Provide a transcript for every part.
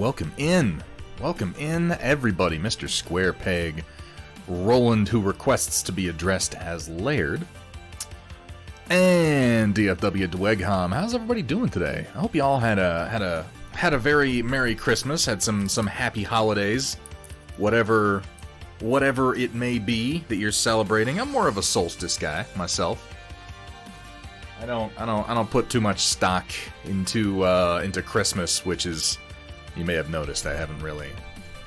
welcome in. Welcome in, everybody. Mr. Square Peg, Roland, who requests to be addressed as Laird, and DFW Dwegham. How's everybody doing today? I hope you all had a very Merry Christmas, had some happy holidays, whatever it may be that you're celebrating. I'm more of a solstice guy myself. I don't put too much stock into Christmas, which is, you may have noticed, I haven't really,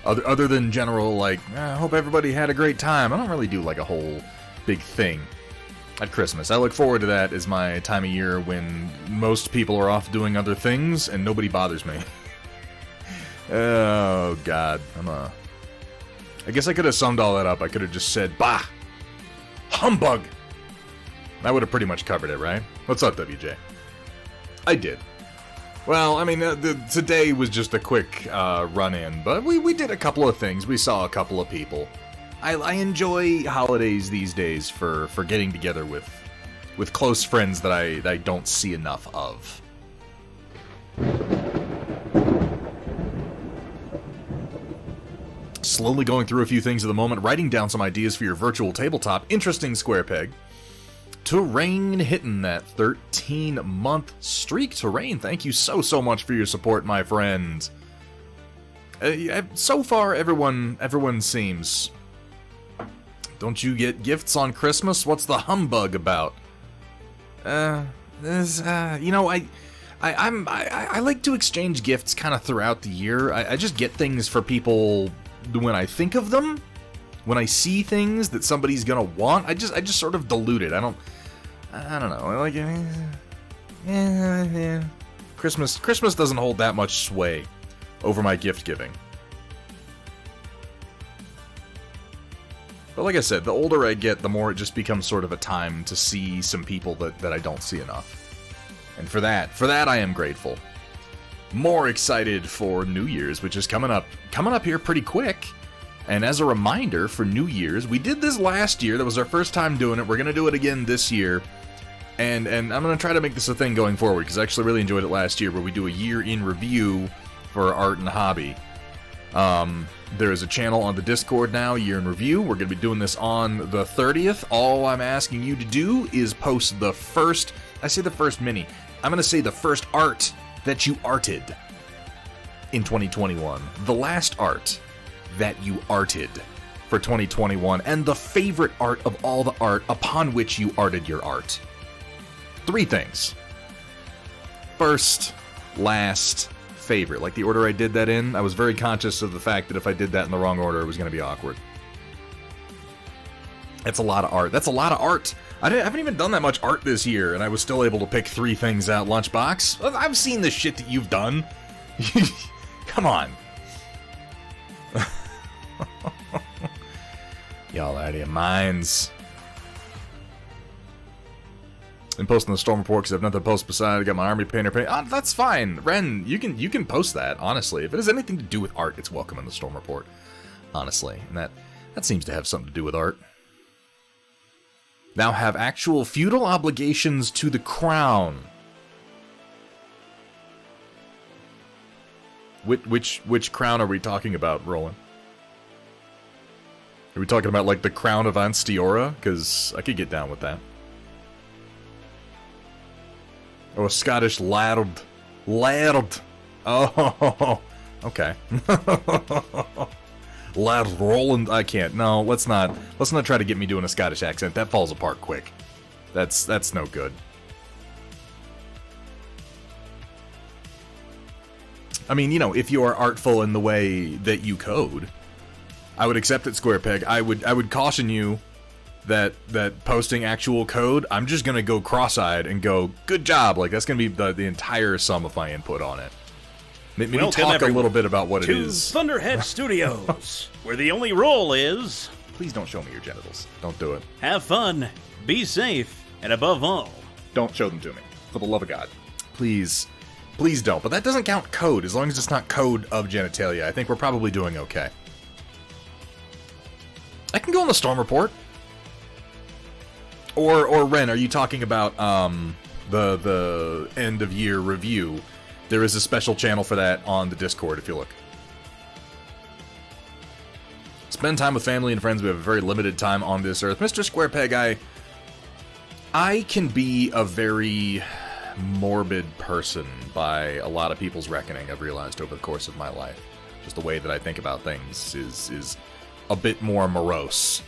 other than general, like, I hope everybody had a great time. I don't really do like a whole big thing at Christmas. I look forward to that as my time of year when most people are off doing other things and nobody bothers me. Oh God, I guess I could have summed all that up. I could have just said, bah, humbug. That would have pretty much covered it, right? What's up, WJ? I did. Well, I mean, today was just a quick run-in, but we did a couple of things. We saw a couple of people. I enjoy holidays these days for getting together with close friends that I don't see enough of. Slowly going through a few things at the moment, writing down some ideas for your virtual tabletop. Interesting, Square Peg. Terrain hitting that 13-month streak. Terrain, thank you so much for your support, my friend. So far, everyone seems. Don't you get gifts on Christmas? What's the humbug about? I like to exchange gifts kind of throughout the year. I just get things for people when I think of them. When I see things that somebody's gonna want, I just sort of dilute it. I don't know. Like, Christmas doesn't hold that much sway over my gift giving. But like I said, the older I get, the more it just becomes sort of a time to see some people that I don't see enough. And for that I am grateful. More excited for New Year's, which is coming up here pretty quick. And as a reminder, for New Year's, we did this last year. That was our first time doing it. We're going to do it again this year. And I'm going to try to make this a thing going forward, because I actually really enjoyed it last year, where we do a year in review for art and hobby. There is a channel on the Discord now, Year in Review. We're going to be doing this on the 30th. All I'm asking you to do is post the first, I say the first mini, I'm going to say the first art that you arted in 2021. The last art that you arted for 2021, and the favorite art of all the art upon which you arted your art. 3 things. First, last, favorite. Like the order I did that in, I was very conscious of the fact that if I did that in the wrong order, it was going to be awkward. That's a lot of art. That's a lot of art. I haven't even done that much art this year, and I was still able to pick 3 things out, Lunchbox. I've seen the shit that you've done. Come on. Y'all out of your minds. I'm posting the Storm Report because I have nothing to post beside. I got my army painter paint. Oh, that's fine. Ren, you can post that, honestly. If it has anything to do with art, it's welcome in the Storm Report. Honestly. And that seems to have something to do with art. Now have actual feudal obligations to the crown. Which crown are we talking about, Roland? Are we talking about, like, the crown of Anstiora? Because I could get down with that. Oh, a Scottish laird. Laird. Oh, okay. Laird Roland. I can't. No, let's not try to get me doing a Scottish accent. That falls apart quick. That's no good. I mean, if you are artful in the way that you code, I would accept it, Square Peg. I would caution you that posting actual code, I'm just gonna go cross-eyed and go, good job. Like, that's gonna be the entire sum of my input on it. Maybe talk a little bit about what it is. To Thunderhead Studios, where the only rule is, please don't show me your genitals. Don't do it. have fun, be safe, and above all, don't show them to me. For the love of God. Please don't. But that doesn't count code. As long as it's not code of genitalia, I think we're probably doing okay. I can go on the Storm Report. Or Ren, are you talking about the end of year review? There is a special channel for that on the Discord if you look. spend time with family and friends. We have a very limited time on this earth. Mr. Squarepeg, I can be a very morbid person by a lot of people's reckoning, I've realized over the course of my life. Just the way that I think about things is a bit more morose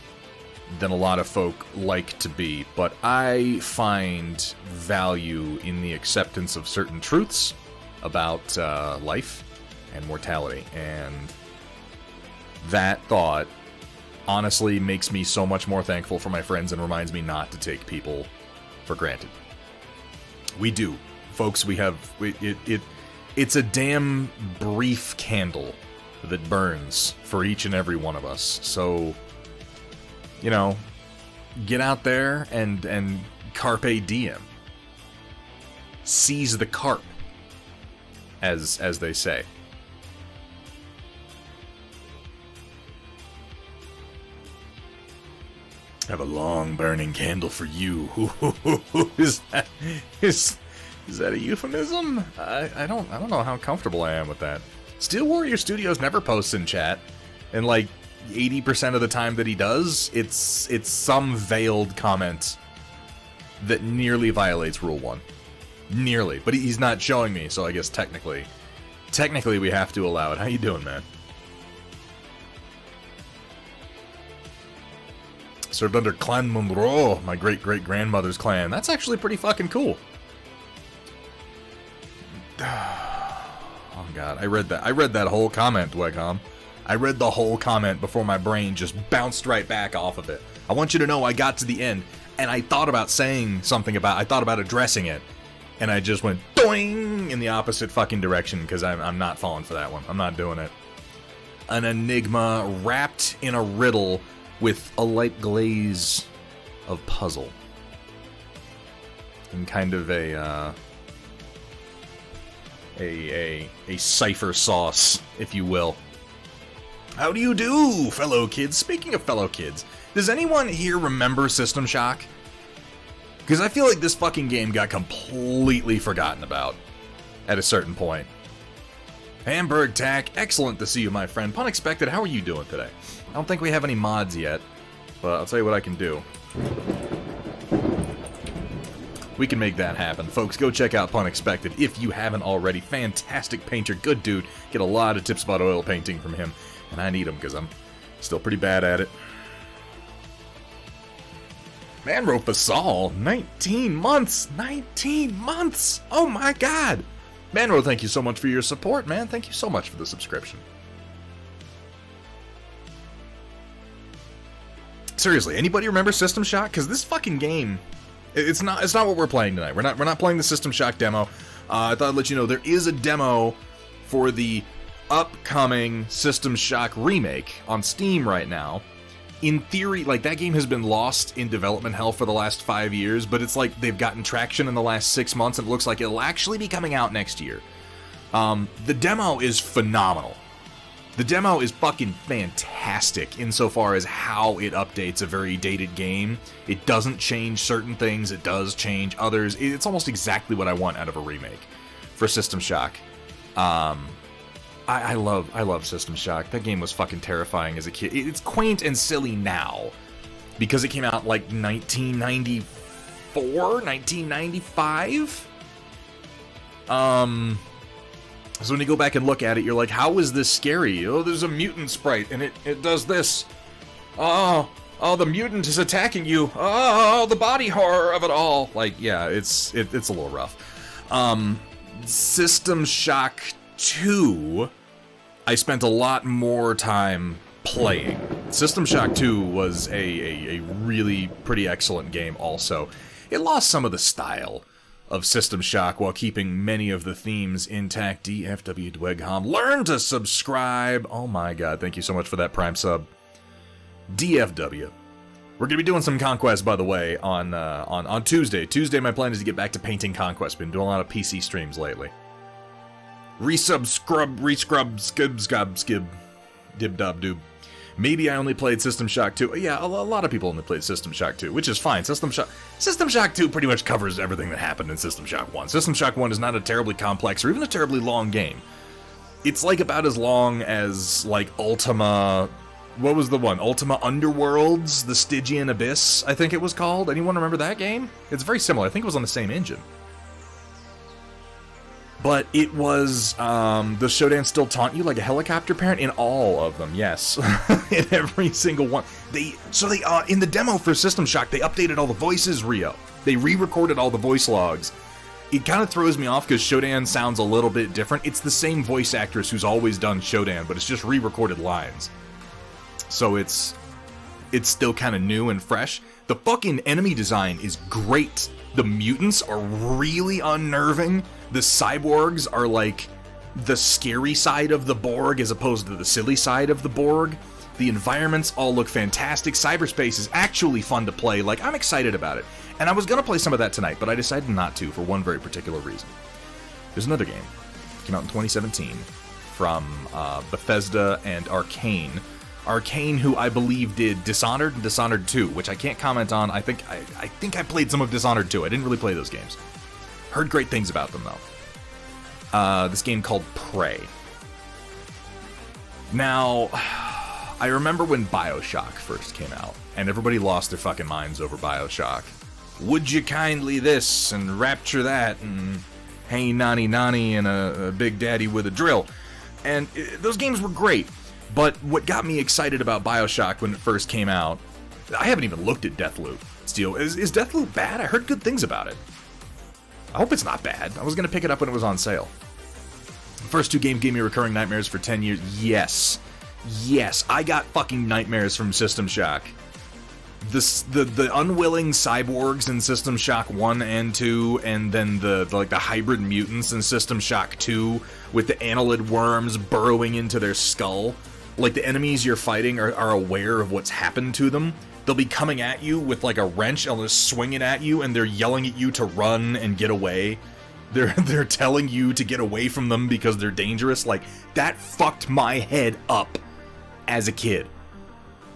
than a lot of folk like to be, but I find value in the acceptance of certain truths about life and mortality, and that thought honestly makes me so much more thankful for my friends and reminds me not to take people for granted. We do. Folks, it's a damn brief candle that burns for each and every one of us. So, you know, get out there and carpe diem. Seize the carp, as they say. I have a long burning candle for you. Is that a euphemism? I don't know how comfortable I am with that. Steel Warrior Studios never posts in chat, and like 80% of the time that he does, it's some veiled comment that nearly violates Rule 1. Nearly, but he's not showing me, so I guess technically we have to allow it. How you doing, man? Served under Clan Monroe, my great-great-grandmother's clan. That's actually pretty fucking cool. Oh god, I read that whole comment, Dweghom. I read the whole comment before my brain just bounced right back off of it. I want you to know I got to the end, and I thought about saying something about, I thought about addressing it, and I just went doing in the opposite fucking direction, because I'm not falling for that one. I'm not doing it. An enigma wrapped in a riddle with a light glaze of puzzle. And kind of a cipher sauce, if you will. How do you do, fellow kids? Speaking of fellow kids, does anyone here remember System Shock? Because I feel like this fucking game got completely forgotten about at a certain point. Hamburg Tack, excellent to see you, my friend. Punexpected, how are you doing today? I don't think we have any mods yet, but I'll tell you what I can do. We can make that happen. Folks, go check out Punexpected if you haven't already. Fantastic painter, good dude. Get a lot of tips about oil painting from him, and I need them because I'm still pretty bad at it. Manro Fasal, 19 months! 19 months! Oh my god! Manro, thank you so much for your support, man. Thank you so much for the subscription. Seriously, anybody remember System Shock? Because this fucking game, it's not what we're playing tonight. We're not playing the System Shock demo. I thought I'd let you know there is a demo for the upcoming System Shock remake on Steam right now. In theory, like, that game has been lost in development hell for the last 5 years, but it's like they've gotten traction in the last 6 months, and it looks like it'll actually be coming out next year. The demo is phenomenal. The demo is fucking fantastic insofar as how it updates a very dated game. It doesn't change certain things, it does change others. It's almost exactly what I want out of a remake for System Shock. I love System Shock. That game was fucking terrifying as a kid. It's quaint and silly now because it came out like 1994, 1995. So when you go back and look at it, you're like, how is this scary? Oh, there's a mutant sprite and it does this. Oh, the mutant is attacking you. Oh, the body horror of it all. Like, yeah, it's a little rough. System Shock 2, I spent a lot more time playing. System Shock 2 was a really pretty excellent game also. It lost some of the style of System Shock while keeping many of the themes intact. DFW Dweghom, learn to subscribe. Oh my god, thank you so much for that Prime sub. DFW. We're going to be doing some Conquest, by the way, on Tuesday. Tuesday, my plan is to get back to painting Conquest. Been doing a lot of PC streams lately. Rescrub, skib, skib, dib, dub, doob. Maybe I only played System Shock 2. Yeah, a lot of people only played System Shock 2, which is fine. System Shock 2 pretty much covers everything that happened in System Shock 1. System Shock 1 is not a terribly complex or even a terribly long game. It's like about as long as, like, Ultima what was the one? Ultima Underworlds, the Stygian Abyss, I think it was called. Anyone remember that game? It's very similar. I think it was on the same engine. But it was, the Shodan still taunt you like a helicopter parent? In all of them, yes. In every single one. In the demo for System Shock, they updated all the voices, Rio. They re-recorded all the voice logs. It kind of throws me off because Shodan sounds a little bit different. It's the same voice actress who's always done Shodan, but it's just re-recorded lines. So it's still kind of new and fresh. The fucking enemy design is great. The mutants are really unnerving. The cyborgs are like the scary side of the Borg as opposed to the silly side of the Borg. The environments all look fantastic. Cyberspace is actually fun to play. Like, I'm excited about it. And I was going to play some of that tonight, but I decided not to for one very particular reason. There's another game. It came out in 2017 from Bethesda and Arcane. Arcane, who I believe did Dishonored and Dishonored 2, which I can't comment on. I think I played some of Dishonored 2. I didn't really play those games. Heard great things about them, though. This game called Prey. Now, I remember when BioShock first came out, and everybody lost their fucking minds over BioShock. Would you kindly this, and Rapture that, and Hey Nani Nani, and a Big Daddy with a drill. And those games were great. But what got me excited about BioShock when it first came out, I haven't even looked at Deathloop. Steel, is Deathloop bad? I heard good things about it. I hope it's not bad. I was going to pick it up when it was on sale. The first two games gave me recurring nightmares for 10 years. Yes. Yes, I got fucking nightmares from System Shock. The unwilling cyborgs in System Shock 1 and 2, and then the hybrid mutants in System Shock 2 with the annelid worms burrowing into their skull. Like, the enemies you're fighting are aware of what's happened to them. They'll be coming at you with like a wrench and they're swinging at you, and they're yelling at you to run and get away. They're telling you to get away from them because they're dangerous. Like, that fucked my head up as a kid.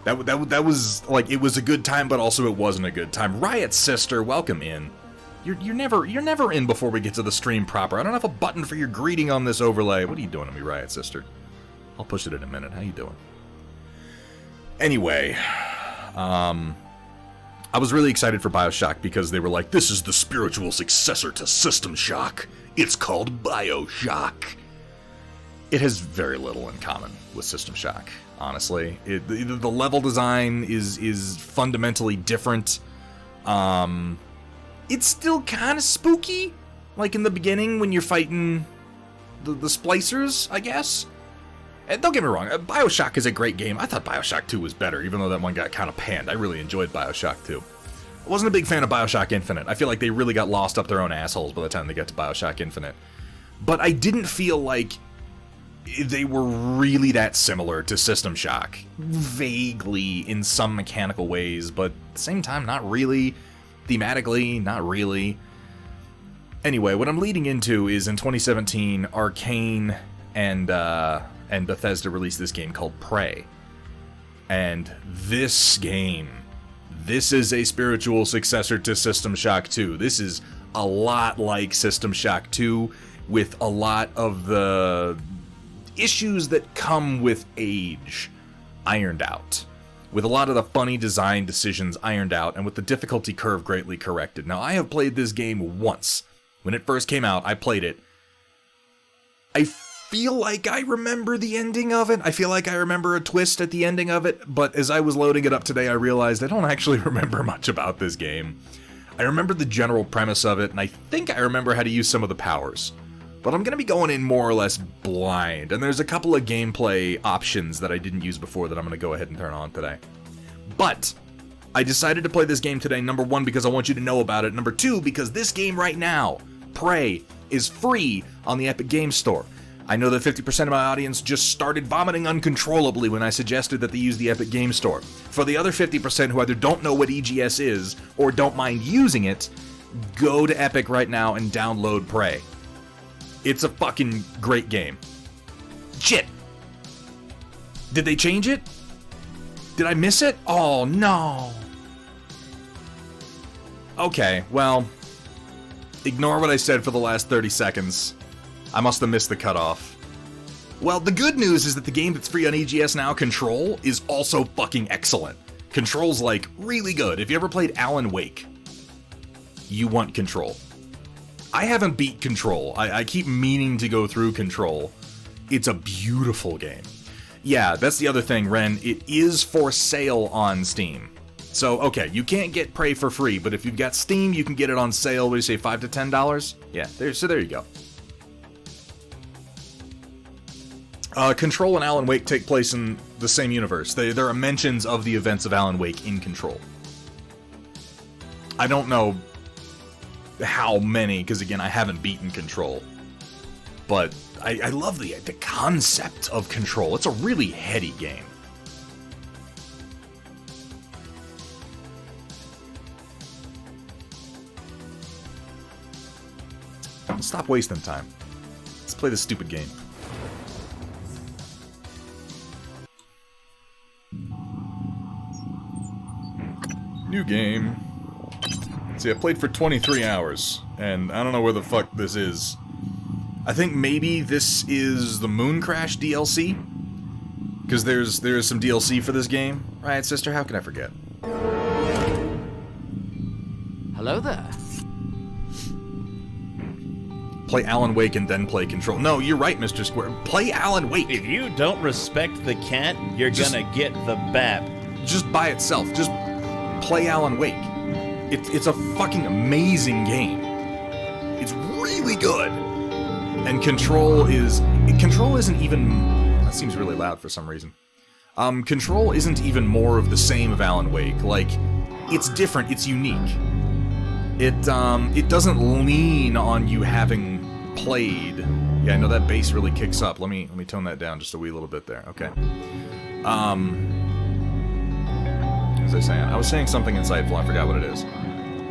That was like, it was a good time, but also it wasn't a good time. Riot Sister, welcome in. You're never in before we get to the stream proper. I don't have a button for your greeting on this overlay. What are you doing to me, Riot Sister? I'll push it in a minute. How you doing? Anyway, I was really excited for BioShock because they were like, this is the spiritual successor to System Shock. It's called BioShock. It has very little in common with System Shock, honestly. The level design is fundamentally different. It's still kind of spooky, like in the beginning when you're fighting the splicers, I guess. And don't get me wrong, BioShock is a great game. I thought BioShock 2 was better, even though that one got kind of panned. I really enjoyed BioShock 2. I wasn't a big fan of BioShock Infinite. I feel like they really got lost up their own assholes by the time they got to BioShock Infinite. But I didn't feel like they were really that similar to System Shock. Vaguely, in some mechanical ways, but at the same time, not really. Thematically, not really. Anyway, what I'm leading into is in 2017, Arcane and Bethesda released this game called Prey. And this game, this is a spiritual successor to System Shock 2. This is a lot like System Shock 2, with a lot of the issues that come with age ironed out, with a lot of the funny design decisions ironed out, and with the difficulty curve greatly corrected. Now, I have played this game once. When it first came out, I played it. I feel like I remember the ending of it. I feel like I remember a twist at the ending of it, but as I was loading it up today, I realized I don't actually remember much about this game. I remember the general premise of it, and I think I remember how to use some of the powers. But I'm going to be going in more or less blind, and there's a couple of gameplay options that I didn't use before that I'm going to go ahead and turn on today. But I decided to play this game today, number one, because I want you to know about it, number two, because this game right now, Prey, is free on the Epic Games Store. I know that 50% of my audience just started vomiting uncontrollably when I suggested that they use the Epic Games Store. For the other 50% who either don't know what EGS is or don't mind using it, go to Epic right now and download Prey. It's a fucking great game. Shit! Did they change it? Did I miss it? Oh, no. Okay, well, ignore what I said for the last 30 seconds. I must have missed the cutoff. Well, the good news is that the game that's free on EGS now, Control, is also fucking excellent. Control's, like, really good. If you ever played Alan Wake, you want Control. I haven't beat Control. I keep meaning to go through Control. It's a beautiful game. Yeah, that's the other thing, Ren. It is for sale on Steam. So, okay, you can't get Prey for free, but if you've got Steam, you can get it on sale, what do you say, $5 to $10? Yeah, so there you go. Control and Alan Wake take place in the same universe. There are mentions of the events of Alan Wake in Control. I don't know how many, because again, I haven't beaten Control. But I love the concept of Control. It's a really heady game. Stop wasting time. Let's play this stupid game. New game. See, I played for 23 hours, and I don't know where the fuck this is. I think maybe this is the Moon Crash DLC? Because there's some DLC for this game. Right, sister? How can I forget? Hello there. Play Alan Wake and then play Control. No, you're right, Mr. Square. Play Alan Wake. If you don't respect the cat, you're gonna get the BAP. Just by itself. Just play Alan Wake. It's a fucking amazing game. It's really good. And Control isn't even... That seems really loud for some reason. Control isn't even more of the same of Alan Wake. Like, it's different, it's unique. It doesn't lean on you having played... Yeah, I know that bass really kicks up. Let me tone that down just a wee little bit there. Okay. What was I saying? I was saying something insightful, I forgot what it is.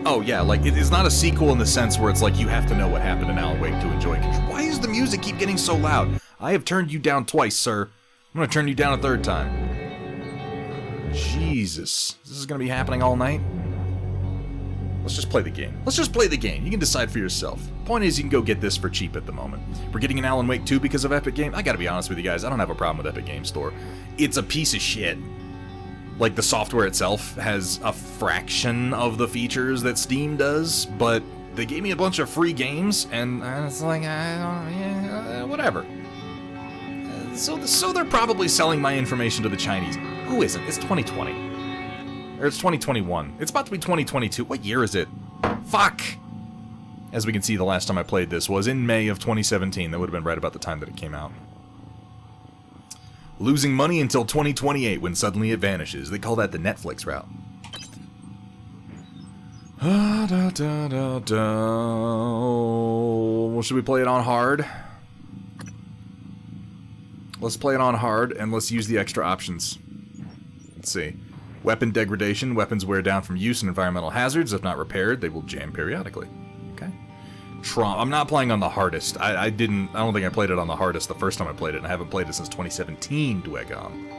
Oh, yeah, like, it's not a sequel in the sense where it's like you have to know what happened in Alan Wake to enjoy Control. Why does the music keep getting so loud? I have turned you down twice, sir. I'm gonna turn you down a third time. Jesus. This is gonna be happening all night? Let's just play the game. Let's just play the game. You can decide for yourself. Point is, you can go get this for cheap at the moment. We're getting an Alan Wake 2 because of Epic Games. I gotta be honest with you guys, I don't have a problem with Epic Games Store. It's a piece of shit. Like, the software itself has a fraction of the features that Steam does, but they gave me a bunch of free games, and it's like, whatever. So they're probably selling my information to the Chinese. Who isn't? It's 2020. Or it's 2021. It's about to be 2022. What year is it? Fuck! As we can see, the last time I played this was in May of 2017. That would have been right about the time that it came out. Losing money until 2028 when suddenly it vanishes. They call that the Netflix route. Well, should we play it on hard? Let's play it on hard, and let's use the extra options. Let's see. Weapon degradation. Weapons wear down from use and environmental hazards. If not repaired, they will jam periodically. Okay. I'm not playing on the hardest. I don't think I played it on the hardest the first time I played it, and I haven't played it since 2017, Dwegom.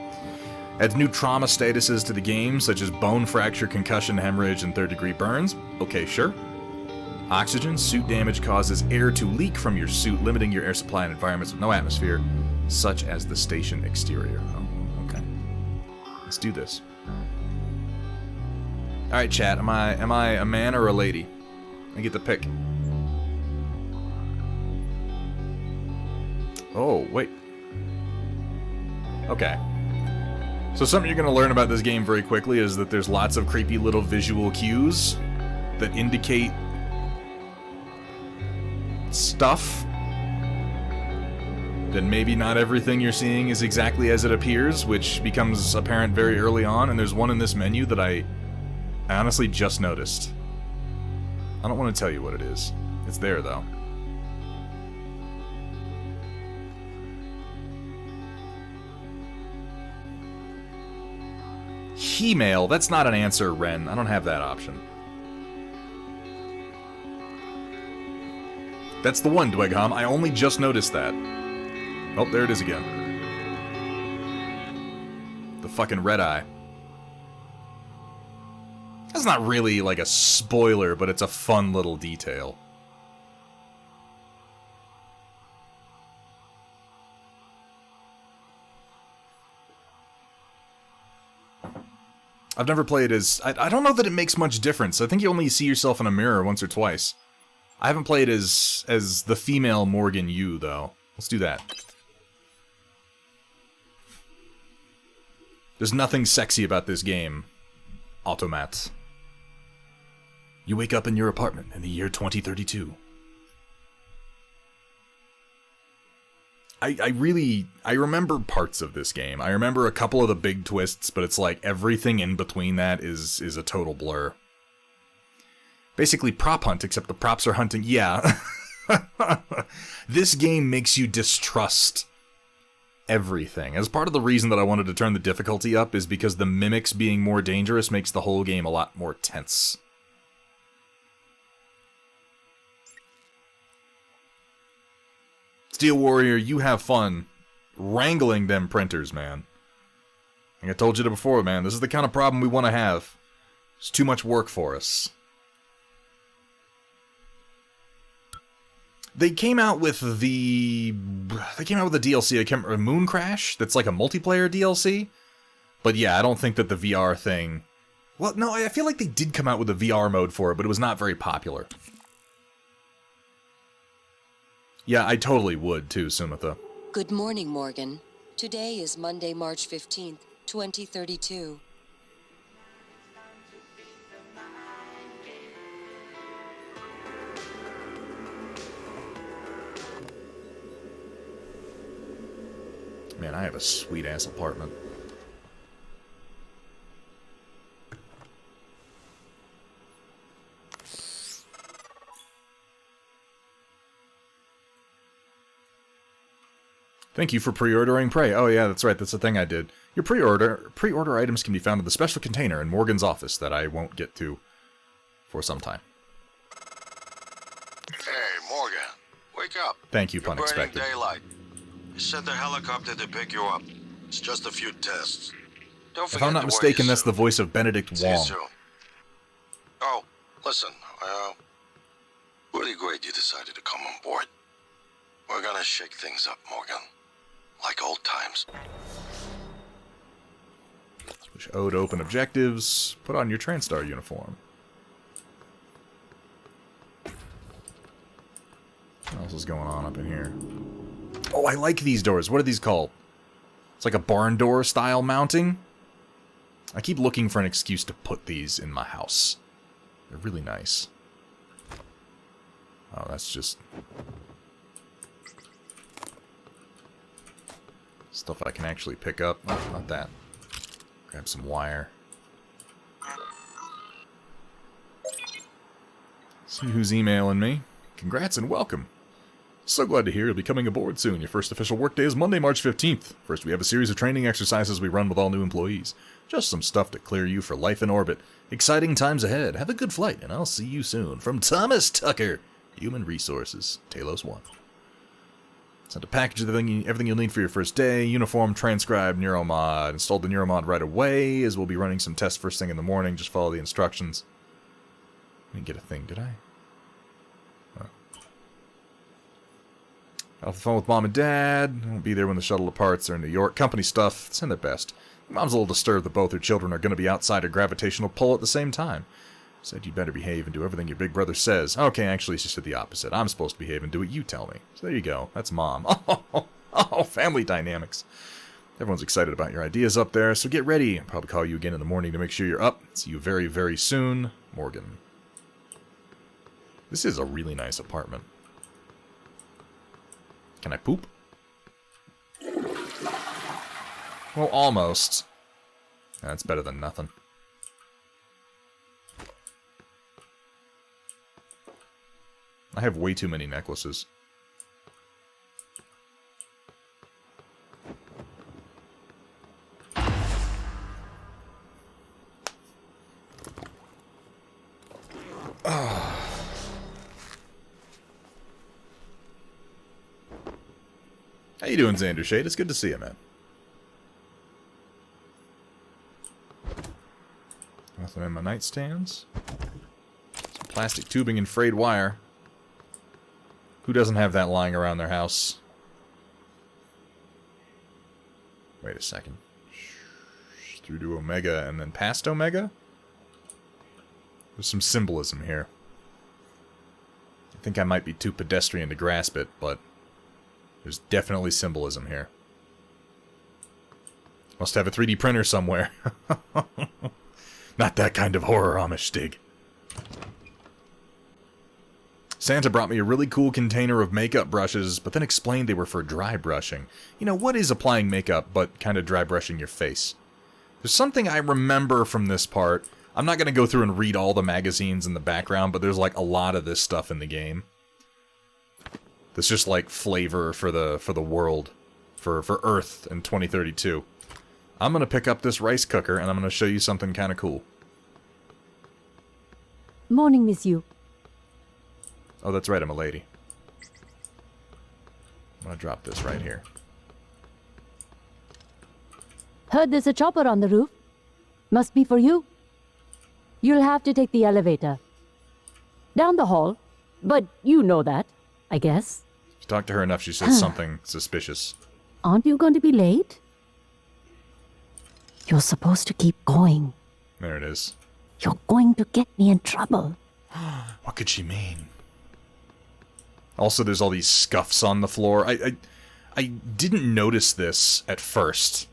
Adds new trauma statuses to the game, such as bone fracture, concussion, hemorrhage, and third-degree burns. Okay, sure. Oxygen. Suit damage causes air to leak from your suit, limiting your air supply in environments with no atmosphere, such as the station exterior. Oh, okay. Let's do this. Alright, chat. Am I a man or a lady? I get to pick. Oh, wait. Okay. So something you're going to learn about this game very quickly is that there's lots of creepy little visual cues that indicate stuff. That maybe not everything you're seeing is exactly as it appears, which becomes apparent very early on, and there's one in this menu that I honestly just noticed. I don't want to tell you what it is. It's there, though. He-mail, that's not an answer, Ren. I don't have that option. That's the one, Dwegham. I only just noticed that. Oh, there it is again. The fucking red eye. That's not really like a spoiler, but it's a fun little detail. I've never played as... I don't know that it makes much difference. I think you only see yourself in a mirror once or twice. I haven't played as the female Morgan Yu, though. Let's do that. There's nothing sexy about this game, Automat. You wake up in your apartment in the year 2032. I remember parts of this game. I remember a couple of the big twists, but it's like everything in between that is a total blur. Basically prop hunt, except the props are hunting. Yeah. This game makes you distrust everything. As part of the reason that I wanted to turn the difficulty up is because the mimics being more dangerous makes the whole game a lot more tense. Steel Warrior, you have fun wrangling them printers, man. Like I told you before, man, this is the kind of problem we want to have. It's too much work for us. They came out with the DLC, I can't remember, Moon Crash, that's like a multiplayer DLC. But yeah, I don't think that the VR thing... Well, no, I feel like they did come out with a VR mode for it, but it was not very popular. Yeah, I totally would too, Sumitha. Good morning, Morgan. Today is Monday, March 15th, 2032. Man, I have a sweet-ass apartment. Thank you for pre-ordering Prey. Oh yeah, that's right, that's the thing I did. Your pre-order items can be found in the special container in Morgan's office that I won't get to for some time. Hey, Morgan, wake up. Thank you, You're burning Unexpected. daylight. I sent a helicopter to pick you up. It's just a few tests. Don't If forget I'm not to wear mistaken, your that's the suit. voice of Benedict See you Wong. soon. Oh, listen, really great you decided to come on board. We're gonna shake things up, Morgan. Like old times. Push O to open objectives. Put on your TranStar uniform. What else is going on up in here? Oh, I like these doors. What are these called? It's like a barn door style mounting. I keep looking for an excuse to put these in my house. They're really nice. Oh, that's just... stuff I can actually pick up. Oh, not that. Grab some wire. See who's emailing me. Congrats and welcome. So glad to hear you'll be coming aboard soon. Your first official workday is Monday, March 15th. First, we have a series of training exercises we run with all new employees. Just some stuff to clear you for life in orbit. Exciting times ahead. Have a good flight, and I'll see you soon. From Thomas Tucker, Human Resources, Talos 1. Sent a package of everything you'll need for your first day. Uniform, transcribe, Neuromod. Installed the Neuromod right away, as we'll be running some tests first thing in the morning. Just follow the instructions. I didn't get a thing, did I? Oh. Off the phone with Mom and Dad. Won't be there when the shuttle departs. They're in New York. Company stuff. Send their best. Mom's a little disturbed that both her children are going to be outside her gravitational pull at the same time. Said you'd better behave and do everything your big brother says. Okay, actually, she said the opposite. I'm supposed to behave and do what you tell me. So there you go. That's Mom. Oh, family dynamics. Everyone's excited about your ideas up there, so get ready. I'll probably call you again in the morning to make sure you're up. See you very, very soon. Morgan. This is a really nice apartment. Can I poop? Well, almost. That's better than nothing. I have way too many necklaces. How you doing, Xander Shade? It's good to see you, man. Nothing in my nightstands. Some plastic tubing and frayed wire. Who doesn't have that lying around their house? Wait a second. through to Omega and then past Omega? There's some symbolism here. I think I might be too pedestrian to grasp it, but there's definitely symbolism here. Must have a 3D printer somewhere. Not that kind of horror Amish Stig. Santa brought me a really cool container of makeup brushes, but then explained they were for dry brushing. You know, what is applying makeup but kind of dry brushing your face? There's something I remember from this part. I'm not going to go through and read all the magazines in the background, but there's like a lot of this stuff in the game. That's just like flavor for the world, for Earth in 2032. I'm going to pick up this rice cooker and I'm going to show you something kind of cool. Morning, Miss Yu. Oh, that's right, I'm a lady. I'm going to drop this right here. Heard there's a chopper on the roof. Must be for you. You'll have to take the elevator. Down the hall. But you know that, I guess. If you talk to her enough, she says something suspicious. Aren't you going to be late? You're supposed to keep going. There it is. You're going to get me in trouble. What could she mean? Also, there's all these scuffs on the floor. I didn't notice this at first.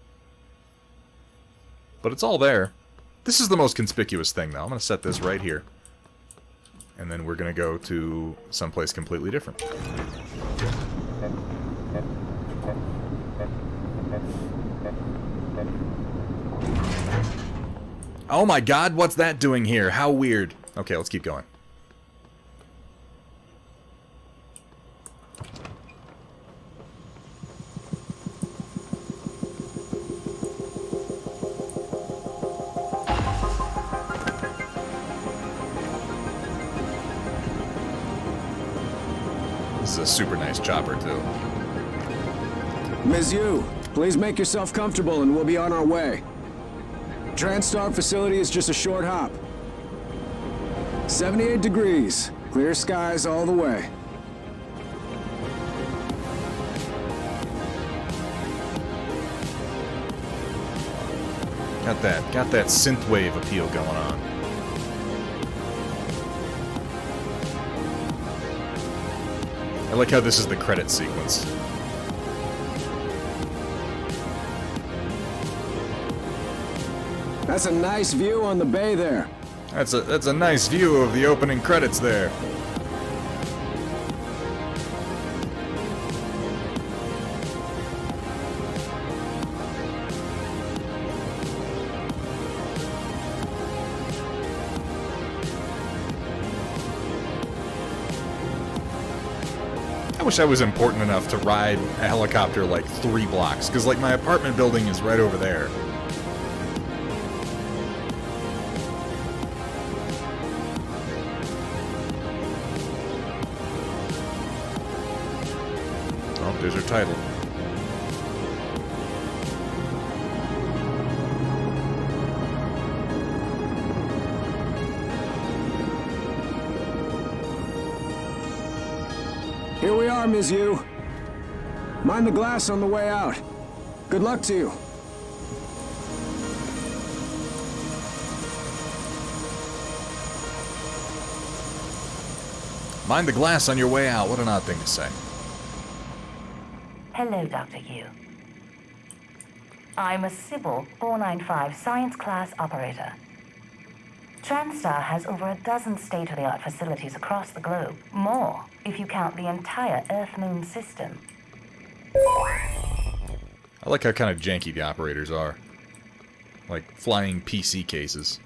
But it's all there. This is the most conspicuous thing, though. I'm going to set this right here. And then we're going to go to someplace completely different. Oh my god, what's that doing here? How weird. Okay, let's keep going. This is a super nice chopper, too. Ms. Yu, please make yourself comfortable and we'll be on our way. TranStar facility is just a short hop. 78 degrees. Clear skies all the way. Got that synthwave appeal going on. I like how this is the credit sequence. That's a nice view on the bay there. That's a nice view of the opening credits there. I wish I was important enough to ride a helicopter like 3 blocks, because like my apartment building is right over there. Oh, there's her title. Here we are, Ms. Yu. Mind the glass on the way out. Good luck to you. Mind the glass on your way out. What an odd thing to say. Hello, Dr. Yu. I'm a Sybil 495 science class operator. TranStar has over a dozen state-of-the-art facilities across the globe. More, if you count the entire Earth-Moon system. I like how kind of janky the operators are. Like flying PC cases.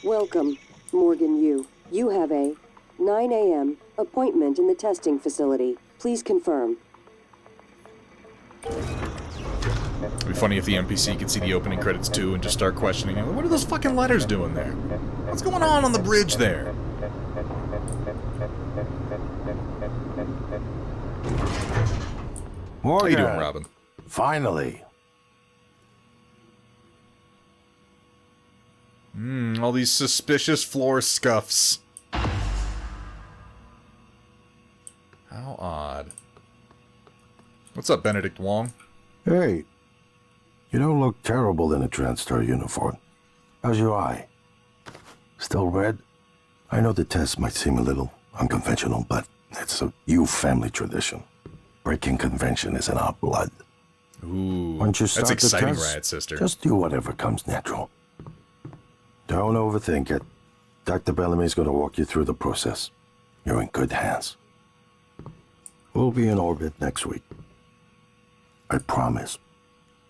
Welcome, Morgan Yu. You have a 9 a.m. appointment in the testing facility. Please confirm. It'd be funny if the NPC could see the opening credits too and just start questioning him. What are those fucking letters doing there? What's going on the bridge there? Morgan, How you doing, Robin? finally. All these suspicious floor scuffs. How odd. What's up, Benedict Wong? Hey, you don't look terrible in a TranStar uniform. How's your eye? Still red? I know the test might seem a little unconventional, but it's a U family tradition. Breaking convention is in our blood. Ooh, Once you start that's exciting, the test, Rad Sister. just do whatever comes natural. Don't overthink it. Dr. Bellamy's going to walk you through the process. You're in good hands. We'll be in orbit next week. I promise.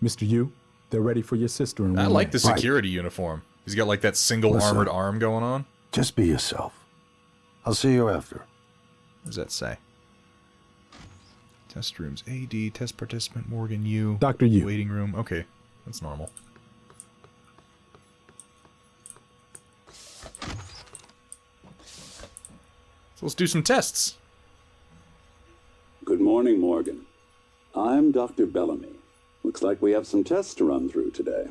Mr. Yu, they're ready for your sister in I one like the minute. security uniform. He's got like that single Listen. armored arm going on. Just be yourself. I'll see you after. What does that say? Test rooms. AD, test participant, Morgan Yu. Dr. Yu. Waiting room. Okay, that's normal. So let's do some tests. Good morning, Morgan. I'm Dr. Bellamy. Looks like we have some tests to run through today.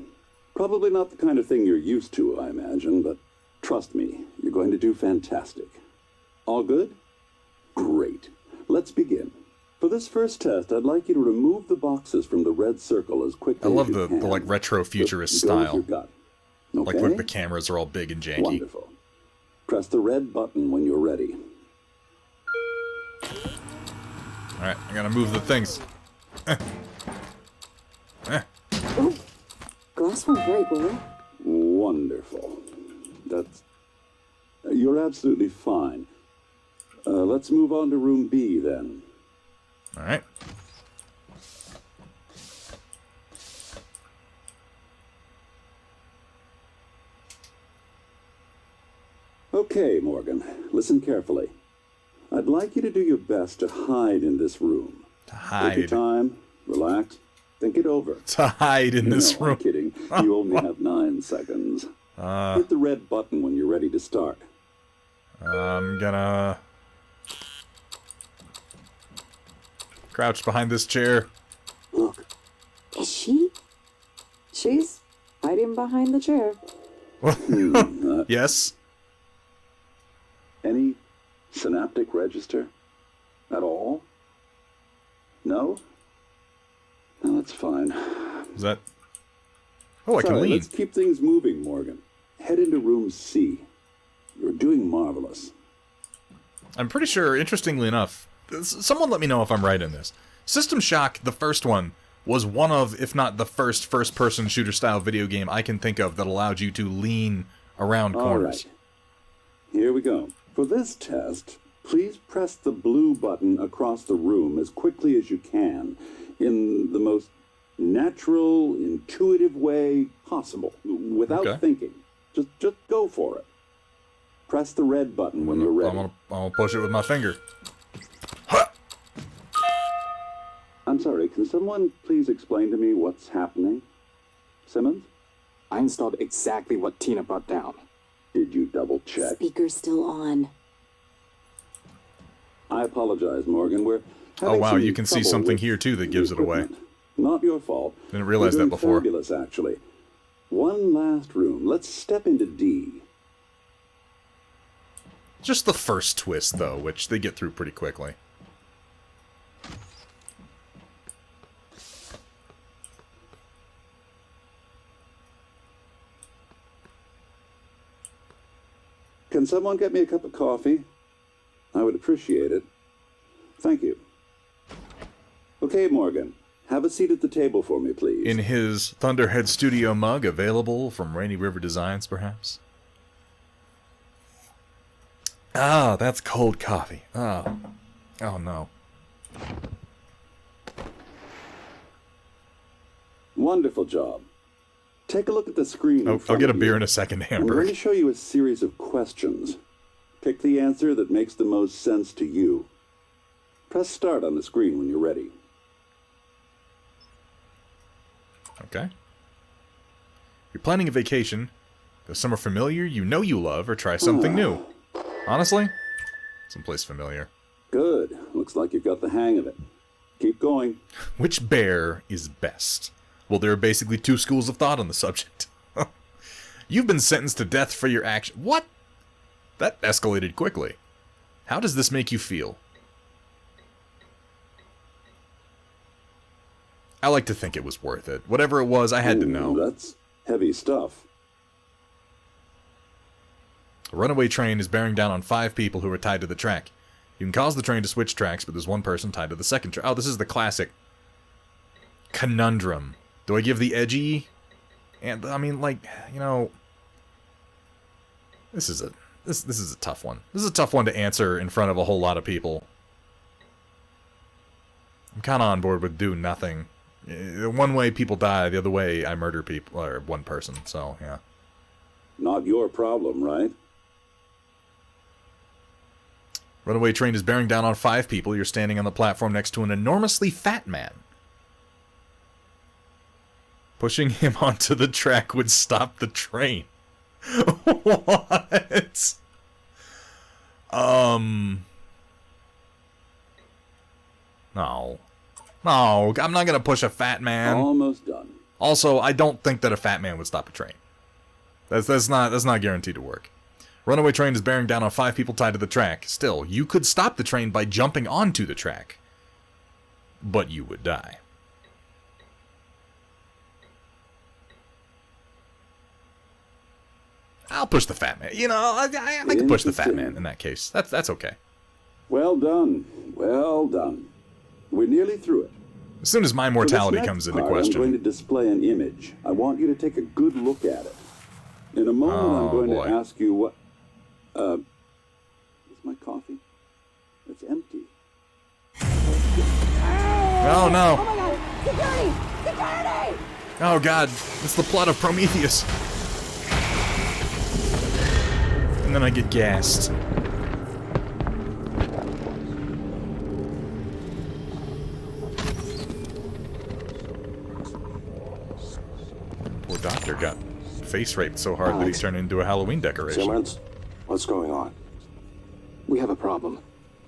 Probably not the kind of thing you're used to, I imagine, but trust me, you're going to do fantastic. All good? Great. Let's begin. For this first test, I'd like you to remove the boxes from the red circle as quickly I love as you the can. like retro futurist Just go with style. your gut. Okay? Like look, the cameras are all big and janky. Wonderful. Press the red button when you're ready. Alright, I gotta move the things. Ooh, glass won't break, will it? Wonderful. That's... You're absolutely fine. Let's move on to room B, then. Alright. Okay, Morgan. Listen carefully. I'd like you to do your best to hide in this room. To Take your hide. time, relax, think it over. To hide in this No, room. I'm kidding. You only have 9 seconds. Hit the red button when you're ready to start. I'm gonna crouch behind this chair. Look, is she? She's hiding behind the chair. Yes. Any synaptic register? At all? No? No, that's fine. Is that? Oh, I can Sorry, lean. let's keep things moving, Morgan. Head into room C. You're doing marvelous. I'm pretty sure, interestingly enough, someone let me know if I'm right in this. System Shock, the first one, was one of, if not the first-person shooter-style video game I can think of that allowed you to lean around All corners. right. Here we go. For this test, please press the blue button across the room as quickly as you can, in the most natural, intuitive way possible, without Okay. thinking. Just go for it. Press the red button when you're ready. I'm gonna push it with my finger. I'm sorry, can someone please explain to me what's happening? Simmons? I installed exactly what Tina brought down. Did you double check? Speaker's still on. I apologize, Morgan. We're Oh having wow, some you can see trouble something with here too that gives it away. equipment. Not your fault. Didn't realize We're that doing before. Fabulous, actually. One last room. Let's step into D. Just the first twist, though, which they get through pretty quickly. Can someone get me a cup of coffee? I would appreciate it. Thank you. Okay, Morgan. Have a seat at the table for me, please. In his Thunderhead Studio mug, available from Rainy River Designs, perhaps? Ah, that's cold coffee. Oh. Oh, no. Wonderful job. Take a look at the screen. in Oh, I'll front get a of beer you. in a second, I'm going to Hamburg. show you a series of questions. Pick the answer that makes the most sense to you. Press start on the screen when you're ready. Okay. You're planning a vacation, go somewhere familiar you know you love, or try something new. Honestly, someplace familiar. Good. Looks like you've got the hang of it. Keep going. Which bear is best? Well, there are basically two schools of thought on the subject. You've been sentenced to death for your action. What? That escalated quickly. How does this make you feel? I like to think it was worth it. Whatever it was, I had to know. That's heavy stuff. A runaway train is bearing down on 5 people who are tied to the track. You can cause the train to switch tracks, but there's one person tied to the second track. Oh, this is the classic conundrum. Do I give the edgy? And I mean, like, you know, this is a tough one. This is a tough one to answer in front of a whole lot of people. I'm kind of on board with do nothing. One way people die, the other way I murder people, or one person. So yeah. Not your problem, right? Runaway train is bearing down on 5 people. You're standing on the platform next to an enormously fat man. Pushing him onto the track would stop the train. What? No. No, I'm not gonna push a fat man. Almost done. Also, I don't think that a fat man would stop a train. That's not guaranteed to work. Runaway train is bearing down on 5 people tied to the track. Still, you could stop the train by jumping onto the track. But you would die. I'll push the fat man. You know, I can push the fat man in that case. That's okay. Well done. Well done. We're nearly through it. As soon as my mortality comes into question. I'm going to display an image. I want you to take a good look at it. In a moment, I'm going to ask you what... is my coffee? It's empty. Oh, no. Oh, my God. Security! Security! Oh, God. It's the plot of Prometheus. And then I get gassed. Poor doctor got face raped so hard that he turned into a Halloween decoration. Simmons, what's going on? We have a problem.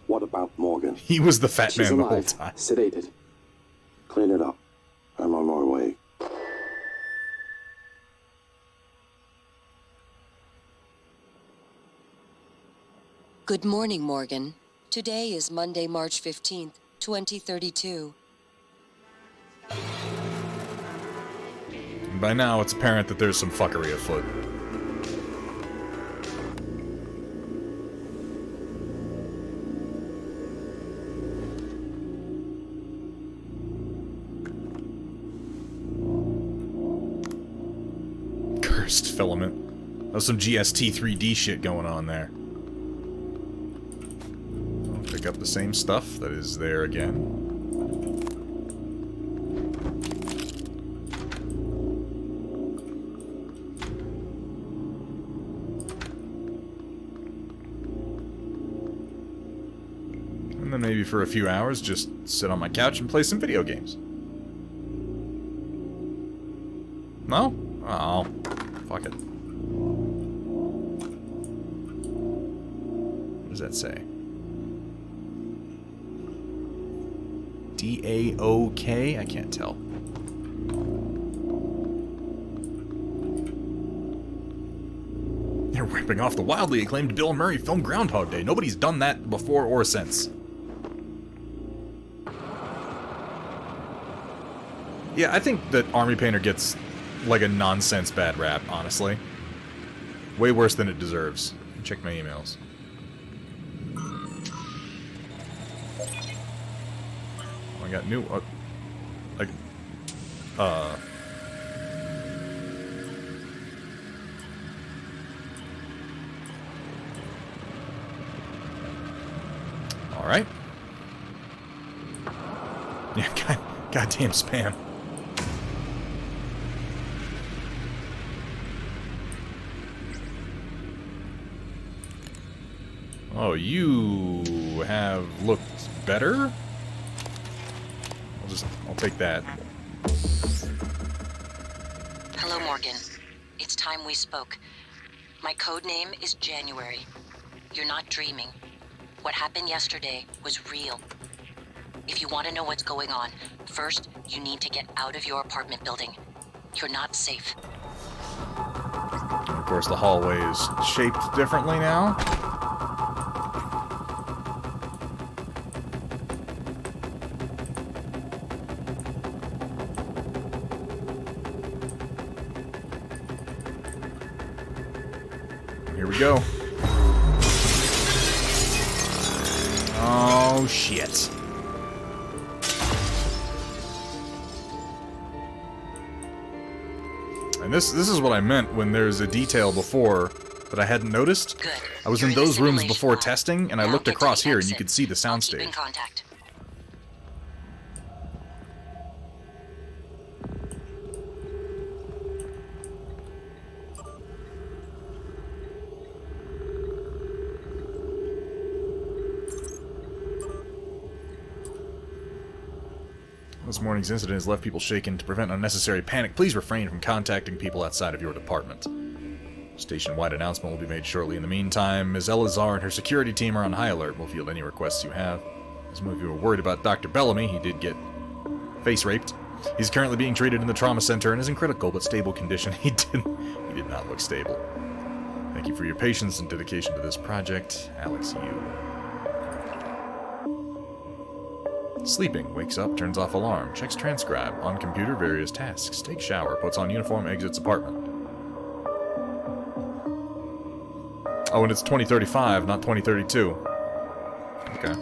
What about Morgan? He was the fat She's man alive, the whole time. sedated. Clean it up. I'm on my way. Good morning, Morgan. Today is Monday, March 15th, 2032. By now, it's apparent that there's some fuckery afoot. Cursed filament. There's some GST 3D shit going on there. I'll pick up the same stuff that is there again. And then maybe for a few hours, just sit on my couch and play some video games. No? Oh, fuck it. What does that say? D-A-O-K? I can't tell. They're ripping off the wildly acclaimed Bill Murray film Groundhog Day. Nobody's done that before or since. Yeah, I think that Army Painter gets, like, a nonsense bad rap, honestly. Way worse than it deserves. Check my emails. Oh, I got new... Alright. Yeah, goddamn spam. Oh, you have looked better? I'll take that. Hello, Morgan. It's time we spoke. My code name is January. You're not dreaming. What happened yesterday was real. If you want to know what's going on, first, you need to get out of your apartment building. You're not safe. Of course, the hallway is shaped differently now. here we go. Oh, shit. And this is what I meant when there's a detail before that I hadn't noticed. Good. I was in those rooms before testing, and I looked across here, and you could see the soundstage. In contact. This morning's incident has left people shaken. To prevent unnecessary panic, please refrain from contacting people outside of your department. Station-wide announcement will be made shortly. In the meantime, Ms. Elazar and her security team are on high alert. We'll field any requests you have. Some of you are worried about Dr. Bellamy. He did get face raped. He's currently being treated in the trauma center and is in critical but stable condition. He did not look stable. Thank you for your patience and dedication to this project. Alex Yu. Sleeping, wakes up, turns off alarm, checks transcribe, on computer various tasks, takes shower, puts on uniform, exits apartment. Oh, and it's 2035, not 2032. Okay.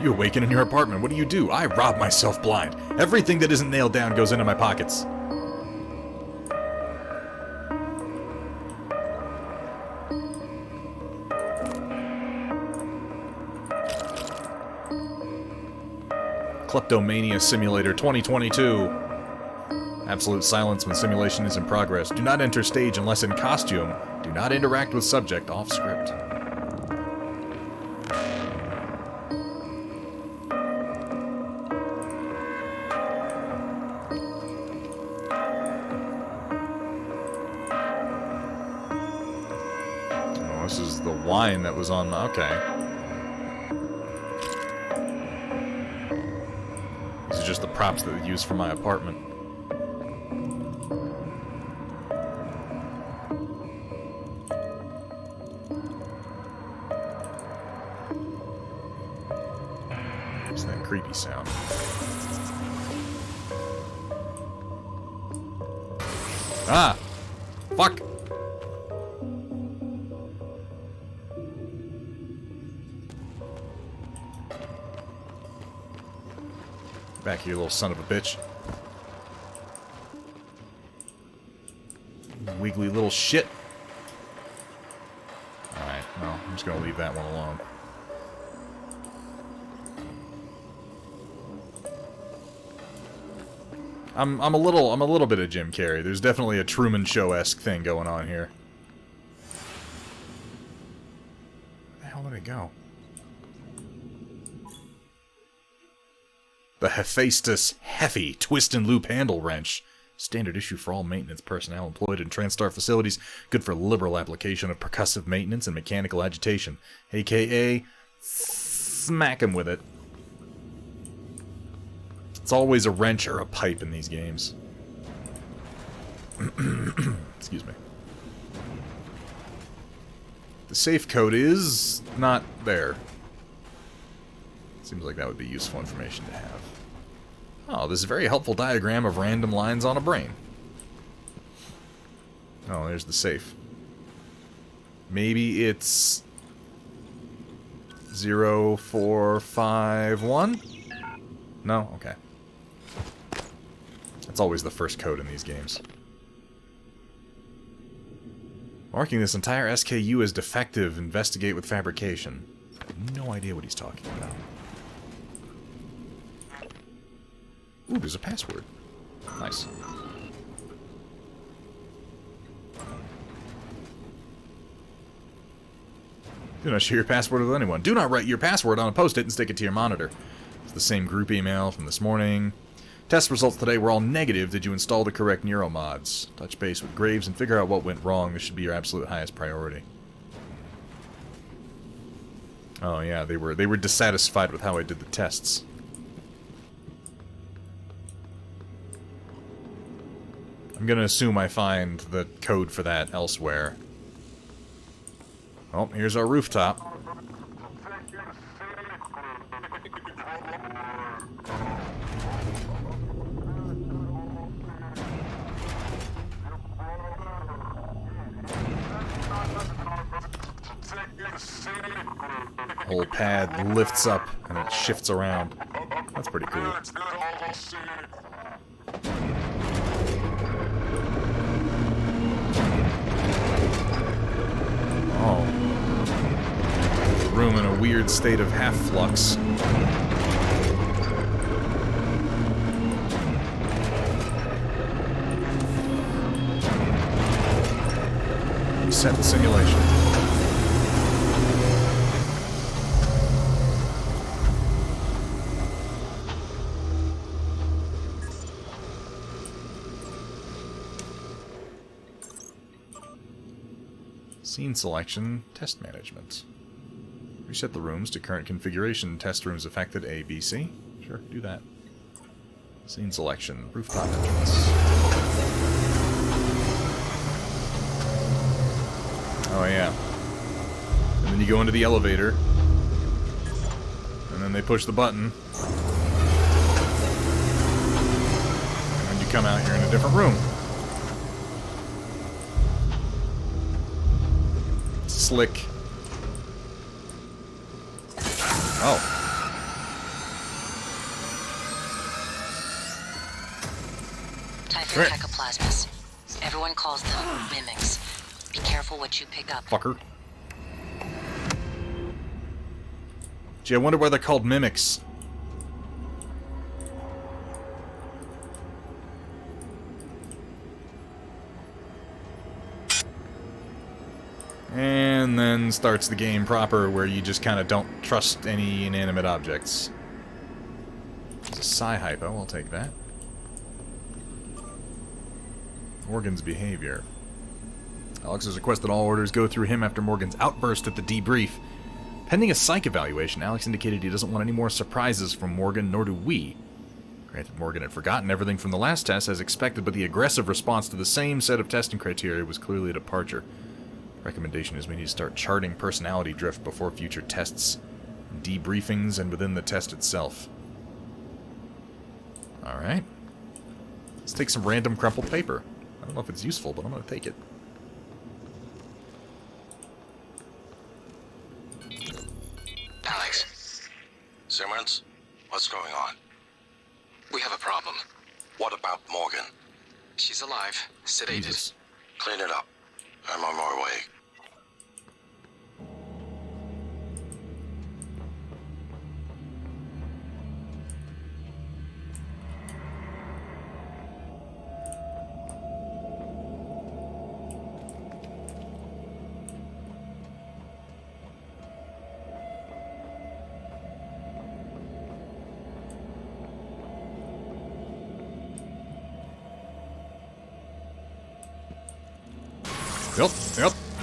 You awaken in your apartment. What do? I rob myself blind. Everything that isn't nailed down goes into my pockets. Kleptomania Simulator 2022. Absolute silence when simulation is in progress. Do not enter stage unless in costume. Do not interact with subject off script. Oh, this is the wine that was on the... Okay. These are just the props that they use for my apartment. What's that creepy sound? Ah! Fuck! Back here, you little son of a bitch. Wiggly little shit. Alright, well, I'm just gonna leave that one alone. I'm a little bit of Jim Carrey. There's definitely a Truman Show-esque thing going on here. Where the hell did it go? The Hephaestus Heffy Twist and Loop Handle Wrench. Standard issue for all maintenance personnel employed in TranStar facilities. Good for liberal application of percussive maintenance and mechanical agitation. AKA, smack him with it. It's always a wrench or a pipe in these games. Excuse me. The safe code is not there. Seems like that would be useful information to have. Oh, this is a very helpful diagram of random lines on a brain. Oh, there's the safe. Maybe it's 0451? No? Okay. That's always the first code in these games. Marking this entire SKU as defective, investigate with fabrication. I have no idea what he's talking about. Ooh, there's a password. Nice. Do not share your password with anyone. Do not write your password on a post-it and stick it to your monitor. It's the same group email from this morning. Test results today were all negative. Did you install the correct neuromods? Touch base with Graves and figure out what went wrong. This should be your absolute highest priority. Oh yeah, they were dissatisfied with how I did the tests. I'm gonna assume I find the code for that elsewhere. Oh, here's our rooftop. whole pad lifts up and it shifts around. That's pretty cool. Oh. The room in a weird state of half-flux. Reset the simulation. Scene selection, test management. Reset the rooms to current configuration. Test rooms affected A, B, C. Sure, do that. Scene selection, rooftop entrance. Oh yeah. And then you go into the elevator. And then they push the button. And then you come out, you're in a different room. Slick. Oh. Typhon Hecaplasmus. Everyone calls them mimics. Be careful what you pick up. Fucker. Gee, I wonder why they're called mimics. And then starts the game proper, where you just kind of don't trust any inanimate objects. It's a Psi-Hypo, I'll take that. Morgan's behavior. Alex has requested all orders go through him after Morgan's outburst at the debrief. Pending a psych evaluation, Alex indicated he doesn't want any more surprises from Morgan, nor do we. Granted, Morgan had forgotten everything from the last test as expected, but the aggressive response to the same set of testing criteria was clearly a departure. Recommendation is we need to start charting personality drift before future tests, debriefings, and within the test itself. Alright. Let's take some random crumpled paper. I don't know if it's useful, but I'm going to take it. Alex. Simmons, what's going on? We have a problem. What about Morgan? She's alive, sedated. Jesus. Clean it up. I'm on my way.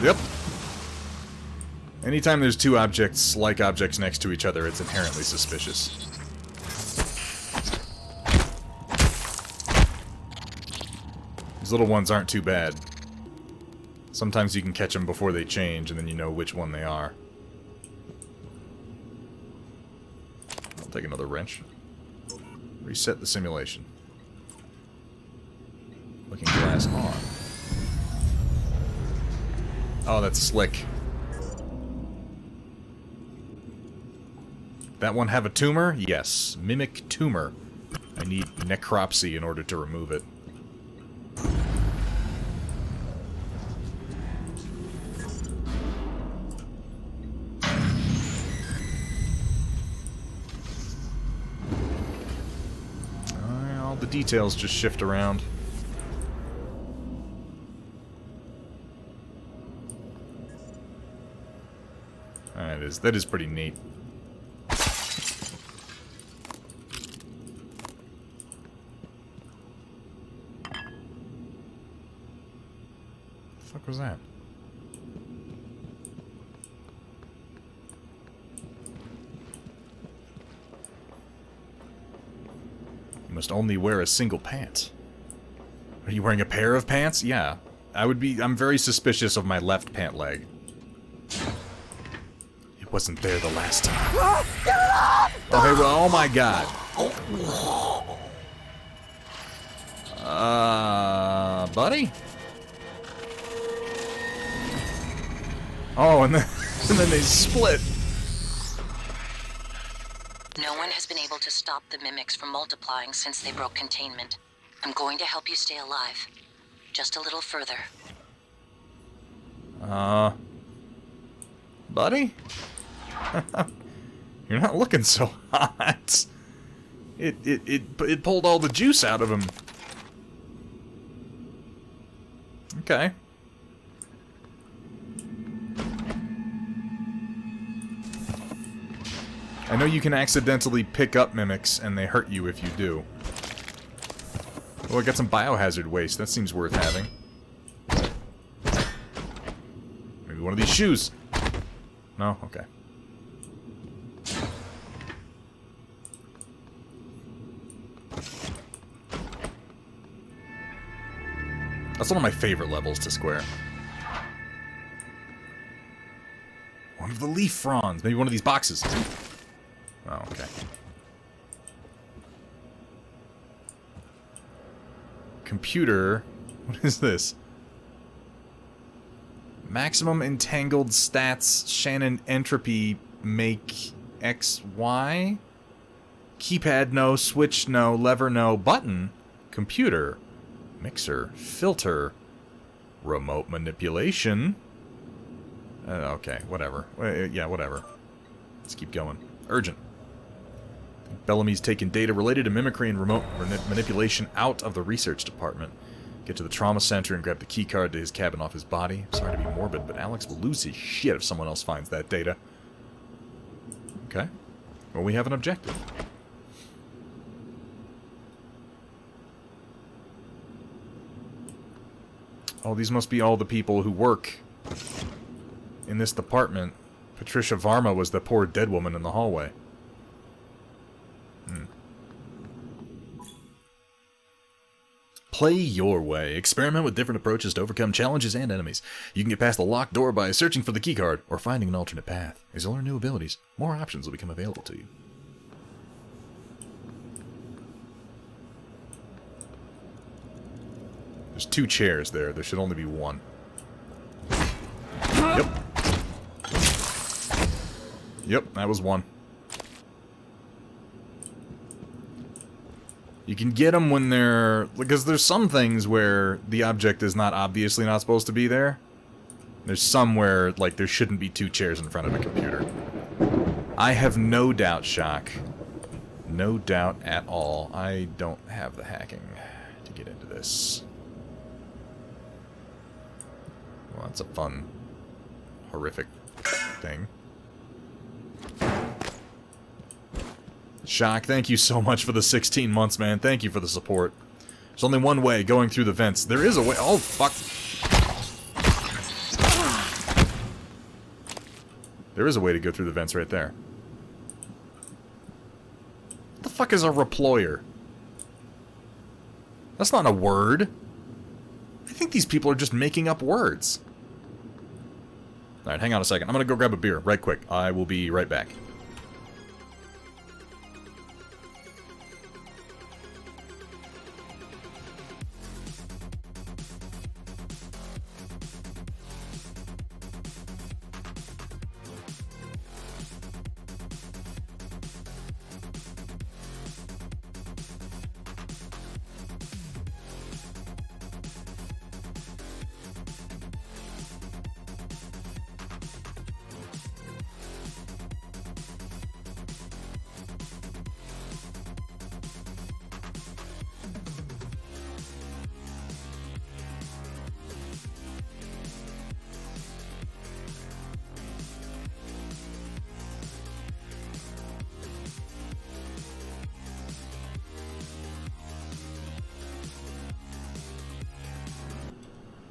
Yep. Anytime there's two objects, like objects next to each other, it's inherently suspicious. These little ones aren't too bad. Sometimes you can catch them before they change, and then you know which one they are. I'll take another wrench. Reset the simulation. Looking glass on. Oh, that's slick. That one have a tumor? Yes. Mimic tumor. I need necropsy in order to remove it. All the details just shift around. That is pretty neat. The fuck was that? You must only wear a single pant. Are you wearing a pair of pants? Yeah. I'm very suspicious of my left pant leg. Wasn't there the last time. Oh, hey, well, oh my god. Buddy? Oh, and then they split. been able to stop the mimics from multiplying since they broke containment. I'm going to help you stay alive. Just a little further. Buddy? You're not looking so hot. It pulled all the juice out of him. Okay. I know you can accidentally pick up mimics, and they hurt you if you do. Oh, I got some biohazard waste. That seems worth having. Maybe one of these shoes. No? Okay. That's one of my favorite levels to square. One of the leaf fronds. Maybe one of these boxes. Oh, okay. Computer. What is this? Maximum entangled stats Shannon entropy make XY? Keypad no, switch no, lever no, button, computer, mixer, filter, remote manipulation. Okay, whatever. Yeah, whatever. Let's keep going. Urgent. Bellamy's taken data related to mimicry and remote manipulation out of the research department. Get to the trauma center and grab the keycard to his cabin off his body. Sorry to be morbid, but Alex will lose his shit if someone else finds that data. Okay. Well, we have an objective. Oh, these must be all the people who work in this department. Patricia Varma was the poor dead woman in the hallway. Play your way. Experiment with different approaches to overcome challenges and enemies. You can get past the locked door by searching for the keycard or finding an alternate path. As you learn new abilities, more options will become available to you. There's 2 chairs there. There should only be 1. Yep. Yep, that was 1. You can get them when they're... Because there's some things where the object is not obviously not supposed to be there. There's some where, like, there shouldn't be 2 chairs in front of a computer. I have no doubt, Shock. No doubt at all. I don't have the hacking to get into this. Well, that's a fun, horrific thing. Shock, thank you so much for the 16 months, man. Thank you for the support. There's only one way, going through the vents. There is a way. Oh, fuck. There is a way to go through the vents right there. What the fuck is a reployer? That's not a word. I think these people are just making up words. Alright, hang on a second. I'm gonna go grab a beer right quick. I will be right back.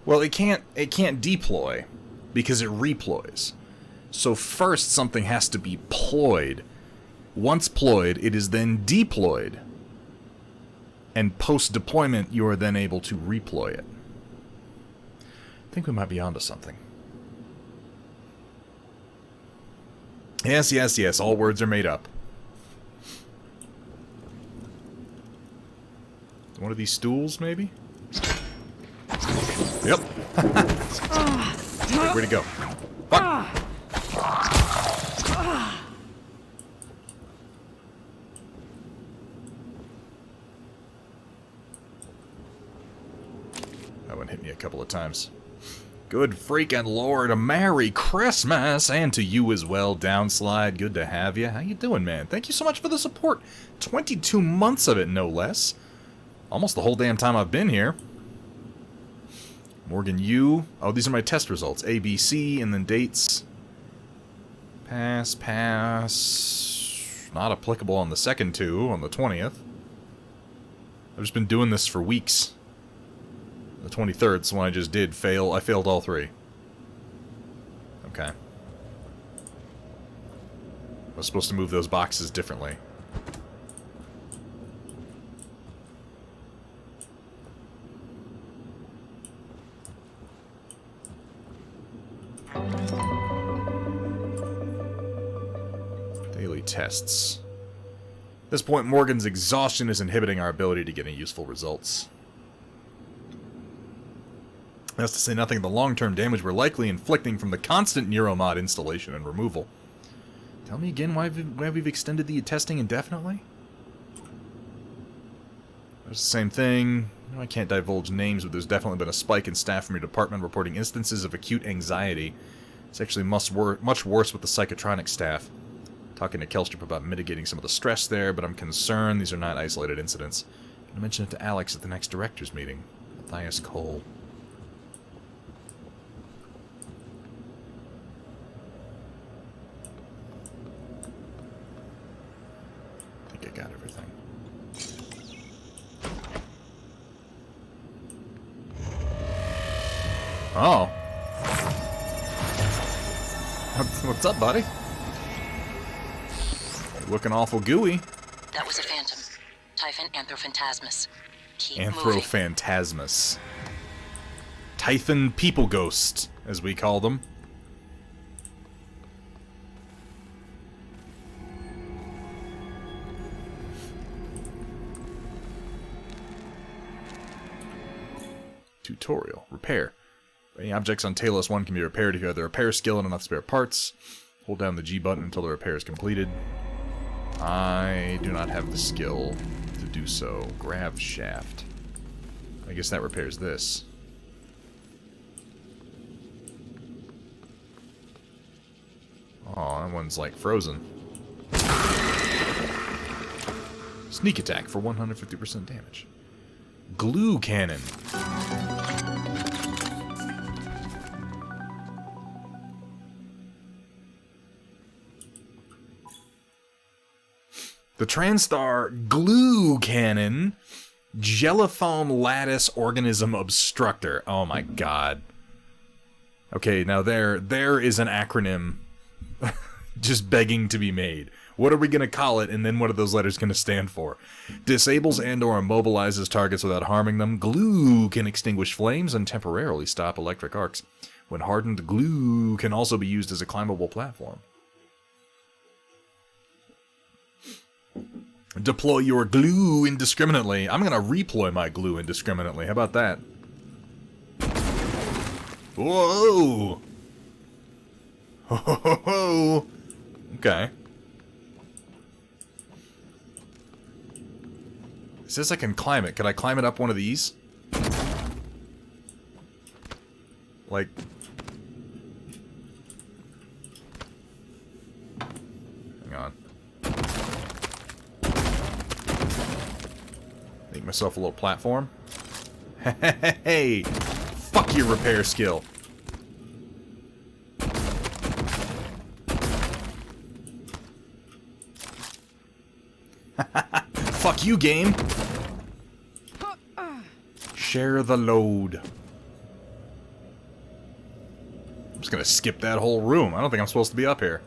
Well, it can't deploy because it reploys. So first something has to be ployed. Once ployed, it is then deployed. And post-deployment, you are then able to reploy it. I think we might be onto something. Yes, yes, yes, all words are made up. One of these stools, maybe? Yep. Where'd he go? Fuck. one hit me a couple of times. Good freaking Lord, a Merry Christmas, and to you as well, Downslide. Good to have you. How you doing, man? Thank you so much for the support. 22 months of it, no less. Almost the whole damn time I've been here. Morgan U. Oh, these are my test results. A, B, C, and then dates. Pass, pass. Not applicable on the second two, on the 20th. I've just been doing this for weeks. The 23rd is when I just did fail. I failed all three. Okay. I was supposed to move those boxes differently. Daily tests. At this point, Morgan's exhaustion is inhibiting our ability to get any useful results. That's to say nothing of the long-term damage we're likely inflicting from the constant Neuromod installation and removal. Tell me again why we've extended the testing indefinitely? There's the same thing. I can't divulge names, but there's definitely been a spike in staff from your department reporting instances of acute anxiety. It's actually much worse with the psychotronic staff. Talking to Kelstrup about mitigating some of the stress there, but I'm concerned these are not isolated incidents. I'm going to mention it to Alex at the next director's meeting. Matthias Cole. I think I got everything. Oh. What's up, buddy? Looking awful gooey. That was a phantom. Typhon Anthrophantasmus. Keep moving. Anthrophantasmus. Typhon People Ghost, as we call them. Tutorial. Repair. Any objects on Talos 1 can be repaired if you have the repair skill and enough spare parts. Hold down the G button until the repair is completed. I do not have the skill to do so. Grav shaft. I guess that repairs this. Oh, that one's like frozen. Sneak attack for 150% damage. Glue cannon. The TranStar Glue Cannon Jellifoam Lattice Organism Obstructor. Oh my god. Okay, now there is an acronym just begging to be made. What are we going to call it, and then what are those letters going to stand for? Disables and or immobilizes targets without harming them. Glue can extinguish flames and temporarily stop electric arcs. When hardened, glue can also be used as a climbable platform. Deploy your glue indiscriminately. I'm gonna reploy my glue indiscriminately. How about that? Whoa! Ho ho ho ho! Okay. It says I can climb it. Could I climb it up one of these? Like... Hang on. Make myself a little platform. Hey! Fuck your repair skill. Fuck you, game! Share the load. I'm just gonna skip that whole room. I don't think I'm supposed to be up here.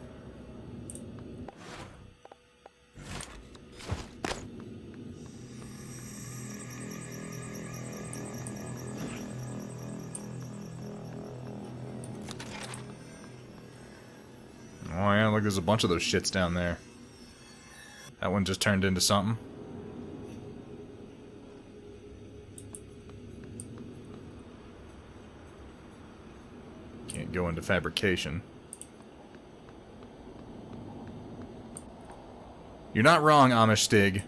Oh yeah, look, there's a bunch of those shits down there. That one just turned into something. Can't go into fabrication. You're not wrong, Amish Stig.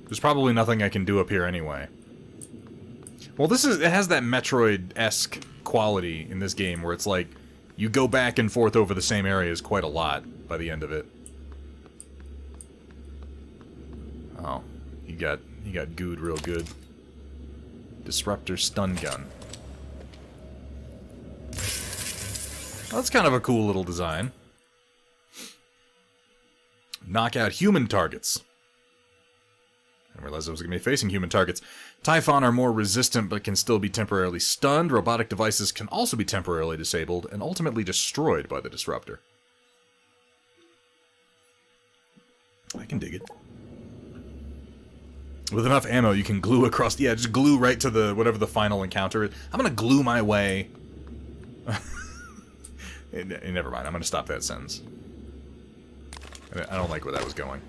There's probably nothing I can do up here anyway. Well, it has that Metroid-esque quality in this game where it's like you go back and forth over the same areas quite a lot by the end of it. Oh, he got gooed real good. Disruptor stun gun. Well, that's kind of a cool little design. Knock out human targets. I didn't realize I was going to be facing human targets. Typhon are more resistant but can still be temporarily stunned. Robotic devices can also be temporarily disabled and ultimately destroyed by the disruptor. I can dig it. With enough ammo, you can glue across... Yeah, just glue right to the whatever the final encounter is. I'm going to glue my way... Never mind, I'm going to stop that sentence. I don't like where that was going.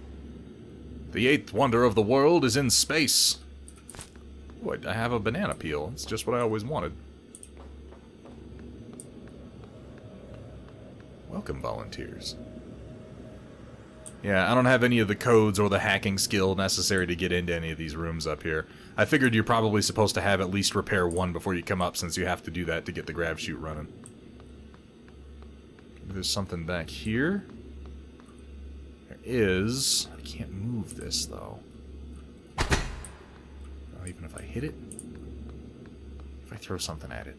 The eighth wonder of the world is in space. Oh, I have a banana peel. It's just what I always wanted. Welcome, volunteers. Yeah, I don't have any of the codes or the hacking skill necessary to get into any of these rooms up here. I figured you're probably supposed to have at least repair one before you come up, since you have to do that to get the grav chute running. There's something back here. There is... I can't move this, though. Well, even if I hit it? If I throw something at it?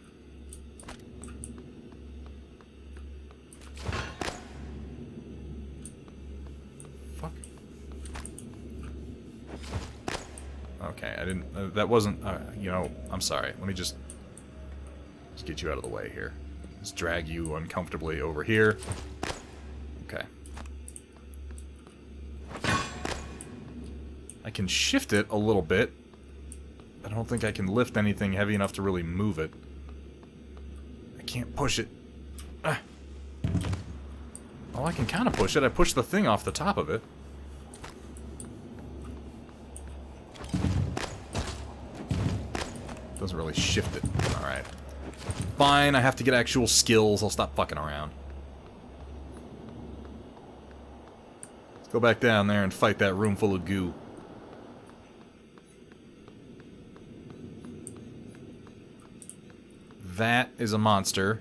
Fuck. Okay, I didn't... that wasn't... you know, I'm sorry. Let me just get you out of the way here. Just drag you uncomfortably over here. Okay. I can shift it a little bit. I don't think I can lift anything heavy enough to really move it. I can't push it. Ah. Well, I can kind of push it. I pushed the thing off the top of it. Doesn't really shift it. Alright. Fine, I have to get actual skills. I'll stop fucking around. Let's go back down there and fight that room full of goo. That is a monster.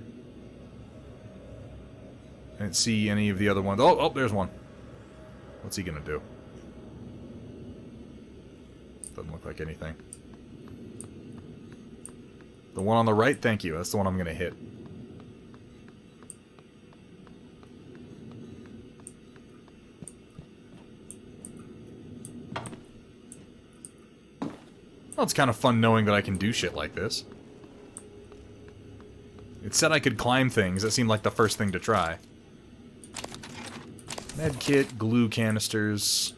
I didn't see any of the other ones. Oh, there's one. What's he gonna do? Doesn't look like anything. The one on the right? Thank you. That's the one I'm gonna hit. Well, it's kind of fun knowing that I can do shit like this. It said I could climb things. That seemed like the first thing to try. Medkit, glue canisters.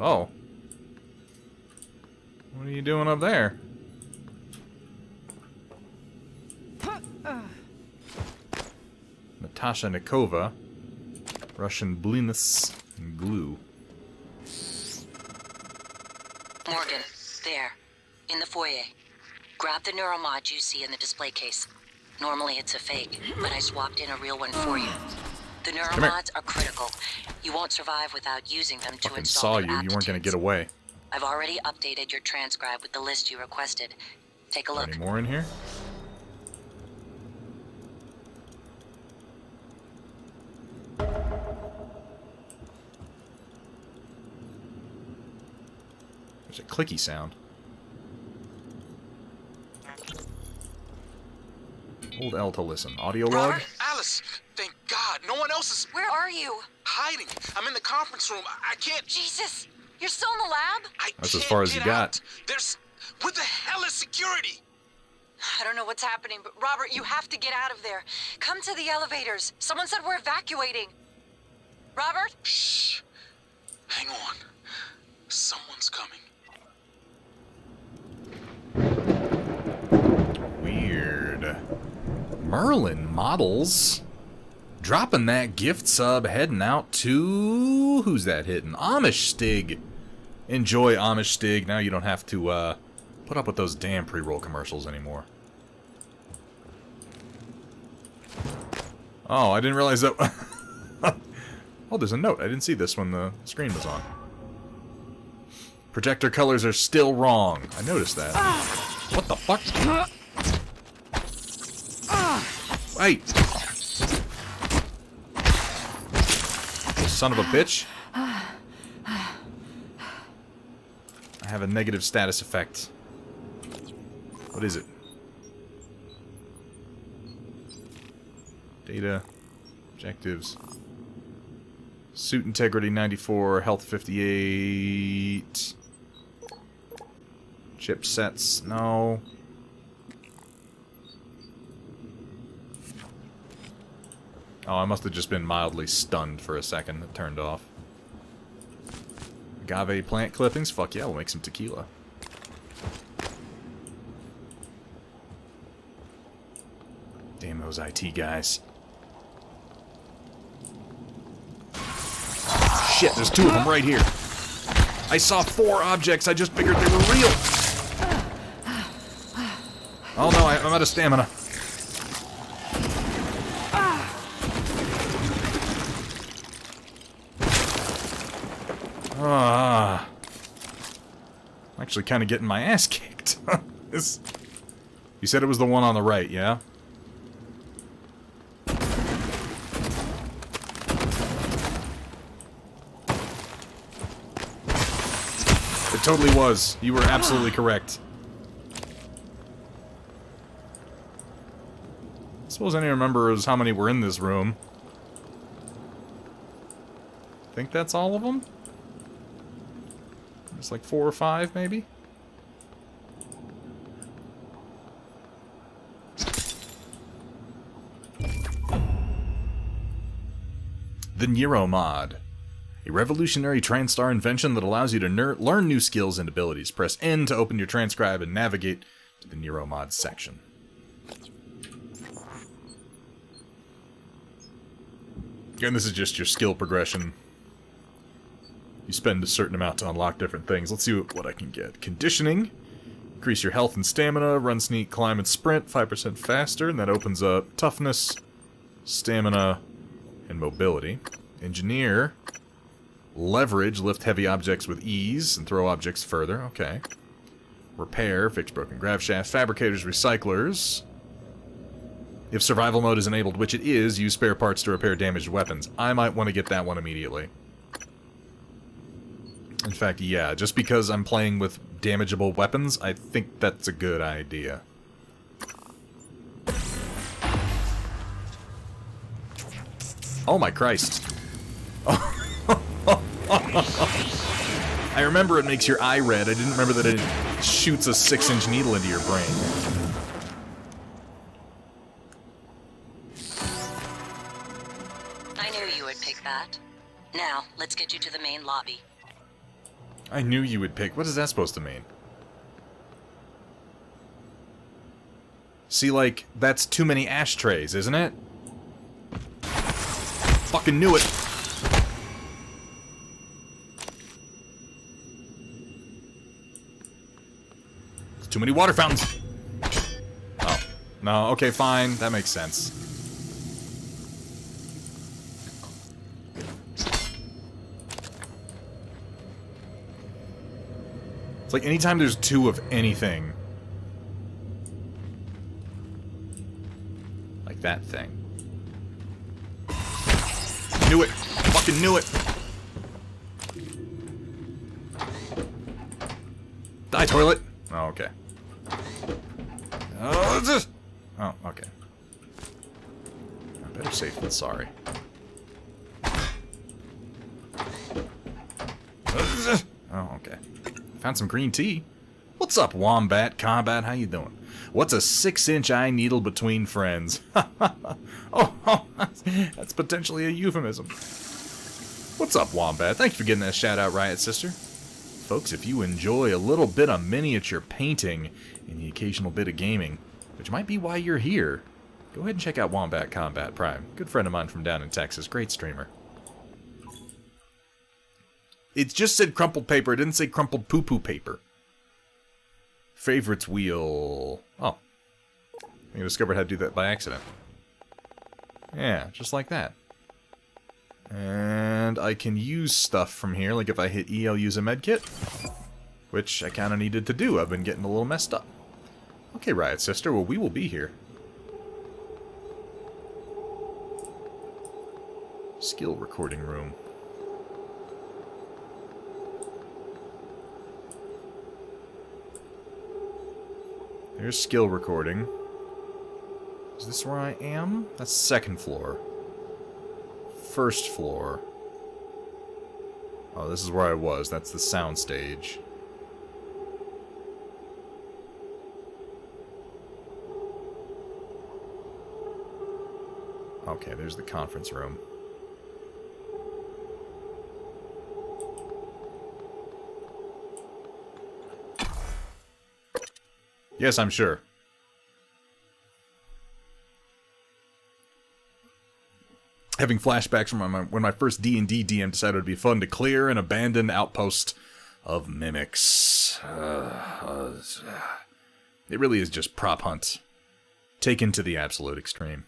Oh. What are you doing up there? Natasha Nikova. Russian Blinus and glue. Morgan, there. In the foyer. Grab the neuromod you see in the display case. Normally it's a fake, but I swapped in a real one for you. The neuromods are critical. You won't survive without using them to install saw you. You weren't going to get away. I've already updated your transcribe with the list you requested. Take a look. Any more in here? There's a clicky sound. Hold L to listen. Audio log? Robert, Alice, thank God. No one else is... Where are you? Hiding. I'm in the conference room. I can't... Jesus! You're still in the lab? That's as far as you got. There's... What the hell is security? I don't know what's happening, but Robert, you have to get out of there. Come to the elevators. Someone said we're evacuating. Robert? Shh. Hang on. Someone's coming. Weird. Merlin Models. Dropping that gift sub, heading out to... Who's that hitting? Amish Stig. Enjoy Amish Stig. Now you don't have to put up with those damn pre-roll commercials anymore. Oh, I didn't realize that... Oh, there's a note. I didn't see this when the screen was on. Projector colors are still wrong. I noticed that. What the fuck? Wait! Son of a bitch. I have a negative status effect. What is it? Data. Objectives. Suit integrity 94, health 58. Chipsets, no. Oh, I must have just been mildly stunned for a second. It turned off. Agave plant clippings? Fuck yeah, we'll make some tequila. Damn those IT guys. Shit, there's 2 of them right here. I saw 4 objects, I just figured they were real. Oh no, I'm out of stamina. I'm actually kind of getting my ass kicked. You said it was the one on the right, yeah? It totally was. You were absolutely correct. I suppose I need to remember is how many were in this room. I think that's all of them? It's like 4 or 5, maybe? The Neuromod. A revolutionary TranStar invention that allows you to learn new skills and abilities. Press N to open your transcribe and navigate to the Neuromod section. Again, this is just your skill progression. You spend a certain amount to unlock different things. Let's see what I can get. Conditioning. Increase your health and stamina. Run, sneak, climb, and sprint 5% faster. And that opens up toughness, stamina, and mobility. Engineer. Leverage. Lift heavy objects with ease and throw objects further. Okay. Repair. Fix broken grav shafts. Fabricators. Recyclers. If survival mode is enabled, which it is, use spare parts to repair damaged weapons. I might want to get that one immediately. In fact, yeah, just because I'm playing with damageable weapons, I think that's a good idea. Oh my Christ. I remember it makes your eye red. I didn't remember that it shoots a 6-inch needle into your brain. I knew you would pick that. Now, let's get you to the main lobby. I knew you would pick. What is that supposed to mean? See, like, that's too many ashtrays, isn't it? Fucking knew it. There's too many water fountains. Oh. No, okay, fine. That makes sense. Like, anytime there's 2 of anything. Like that thing. Knew it! Fucking knew it! Die, toilet! Oh, okay. Oh, okay. Better safe than sorry. Oh, okay. Found some green tea. What's up, Wombat Combat? How you doing? What's a 6-inch eye needle between friends? oh, that's potentially a euphemism. What's up, Wombat? Thank you for getting that shout out, Riot Sister. Folks, if you enjoy a little bit of miniature painting and the occasional bit of gaming, which might be why you're here, go ahead and check out Wombat Combat Prime. Good friend of mine from down in Texas. Great streamer. It just said crumpled paper. It didn't say crumpled poo-poo paper. Favorites wheel. Oh. I discovered how to do that by accident. Yeah, just like that. And I can use stuff from here. Like if I hit E, I'll use a medkit. which I kind of needed to do. I've been getting a little messed up. Okay, Riot Sister, well, we will be here. Skill recording room. There's skill recording. Is this where I am? That's second floor. First floor. Oh, this is where I was. That's the sound stage. Okay, there's the conference room. Yes, I'm sure. Having flashbacks from when my first D&D DM decided it would be fun to clear an abandoned outpost of mimics. It really is just prop hunt, taken to the absolute extreme.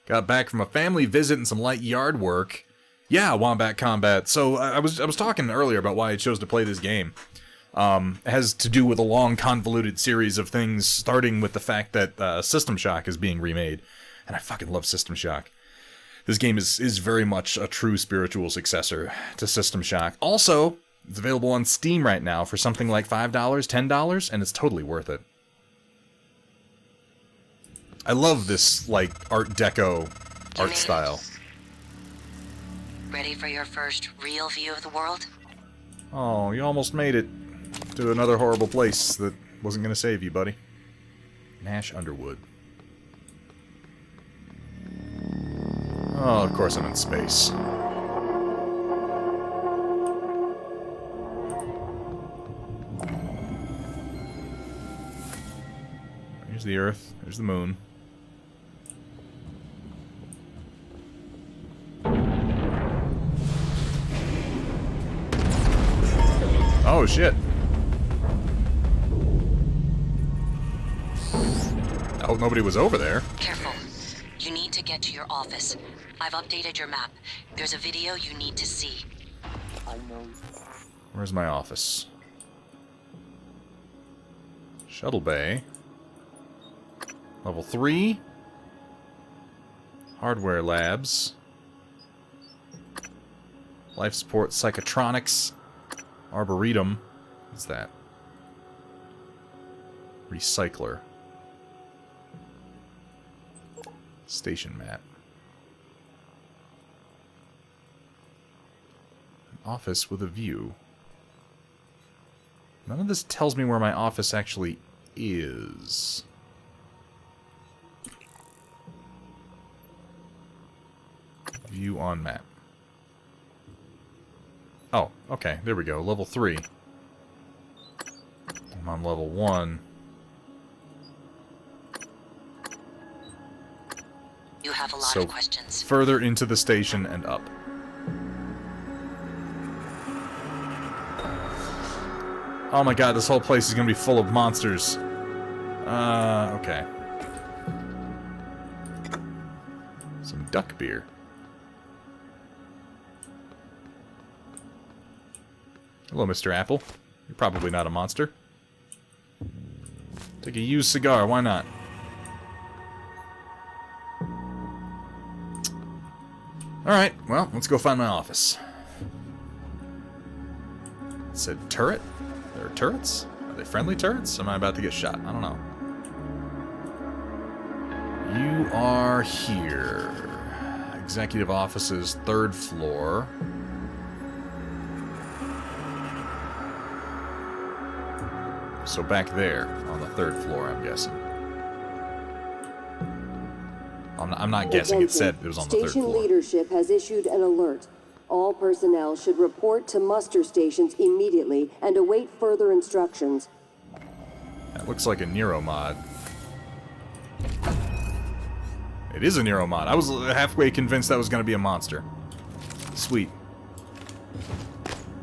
Got back from a family visit and some light yard work. Yeah, Wombat Combat. So I was talking earlier about why I chose to play this game. It has to do with a long, convoluted series of things, starting with the fact that System Shock is being remade. And I fucking love System Shock. This game is very much a true spiritual successor to System Shock. Also, it's available on Steam right now for something like $5, $10, and it's totally worth it. I love this, like, Art Deco art style. Ready for your first real view of the world? Oh, you almost made it to another horrible place that wasn't going to save you, buddy. Nash Underwood. Oh, of course I'm in space. Here's the Earth. There's the Moon. Oh, shit. I hope nobody was over there. Careful. You need to get to your office. I've updated your map. There's a video you need to see. Where's my office? Shuttle Bay. Level 3. Hardware Labs. Life Support Psychotronics. Arboretum. What's that? Recycler. Station map. An office with a view. None of this tells me where my office actually is. View on map. Oh, okay, there we go. Level 3. I'm on level 1. You have a lot of questions. Further into the station and up. Oh my god, this whole place is gonna be full of monsters. Okay. Some duck beer. Hello, Mr. Apple. You're probably not a monster. Take a used cigar, why not? Alright, well, let's go find my office. It said turret? There are turrets? Are they friendly turrets? Am I about to get shot? I don't know. You are here. Executive offices, 3rd floor. So back there, on the 3rd floor, I'm guessing. I'm not guessing. It said it was on the 3rd floor. Station leadership has issued an alert. All personnel should report to muster stations immediately and await further instructions. That looks like a Nero mod. It is a Nero mod. I was halfway convinced that was going to be a monster. Sweet.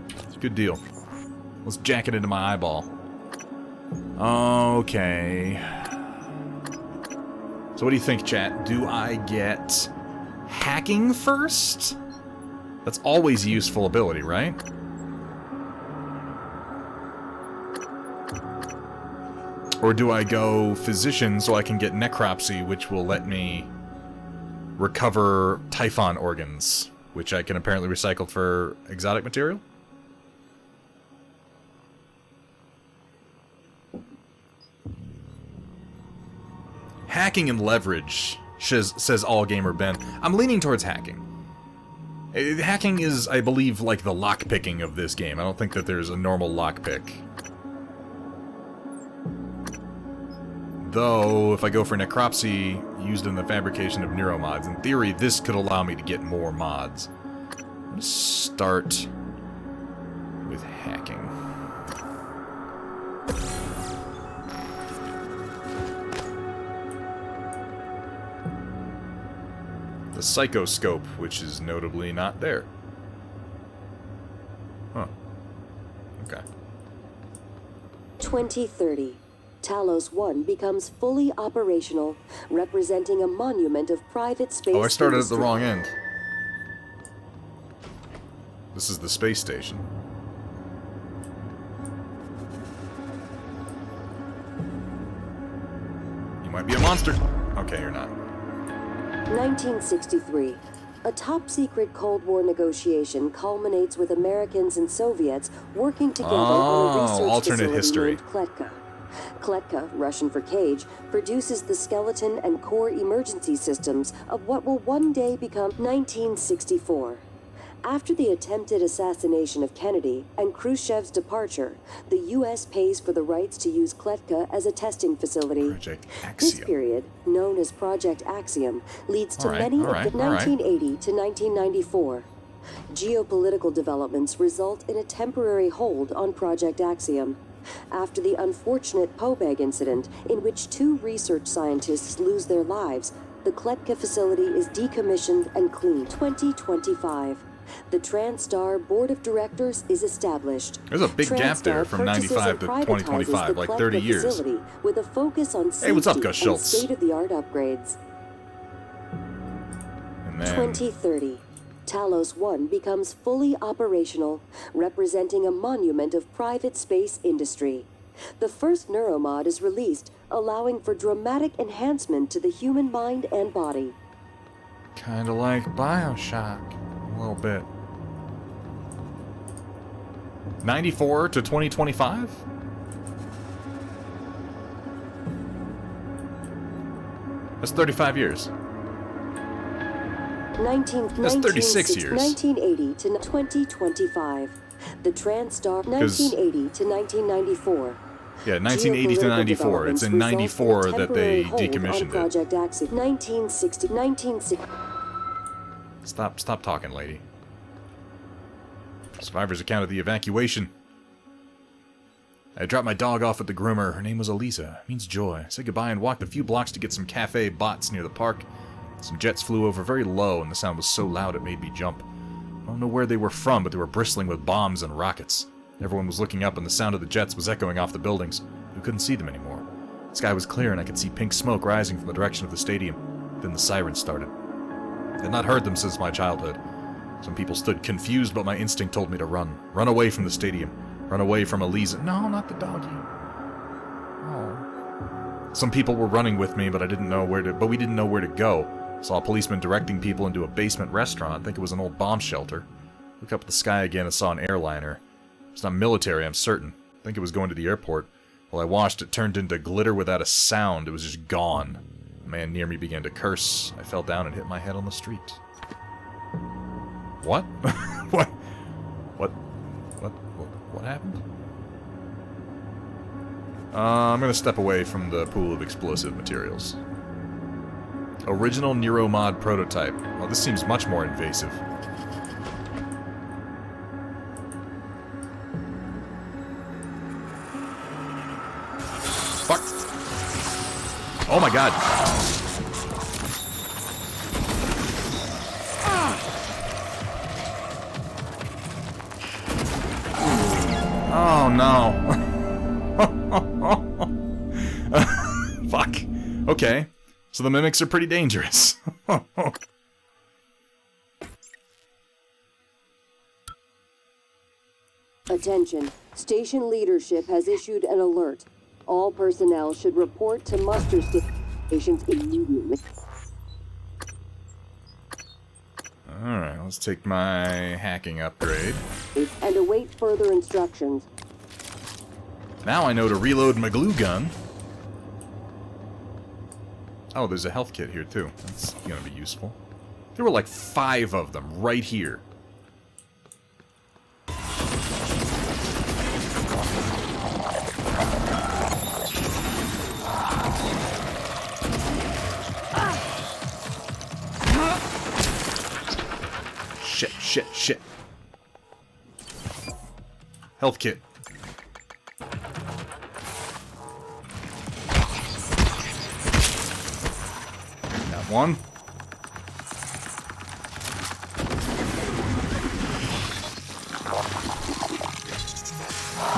It's a good deal. Let's jack it into my eyeball. Okay. So what do you think, chat? Do I get hacking first? That's always a useful ability, right? Or do I go physician so I can get necropsy, which will let me recover Typhon organs, which I can apparently recycle for exotic material? Hacking and leverage, says Allgamer Ben. I'm leaning towards hacking. Hacking is, I believe, like the lockpicking of this game. I don't think that there's a normal lockpick. Though, if I go for necropsy used in the fabrication of neuromods, in theory, this could allow me to get more mods. Let's start with hacking. The Psychoscope, which is notably not there. Huh. Okay. 2030. Talos 1 becomes fully operational, representing a monument of private space. Oh, I started at the industry. wrong end. This is the space station. You might be a monster. Okay, you're not. 1963. A top-secret Cold War negotiation culminates with Americans and Soviets working together on a research alternate facility history. named Kletka. Kletka, Russian for cage, produces the skeleton and core emergency systems of what will one day become 1964. After the attempted assassination of Kennedy and Khrushchev's departure, the U.S. pays for the rights to use Kletka as a testing facility. Project This Axiom. period, known as Project Axiom, leads to All right, many all right, of the all right. 1980 to 1994. Geopolitical developments result in a temporary hold on Project Axiom. After the unfortunate Pobeg incident, in which 2 research scientists lose their lives, the Kletka facility is decommissioned and cleaned. 2025. The TranStar Board of Directors is established. There's a big gap there TranStar from purchases 95 and to privatizes 2025, the like Kletka 30 years. facility with a focus on safety Hey, what's up, Gus and Schultz? state-of-the-art upgrades. And then 2030. Talos 1 becomes fully operational, representing a monument of private space industry. The first neuromod is released, allowing for dramatic enhancement to the human mind and body. kind of like BioShock. A little bit. 94 to 2025? That's 35 years. That's 36 years. 1980 to 2025 The TranStar 1980 to 1994. Yeah, 1980 to 94. It's in 94 that they decommissioned it. Project Axiom 1960. Stop talking, lady. Survivors account of the evacuation. I dropped my dog off at the groomer. Her name was Elisa. Means joy. I said goodbye and walked a few blocks to get some cafe bots near the park. Some jets flew over very low, and the sound was so loud it made me jump. I don't know where they were from, but they were bristling with bombs and rockets. Everyone was looking up, and the sound of the jets was echoing off the buildings. We couldn't see them anymore. The sky was clear, and I could see pink smoke rising from the direction of the stadium. Then the sirens started. I had not heard them since my childhood. Some people stood confused, but my instinct told me to run. Run away from the stadium. Run away from Elisa. No, not the doggy. Oh. Some people were running with me, but we didn't know where to go. Saw a policeman directing people into a basement restaurant. I think it was an old bomb shelter. Looked up at the sky again and saw an airliner. It's not military, I'm certain. I think it was going to the airport. While I watched, it turned into glitter without a sound. It was just gone. A man near me began to curse. I fell down and hit my head on the street. What? What happened? I'm gonna step away from the pool of explosive materials. Original Neuromod prototype. Well, this seems much more invasive. Fuck. Oh my god. Oh no. Fuck. Okay. So the mimics are pretty dangerous. Attention. Station leadership has issued an alert. All personnel should report to muster stations immediately. Alright, let's take my hacking upgrade. And await further instructions. Now I know to reload my glue gun. Oh, there's a health kit here too. That's gonna be useful. There were like 5 of them right here. Shit. Health kit. Got one.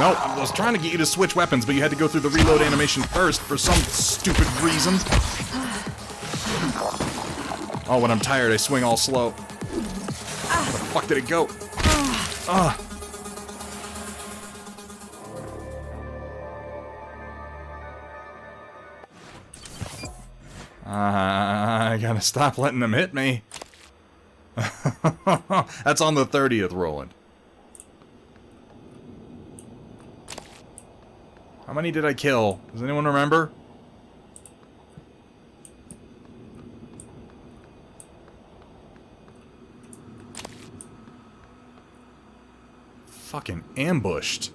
No, I was trying to get you to switch weapons, but you had to go through the reload animation first for some stupid reason. Oh, when I'm tired, I swing all slow. Where the fuck did it go? I gotta stop letting them hit me. That's on the 30th, Roland. How many did I kill? Does anyone remember? Fucking ambushed.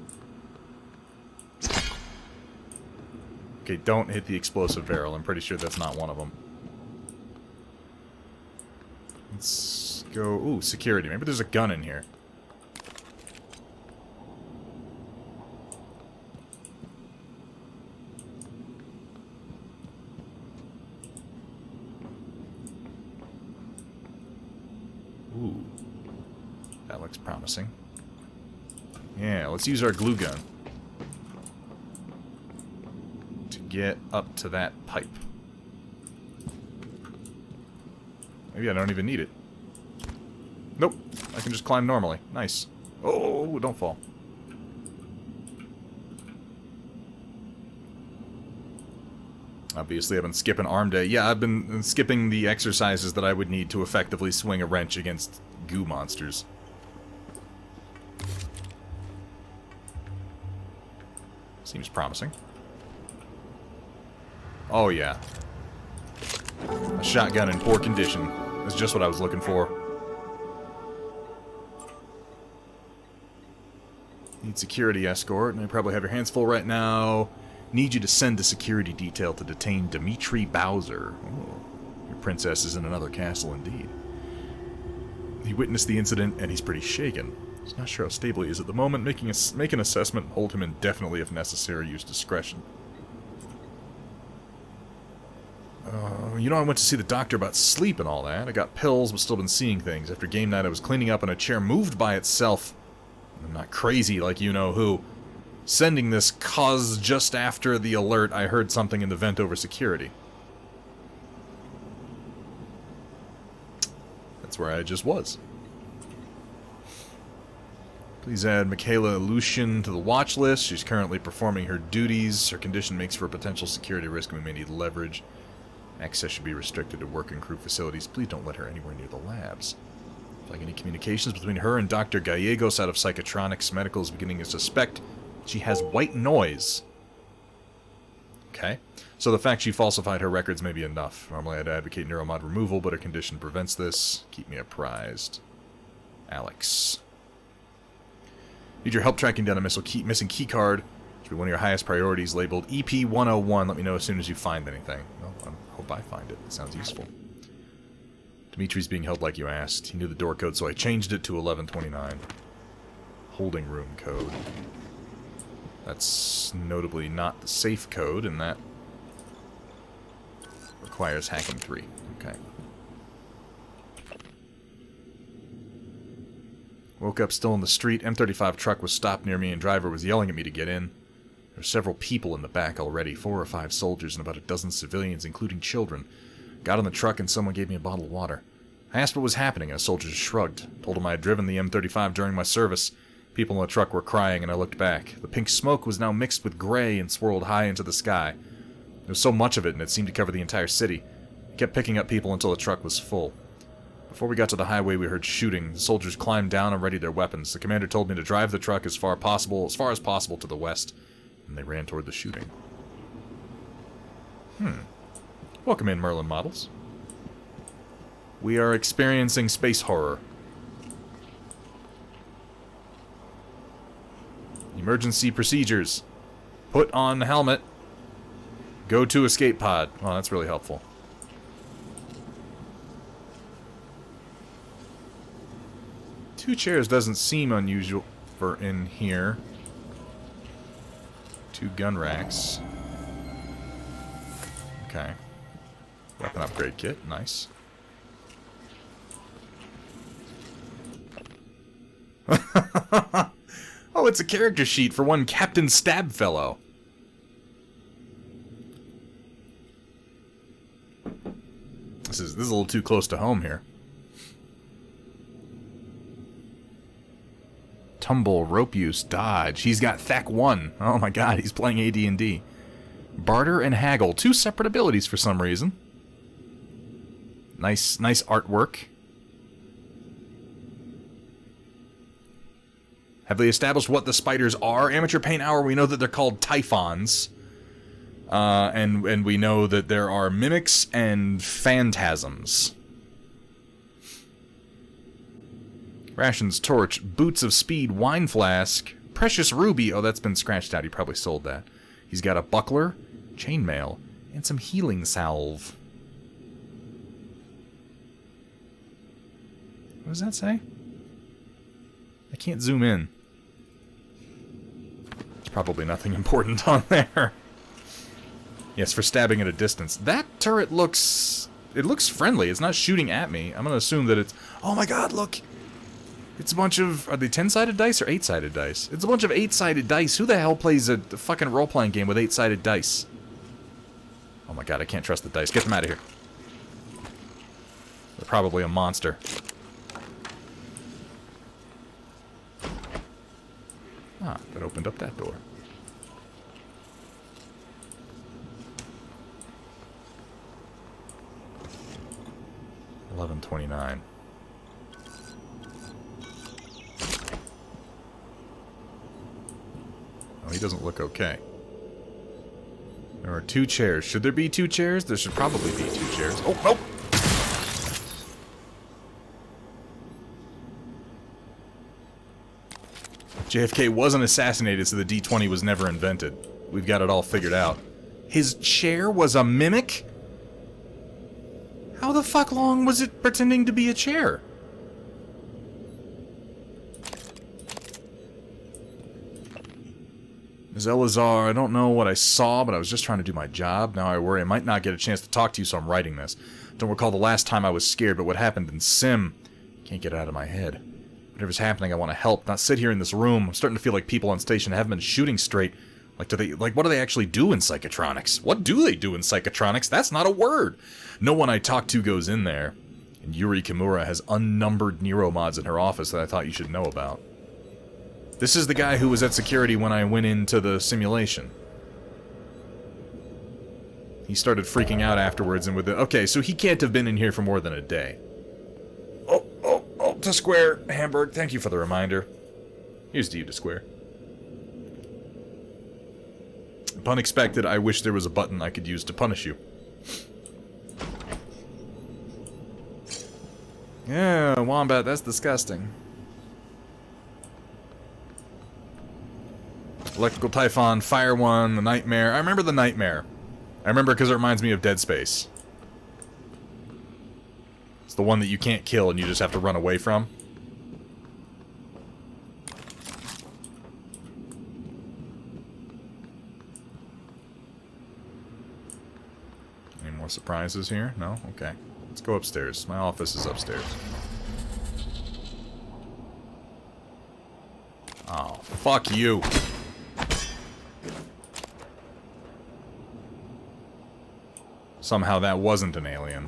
Okay, don't hit the explosive barrel. I'm pretty sure that's not one of them. Let's go... Ooh, security. Maybe there's a gun in here. Ooh. That looks promising. Yeah, let's use our glue gun to get up to that pipe. Maybe I don't even need it. Nope, I can just climb normally. Nice. Oh, don't fall. Obviously, I've been skipping arm day. Yeah, I've been skipping the exercises that I would need to effectively swing a wrench against goo monsters. Seems promising. Oh, yeah. A shotgun in poor condition. That's just what I was looking for. Need security escort, and I probably have your hands full right now. Need you to send a security detail to detain Dimitri Bowser. Oh, your princess is in another castle indeed. He witnessed the incident, and he's pretty shaken. He's not sure how stable he is at the moment. Make an assessment and hold him indefinitely if necessary. Use discretion. You know, I went to see the doctor about sleep and all that. I got pills, but still been seeing things. After game night, I was cleaning up and a chair moved by itself. I'm not crazy like you-know-who. Sending this cause just after the alert, I heard something in the vent over security. That's where I just was. Please add Michaela Lucian to the watch list. She's currently performing her duties. Her condition makes for a potential security risk and we may need leverage. Access should be restricted to work and crew facilities. Please don't let her anywhere near the labs. Like any communications between her and Dr. Gallegos out of Psychotronics, medical is beginning to suspect she has white noise. Okay. So the fact she falsified her records may be enough. Normally I'd advocate neuromod removal, but her condition prevents this. Keep me apprised. Alex. Need your help tracking down a missing keycard. Should be one of your highest priorities, labeled EP-101. Let me know as soon as you find anything. Well, I hope I find it. It sounds useful. Dimitri's being held like you asked. He knew the door code, so I changed it to 1129. Holding room code. That's notably not the safe code, and that requires hacking 3. Okay. Woke up still in the street. M35 truck was stopped near me and driver was yelling at me to get in. There were several people in the back already, 4 or 5 soldiers and about a dozen civilians, including children. Got on the truck and someone gave me a bottle of water. I asked what was happening and a soldier just shrugged. Told him I had driven the M35 during my service. People in the truck were crying, and I looked back. The pink smoke was now mixed with gray and swirled high into the sky. There was so much of it, and it seemed to cover the entire city. It kept picking up people until the truck was full. Before we got to the highway, we heard shooting. The soldiers climbed down and readied their weapons. The commander told me to drive the truck as far as possible to the west, and they ran toward the shooting. Welcome in, Merlin Models. We are experiencing space horror. Emergency procedures. Put on helmet. Go to escape pod. Oh, that's really helpful. Two chairs doesn't seem unusual for in here. Two gun racks. Okay. Weapon upgrade kit. Nice. Oh, it's a character sheet for one Captain Stabfellow. This is a little too close to home here. Tumble, rope use, dodge. He's got Thak 1. Oh my god, he's playing AD&D. Barter and haggle. Two separate abilities for some reason. Nice artwork. Have they established what the spiders are? Amateur Paint Hour, we know that they're called Typhons. And we know that there are mimics and phantasms. Rations, torch, boots of speed, wine flask, precious ruby. Oh, that's been scratched out. He probably sold that. He's got a buckler, chainmail, and some healing salve. What does that say? I can't zoom in. There's probably nothing important on there. Yes, for stabbing at a distance. That turret looks... It looks friendly. It's not shooting at me. I'm going to assume that it's... Oh my god, look! It's a bunch of... Are they 10-sided dice or 8-sided dice? It's a bunch of 8-sided dice. Who the hell plays a fucking role-playing game with 8-sided dice? Oh my god, I can't trust the dice. Get them out of here. They're probably a monster. Ah, that opened up that door. $11.29. Oh, he doesn't look okay. There are two chairs. Should there be two chairs? There should probably be two chairs. Oh, nope! JFK wasn't assassinated, so the D-20 was never invented. We've got it all figured out. His chair was a mimic? How the fuck long was it pretending to be a chair? Ms. Elazar, I don't know what I saw, but I was just trying to do my job. Now I worry I might not get a chance to talk to you, so I'm writing this. Don't recall the last time I was scared, but what happened in Sim. Can't get it out of my head. Whatever's happening, I want to help, not sit here in this room. I'm starting to feel like people on station haven't been shooting straight. What do they actually do in psychotronics? What do they do in psychotronics? That's not a word. No one I talk to goes in there. And Yuri Kimura has unnumbered neuromods in her office that I thought you should know about. This is the guy who was at security when I went into the simulation. He started freaking out afterwards and with the... Okay, so he can't have been in here for more than a day. Oh, to Square, Hamburg, thank you for the reminder. Here's to you, to Square. Unexpected, I wish there was a button I could use to punish you. Yeah, Wombat, that's disgusting. Electrical Typhon, Fire One, the Nightmare. I remember the Nightmare. I remember because it reminds me of Dead Space. It's the one that you can't kill and you just have to run away from. Any more surprises here? No? Okay. Let's go upstairs. My office is upstairs. Oh, fuck you. Somehow that wasn't an alien.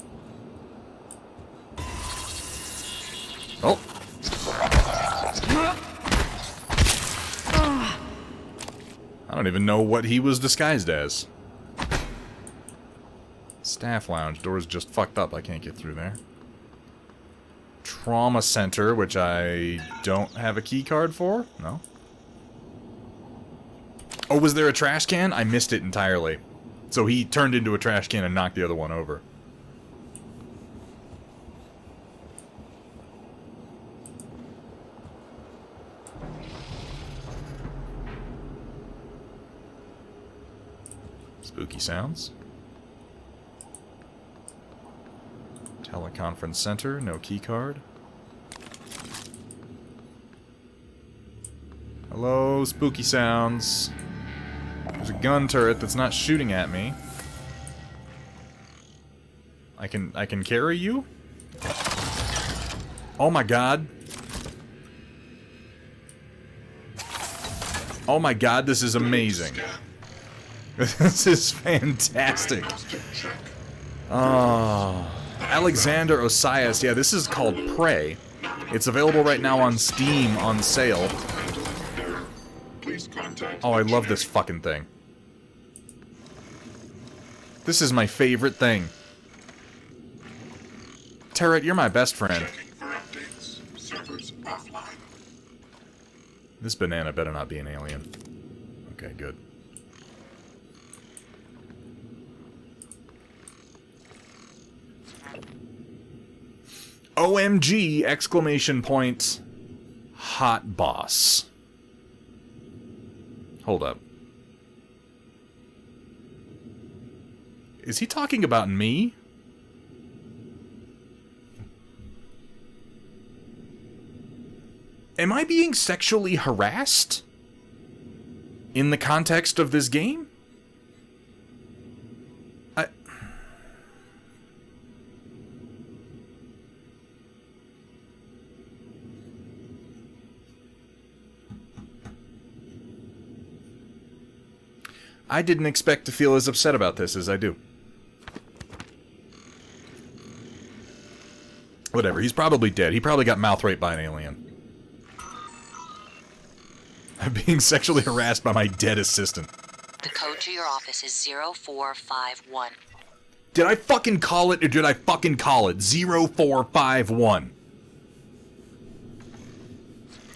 Oh. I don't even know what he was disguised as. Staff lounge. Door's just fucked up. I can't get through there. Trauma center, which I don't have a key card for? No. Oh, was there a trash can? I missed it entirely. So he turned into a trash can and knocked the other one over. Spooky sounds. Teleconference center, no key card. Hello, spooky sounds. There's a gun turret that's not shooting at me. I can carry you? Oh my god. Oh my god, this is amazing. This is fantastic. Oh, Alexander Osias. Yeah, this is called Prey. It's available right now on Steam on sale. Oh, I love this fucking thing. This is my favorite thing. Turret, you're my best friend. This banana better not be an alien. Okay, good. OMG! Exclamation point. Hot boss. Hold up. Is he talking about me? Am I being sexually harassed? In the context of this game? I didn't expect to feel as upset about this as I do. Whatever, he's probably dead. He probably got mouth raped by an alien. I'm being sexually harassed by my dead assistant. The code to your office is 0451. Did I fucking call it, or did I fucking call it? 0451.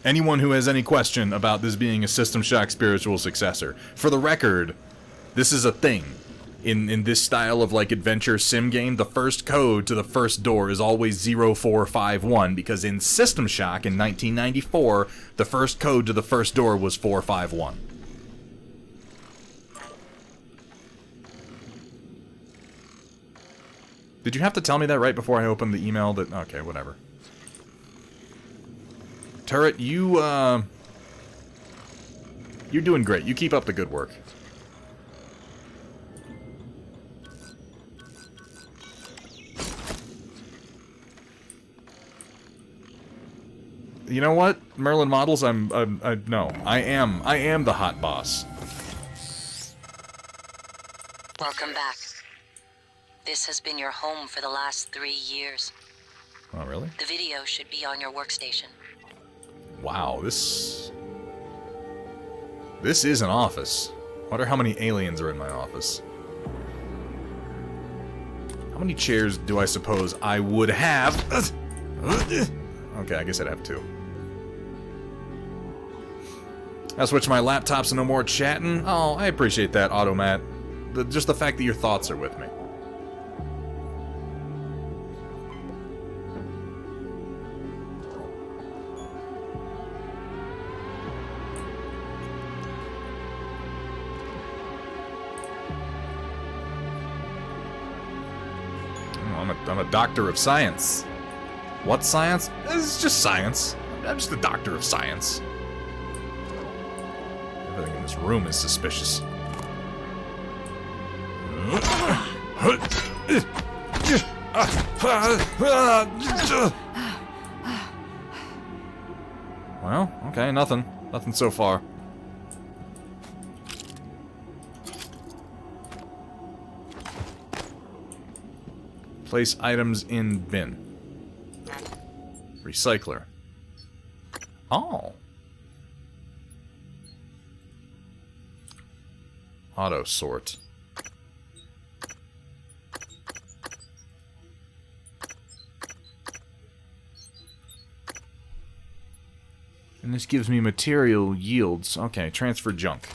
Anyone who has any question about this being a System Shock spiritual successor, for the record, this is a thing. In this style of, like, adventure sim game, the first code to the first door is always 0451, because in System Shock in 1994, the first code to the first door was 451. Did you have to tell me that right before I opened the email that... Okay, whatever. Turret, you're doing great. You keep up the good work. You know what, Merlin Models? No, I am the hot boss. Welcome back. This has been your home for the last 3 years. Oh, really? The video should be on your workstation. Wow, this is an office. Wonder how many aliens are in my office. How many chairs do I suppose I would have? Okay, I guess I'd have 2. I'll switch to my laptop so no more chatting. Oh, I appreciate that, Automat. Just the fact that your thoughts are with me. I'm a doctor of science. What science? It's just science. I'm just a doctor of science. Everything in this room is suspicious. Well, okay, nothing. Nothing so far. Place items in bin. Recycler. Oh. Auto sort. And this gives me material yields. Okay, transfer junk.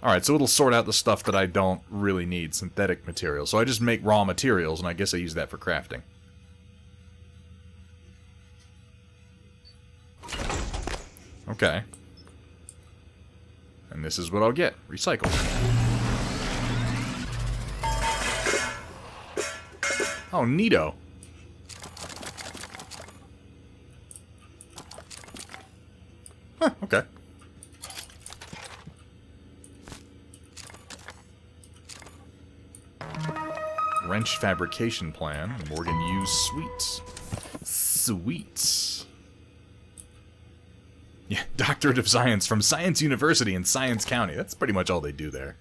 Alright, so it'll sort out the stuff that I don't really need, synthetic materials. So I just make raw materials, and I guess I use that for crafting. Okay. And this is what I'll get. Recycle. Oh, neato. Huh, okay. Wrench fabrication plan. Morgan use sweets. Sweets. Yeah, Doctorate of Science from Science University in Science County. That's pretty much all they do there.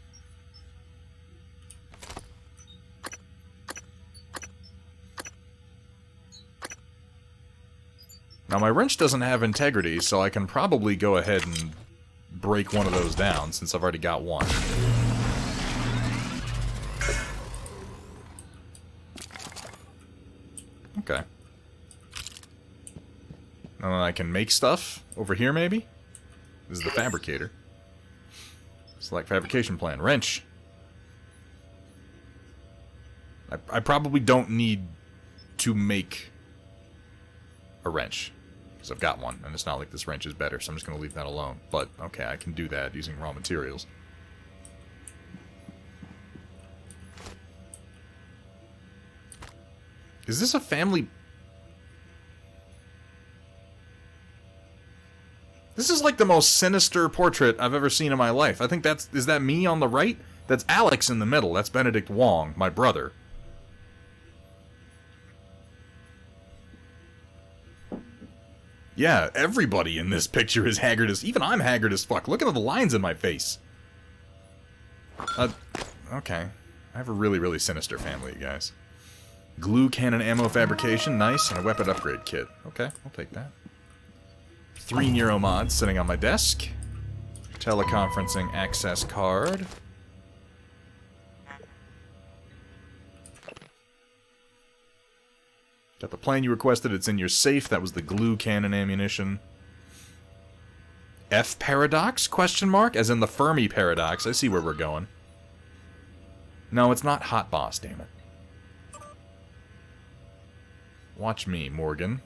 Now, my wrench doesn't have integrity, so I can probably go ahead and break one of those down, since I've already got one. Okay. And then I can make stuff over here, maybe? This is the fabricator. Select fabrication plan. Wrench. I probably don't need to make a wrench, because I've got one, and it's not like this wrench is better, so I'm just going to leave that alone. But, okay, I can do that using raw materials. Is this a family... This is like the most sinister portrait I've ever seen in my life. I think that's... Is that me on the right? That's Alex in the middle. That's Benedict Wong, my brother. Yeah, everybody in this picture is haggard as... Even I'm haggard as fuck. Look at the lines in my face. Okay. I have a really, really sinister family, you guys. Glue cannon ammo fabrication, nice, and a weapon upgrade kit. Okay, I'll take that. 3 neuromods sitting on my desk. Teleconferencing access card. Got the plane you requested, it's in your safe. That was the glue cannon ammunition. F paradox? Question mark? As in the Fermi paradox. I see where we're going. No, it's not Hot Boss, damn it. Watch me, Morgan.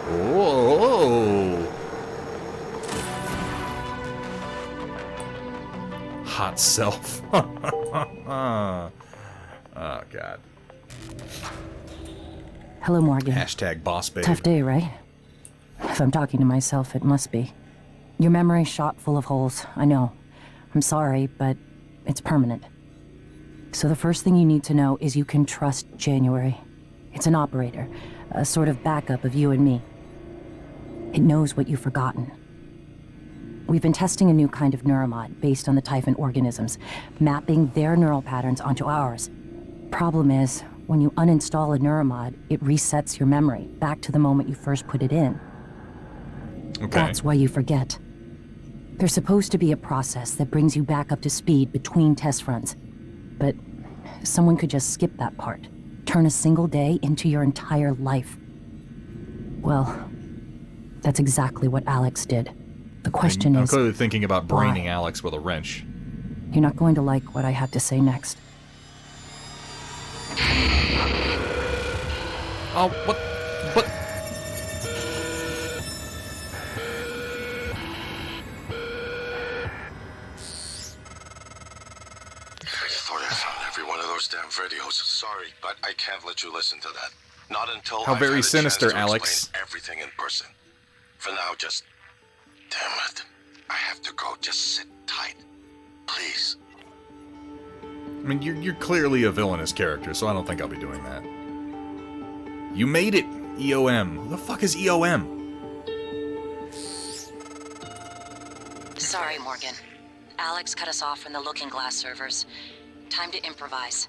Whoa! Hot self. Oh, God. Hello, Morgan. Hashtag boss babe. Tough day, right? If I'm talking to myself, it must be. Your memory's shot full of holes, I know. I'm sorry, but it's permanent. So the first thing you need to know is you can trust January. It's an operator, a sort of backup of you and me. It knows what you've forgotten. We've been testing a new kind of neuromod based on the Typhon organisms, mapping their neural patterns onto ours. Problem is, when you uninstall a neuromod, it resets your memory back to the moment you first put it in. Okay. That's why you forget. There's supposed to be a process that brings you back up to speed between test runs. But someone could just skip that part, turn a single day into your entire life. Well, that's exactly what Alex did. The question I'm is... clearly thinking about braining why? Alex with a wrench. You're not going to like what I have to say next. Oh, what? What? I thought I found every one of those damn videos. Sorry, but I can't let you listen to that. Not until How I've very had a sinister, chance to Alex. explain everything in person. For now, just... Damn it. I have to go. Just sit tight. Please. I mean, you're clearly a villainous character, so I don't think I'll be doing that. You made it, EOM. Who the fuck is EOM? Sorry, Morgan. Alex cut us off from the Looking Glass servers. Time to improvise.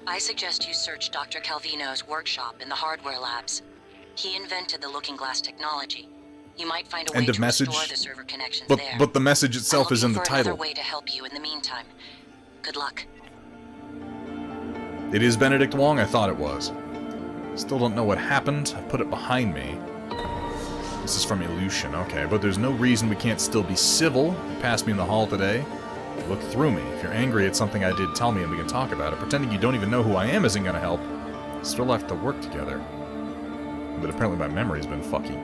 I suggest you search Dr. Calvino's workshop in the hardware labs. He invented the looking glass technology. You might find a way End of to message. restore the server connections But there. the message itself I'm is in the looking for title. another way to help you in the meantime. Good luck. It is Benedict Wong, I thought it was. Still don't know what happened. I put it behind me. This is from Illusion, okay. But there's no reason we can't still be civil. You passed me in the hall today. Look through me. If you're angry at something I did, tell me and we can talk about it. Pretending you don't even know who I am isn't gonna help. Still have to work together. But apparently my memory's been fucky.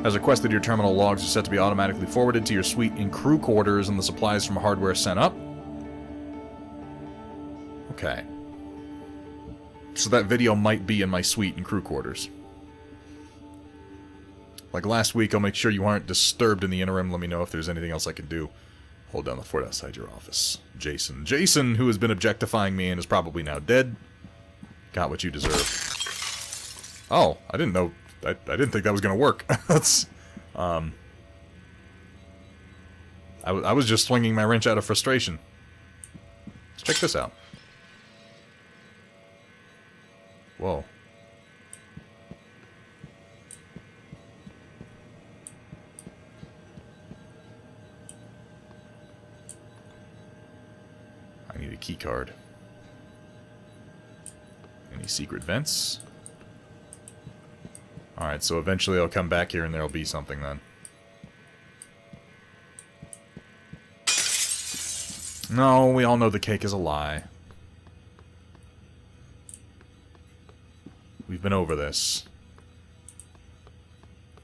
As requested, your terminal logs are set to be automatically forwarded to your suite in crew quarters and the supplies from hardware sent up. Okay. So that video might be in my suite in crew quarters. Like last week, I'll make sure you aren't disturbed in the interim. Let me know if there's anything else I can do. Hold down the fort outside your office. Jason. Jason, who has been objectifying me and is probably now dead. Got what you deserve. Oh, I didn't know. I didn't think that was going to work. That's, I was just swinging my wrench out of frustration. Let's check this out. Whoa. I need a key card. Any secret vents? Alright, so eventually I'll come back here and there'll be something then. No, we all know the cake is a lie. We've been over this.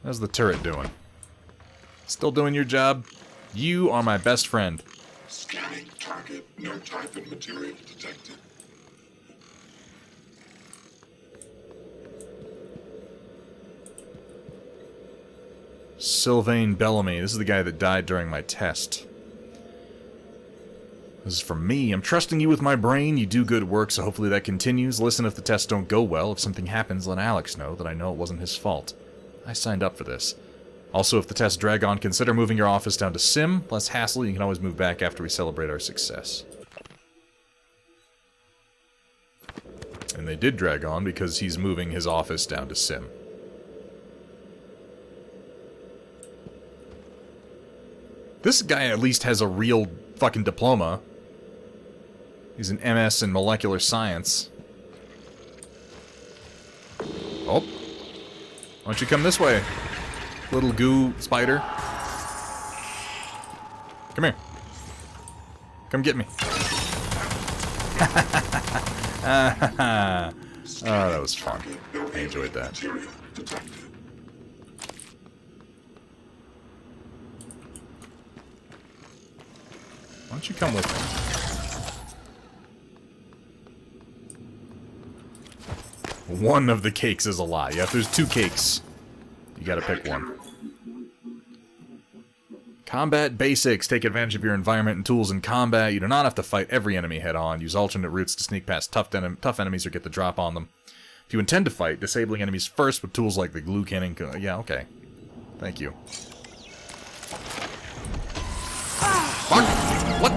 How's the turret doing? Still doing your job? You are my best friend. Scanning target. No type of material detected. Sylvain Bellamy. This is the guy that died during my test. This is from me. I'm trusting you with my brain. You do good work, so hopefully that continues. Listen if the tests don't go well. If something happens, let Alex know that I know it wasn't his fault. I signed up for this. Also, if the tests drag on, consider moving your office down to Sim. Less hassle, you can always move back after we celebrate our success. And they did drag on because he's moving his office down to Sim. This guy at least has a real fucking diploma. He's an MS in molecular science. Oh. Why don't you come this way, little goo spider? Come here. Come get me. Oh, that was fun. I enjoyed that. Why don't you come with me? One of the cakes is a lie. Yeah, if there's two cakes, you gotta pick one. Combat basics. Take advantage of your environment and tools in combat. You do not have to fight every enemy head-on. Use alternate routes to sneak past tough enemies or get the drop on them. If you intend to fight, disabling enemies first with tools like the glue cannon... Yeah, okay. Thank you. Fuck! What?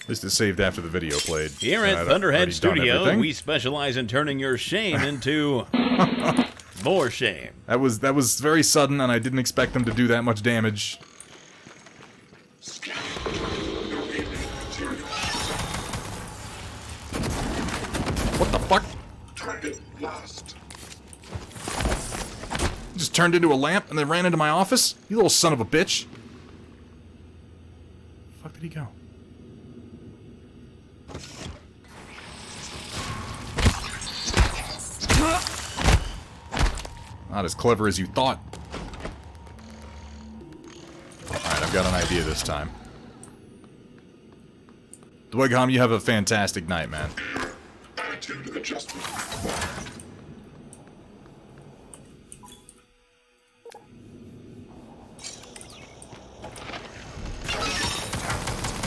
At least it saved after the video played. Here at Thunderhead Studio, we specialize in turning your shame into more shame. That was very sudden, and I didn't expect them to do that much damage. What the fuck? Target lost. Just turned into a lamp and then ran into my office? You little son of a bitch. Where the fuck did he go? Not as clever as you thought. Alright, I've got an idea this time. Dweghom, you have a fantastic night, man. Attitude adjustment.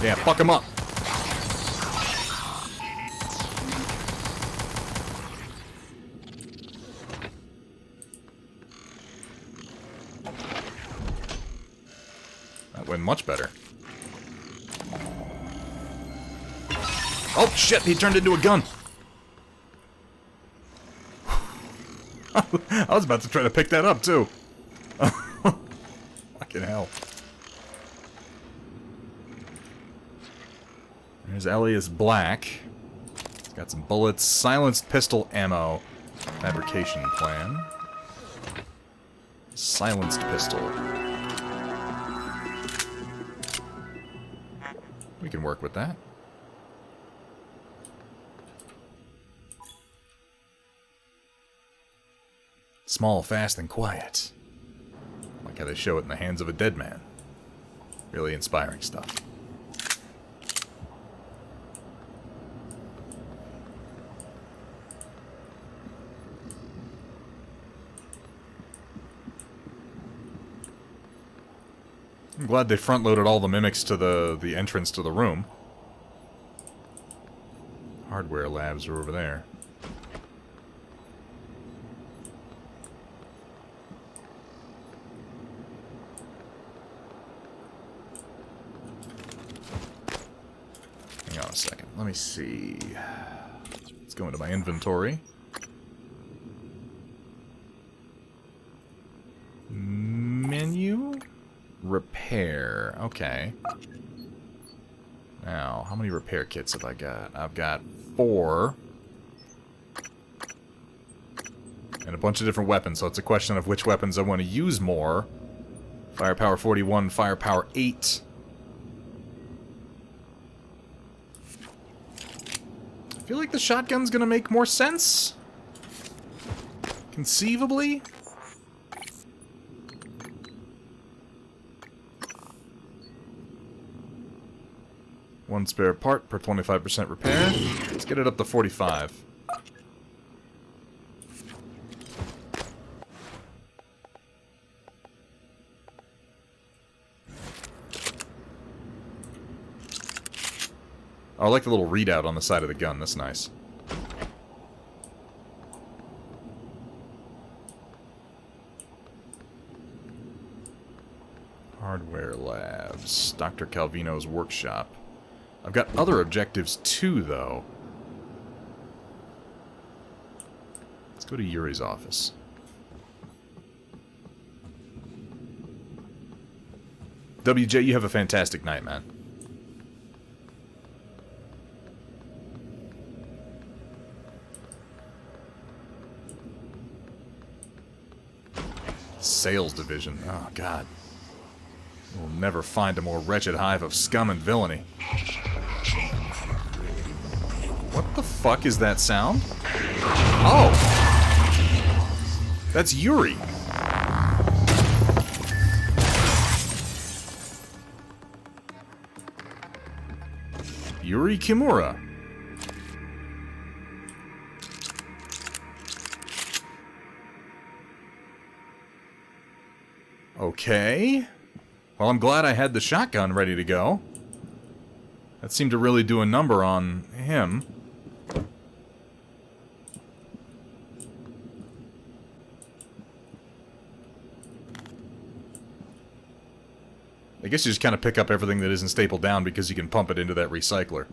Yeah, fuck him up. That went much better. Oh shit, he turned into a gun. I was about to try to pick that up too. Fucking hell. There's Elias Black. He's got some bullets, silenced pistol ammo, fabrication plan. Silenced pistol. We can work with that. Small, fast, and quiet. Like how they show it in the hands of a dead man. Really inspiring stuff. I'm glad they front-loaded all the mimics to the entrance to the room. Hardware labs are over there. Hang on a second. Let me see. Let's go into my inventory. Menu? Repair. Okay. Now, how many repair kits have I got? I've got 4. And a bunch of different weapons, so it's a question of which weapons I want to use more. Firepower 41, firepower 8. I feel like the shotgun's gonna make more sense. Conceivably. One spare part per 25% repair. Let's get it up to 45. Oh, I like the little readout on the side of the gun. That's nice. Hardware labs. Dr. Calvino's workshop. I've got other objectives too, though. Let's go to Yuri's office. WJ, you have a fantastic night, man. Sales division. Oh, God. We'll never find a more wretched hive of scum and villainy. What the fuck is that sound? Oh! That's Yuri! Yuri Kimura. Okay. Well, I'm glad I had the shotgun ready to go. That seemed to really do a number on him. I guess you just kind of pick up everything that isn't stapled down because you can pump it into that recycler.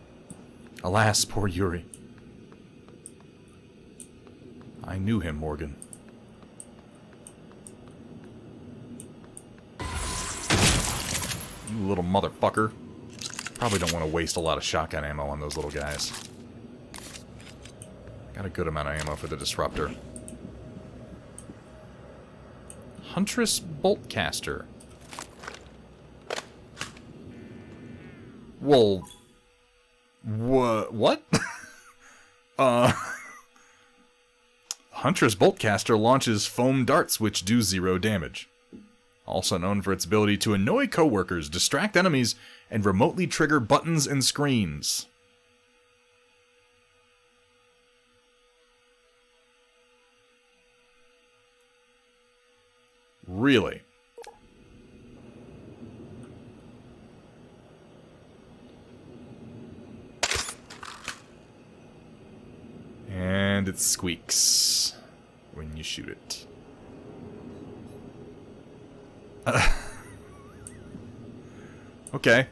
Alas, poor Yuri. I knew him, Morgan. You little motherfucker. Probably don't want to waste a lot of shotgun ammo on those little guys. Got a good amount of ammo for the disruptor. Huntress Boltcaster. Well... What? Huntress Boltcaster launches foam darts which do 0 damage. Also known for its ability to annoy coworkers, distract enemies, and remotely trigger buttons and screens. Really? it squeaks when you shoot it. Okay.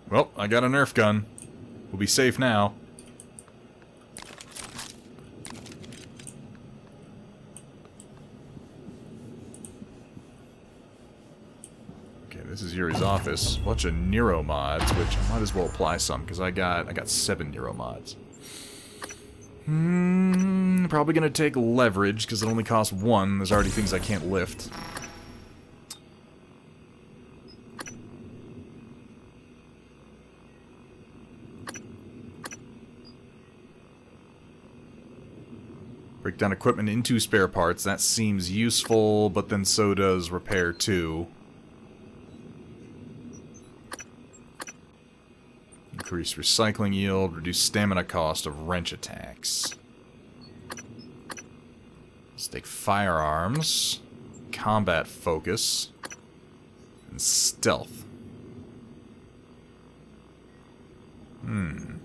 Well, I got a Nerf gun. We'll be safe now. Okay, this is Yuri's office. Bunch of Nero mods, which I might as well apply some because I got 7 Nero mods. Probably gonna take leverage because it only costs 1. There's already things I can't lift. Break down equipment into spare parts. That seems useful, but then so does repair too. Increase recycling yield, reduce stamina cost of wrench attacks. Let's take firearms, combat focus, and stealth. I'm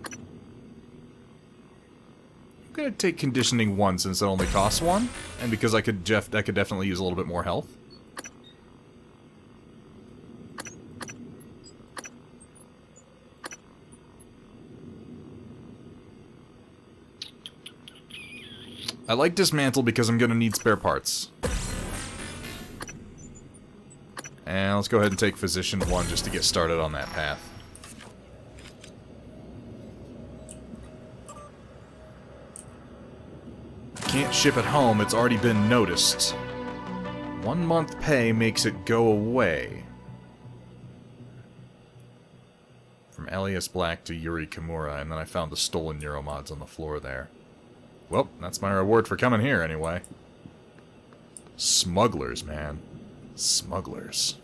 gonna take conditioning 1 since it only costs 1, and because I could definitely use a little bit more health. I like dismantle because I'm gonna need spare parts. And let's go ahead and take physician 1 just to get started on that path. Can't ship it home, it's already been noticed. 1 month pay makes it go away. From Elias Black to Yuri Kimura, and then I found the stolen Neuromods on the floor there. Well, that's my reward for coming here, anyway. Smugglers, man. Smugglers.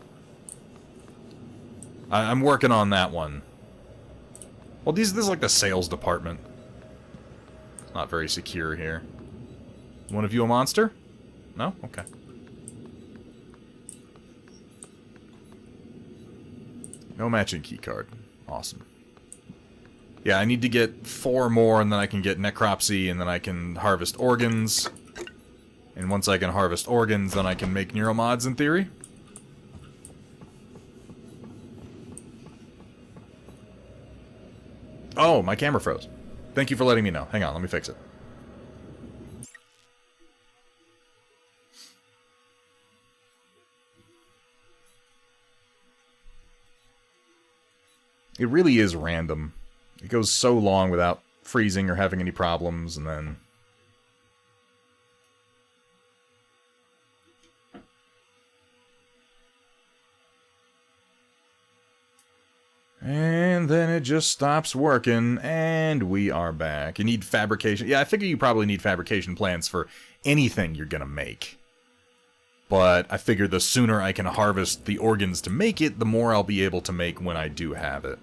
I'm working on that one. Well, this is like the sales department. It's not very secure here. One of you a monster? No? Okay. No matching keycard. Awesome. Yeah, I need to get 4 more, and then I can get necropsy, and then I can harvest organs. And once I can harvest organs, then I can make neuromods in theory. Oh, my camera froze. Thank you for letting me know. Hang on, let me fix it. It really is random. It goes so long without freezing or having any problems, and then... And then it just stops working, and we are back. You need fabrication. Yeah, I figure you probably need fabrication plans for anything you're gonna make. But I figure the sooner I can harvest the organs to make it, the more I'll be able to make when I do have it.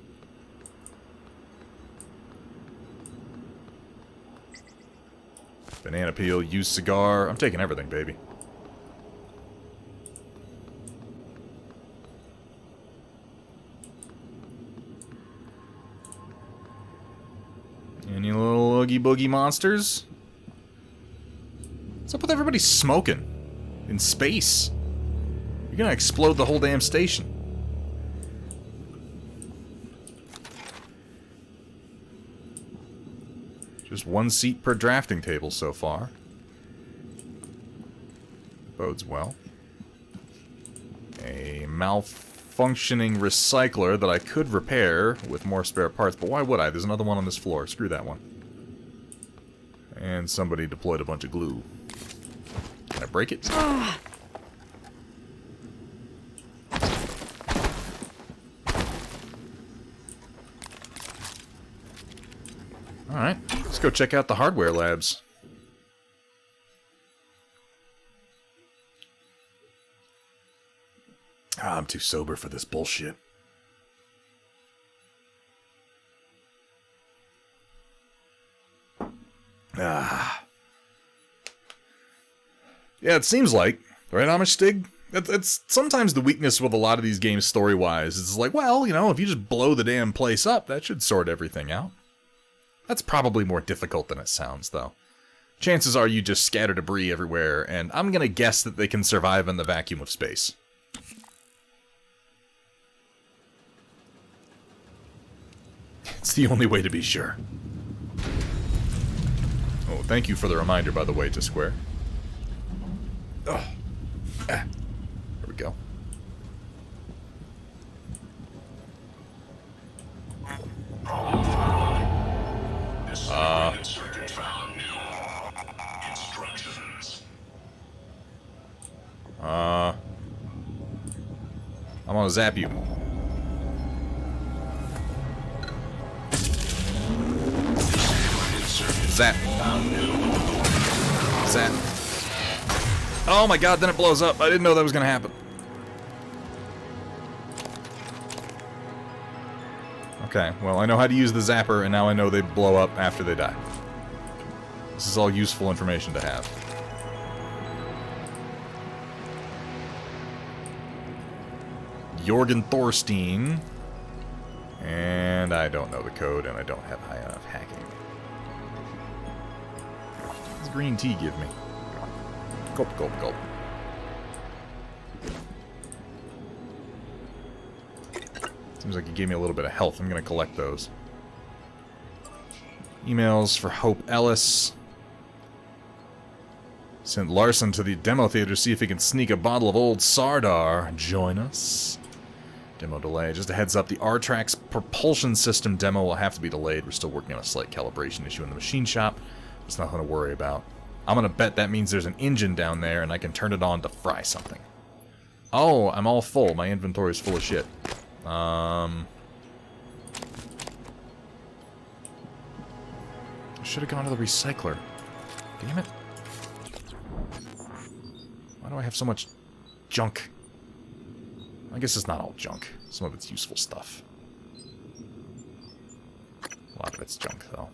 Banana peel, used cigar. I'm taking everything, baby. Any little oogie boogie monsters? What's up with everybody smoking? In space? You're gonna explode the whole damn station. Just 1 seat per drafting table so far. Bodes well. A malfunctioning recycler that I could repair with more spare parts, but why would I? There's another one on this floor. Screw that one. And somebody deployed a bunch of glue. Can I break it? Alright, let's go check out the hardware labs. Ah, I'm too sober for this bullshit. Ah. Yeah, it seems like, right, Amishstig? It's sometimes the weakness with a lot of these games story-wise. It's like, well, you know, if you just blow the damn place up, that should sort everything out. That's probably more difficult than it sounds, though. Chances are you just scatter debris everywhere, and I'm gonna guess that they can survive in the vacuum of space. It's the only way to be sure. Oh, thank you for the reminder, by the way, to Square. Oh. There we go. I'm gonna zap you. Zap. Zap. Oh my god, then it blows up. I didn't know that was gonna happen. Okay, well, I know how to use the zapper, and now I know they blow up after they die. This is all useful information to have. Jorgen Thorstein. And I don't know the code, and I don't have high enough hacking. What does green tea give me? Gulp, gulp, gulp. Seems like it gave me a little bit of health. I'm going to collect those. Emails for Hope Ellis. Sent Larson to the demo theater to see if he can sneak a bottle of old Sardar. Join us. Demo delay. Just a heads up, the R-Trax propulsion system demo will have to be delayed. We're still working on a slight calibration issue in the machine shop. It's nothing to worry about. I'm gonna bet that means there's an engine down there and I can turn it on to fry something. Oh, I'm all full. My inventory is full of shit. I should have gone to the recycler. Damn it. Why do I have so much junk? I guess it's not all junk. Some of it's useful stuff. A lot of it's junk, though.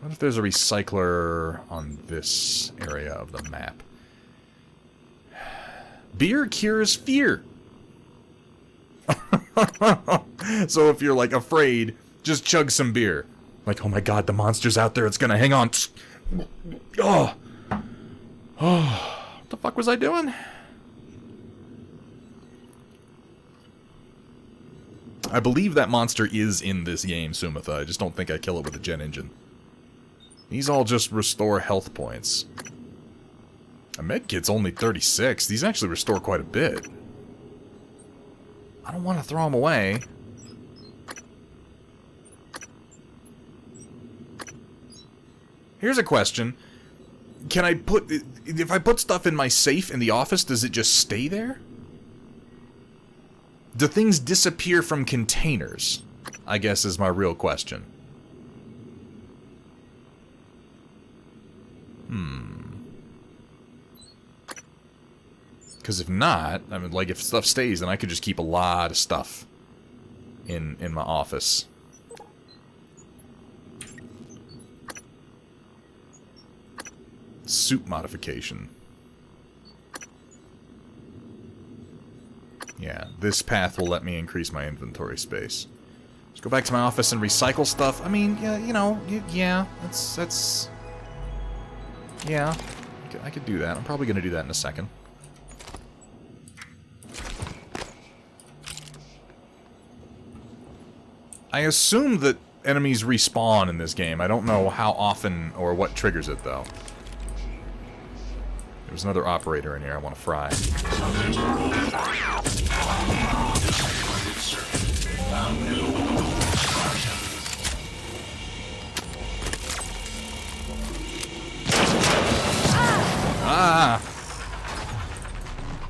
What if there's a recycler on this area of the map? Beer cures fear! So if you're, like, afraid, just chug some beer. Like, oh my god, the monster's out there, it's gonna hang on. Oh! Oh, what the fuck was I doing? I believe that monster is in this game, Sumitha. I just don't think I kill it with a jet engine. These all just restore health points. A medkit's only 36. These actually restore quite a bit. I don't want to throw them away. Here's a question. Can I put... If I put stuff in my safe in the office, does it just stay there? Do things disappear from containers? I guess is my real question. Because if not, I mean, like, if stuff stays, then I could just keep a lot of stuff in my office. Suit modification. Yeah, this path will let me increase my inventory space. Just go back to my office and recycle stuff. I mean, yeah, you know, yeah, that's... Yeah, I could do that. I'm probably going to do that in a second. I assume that enemies respawn in this game. I don't know how often or what triggers it, though. There's another operator in here I want to fry. Ah!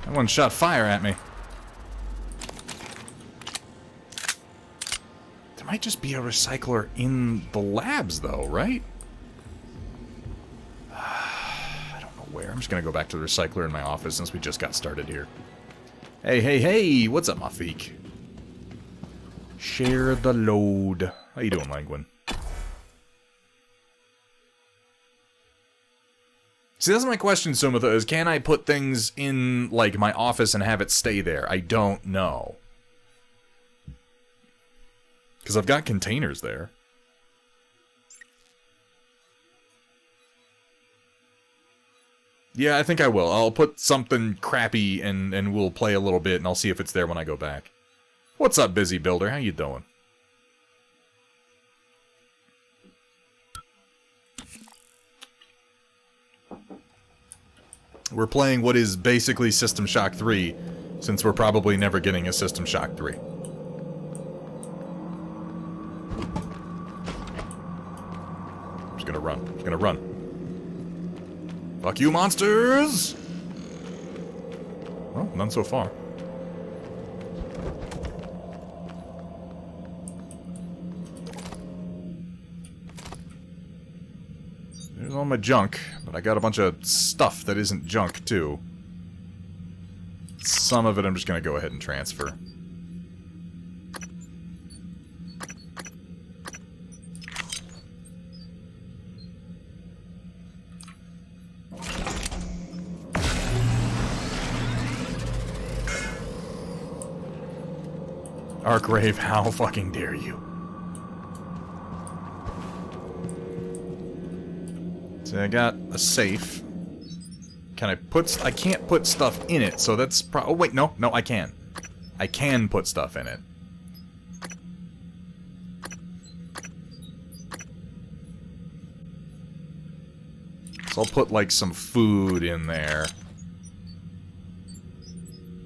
That one shot fire at me. There might just be a recycler in the labs, though, right? I don't know where. I'm just gonna go back to the recycler in my office since we just got started here. Hey, hey, hey! What's up, Mafik? Share the load. How you doing, Langwin? See, that's my question, Sumitha, is can I put things in, like, my office and have it stay there? I don't know. Because I've got containers there. Yeah, I think I will. I'll put something crappy and we'll play a little bit, and I'll see if it's there when I go back. What's up, Busy Builder? How you doing? We're playing what is basically System Shock 3, since we're probably never getting a System Shock 3. I'm just gonna run. I'm just gonna run. Fuck you, monsters! Well, none so far. There's all my junk, but I got a bunch of stuff that isn't junk, too. Some of it I'm just gonna go ahead and transfer. Arkrave, how fucking dare you? So I got a safe. Can I put... I can't put stuff in it, so that's oh, wait, no, I can. I can put stuff in it. So I'll put, like, some food in there.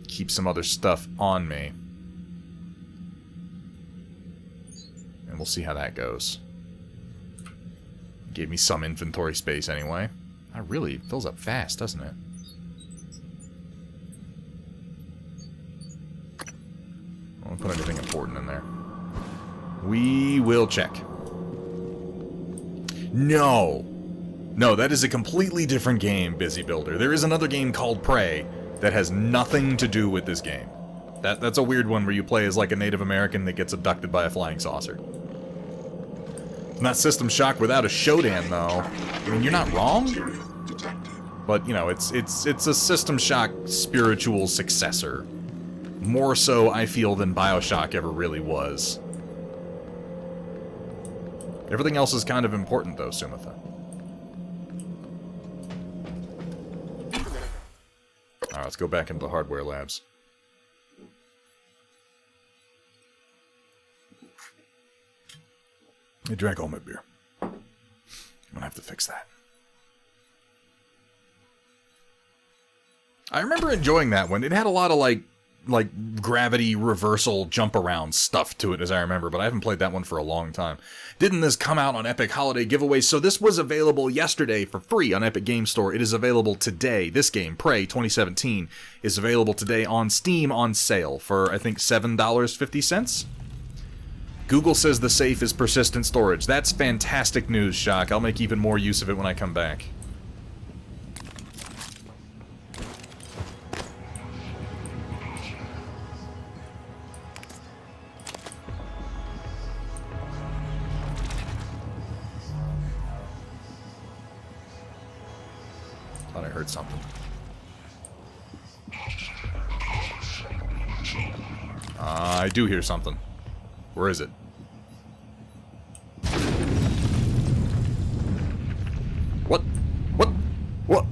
Keep some other stuff on me. And we'll see how that goes. Gave me some inventory space anyway. That really fills up fast, doesn't it? I won't put anything important in there. We will check. No! No, that is a completely different game, Busy Builder. There is another game called Prey that has nothing to do with this game. That's a weird one where you play as like a Native American that gets abducted by a flying saucer. Not System Shock without a Shodan, though. I mean, you're not wrong. But, you know, it's a System Shock spiritual successor. More so, I feel, than BioShock ever really was. Everything else is kind of important, though, Sumitha. Alright, let's go back into the hardware labs. I drank all my beer. I'm gonna have to fix that. I remember enjoying that one. It had a lot of, like gravity reversal jump around stuff to it, as I remember, but I haven't played that one for a long time. Didn't this come out on Epic Holiday Giveaway? So this was available yesterday for free on Epic Game Store. It is available today. This game, Prey 2017, is available today on Steam on sale for, I think, $7.50? Google says the safe is persistent storage. That's fantastic news, Shock. I'll make even more use of it when I come back. Thought I heard something. I do hear something. Where is it? What? What? What?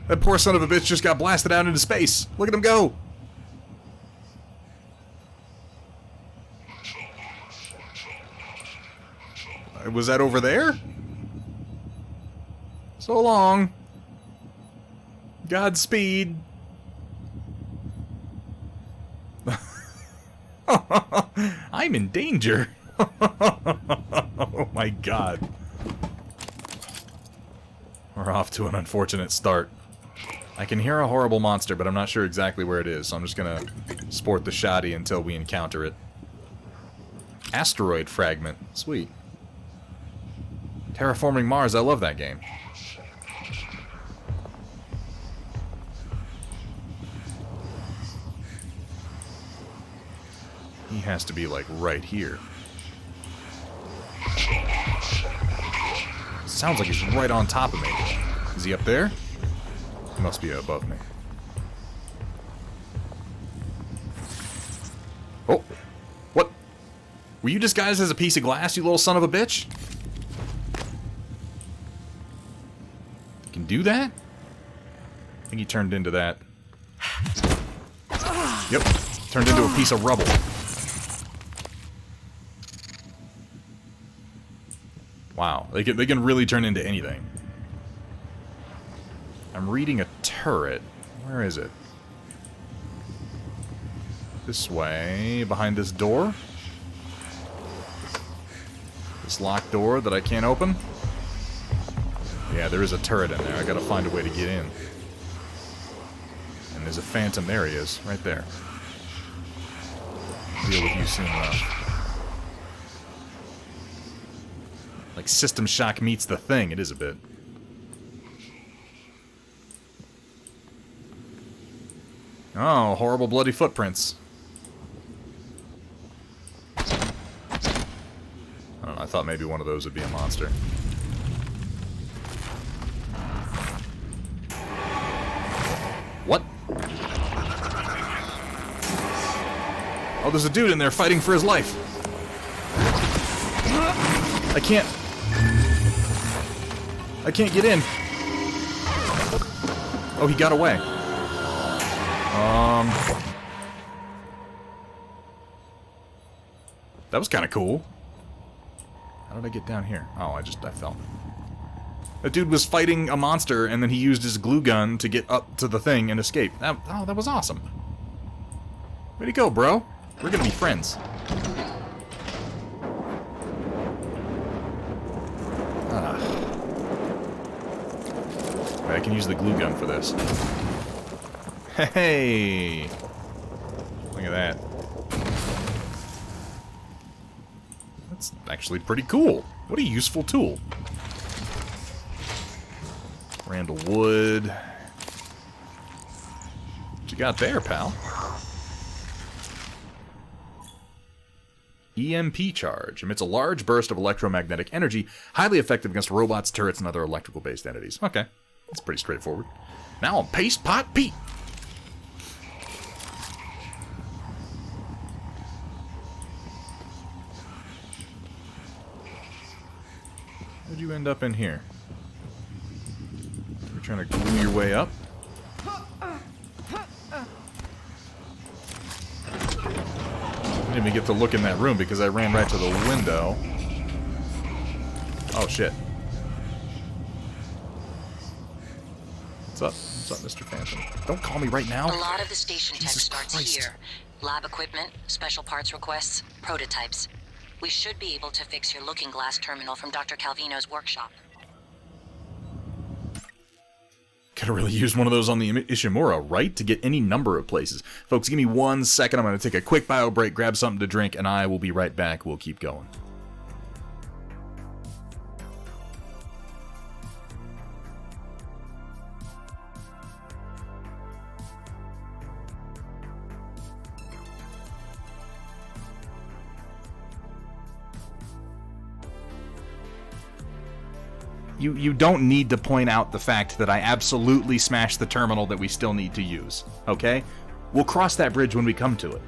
That poor son of a bitch just got blasted out into space. Look at him go. Was that over there? So long. Godspeed. I'm in danger. Oh my god. We're off to an unfortunate start. I can hear a horrible monster, but I'm not sure exactly where it is, so I'm just gonna sport the shoddy until we encounter it. Asteroid fragment. Sweet. Terraforming Mars, I love that game. He has to be, like, right here. Sounds like he's right on top of me. Is he up there? He must be above me. Oh! What? Were you disguised as a piece of glass, you little son of a bitch? You can do that? I think he turned into that. Yep. Turned into a piece of rubble. Wow. They can really turn into anything. I'm reading a turret. Where is it? This way. Behind this door? This locked door that I can't open? Yeah, there is a turret in there. I gotta find a way to get in. And there's a phantom. There he is. Right there. Deal with you soon enough. Like System Shock meets The Thing. It is a bit. Oh, horrible bloody footprints. I don't know, I thought maybe one of those would be a monster. What? Oh, there's a dude in there fighting for his life. I can't get in. Oh, he got away. That was kind of cool. How did I get down here? Oh, I fell. That dude was fighting a monster, and then he used his glue gun to get up to the thing and escape. That was awesome. Way to go, bro. We're gonna be friends. I can use the glue gun for this. Hey! Look at that. That's actually pretty cool. What a useful tool. Randall Wood. What you got there, pal? EMP charge. Emits a large burst of electromagnetic energy, highly effective against robots, turrets, and other electrical-based entities. Okay. That's pretty straightforward. Now I'm Paste Pot Pete. How'd you end up in here? You're trying to glue your way up? I didn't even get to look in that room because I ran right to the window. Oh, shit. What's up? What's up, Mr. Phantom? Don't call me right now. A lot of the station tech Jesus starts Christ. here. Lab equipment, special parts requests, prototypes. We should be able to fix your looking glass terminal from Dr. Calvino's workshop. Could have really used one of those on the Ishimura, right? To get any number of places. Folks, give me 1 second. I'm going to take a quick bio break, grab something to drink, and I will be right back. We'll keep going. You don't need to point out the fact that I absolutely smashed the terminal that we still need to use, okay? We'll cross that bridge when we come to it.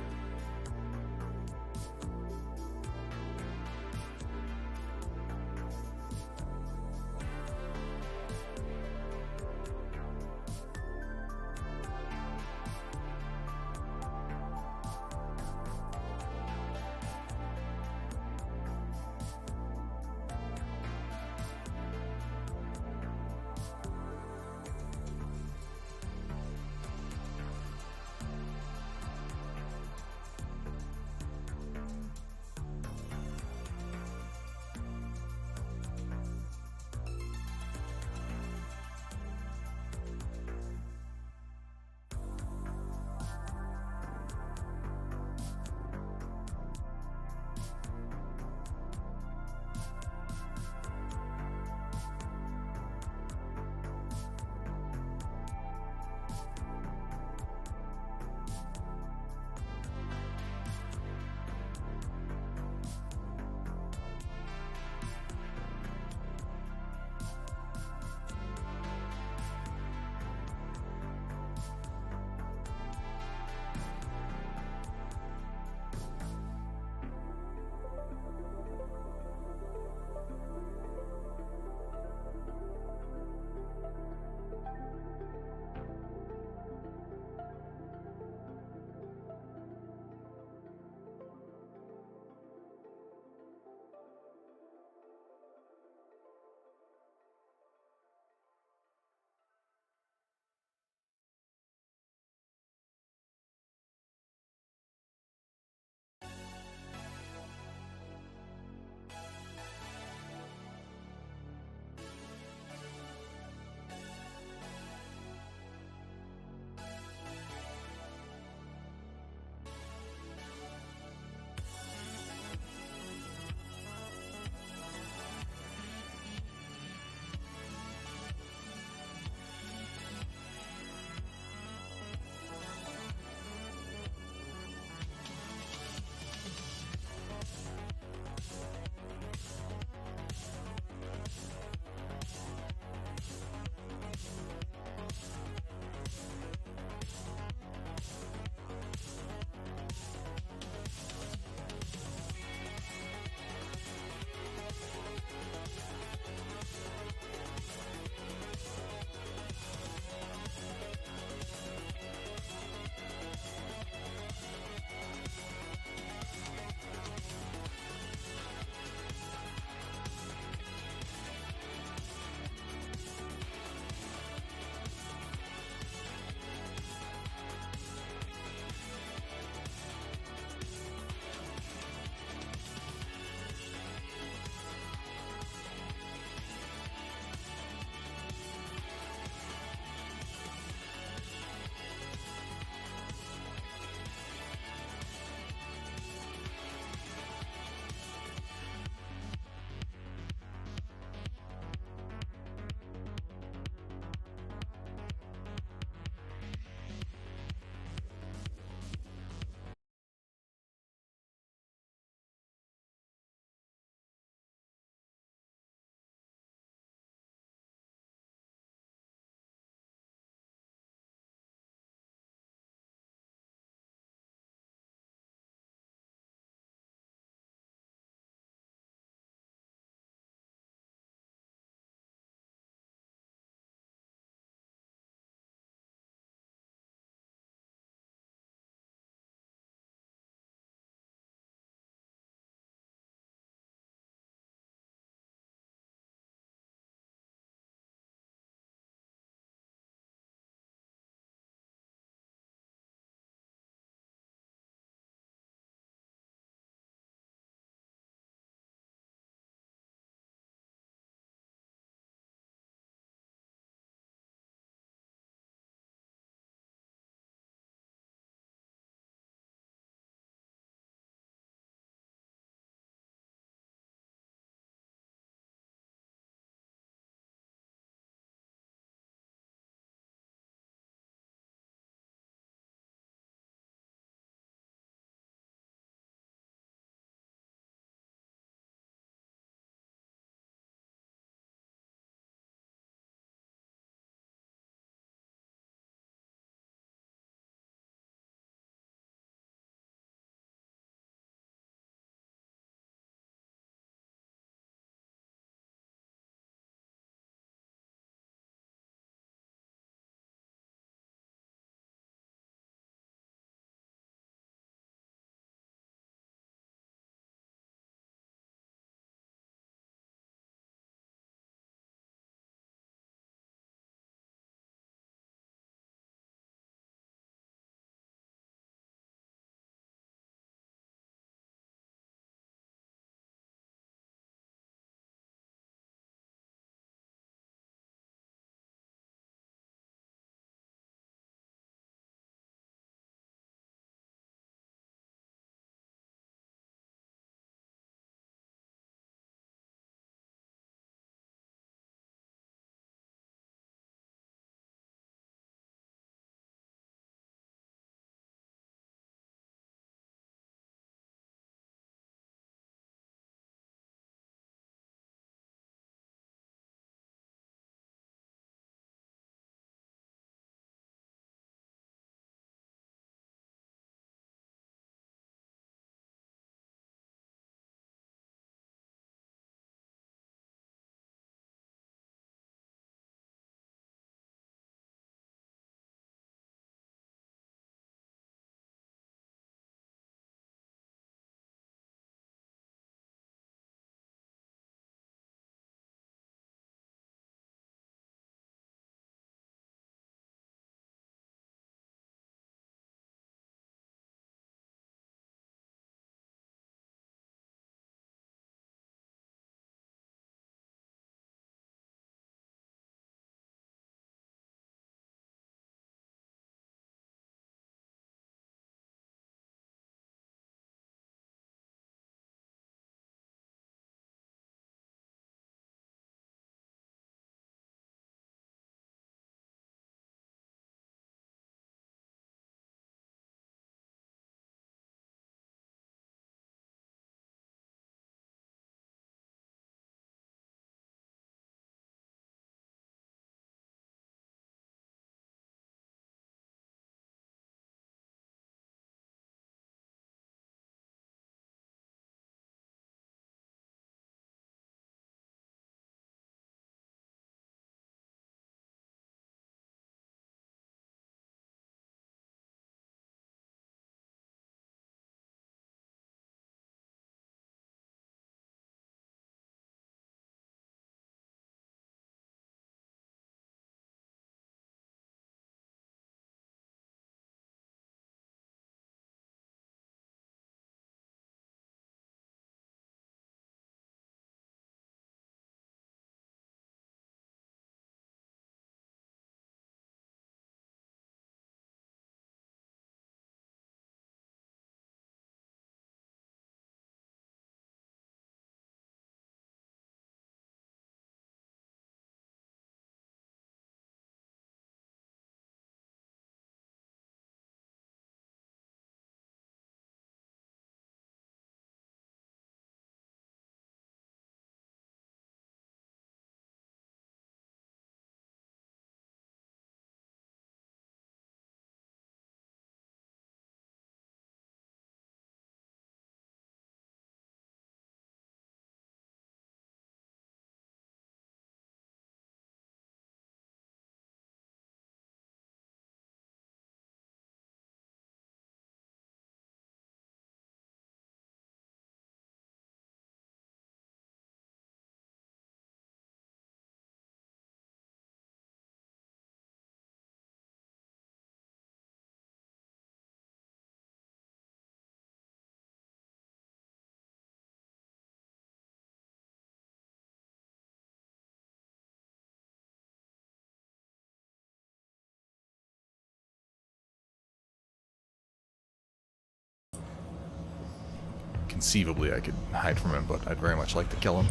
conceivably I could hide from him, but I'd very much like to kill him.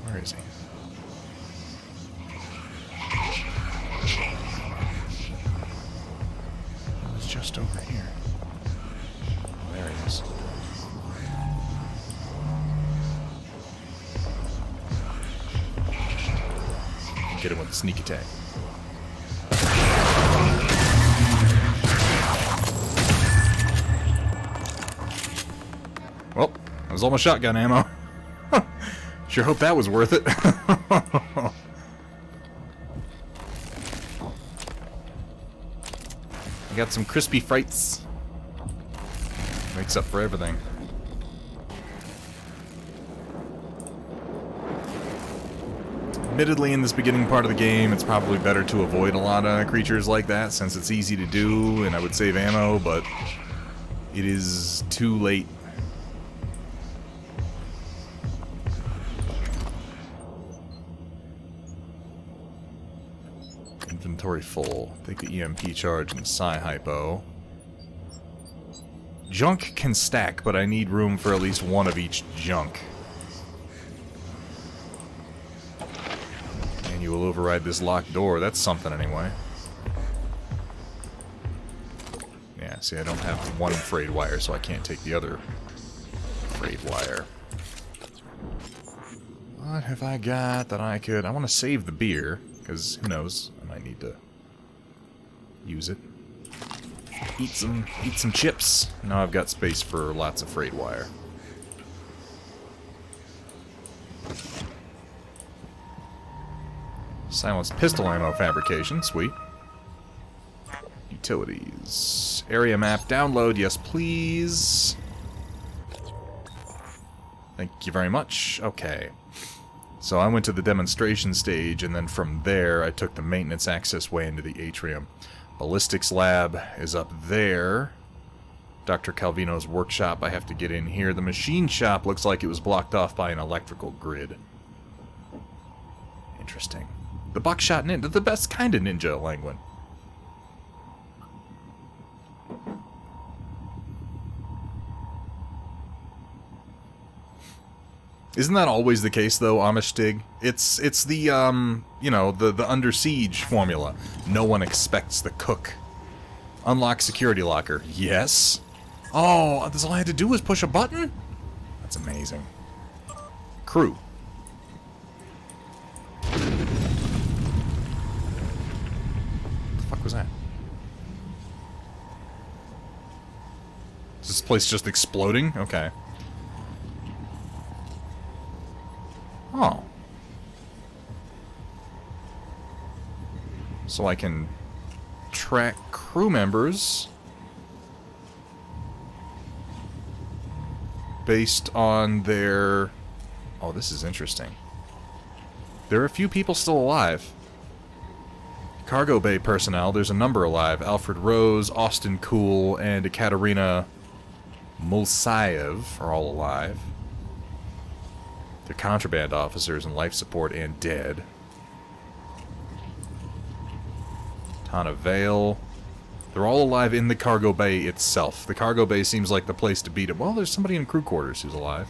Where is he? He was just over here. Oh, there he is. Get him with a sneak attack. Well, that was all my shotgun ammo. Sure hope that was worth it. I got some crispy frites. Makes up for everything. Admittedly, in this beginning part of the game, it's probably better to avoid a lot of creatures like that, since it's easy to do, and I would save ammo, but it is too late. Inventory full. Take the EMP charge and Psi-Hypo. Junk can stack, but I need room for at least one of each junk. And you will override this locked door. That's something anyway. Yeah, see, I don't have one frayed wire, so I can't take the other frayed wire. What have I got that I could... I want to save the beer, because who knows, I might need to use it. Eat some chips. Now I've got space for lots of frayed wire. Silenced pistol ammo fabrication, sweet. Utilities. Area map, download, yes please. Thank you very much. Okay. So I went to the demonstration stage, and then from there I took the maintenance access way into the atrium. Ballistics lab is up there. Dr. Calvino's workshop, I have to get in here. The machine shop looks like it was blocked off by an electrical grid. Interesting. The buckshot ninja, the best kind of ninja, Langwin. Isn't that always the case, though, Amistad? It's the, you know, the Under Siege formula. No one expects the cook. Unlock security locker. Yes. Oh, that's all I had to do was push a button? That's amazing. Crew. What the fuck was that? Is this place just exploding? Okay. Oh. So I can track crew members based on their... Oh, this is interesting. There are a few people still alive. Cargo bay personnel, there's a number alive. Alfred Rose, Austin Cool, and Ekaterina Mulsayev are all alive. They're contraband officers and life support and dead. Tana Vale. They're all alive in the cargo bay itself. The cargo bay seems like the place to beat it. Well, there's somebody in crew quarters who's alive.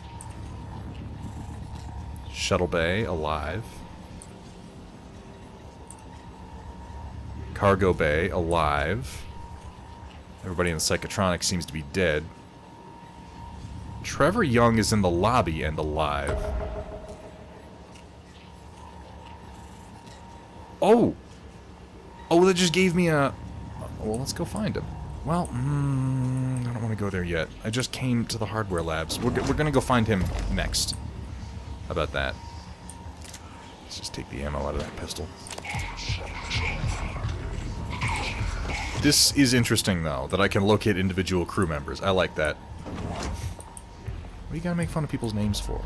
Shuttle bay, alive. Cargo bay, alive. Everybody in the psychotronic seems to be dead. Trevor Young is in the lobby and alive. Oh! Oh, that just gave me a... Well, let's go find him. Well, I don't want to go there yet. I just came to the hardware labs. We're gonna go find him next. How about that? Let's just take the ammo out of that pistol. This is interesting, though, that I can locate individual crew members. I like that. What do you gotta make fun of people's names for?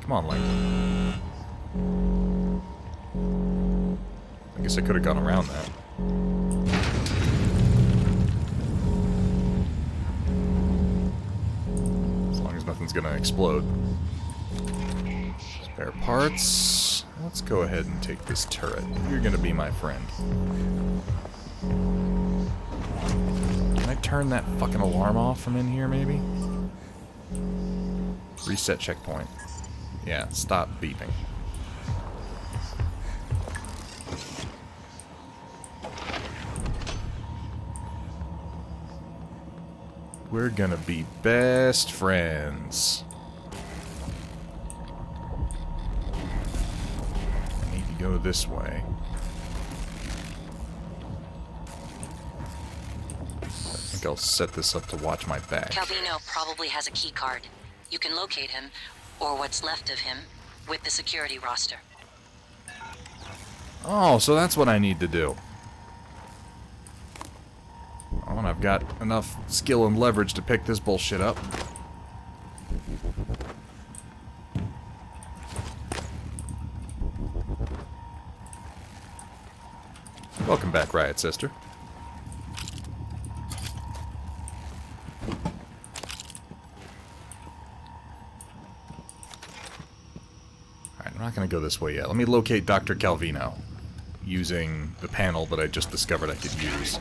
Come on, Lang. I guess I could have gone around that. As long as nothing's gonna explode. Spare parts. Let's go ahead and take this turret. You're gonna be my friend. Can I turn that fucking alarm off from in here, maybe? Reset checkpoint. Yeah, stop beeping. We're gonna be best friends. I need to go this way. I think I'll set this up to watch my back. Calvino probably has a key card. You can locate him, or what's left of him, with the security roster. Oh, so that's what I need to do. Oh, and I've got enough skill and leverage to pick this bullshit up. Welcome back, Riot Sister. Alright, I'm not going to go this way yet. Let me locate Dr. Calvino using the panel that I just discovered I could use.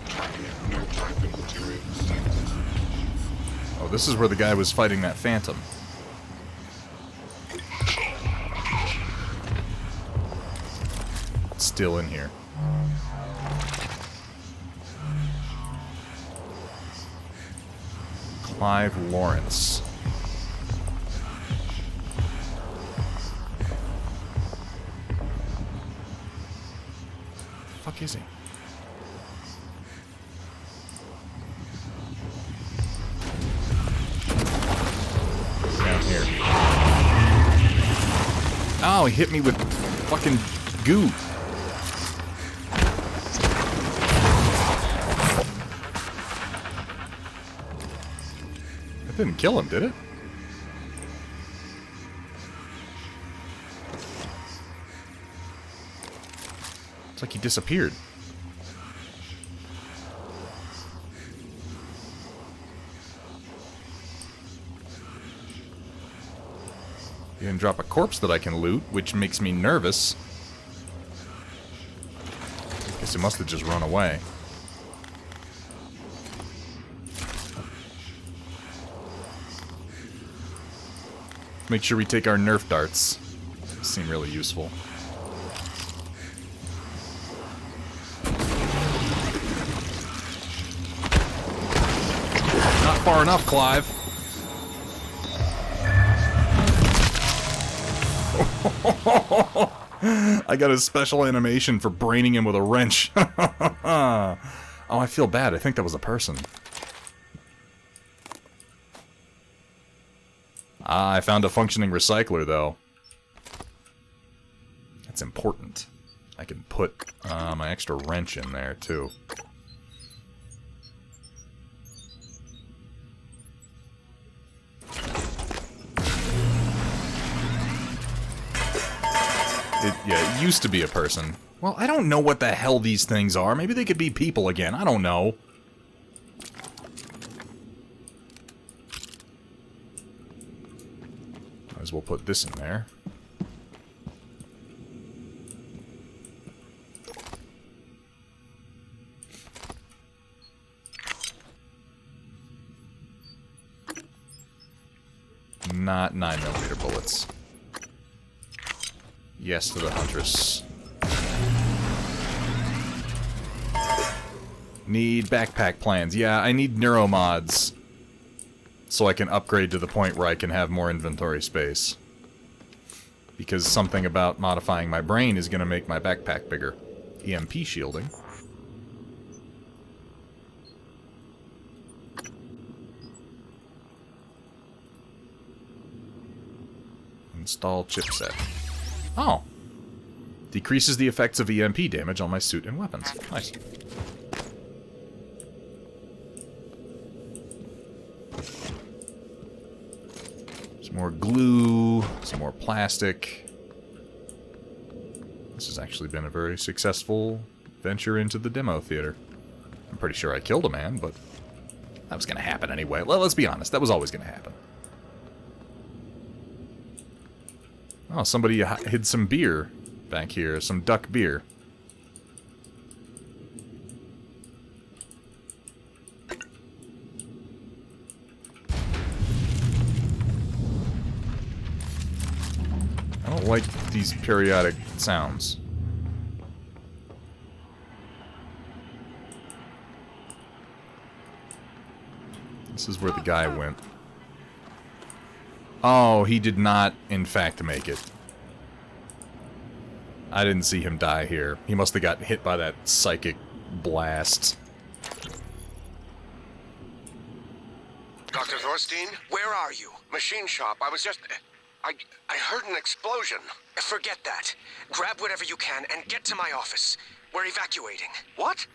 Oh, this is where the guy was fighting that phantom. It's still in here. Clive Lawrence. Fuck is he? Down here. Oh, he hit me with fucking goo. That didn't kill him, did it? It's like he disappeared. He didn't drop a corpse that I can loot, which makes me nervous. Guess it must have just run away. Make sure we take our Nerf darts. They seem really useful. Not far enough, Clive. I got a special animation for braining him with a wrench. Oh, I feel bad. I think that was a person. Ah, I found a functioning recycler, though. That's important. I can put my extra wrench in there, too. It used to be a person. Well, I don't know what the hell these things are. Maybe they could be people again. I don't know. Might as well put this in there. Not 9mm bullets. Yes to the Huntress. Need backpack plans. Yeah, I need neuromods. So I can upgrade to the point where I can have more inventory space. Because something about modifying my brain is going to make my backpack bigger. EMP shielding. Install chipset. Oh. Decreases the effects of EMP damage on my suit and weapons. Nice. Some more glue, some more plastic. This has actually been a very successful venture into the demo theater. I'm pretty sure I killed a man, but that was going to happen anyway. Well, let's be honest, that was always going to happen. Oh, somebody hid some beer back here. Some duck beer. like these periodic sounds. This is where the guy went. Oh, he did not, in fact, make it. I didn't see him die here. He must have got hit by that psychic blast. Dr. Thorstein? Where are you? Machine shop. I was just... I heard an explosion. Forget that. Grab whatever you can and get to my office. We're evacuating. What?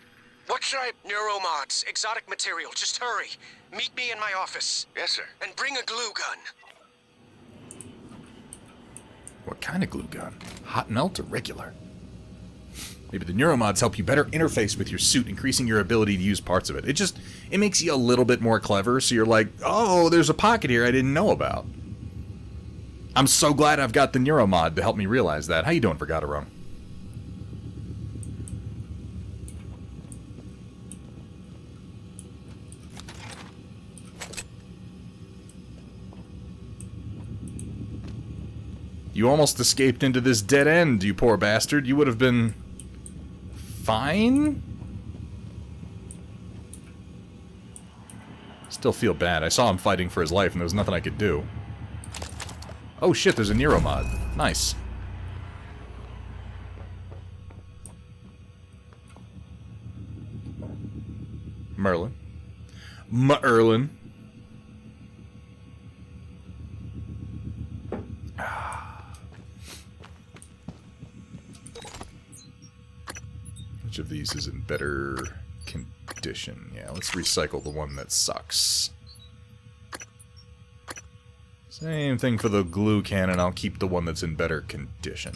What should I... Neuromods, exotic material. Just hurry. Meet me in my office. Yes, sir. And bring a glue gun. What kind of glue gun? Hot melt or regular? Maybe the neuromods help you better interface with your suit, increasing your ability to use parts of it. It makes you a little bit more clever, so you're like, oh, there's a pocket here I didn't know about. I'm so glad I've got the neuromod to help me realize that. How you doing, Vergataron? You almost escaped into this dead end, you poor bastard. You would have been... fine? Still feel bad. I saw him fighting for his life and there was nothing I could do. Oh shit, there's a neuromod. Nice. Merlin. Merlin. Which of these is in better condition? Yeah, let's recycle the one that sucks. Same thing for the glue cannon. I'll keep the one that's in better condition.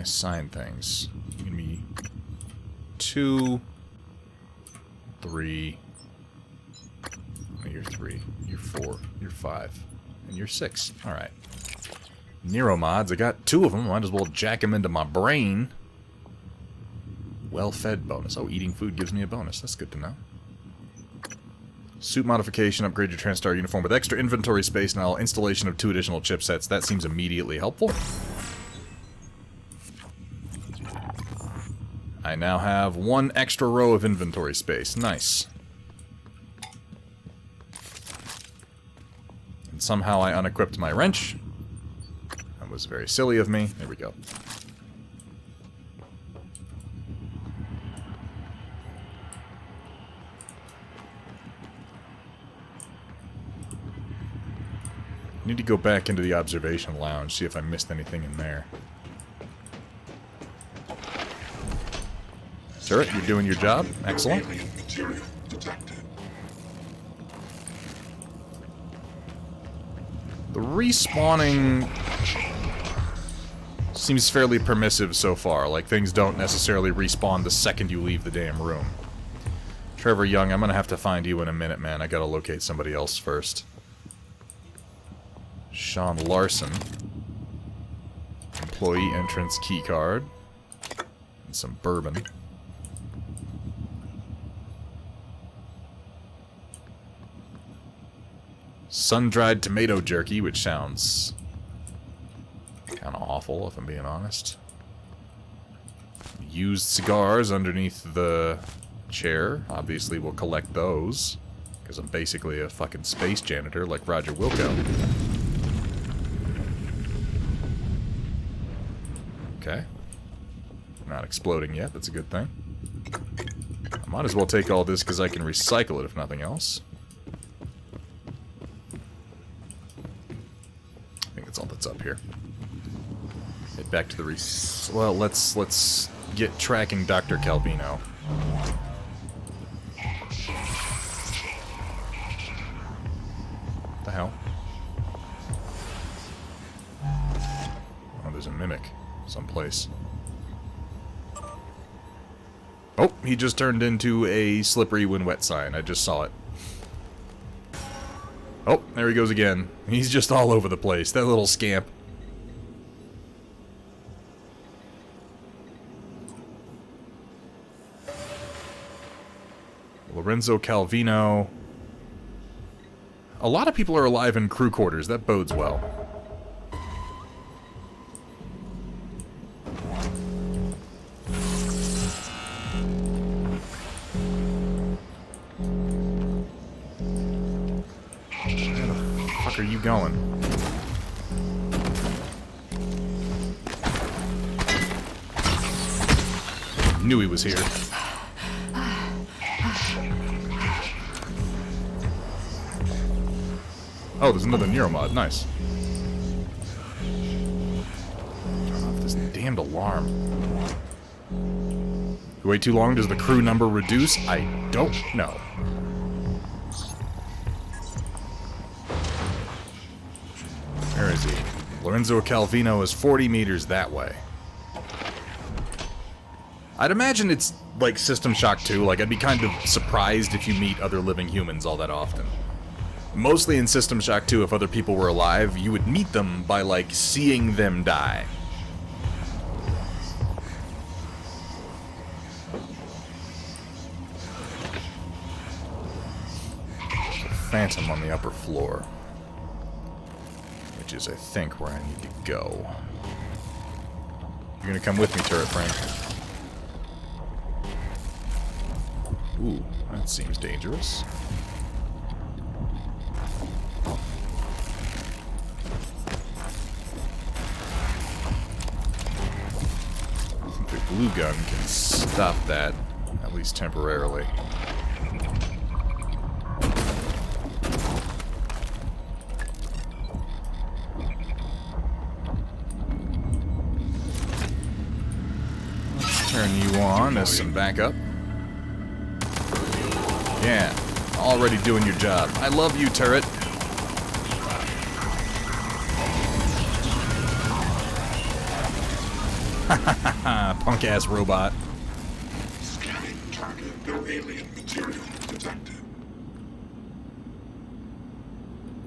Assign things. Give me 2, 3. You're 3. You're 4. You're 5. And you're 6. Alright. Neuromods. I got 2 of them. Might as well jack them into my brain. Well-fed bonus. Oh, eating food gives me a bonus. That's good to know. Suit modification. Upgrade your TranStar uniform with extra inventory space now. Installation of 2 additional chipsets. That seems immediately helpful. I now have 1 extra row of inventory space. Nice. And somehow I unequipped my wrench. That was very silly of me. There we go. Need to go back into the observation lounge, see if I missed anything in there. Turret, you're doing your job. Excellent. The respawning seems fairly permissive so far. Like, things don't necessarily respawn the second you leave the damn room. Trevor Young, I'm gonna have to find you in a minute, man. I gotta locate somebody else first. Sean Larson. Employee entrance keycard. And some bourbon. Sun-dried tomato jerky, which sounds kind of awful, if I'm being honest. Used cigars underneath the chair. Obviously, we'll collect those, because I'm basically a fucking space janitor like Roger Wilco. Okay. Not exploding yet, that's a good thing. I might as well take all this because I can recycle it, if nothing else. That's all that's up here. Head back to the well, let's get tracking Dr. Calvino. What the hell? Oh, there's a mimic someplace. Oh, he just turned into a slippery when wet sign. I just saw it. Oh, there he goes again. He's just all over the place. That little scamp. Lorenzo Calvino. A lot of people are alive in crew quarters. That bodes well. Where the fuck are you going? Knew he was here. Oh, there's another Neuromod. Nice. Turn off this damned alarm. You wait too long, does the crew number reduce? I don't know. Where is he? Lorenzo Calvino is 40 meters that way. I'd imagine it's like System Shock 2. Like, I'd be kind of surprised if you meet other living humans all that often. Mostly in System Shock 2, if other people were alive, you would meet them by, like, seeing them die. Phantom on the upper floor. Which is, I think, where I need to go. You're gonna come with me, turret friend. Ooh, that seems dangerous. The glue gun can stop that, at least temporarily. Let's turn you on as some backup. Yeah, already doing your job. I love you, turret. Punk-ass robot. Scanning target. No alien material detected.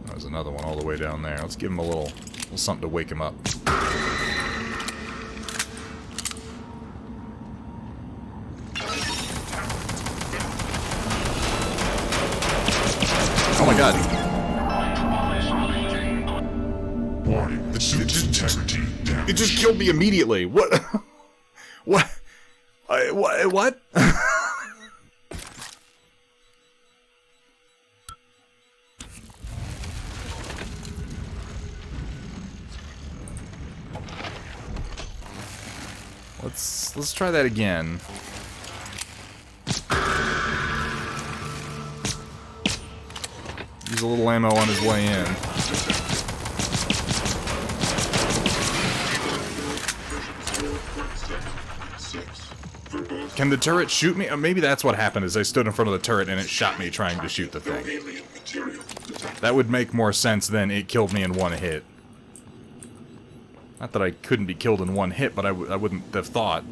There's another one all the way down there. Let's give him a little something to wake him up. Oh my god. Warning. It just killed me immediately. What? What? What? Let's try that again. Use a little ammo on his way in. Can the turret shoot me? Maybe that's what happened, is I stood in front of the turret and it shot me trying to shoot the thing. That would make more sense than it killed me in one hit. Not that I couldn't be killed in one hit, but I wouldn't have thought.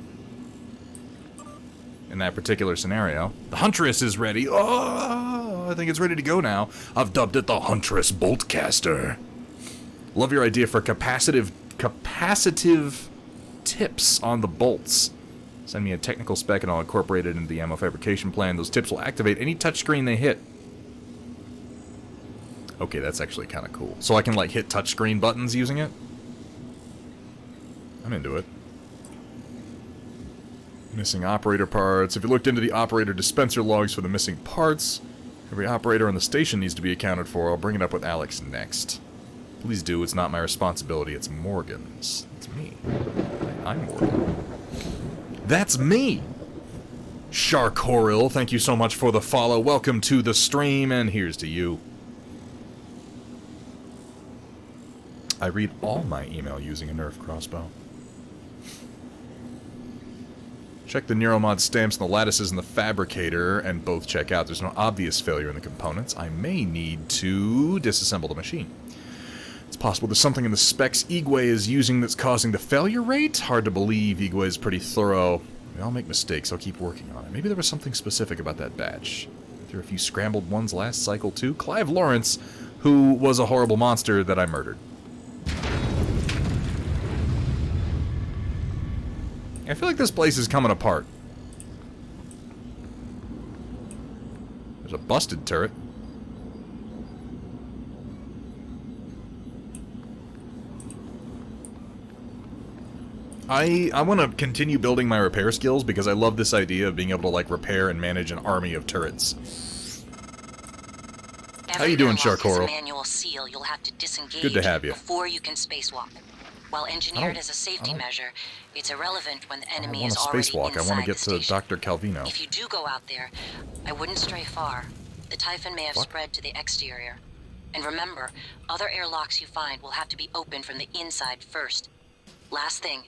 In that particular scenario. The Huntress is ready. Oh, I think it's ready to go now. I've dubbed it the Huntress Boltcaster. Love your idea for capacitive tips on the bolts. Send me a technical spec and I'll incorporate it into the ammo fabrication plan. Those tips will activate any touchscreen they hit. Okay, that's actually kind of cool. So I can, like, hit touchscreen buttons using it? I'm into it. Missing operator parts. If you looked into the operator dispenser logs for the missing parts, every operator on the station needs to be accounted for. I'll bring it up with Alex next. Please do. It's not my responsibility. It's Morgan's. It's me. I'm Morgan. That's me! Shark Horil, thank you so much for the follow. Welcome to the stream, and here's to you. I read all my email using a Nerf crossbow. Check the Neuromod stamps and the lattices in the fabricator, and both check out. There's no obvious failure in the components. I may need to disassemble the machine. It's possible there's something in the specs Igwe is using that's causing the failure rate. Hard to believe. Igwe is pretty thorough. We all make mistakes. I'll keep working on it. Maybe there was something specific about that batch. There were a few scrambled ones last cycle, too. Clive Lawrence, who was a horrible monster that I murdered. I feel like this place is coming apart. There's a busted turret. I want to continue building my repair skills because I love this idea of being able to, like, repair and manage an army of turrets. How you doing, Sharkoro? Manual seal you'll have to disengage Good to have you. before you can spacewalk. While engineered as a safety measure, it's irrelevant when the enemy is already inside the station. I want to get to Dr. Calvino. If you do go out there, I wouldn't stray far. The Typhon may have spread to the exterior. And remember, other airlocks you find will have to be opened from the inside first. Last thing,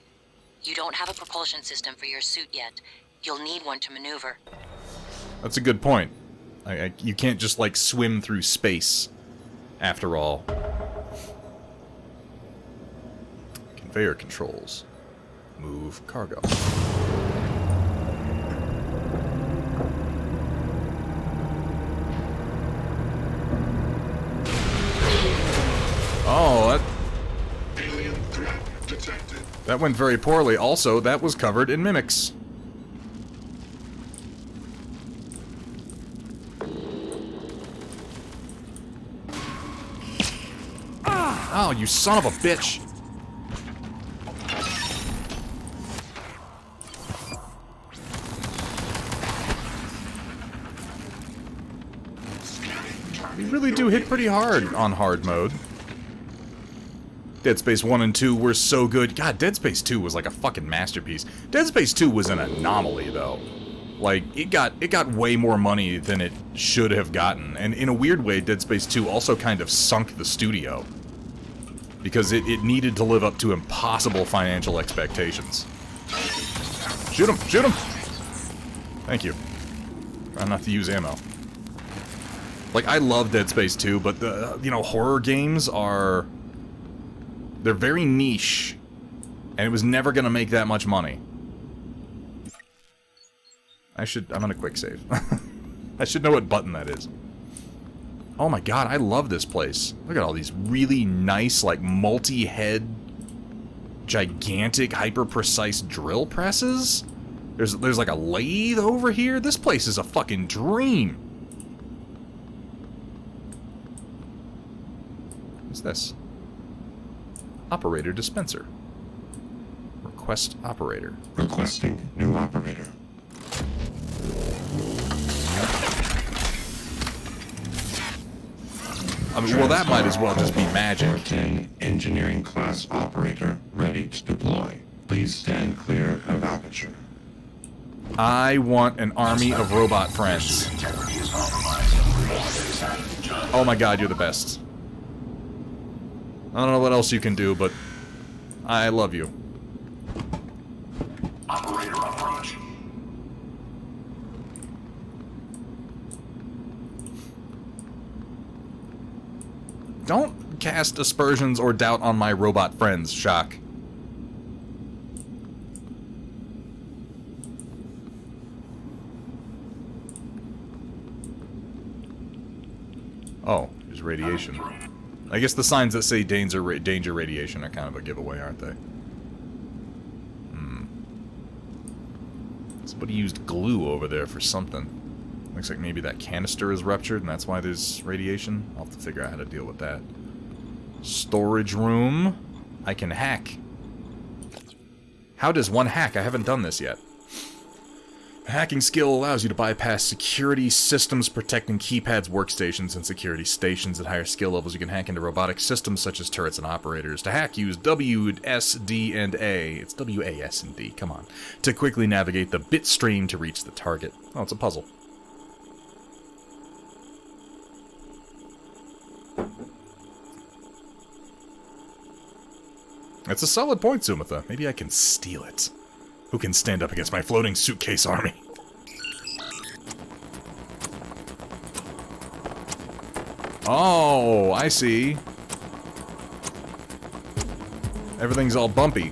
you don't have a propulsion system for your suit yet. You'll need one to maneuver. That's a good point. You can't just, like, swim through space, after all. Conveyor controls. Move cargo. Oh, Alien threat detected. That went very poorly. Also, that was covered in mimics. Oh, you son of a bitch! We really do hit pretty hard on hard mode. Dead Space 1 and 2 were so good. God, Dead Space 2 was like a fucking masterpiece. Dead Space 2 was an anomaly, though. Like, it got way more money than it should have gotten. And in a weird way, Dead Space 2 also kind of sunk the studio. Because it needed to live up to impossible financial expectations. Shoot him! Shoot him! Thank you. Try not to use ammo. Like, I love Dead Space 2, but the, you know, horror games are... They're very niche, and it was never gonna make that much money. I'm gonna quick save. I should know what button that is. Oh my god, I love this place. Look at all these really nice, like, multi-head, gigantic, hyper-precise drill presses. There's like a lathe over here. This place is a fucking dream. What's this? Operator dispenser. Request operator. Requesting new operator. I mean, well, that might as well just be magic. 410 engineering class operator ready to deploy. Please stand clear of aperture. I want an army of robot friends. Oh my god, you're the best. I don't know what else you can do, but I love you. Operator approach. Don't cast aspersions or doubt on my robot friends, Shock. Oh, there's radiation. I guess the signs that say danger radiation are kind of a giveaway, aren't they? Somebody used glue over there for something. Looks like maybe that canister is ruptured and that's why there's radiation. I'll have to figure out how to deal with that. Storage room. I can hack. How does one hack? I haven't done this yet. A hacking skill allows you to bypass security systems protecting keypads, workstations, and security stations. At higher skill levels, you can hack into robotic systems such as turrets and operators. To hack, use W, S, D, and A. It's W, A, S, and D. Come on. To quickly navigate the bit stream to reach the target. Oh, it's a puzzle. That's a solid point, Zumatha. Maybe I can steal it. Who can stand up against my floating suitcase army? Oh, I see. Everything's all bumpy.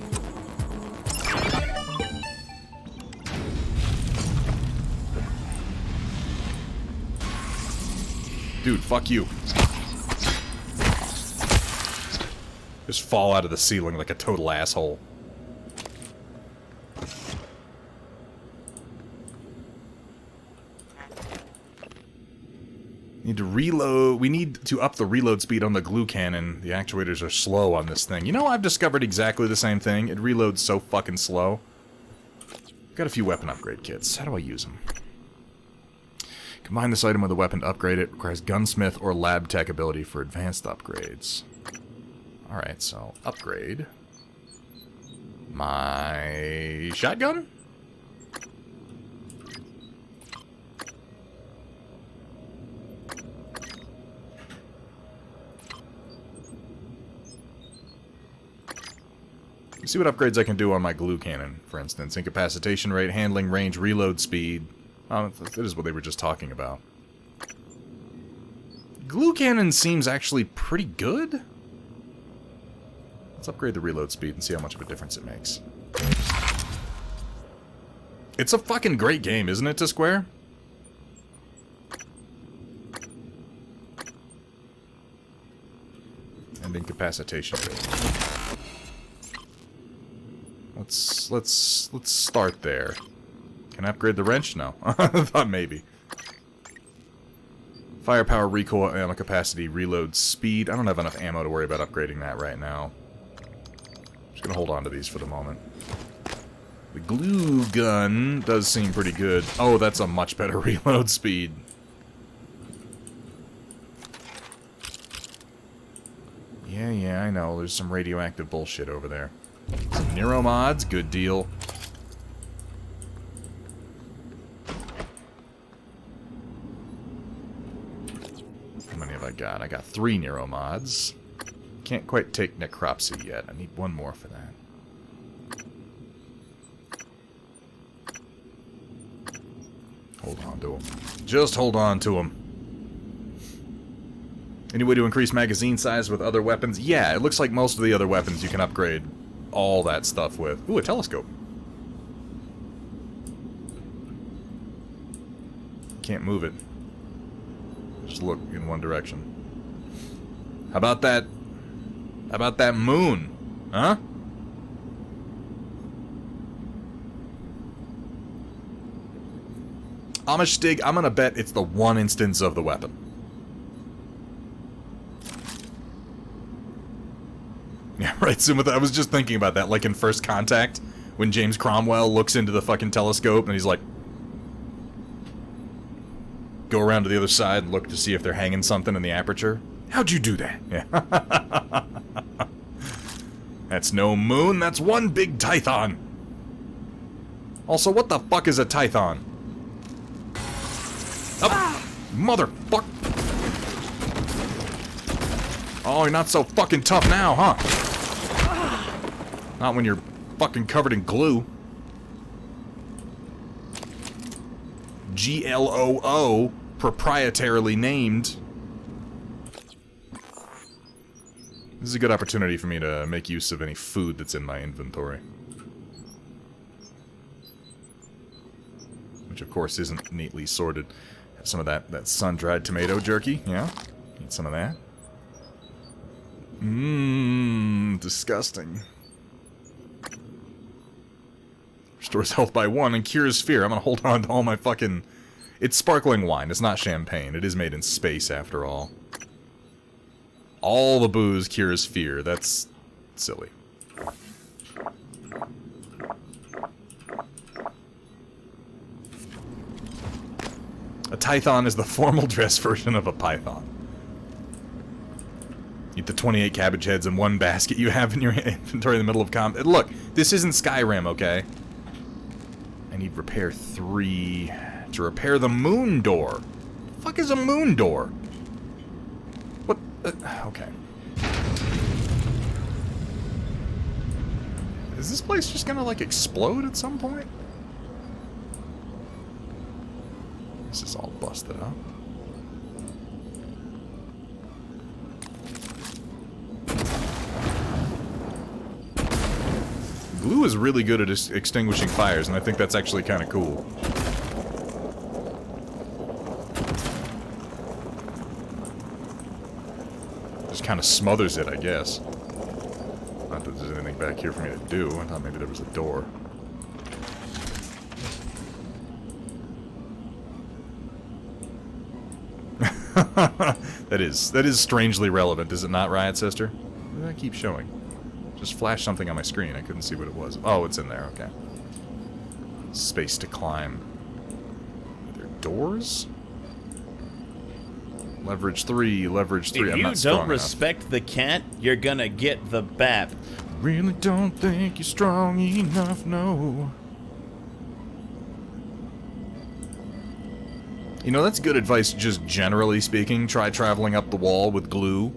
Dude, fuck you. Just fall out of the ceiling like a total asshole. Need to reload. We need to up the reload speed on the glue cannon. The actuators are slow on this thing. You know, I've discovered exactly the same thing. It reloads so fucking slow. Got a few weapon upgrade kits. How do I use them? Combine this item with a weapon to upgrade it. Requires gunsmith or lab tech ability for advanced upgrades. Alright, so upgrade my shotgun? See what upgrades I can do on my glue cannon, for instance. Incapacitation rate, handling range, reload speed. Oh, that is what they were just talking about. Glue cannon seems actually pretty good. Let's upgrade the reload speed and see how much of a difference it makes. It's a fucking great game, isn't it, to Square? And incapacitation rate. Let's start there. Can I upgrade the wrench? No. I thought maybe. Firepower, recoil, ammo capacity, reload speed. I don't have enough ammo to worry about upgrading that right now. I'm just gonna hold on to these for the moment. The glue gun does seem pretty good. Oh, that's a much better reload speed. Yeah, I know. There's some radioactive bullshit over there. Some neuromods, good deal. How many have I got? I got 3 neuromods. Can't quite take necropsy yet. I need 1 more for that. Hold on to him. Just hold on to him. Any way to increase magazine size with other weapons? Yeah, it looks like most of the other weapons you can upgrade all that stuff with. Ooh, a telescope. Can't move it. Just look in one direction. How about that? How about that moon? Huh? Amishtig, I'm gonna bet it's the one instance of the weapon. Yeah, right, so I was just thinking about that, like in First Contact, when James Cromwell looks into the fucking telescope and he's like, go around to the other side and look to see if they're hanging something in the aperture. How'd you do that? Yeah. That's no moon, that's one big Tython. Also, what the fuck is a Tython? Oh, motherfuck. Oh, you're not so fucking tough now, huh? Not when you're fucking covered in glue. GLOO, proprietarily named. This is a good opportunity for me to make use of any food that's in my inventory. Which, of course, isn't neatly sorted. Have some of that sun-dried tomato jerky, yeah? Eat some of that. Mmm, disgusting. Restores health by 1 and cures fear. I'm gonna hold on to all my fucking... It's sparkling wine, it's not champagne. It is made in space, after all. All the booze cures fear. That's silly. A Tython is the formal dress version of a python. Eat the 28 cabbage heads in one basket you have in your inventory in the middle of combat. Look, this isn't Skyrim, okay? I need repair 3 to repair the moon door. The fuck is a moon door? What? Okay. Is this place just gonna, like, explode at some point? This is all busted up. Glue is really good at extinguishing fires, and I think that's actually kind of cool. kind of smothers it, I guess. Not that there's anything back here for me to do. I thought maybe there was a door. That is strangely relevant, is it not, Riot Sister? What did that keep showing? Just flashed something on my screen. I couldn't see what it was. Oh, it's in there. Okay. Space to climb. Are there doors? Leverage 3, leverage 3. If you don't respect the cat, you're gonna get the bat. Really don't think you're strong enough, no. You know, that's good advice just generally speaking. Try traveling up the wall with glue.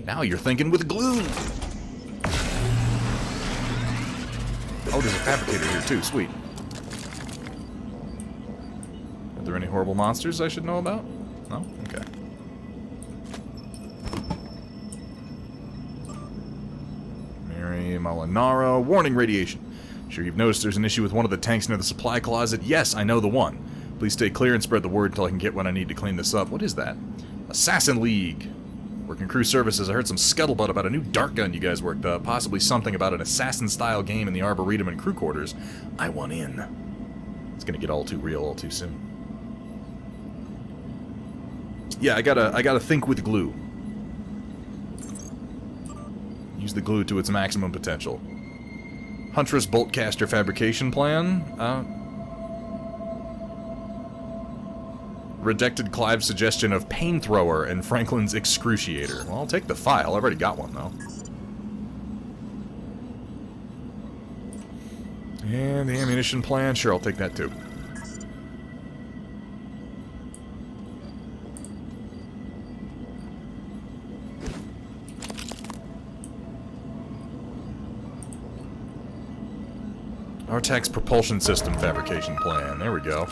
Now you're thinking with glue! Oh, there's a fabricator here too. Sweet. Are there any horrible monsters I should know about? No? Okay. Mary Molinaro. Warning, radiation. Sure you've noticed there's an issue with one of the tanks near the supply closet? Yes, I know the one. Please stay clear and spread the word until I can get what I need to clean this up. What is that? Assassin League. Working crew services. I heard some scuttlebutt about a new dart gun you guys worked up. Possibly something about an assassin-style game in the Arboretum and crew quarters. I want in. It's gonna get all too real all too soon. Yeah, I gotta think with glue. Use the glue to its maximum potential. Huntress Boltcaster fabrication plan. Redacted Clive's suggestion of Pain Thrower and Franklin's Excruciator. Well, I'll take the file. I've already got one, though. And the ammunition plan. Sure, I'll take that, too. Artax propulsion system fabrication plan. There we go.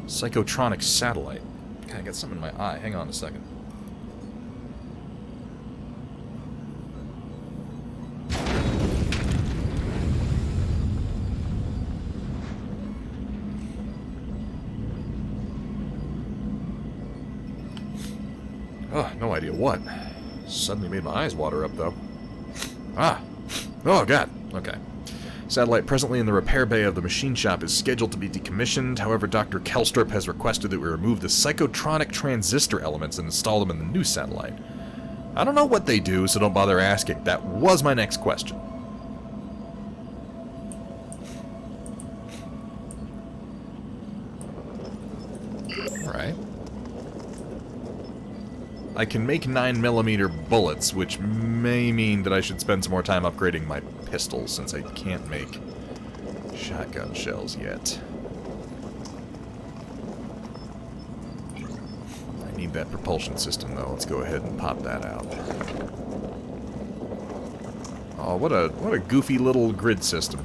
Psychotronic satellite. God, I got something in my eye. Hang on a second. Oh, no idea what. Suddenly made my eyes water up, though. Ah! Oh, God. Okay. Satellite presently in the repair bay of the machine shop is scheduled to be decommissioned. However, Dr. Kelstrup has requested that we remove the psychotronic transistor elements and install them in the new satellite. I don't know what they do, so don't bother asking. That was my next question. Alright. I can make 9mm bullets, which may mean that I should spend some more time upgrading my pistols, since I can't make shotgun shells yet. I need that propulsion system, though. Let's go ahead and pop that out. Oh, what a goofy little grid system.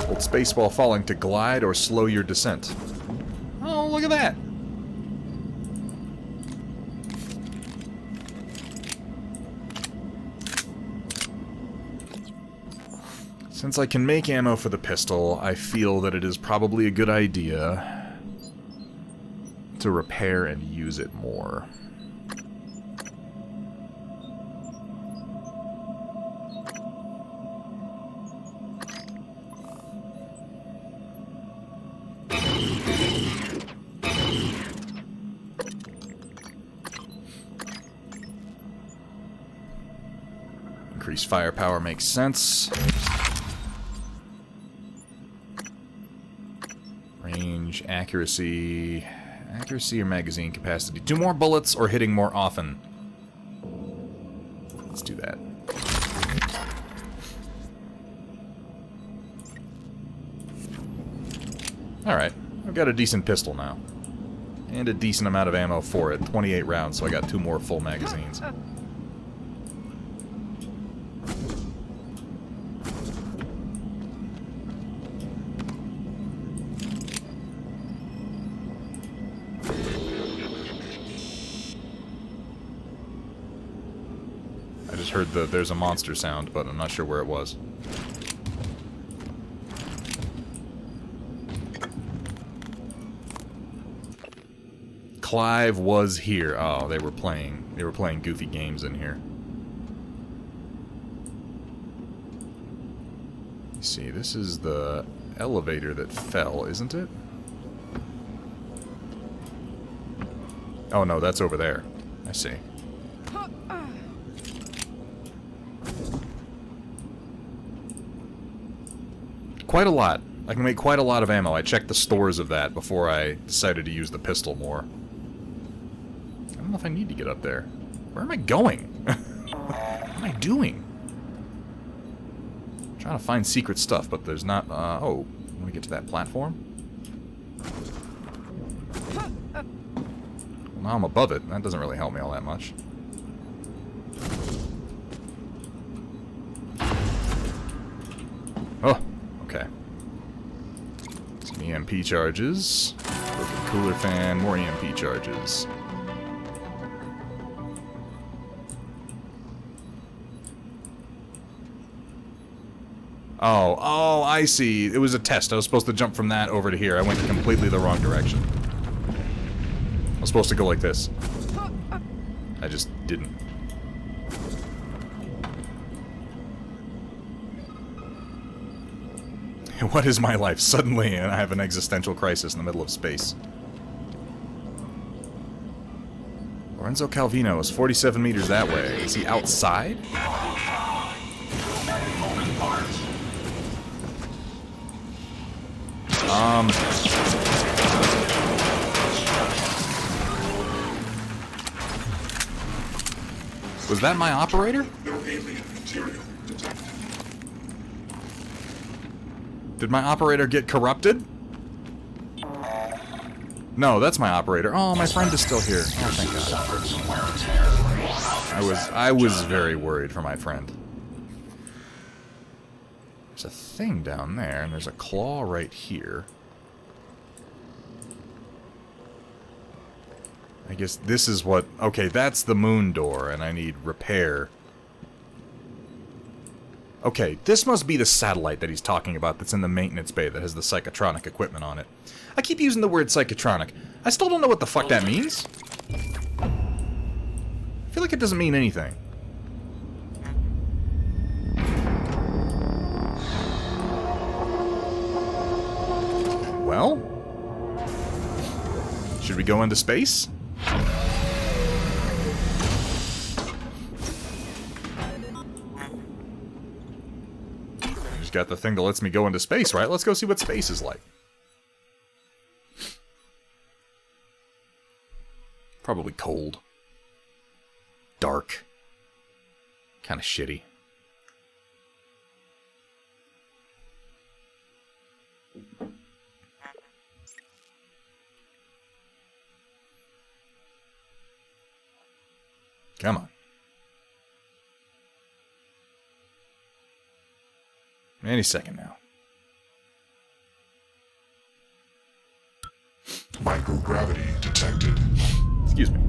Hold space while falling to glide or slow your descent. Oh, look at that! Since I can make ammo for the pistol, I feel that it is probably a good idea to repair and use it more. Increased firepower makes sense. Range, accuracy or magazine capacity. 2 more bullets or hitting more often. Let's do that. Alright, I've got a decent pistol now. And a decent amount of ammo for it. 28 rounds, so I got 2 more full magazines. just heard there's a monster sound, but I'm not sure where it was. Clive was here. Oh, they were playing goofy games in here. You see, this is the elevator that fell, isn't it? Oh no, that's over there. I see. Quite a lot. I can make quite a lot of ammo. I checked the stores of that before I decided to use the pistol more. I don't know if I need to get up there. Where am I going? What am I doing? I'm trying to find secret stuff, but there's not... oh, let me get to that platform. Well, now I'm above it. That doesn't really help me all that much. Oh, okay. Some EMP charges. Broken cooler fan, more EMP charges. Oh, I see. It was a test. I was supposed to jump from that over to here. I went completely the wrong direction. I was supposed to go like this. I just didn't. What is my life? Suddenly, I have an existential crisis in the middle of space. Lorenzo Calvino is 47 meters that way. Is he outside? Was that my operator? Did my operator get corrupted? No, that's my operator. Oh, my friend is still here. Oh, thank God. I was very worried for my friend. There's a thing down there, and there's a claw right here. I guess this is what... Okay, that's the moon door, and I need repair. Okay, this must be the satellite that he's talking about that's in the maintenance bay that has the psychotronic equipment on it. I keep using the word psychotronic. I still don't know what the fuck that means. I feel like it doesn't mean anything. Well? Should we go into space? Got the thing that lets me go into space, right? Let's go see what space is like. Probably cold. Dark. Kind of shitty. Come on. Any second now. Microgravity detected. Excuse me.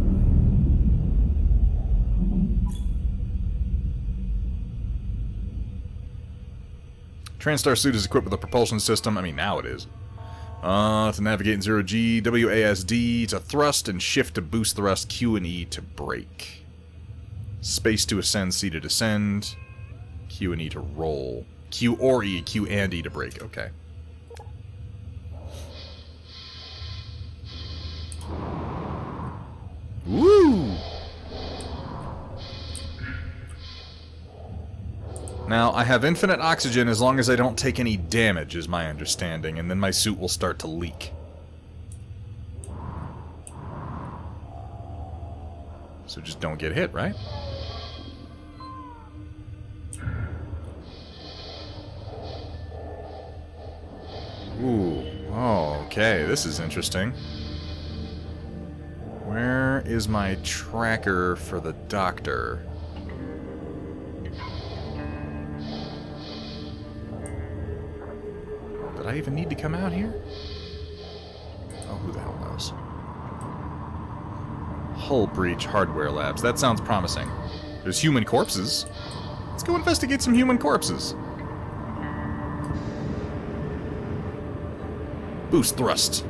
TranStar suit is equipped with a propulsion system. I mean, now it is. To navigate in 0G, WASD to thrust, and shift to boost thrust, Q and E to brake. Space to ascend, C to descend, Q and E to roll. Q or E, Q and E to brake, okay. Woo! Now, I have infinite oxygen as long as I don't take any damage, is my understanding, and then my suit will start to leak. So just don't get hit, right? Ooh, oh, okay, this is interesting. Where is my tracker for the doctor? Did I even need to come out here? Oh, who the hell knows? Hull breach hardware labs. That sounds promising. There's human corpses. Let's go investigate some human corpses. Boost thrust.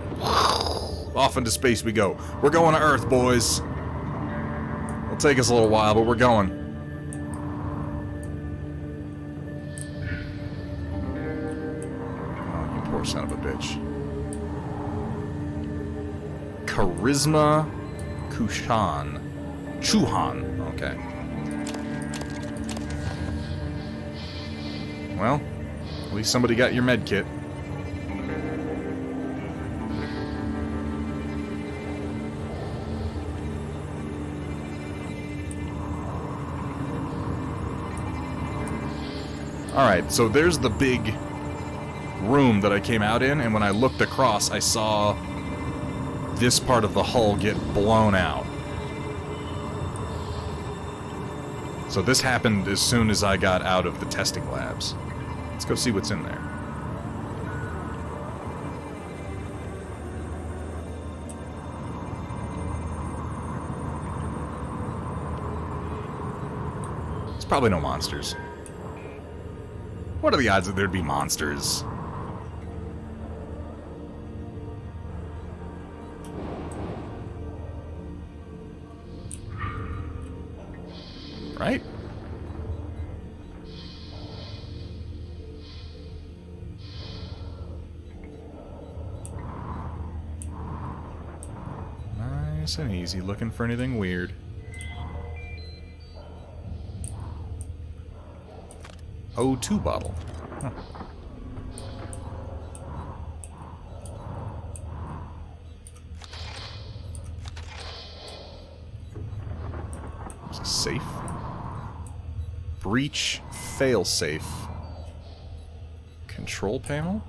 Off into space we go. We're going to Earth, boys. It'll take us a little while, but we're going. Oh, you poor son of a bitch. Charisma Kushan. Chuhan. Okay. Well, at least somebody got your med kit. Alright, so there's the big room that I came out in, and when I looked across, I saw this part of the hull get blown out. So this happened as soon as I got out of the testing labs. Let's go see what's in there. There's probably no monsters. What are the odds that there'd be monsters? Right? Nice and easy, looking for anything weird. O2 bottle. Huh. There's a safe. Breach failsafe. Control panel?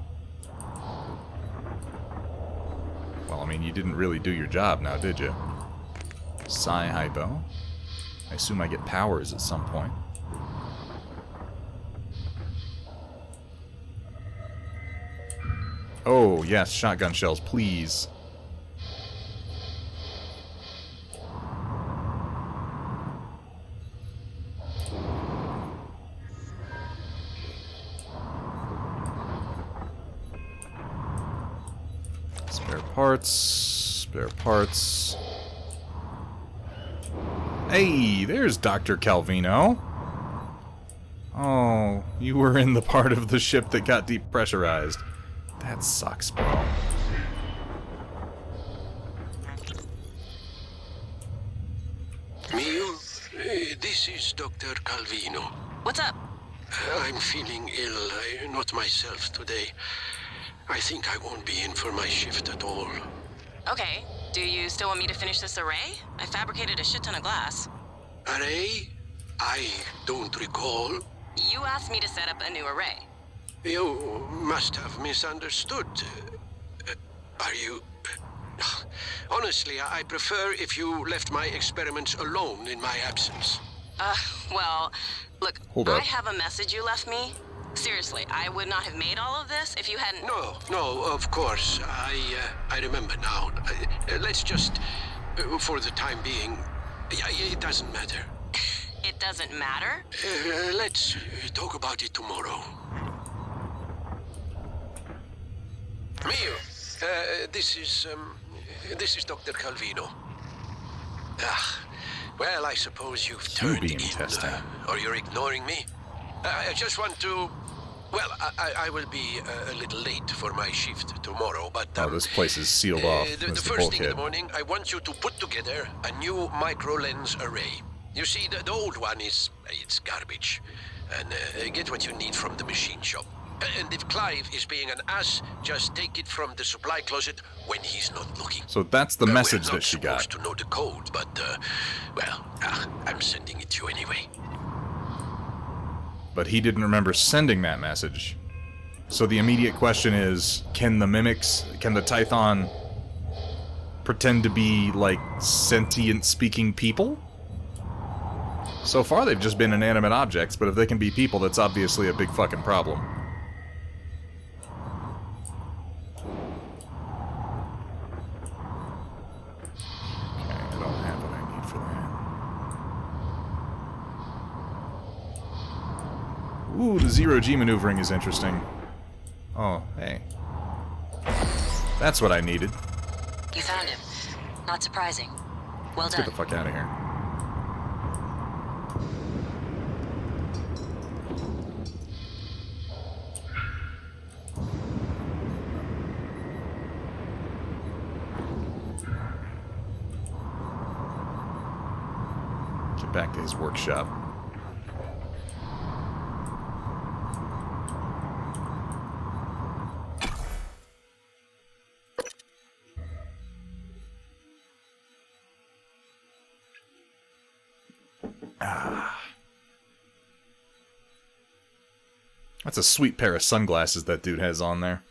Well, I mean, you didn't really do your job now, did you? Psi-hypo. I assume I get powers at some point. Oh, yes, shotgun shells, please. Spare parts, spare parts. Hey, there's Dr. Calvino. Oh, you were in the part of the ship that got depressurized. That sucks, bro. Mio, this is Dr. Calvino. What's up? I'm feeling ill, not myself today. I think I won't be in for my shift at all. Okay. Do you still want me to finish this array? I fabricated a shit ton of glass. Array? I don't recall. You asked me to set up a new array. You must have misunderstood. Are you... Honestly, I prefer if you left my experiments alone in my absence. Well, look, Hold up. I have a message you left me. Seriously, I would not have made all of this if you hadn't... No, of course. I remember now. Let's just, for the time being, it doesn't matter. It doesn't matter? Let's talk about it tomorrow. Mio, this is Dr. Calvino. Well, I suppose you've turned in, or you're ignoring me. I just want to... Well, I will be a little late for my shift tomorrow, but... oh, this place is sealed off. The first thing in the morning, I want you to put together a new micro-lens array. You see, the old one it's garbage. And get what you need from the machine shop. And if Clive is being an ass, just take it from the supply closet when he's not looking. So that's the message that she got. We're not supposed to know the code, but, well, I'm sending it to you anyway. But he didn't remember sending that message. So the immediate question is, can the mimics, can the Tython pretend to be, like, sentient speaking people? So far they've just been inanimate objects, but if they can be people, that's obviously a big fucking problem. Okay, I don't have what I need for that. Ooh, the zero-G maneuvering is interesting. Oh, hey. That's what I needed. You found him. Not surprising. Well Let's done. get the fuck out of here. Get back to his workshop. That's a sweet pair of sunglasses that dude has on there.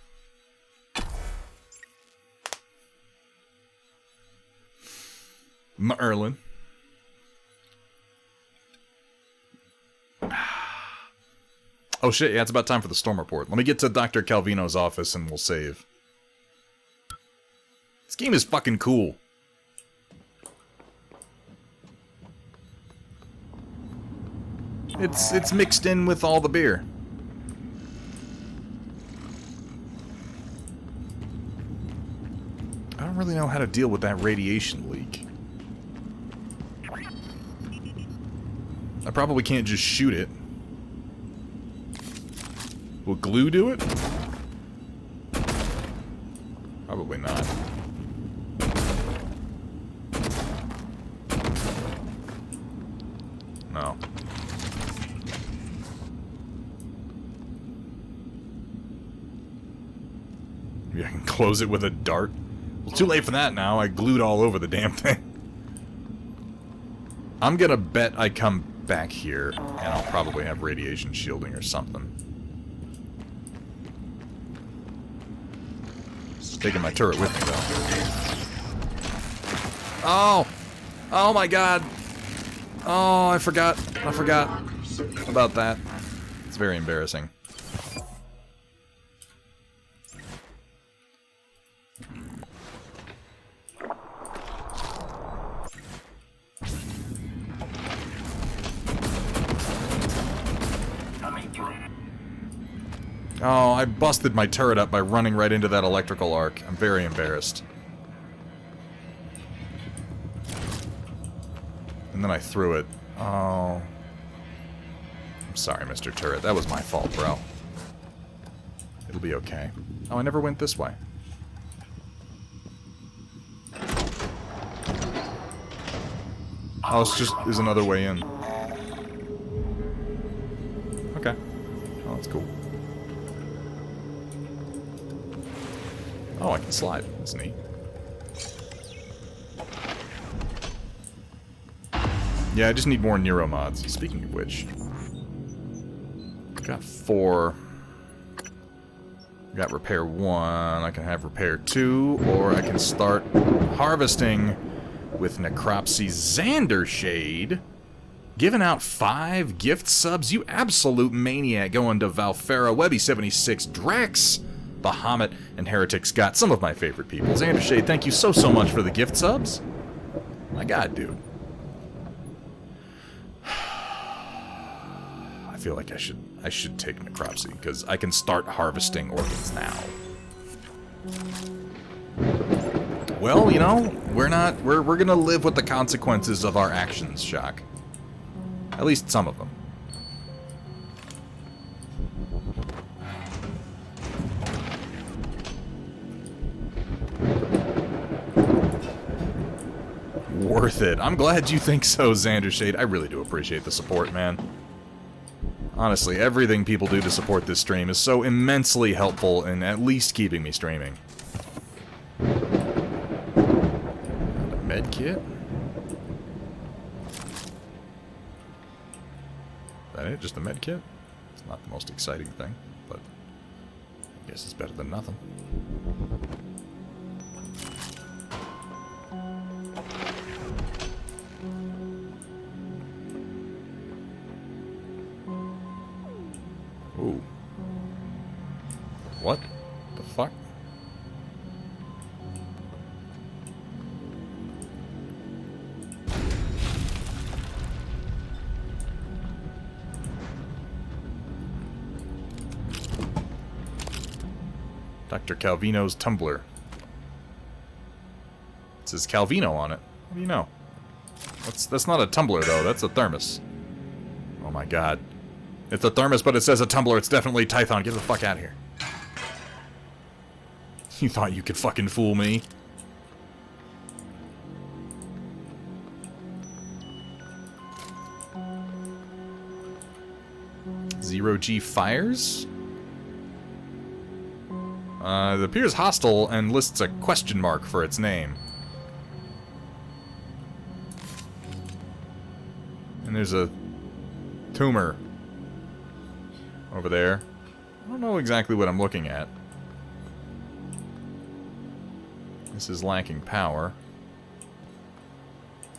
Merlin. Oh shit, yeah, it's about time for the storm report. Let me get to Dr. Calvino's office and we'll save. This game is fucking cool. It's mixed in with all the beer. I don't really know how to deal with that radiation leak. I probably can't just shoot it. Will glue do it? Probably not. No. Maybe I can close it with a dart. Well, too late for that now. I glued all over the damn thing. I'm gonna bet I come back here, and I'll probably have radiation shielding or something. Taking my turret with me, though. Oh! Oh my god! Oh, I forgot. I forgot about that. It's very embarrassing. Oh, I busted my turret up by running right into that electrical arc. I'm very embarrassed. And then I threw it. Oh. I'm sorry, Mr. Turret. That was my fault, bro. It'll be okay. Oh, I never went this way. Oh, it's just... there's another way in. Okay. Oh, that's cool. Oh, I can slide. That's neat. Yeah, I just need more Nero mods. Speaking of which, I've got 4. I've got repair 1. I can have repair 2, or I can start harvesting with Necropsy Xandershade. Giving out 5 gift subs. You absolute maniac. Going to Valfera, Webby76, Drex, Bahamut, and Heretic Scott. Some of my favorite people. Xandershade, thank you so much for the gift subs. My god, dude. I feel like I should take Necropsy, because I can start harvesting organs now. Well, you know, we're gonna live with the consequences of our actions, Shock. At least some of them. Worth it. I'm glad you think so, Xandershade. I really do appreciate the support, man. Honestly, everything people do to support this stream is so immensely helpful in at least keeping me streaming. A med kit? Is that it? Just a med kit? It's not the most exciting thing, but I guess it's better than nothing. Ooh. What the fuck? Dr. Calvino's tumbler. It says Calvino on it. What do you know? That's not a tumbler, though. That's a thermos. Oh my god. It's a thermos, but it says a tumbler. It's definitely Tython. Get the fuck out of here. You thought you could fucking fool me? Zero G fires? It appears hostile and lists a question mark for its name. And there's a tumor over there. I don't know exactly what I'm looking at. This is lacking power.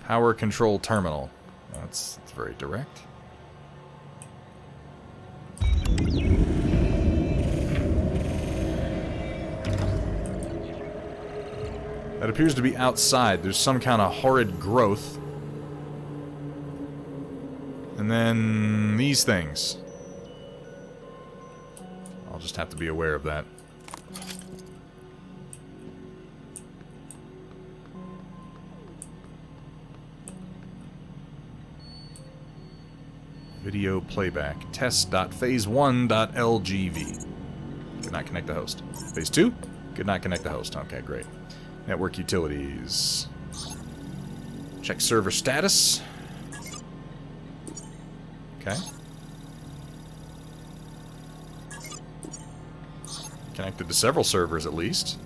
Power control terminal. That's very direct. That appears to be outside. There's some kind of horrid growth. And then these things. I'll just have to be aware of that. Video playback. Test.phase1.lgv. Could not connect the host. Phase 2? Could not connect the host. Okay, great. Network utilities. Check server status. Okay. Connected to several servers at least.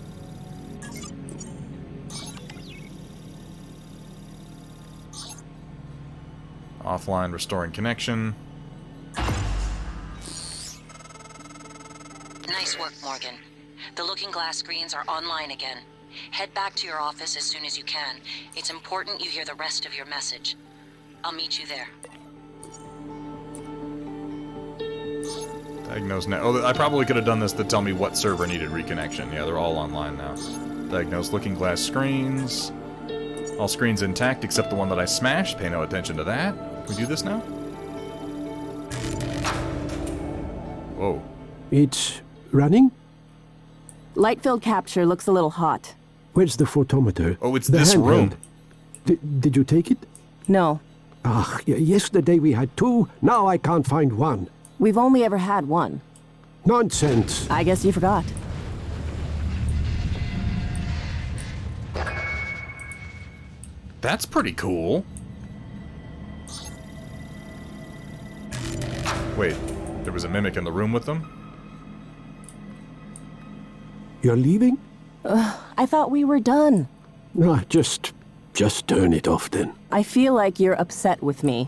Offline, restoring connection. Nice work, Morgan. The looking glass screens are online again. Head back to your office as soon as you can. It's important you hear the rest of your message. I'll meet you there. Diagnose net. Oh, I probably could have done this to tell me what server needed reconnection. Yeah, they're all online now. Diagnose looking glass screens. All screens intact except the one that I smashed. Pay no attention to that. Can we do this now? Whoa. It's running? Light field capture looks a little hot. Where's the photometer? Oh, it's this room. Did you take it? No. Ah, yesterday we had 2, now I can't find 1. We've only ever had 1. Nonsense. I guess you forgot. That's pretty cool. Wait, there was a mimic in the room with them? You're leaving? I thought we were done. No, just turn it off then. I feel like you're upset with me.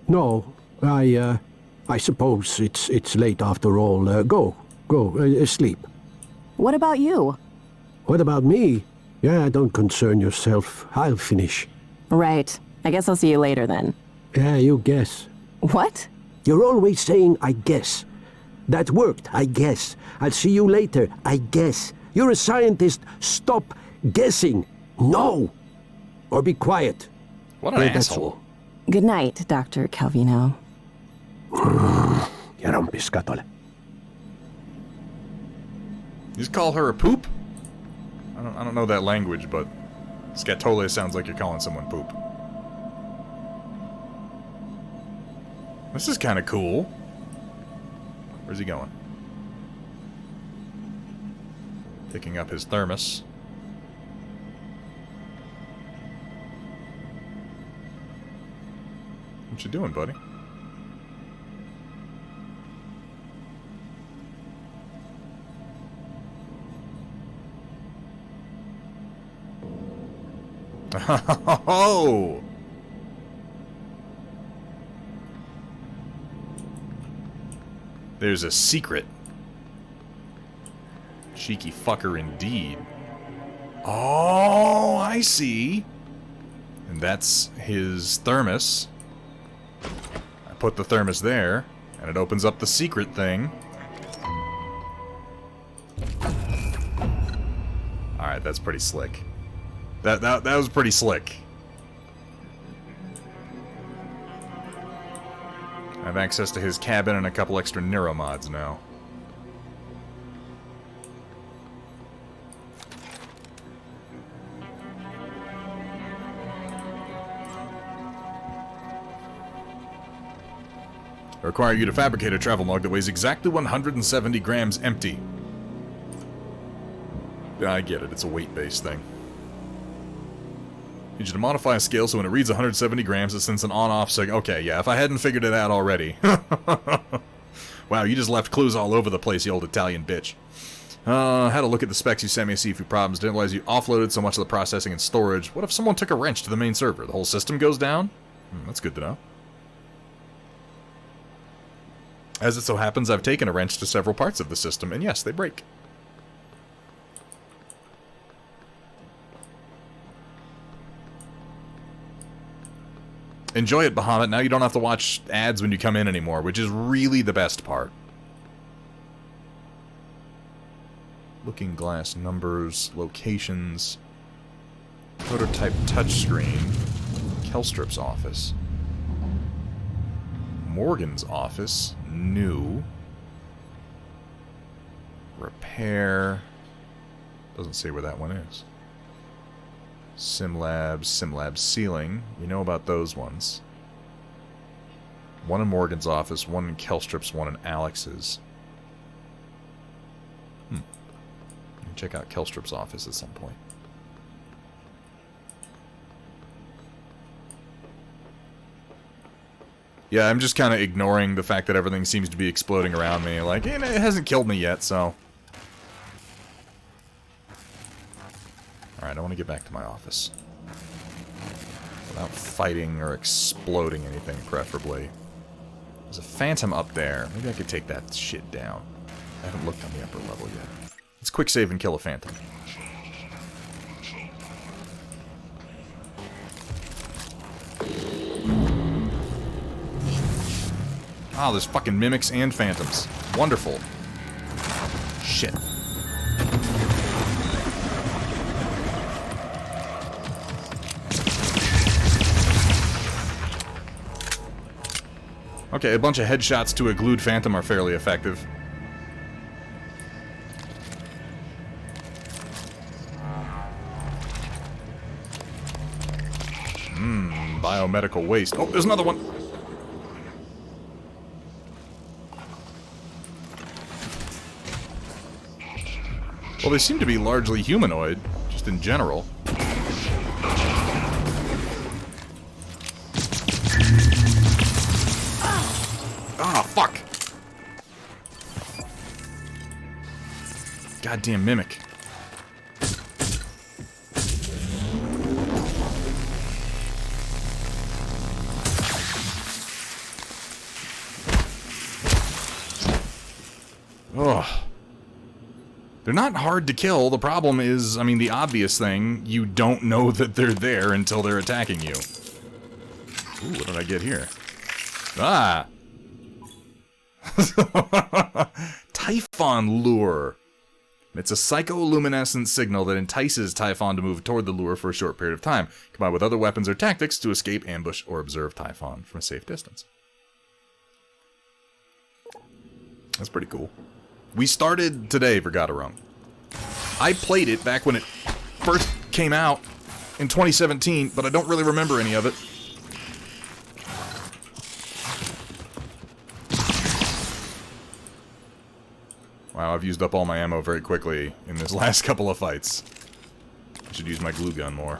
No, I suppose it's late after all. Go, sleep. What about you? What about me? Yeah, don't concern yourself. I'll finish. Right. I guess I'll see you later then. Yeah, you guess. What? You're always saying, I guess. That worked, I guess. I'll see you later, I guess. You're a scientist. Stop guessing. No. Or be quiet. What an asshole. Good night, Dr. Calvino. You rompiscatole. You just call her a poop? I don't know that language, but scatole sounds like you're calling someone poop. This is kind of cool. Where's he going? Picking up his thermos. What you doing, buddy? Oh! There's a secret. Cheeky fucker indeed. Oh, I see. And that's his thermos. I put the thermos there, and it opens up the secret thing. Alright, that's pretty slick. That was pretty slick. I have access to his cabin and a couple extra neuromods now. I require you to fabricate a travel mug that weighs exactly 170 grams empty. I get it, it's a weight-based thing. Need you to modify a scale so when it reads 170 grams, it sends an on-off signal. Okay, yeah, if I hadn't figured it out already. Wow, you just left clues all over the place, you old Italian bitch. Had a look at the specs you sent me to see a few problems. Didn't realize you offloaded so much of the processing and storage. What if someone took a wrench to the main server? The whole system goes down? That's good to know. As it so happens, I've taken a wrench to several parts of the system, and yes, they break. Enjoy it, Bahamut. Now you don't have to watch ads when you come in anymore, which is really the best part. Looking glass numbers, locations, prototype touchscreen, Kelstrip's office, Morgan's office, new, repair, doesn't say where that one is. SimLabs ceiling, we know about those ones. One in Morgan's office, one in Kelstrip's, one in Alex's. Check out Kelstrip's office at some point. Yeah, I'm just kind of ignoring the fact that everything seems to be exploding around me. Like, it hasn't killed me yet, so... Alright, I want to get back to my office. Without fighting or exploding anything, preferably. There's a phantom up there. Maybe I could take that shit down. I haven't looked on the upper level yet. Let's quick save and kill a phantom. Oh, there's fucking mimics and phantoms. Wonderful. Shit. Okay, a bunch of headshots to a glued phantom are fairly effective. Biomedical waste. Oh, there's another one! Well, they seem to be largely humanoid, just in general. Ah, fuck! Goddamn mimic. Ugh. They're not hard to kill. The problem is, I mean, the obvious thing, you don't know that they're there until they're attacking you. Ooh, what did I get here? Ah! Typhon lure. It's a psycholuminescent signal that entices Typhon to move toward the lure for a short period of time, combined with other weapons or tactics to escape, ambush, or observe Typhon from a safe distance. That's pretty cool. We started today Vergaderung. I played it back when it first came out in 2017, but I don't really remember any of it. Wow, I've used up all my ammo very quickly in this last couple of fights. I should use my glue gun more.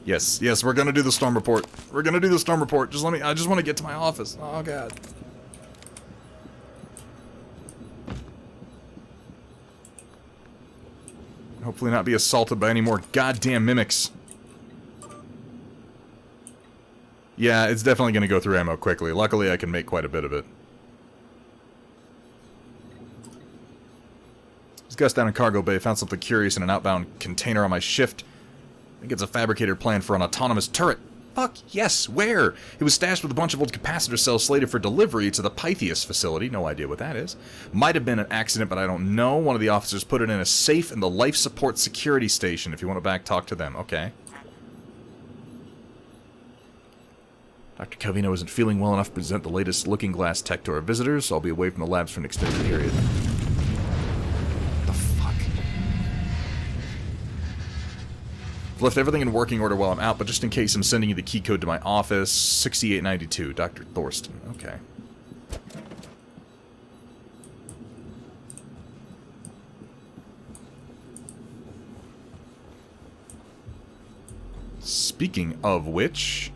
Yes, we're gonna do the storm report. We're gonna do the storm report. Just let me, I just want to get to my office. Oh, God. Hopefully not be assaulted by any more goddamn mimics. Yeah, it's definitely going to go through ammo quickly. Luckily, I can make quite a bit of it. This guy's down in cargo bay. Found something curious in an outbound container on my shift. I think it's a fabricator plan for an autonomous turret. Fuck, yes, where? It was stashed with a bunch of old capacitor cells slated for delivery to the Pythias facility. No idea what that is. Might have been an accident, but I don't know. One of the officers put it in a safe in the life support security station. If you want to back talk to them. Okay. Dr. Calvino isn't feeling well enough to present the latest looking glass tech to our visitors, so I'll be away from the labs for an extended period. What the fuck? I've left everything in working order while I'm out, but just in case, I'm sending you the key code to my office. 6892, Dr. Thorsten. Okay. Speaking of which...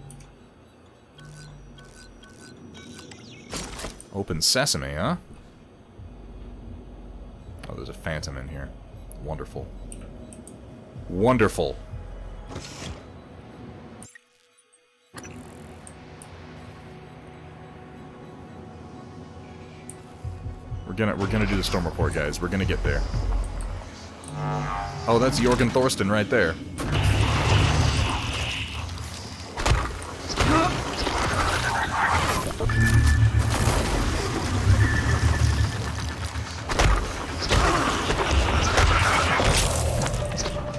Open sesame, huh? Oh, there's a phantom in here. Wonderful. Wonderful. We're gonna do the storm report, guys. We're gonna get there. Oh, that's Jorgen Thorsten right there.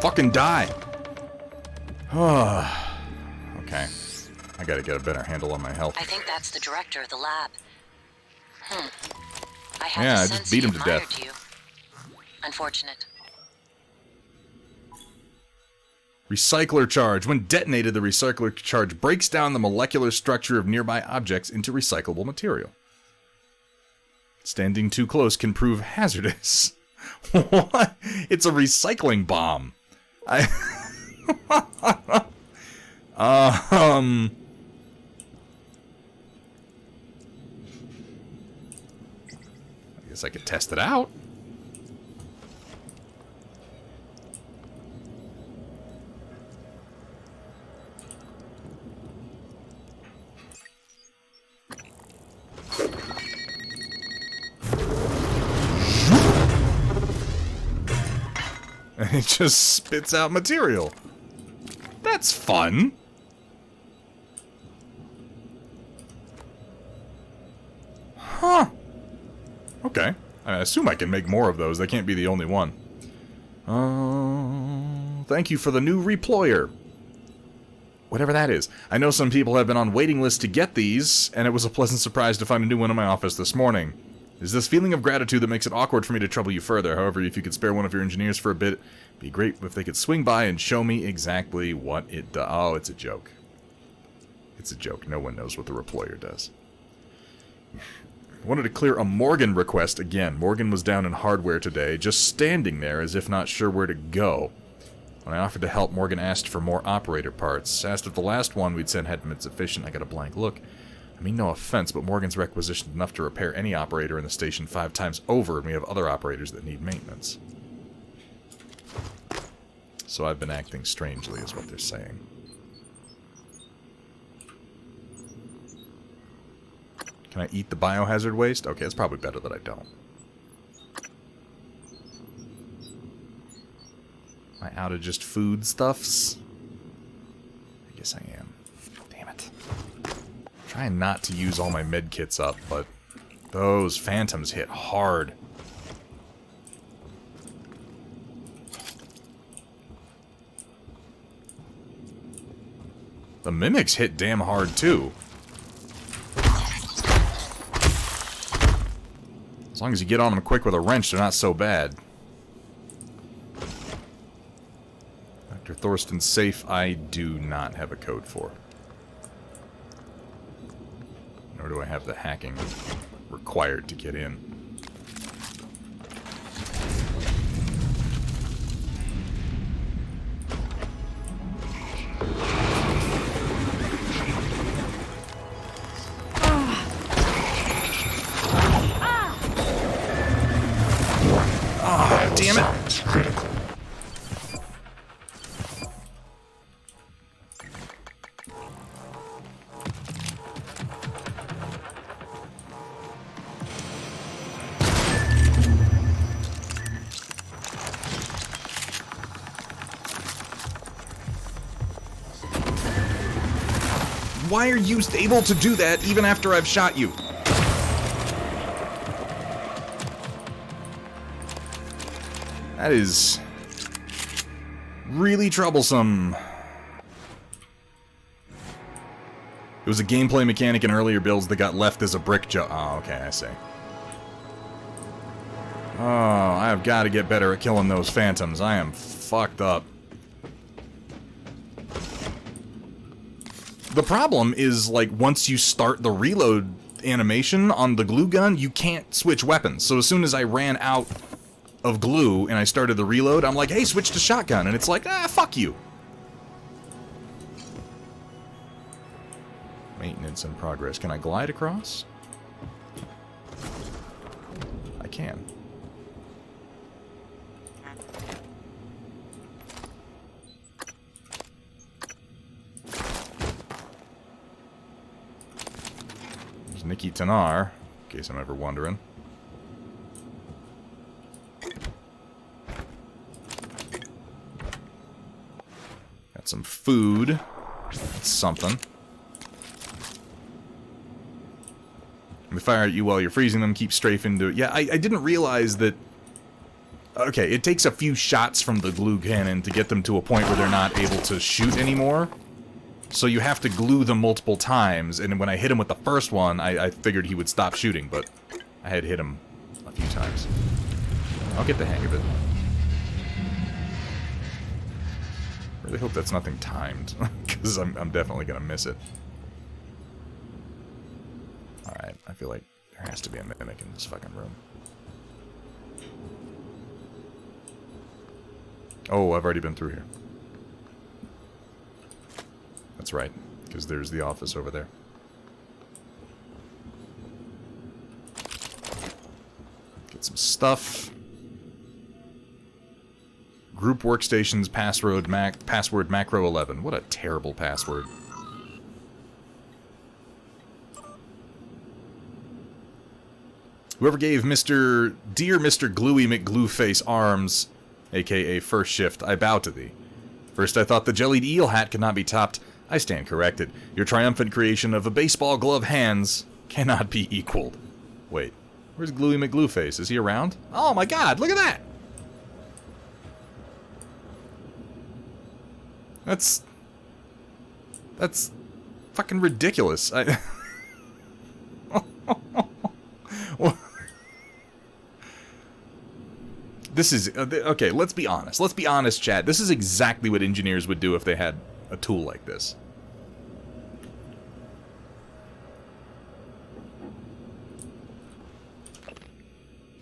Fucking die. Okay. I gotta get a better handle on my health. I think that's the director of the lab. I had Yeah, the I sense just beat he him to admired death. you. Unfortunate. Recycler charge. When detonated, the recycler charge breaks down the molecular structure of nearby objects into recyclable material. Standing too close can prove hazardous. What? It's a recycling bomb. I guess I could test it out. And it just spits out material. That's fun. Huh. Okay. I assume I can make more of those. That can't be the only one. Thank you for the new reployer. Whatever that is. I know some people have been on waiting lists to get these, and it was a pleasant surprise to find a new one in my office this morning. There's this feeling of gratitude that makes it awkward for me to trouble you further. However, if you could spare one of your engineers for a bit, it'd be great if they could swing by and show me exactly what it does. Oh, it's a joke. It's a joke. No one knows what the reployer does. I wanted to clear a Morgan request again. Morgan was down in hardware today, just standing there as if not sure where to go. When I offered to help, Morgan asked for more operator parts. Asked if the last one we'd sent hadn't been sufficient. I got a blank look. I mean, no offense, but Morgan's requisitioned enough to repair any operator in the station 5 times over, and we have other operators that need maintenance. So I've been acting strangely, is what they're saying. Can I eat the biohazard waste? Okay, it's probably better that I don't. Am I out of just foodstuffs? I guess I am. Damn it. Trying not to use all my med kits up, but those phantoms hit hard. The mimics hit damn hard too. As long as you get on them quick with a wrench, they're not so bad. Dr. Thorsten's safe, I do not have a code for. Nor do I have the hacking required to get in. Ah, damn it! Critical. Why are you able to do that even after I've shot you? That is really troublesome. It was a gameplay mechanic in earlier builds that got left as a brick job. Oh, okay, I see. Oh, I've got to get better at killing those phantoms. I am fucked up. The problem is, like, once you start the reload animation on the glue gun, you can't switch weapons. So as soon as I ran out of glue and I started the reload, I'm like, hey, switch to shotgun. And it's like, fuck you. Maintenance in progress. Can I glide across? I can. There's Nikki Tanar, in case I'm ever wondering. Got some food. That's something. They fire at you while you're freezing them, keep strafing to it. Yeah, I didn't realize that... Okay, it takes a few shots from the glue cannon to get them to a point where they're not able to shoot anymore. So you have to glue them multiple times, and when I hit him with the first one, I figured he would stop shooting, but I had hit him a few times. I'll get the hang of it. Really hope that's nothing timed, because I'm definitely gonna miss it. Alright, I feel like there has to be a mimic in this fucking room. Oh, I've already been through here. That's right, because there's the office over there. Get some stuff. Group workstations password macro 11. What a terrible password. Whoever gave Dear Mr. Gluey McGlueface arms, aka First Shift, I bow to thee. First I thought the jellied eel hat could not be topped. I stand corrected. Your triumphant creation of a baseball glove hands cannot be equaled. Wait, where's Gluey McGlueface? Is he around? Oh my god, look at that! That's fucking ridiculous. This is... okay, let's be honest. Let's be honest, chat. This is exactly what engineers would do if they had a tool like this.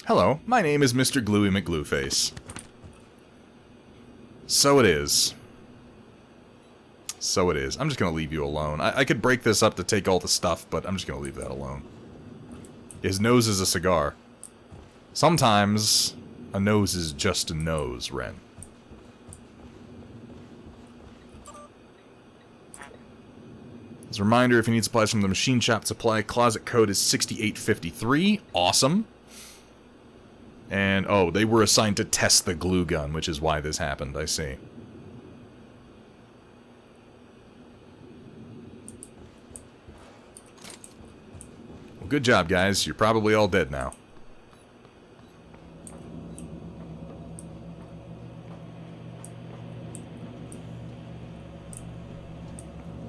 Hello, my name is Mr. Gluey McGlueface. So it is. So it is. I'm just gonna leave you alone. I could break this up to take all the stuff, but I'm just gonna leave that alone. His nose is a cigar. Sometimes... a nose is just a nose, Ren. As a reminder, if you need supplies from the machine shop, supply closet code is 6853. Awesome. And, oh, they were assigned to test the glue gun, which is why this happened, I see. Well, good job, guys. You're probably all dead now.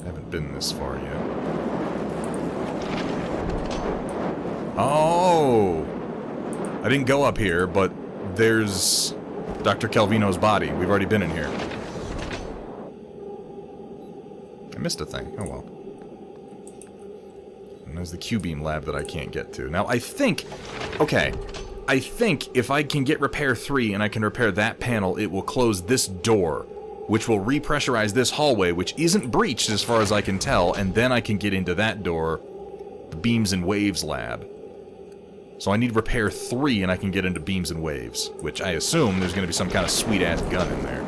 Haven't been this far yet. Oh! I didn't go up here, but there's Dr. Calvino's body. We've already been in here. I missed a thing. Oh well. And there's the Q-beam lab that I can't get to. Now, I think... okay. I think if I can get repair 3 and I can repair that panel, it will close this door, which will repressurize this hallway, which isn't breached as far as I can tell, and then I can get into that door, the Beams and Waves lab. So I need repair 3 and I can get into Beams and Waves, which I assume there's going to be some kind of sweet-ass gun in there.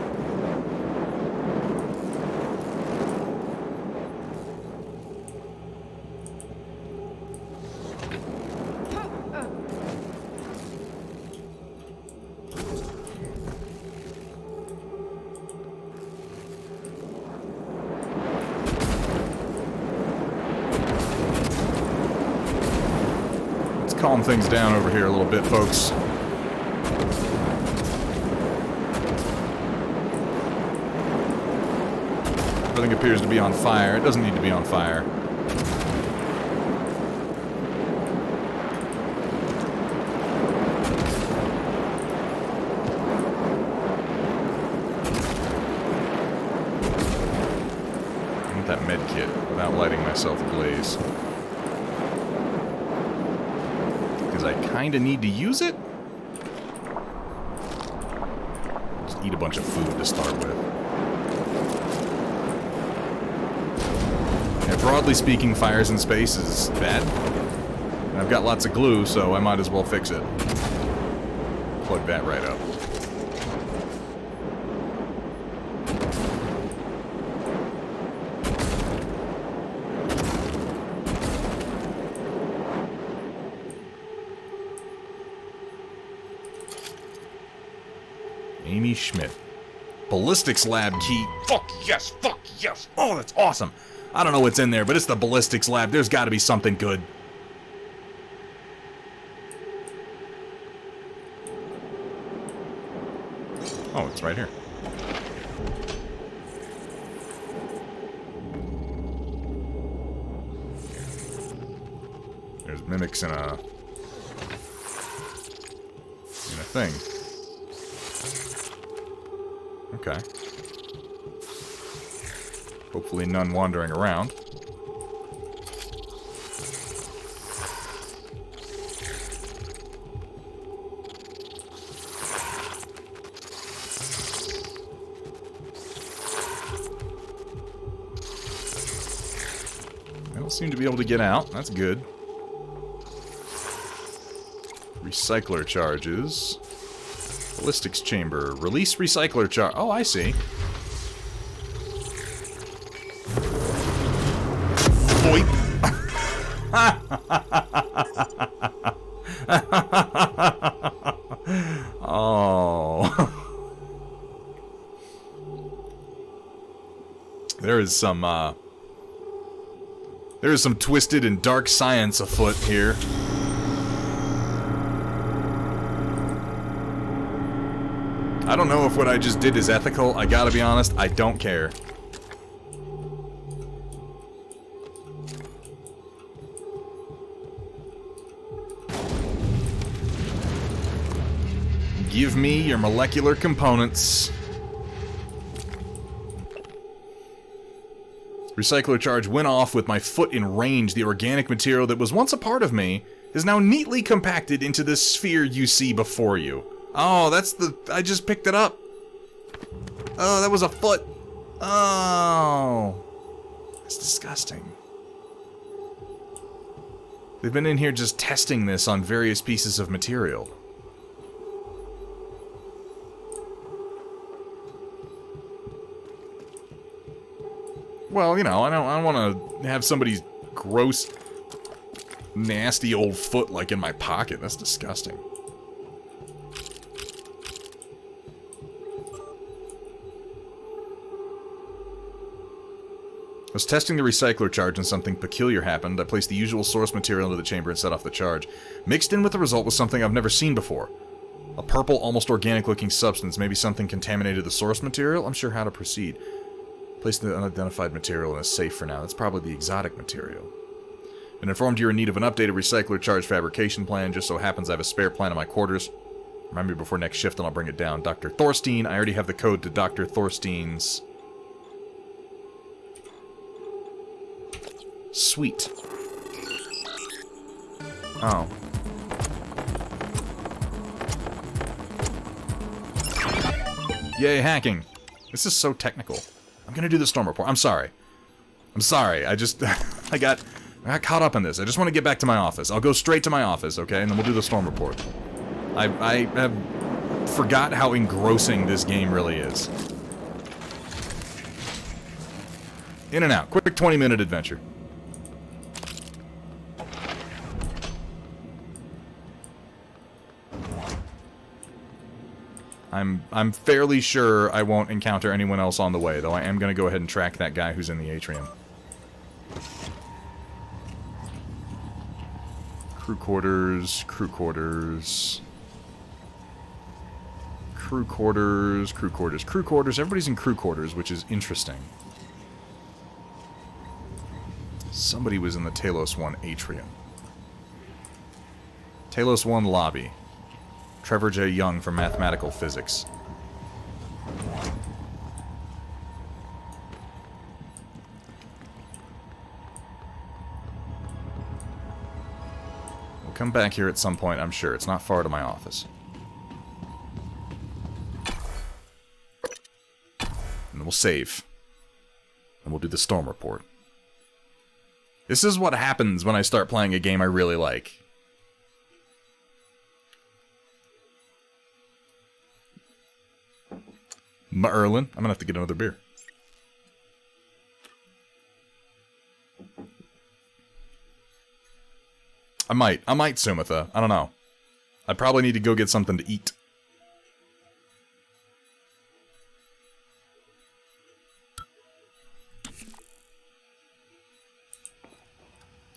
Calm things down over here a little bit, folks. Everything appears to be on fire. It doesn't need to be on fire. I want that med kit. without lighting myself ablaze. Because I kind of need to use it. Just eat a bunch of food to start with. And broadly speaking, fires in space is bad. And I've got lots of glue, so I might as well fix it. Plug that right up. Amy Schmidt. Ballistics lab key. Fuck yes, fuck yes. Oh, that's awesome. I don't know what's in there, but it's the ballistics lab. There's got to be something good. Oh, it's right here. There's mimics in a thing. Okay. Hopefully none wandering around. I don't seem to be able to get out. That's good. Recycler charges. Ballistics chamber. Release recycler charge. Oh, I see. Boink. Oh. There is some twisted and dark science afoot here. I don't know if what I just did is ethical. I gotta be honest, I don't care. Give me your molecular components. Recycler charge went off with my foot in range. The organic material that was once a part of me is now neatly compacted into the sphere you see before you. Oh, that's the... I just picked it up. Oh, that was a foot. Oh. That's disgusting. They've been in here just testing this on various pieces of material. Well, you know, I don't want to have somebody's gross, nasty old foot, like, in my pocket. That's disgusting. I was testing the recycler charge and something peculiar happened. I placed the usual source material into the chamber and set off the charge. Mixed in with the result was something I've never seen before. A purple, almost organic-looking substance. Maybe something contaminated the source material? I'm sure how to proceed. Place the unidentified material in a safe for now. That's probably the exotic material. Been informed you're in need of an updated recycler charge fabrication plan. Just so happens I have a spare plan in my quarters. Remind me before next shift and I'll bring it down. Dr. Thorstein. I already have the code to Dr. Thorstein's... Sweet. Oh. Yay, hacking. This is so technical. I'm gonna do the storm report. I'm sorry. I'm sorry. I just... I got caught up in this. I just want to get back to my office. I'll go straight to my office, okay? And then we'll do the storm report. I have forgot how engrossing this game really is. In and out. Quick 20-minute adventure. I'm fairly sure I won't encounter anyone else on the way, though I am going to go ahead and track that guy who's in the atrium. Crew quarters, crew quarters. Crew quarters, crew quarters, crew quarters. Everybody's in crew quarters, which is interesting. Somebody was in the Talos 1 atrium. Talos 1 lobby. Trevor J. Young from Mathematical Physics. come back here at some point, I'm sure. It's not far to my office. And we'll save. And we'll do the storm report. This is what happens when I start playing a game I really like. Merlin. I'm gonna have to get another beer. I might, Sumitha. I don't know. I probably need to go get something to eat.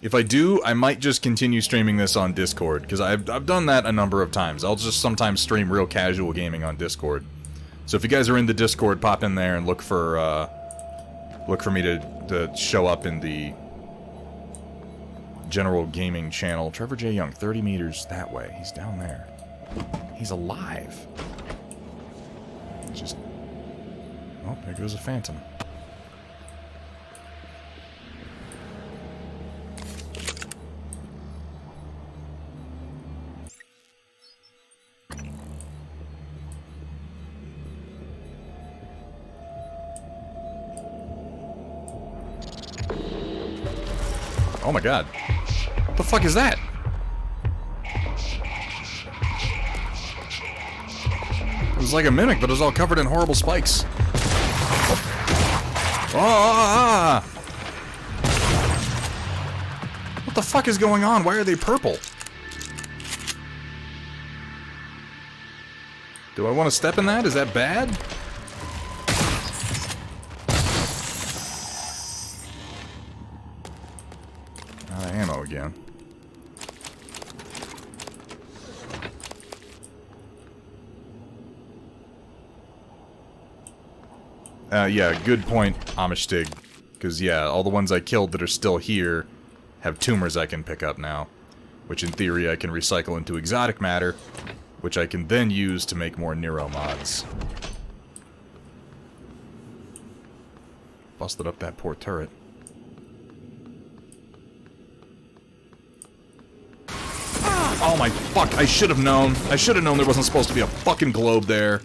If I do, I might just continue streaming this on Discord, because I've done that a number of times. I'll just sometimes stream real casual gaming on Discord. So if you guys are in the Discord, pop in there and look for me to show up in the general gaming channel. Trevor J. Young, 30 meters that way. He's down there. He's alive. Just... Oh, there goes a phantom. Oh my god. What the fuck is that? It was like a mimic, but it was all covered in horrible spikes. Ah! What the fuck is going on? Why are they purple? Do I want to step in that? Is that bad? Out of ammo again. Yeah, good point, Amishtig. Because, yeah, all the ones I killed that are still here have tumors I can pick up now. Which, in theory, I can recycle into exotic matter, which I can then use to make more Nero mods. Busted up that poor turret. Oh my fuck, I should have known. I should have known there wasn't supposed to be a fucking globe there.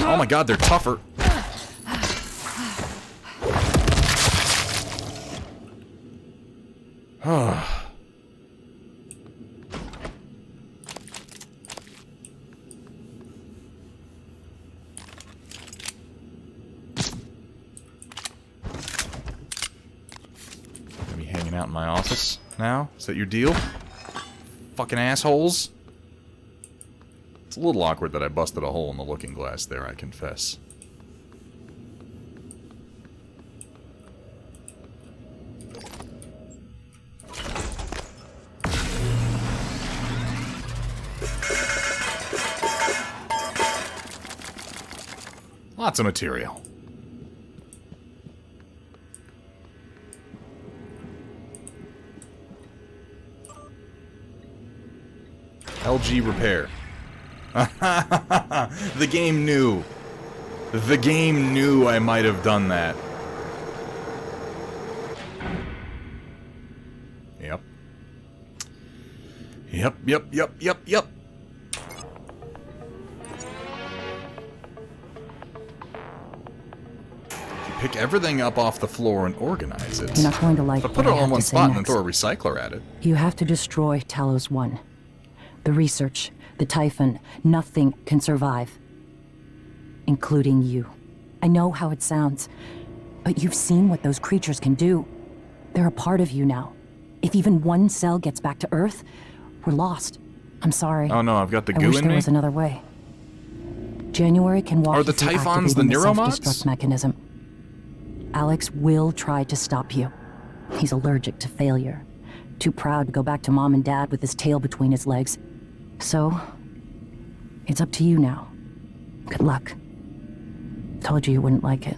Oh my god, they're tougher. Gonna be hanging out in my office now? Is that your deal? Fucking assholes? It's a little awkward that I busted a hole in the looking glass there, I confess. Lots of material. LG repair. The game knew. The game knew I might have done that. Yep. Yep. Pick everything up off the floor and organize it. You're not going to like it. Put it all in one spot and then throw a recycler at it. You have to destroy Talos 1. The research, the Typhon, nothing can survive. Including you. I know how it sounds, but you've seen what those creatures can do. They're a part of you now. If even one cell gets back to Earth, we're lost. I'm sorry. Oh no, I've got the goo in me? I wish there was another way. January can walk you through Typhons the neuromods? Self-destruct mechanism. Alex will try to stop you. He's allergic to failure. Too proud to go back to Mom and Dad with his tail between his legs. So, it's up to you now. Good luck. Told you wouldn't like it.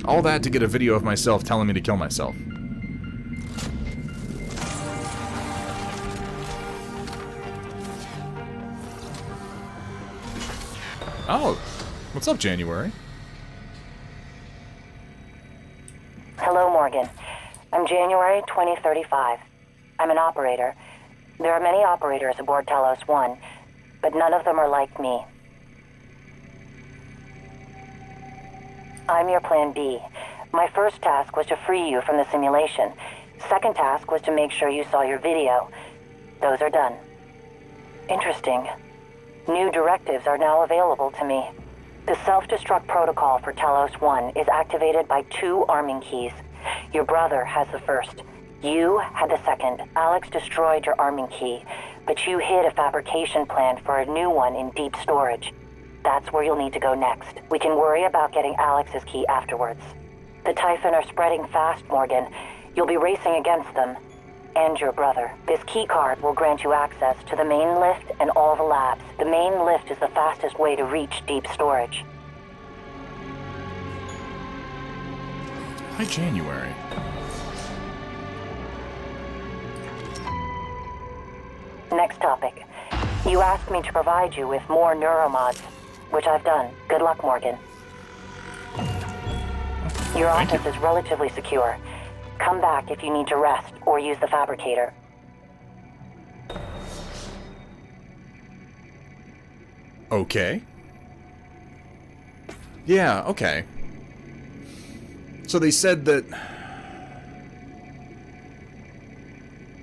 All that to get a video of myself telling me to kill myself. Oh, what's up, January? Hello, Morgan. I'm January 2035. I'm an operator. There are many operators aboard Talos 1, but none of them are like me. I'm your Plan B. My first task was to free you from the simulation. Second task was to make sure you saw your video. Those are done. Interesting. New directives are now available to me. The self-destruct protocol for Talos 1 is activated by 2 arming keys. Your brother has the first. You had the second. Alex destroyed your arming key, but you hid a fabrication plan for a new one in deep storage. That's where you'll need to go next. We can worry about getting Alex's key afterwards. The Typhon are spreading fast, Morgan. You'll be racing against them. And your brother. This key card will grant you access to the main lift and all the labs. The main lift is the fastest way to reach deep storage. Hi, January. Next topic. You asked me to provide you with more neuromods, which I've done. Good luck, Morgan. Your office is relatively secure. Come back if you need to rest or use the fabricator. Okay. Yeah, okay. So they said that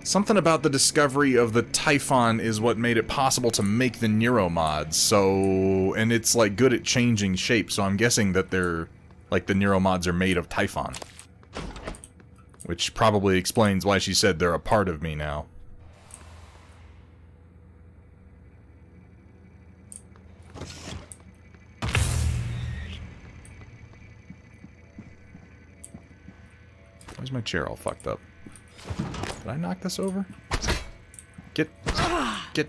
something about the discovery of the Typhon is what made it possible to make the neuromods. So, and it's like good at changing shape, so I'm guessing that they're like the neuromods are made of Typhon. Which probably explains why she said they're a part of me now. Where's my chair all fucked up? Did I knock this over? Get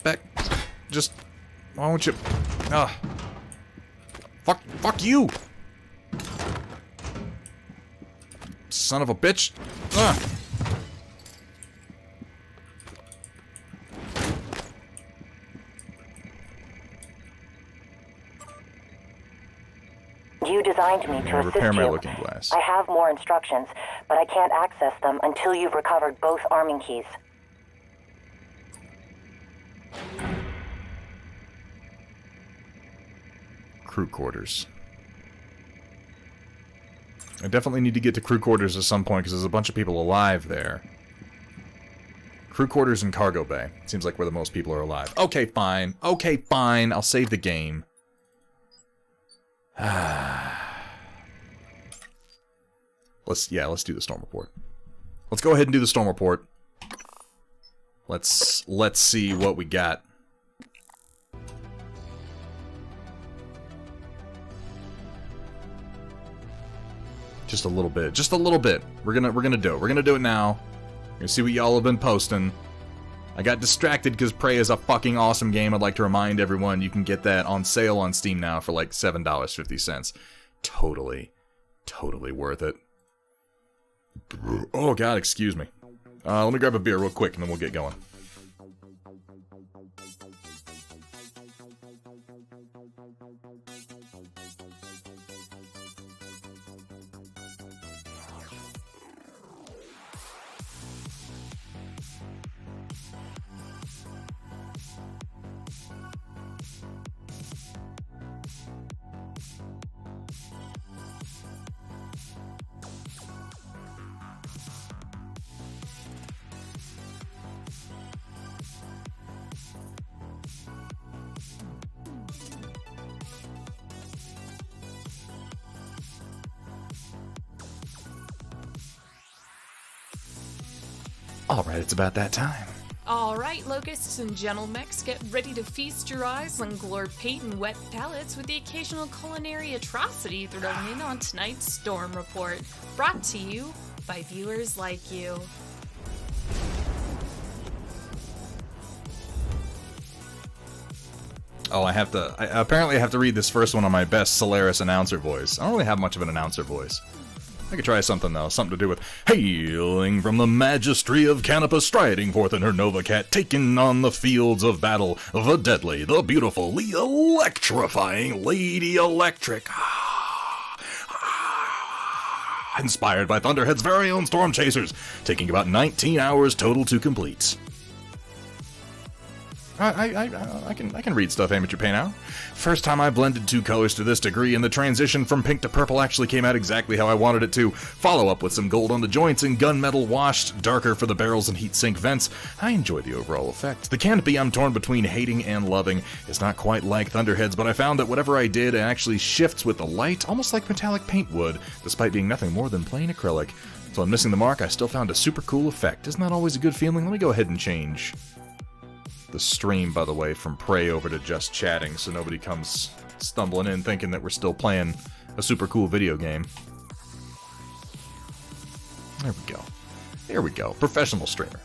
back. Just, why won't you? Fuck you! Son of a bitch. You designed me to assist repair my you. looking glass. I have more instructions, but I can't access them until you've recovered both arming keys. Crew quarters. I definitely need to get to crew quarters at some point because there's a bunch of people alive there. Crew quarters and cargo bay. Seems like where the most people are alive. Okay, fine. Okay, fine. I'll save the game. Let's do the storm report. Let's go ahead and do the storm report. Let's see what we got. Just a little bit. Just a little bit. We're gonna do it. We're gonna do it now. We're gonna see what y'all have been posting. I got distracted because Prey is a fucking awesome game. I'd like to remind everyone you can get that on sale on Steam now for like $7.50. Totally worth it. Oh god, excuse me. Let me grab a beer real quick and then we'll get going. Alright, it's about that time. Alright, locusts and gentlemechs, get ready to feast your eyes on glor paint and wet palates with the occasional culinary atrocity thrown in on tonight's Storm Report, brought to you by viewers like you. Oh, I apparently have to read this first one on my best Solaris announcer voice. I don't really have much of an announcer voice. I could try something, though. Something to do with hailing from the Magistry of Canopus, striding forth in her Nova Cat, taking on the fields of battle, the deadly, the beautiful, the electrifying Lady Electric. Inspired by Thunderhead's very own Storm Chasers, taking about 19 hours total to complete. I can read stuff, Amateur Paint Hour. First time I blended two colors to this degree, and the transition from pink to purple actually came out exactly how I wanted it to. Follow up with some gold on the joints and gunmetal washed darker for the barrels and heat sink vents. I enjoy the overall effect. The canopy I'm torn between hating and loving. It's not quite like Thunderhead's, but I found that whatever I did, it actually shifts with the light, almost like metallic paint would, despite being nothing more than plain acrylic. So I'm missing the mark, I still found a super cool effect. Isn't that always a good feeling? Let me go ahead and change the stream, by the way, from Prey over to just chatting, so nobody comes stumbling in thinking that we're still playing a super cool video game. There we go. There we go. Professional streamer.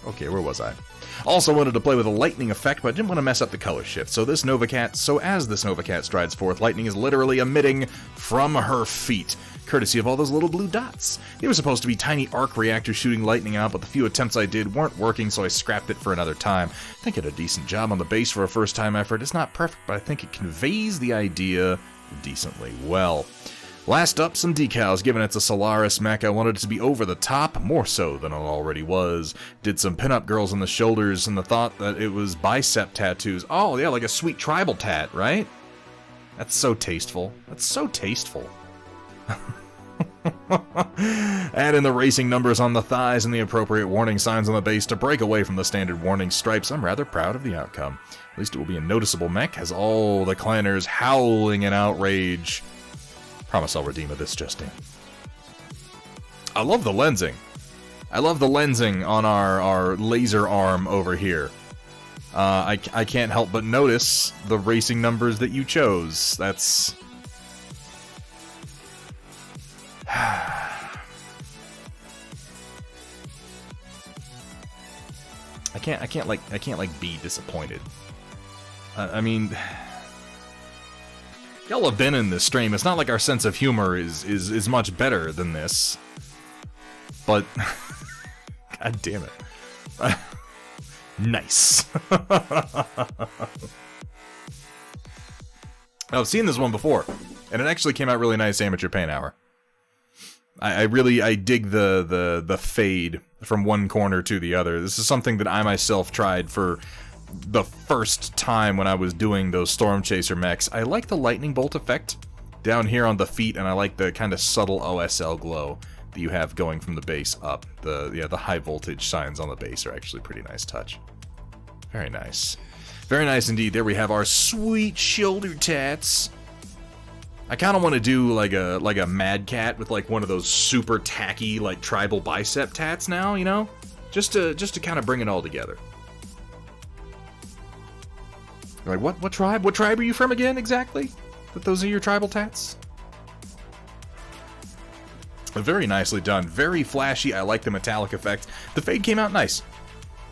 Okay, where was I? Also wanted to play with a lightning effect, but I didn't want to mess up the color shift. So as this Nova Cat strides forth, lightning is literally emitting from her feet, courtesy of all those little blue dots. They were supposed to be tiny arc reactors shooting lightning out, but the few attempts I did weren't working, so I scrapped it for another time. I think it did a decent job on the base for a first-time effort. It's not perfect, but I think it conveys the idea decently well. Last up, some decals. Given it's a Solaris mech, I wanted it to be over the top, more so than it already was. Did some pinup girls on the shoulders and the thought that it was bicep tattoos. Oh, yeah, like a sweet tribal tat, right? That's so tasteful. That's so tasteful. Add in the racing numbers on the thighs and the appropriate warning signs on the base to break away from the standard warning stripes. I'm rather proud of the outcome. At least it will be a noticeable mech, has all the clanners howling in outrage. Promise I'll redeem it this just in. I love the lensing. I love the lensing on our laser arm over here. I can't help but notice the racing numbers that you chose. That's... I can't be disappointed. I mean, y'all have been in this stream. It's not like our sense of humor is much better than this. But god damn it. Nice. I've seen this one before, and it actually came out really nice, Amateur Paint Hour. I dig the fade from one corner to the other. This is something that I myself tried for the first time when I was doing those Storm Chaser mechs. I like the lightning bolt effect down here on the feet, and I like the kind of subtle OSL glow that you have going from the base up. The high voltage signs on the base are actually a pretty nice touch. Very nice. Very nice indeed. There we have our sweet shoulder tats. I kind of want to do like a Mad Cat with like one of those super tacky like tribal bicep tats now, you know? Just to kind of bring it all together. Like, what tribe? What tribe are you from again, exactly? That those are your tribal tats? Very nicely done. Very flashy. I like the metallic effect. The fade came out nice.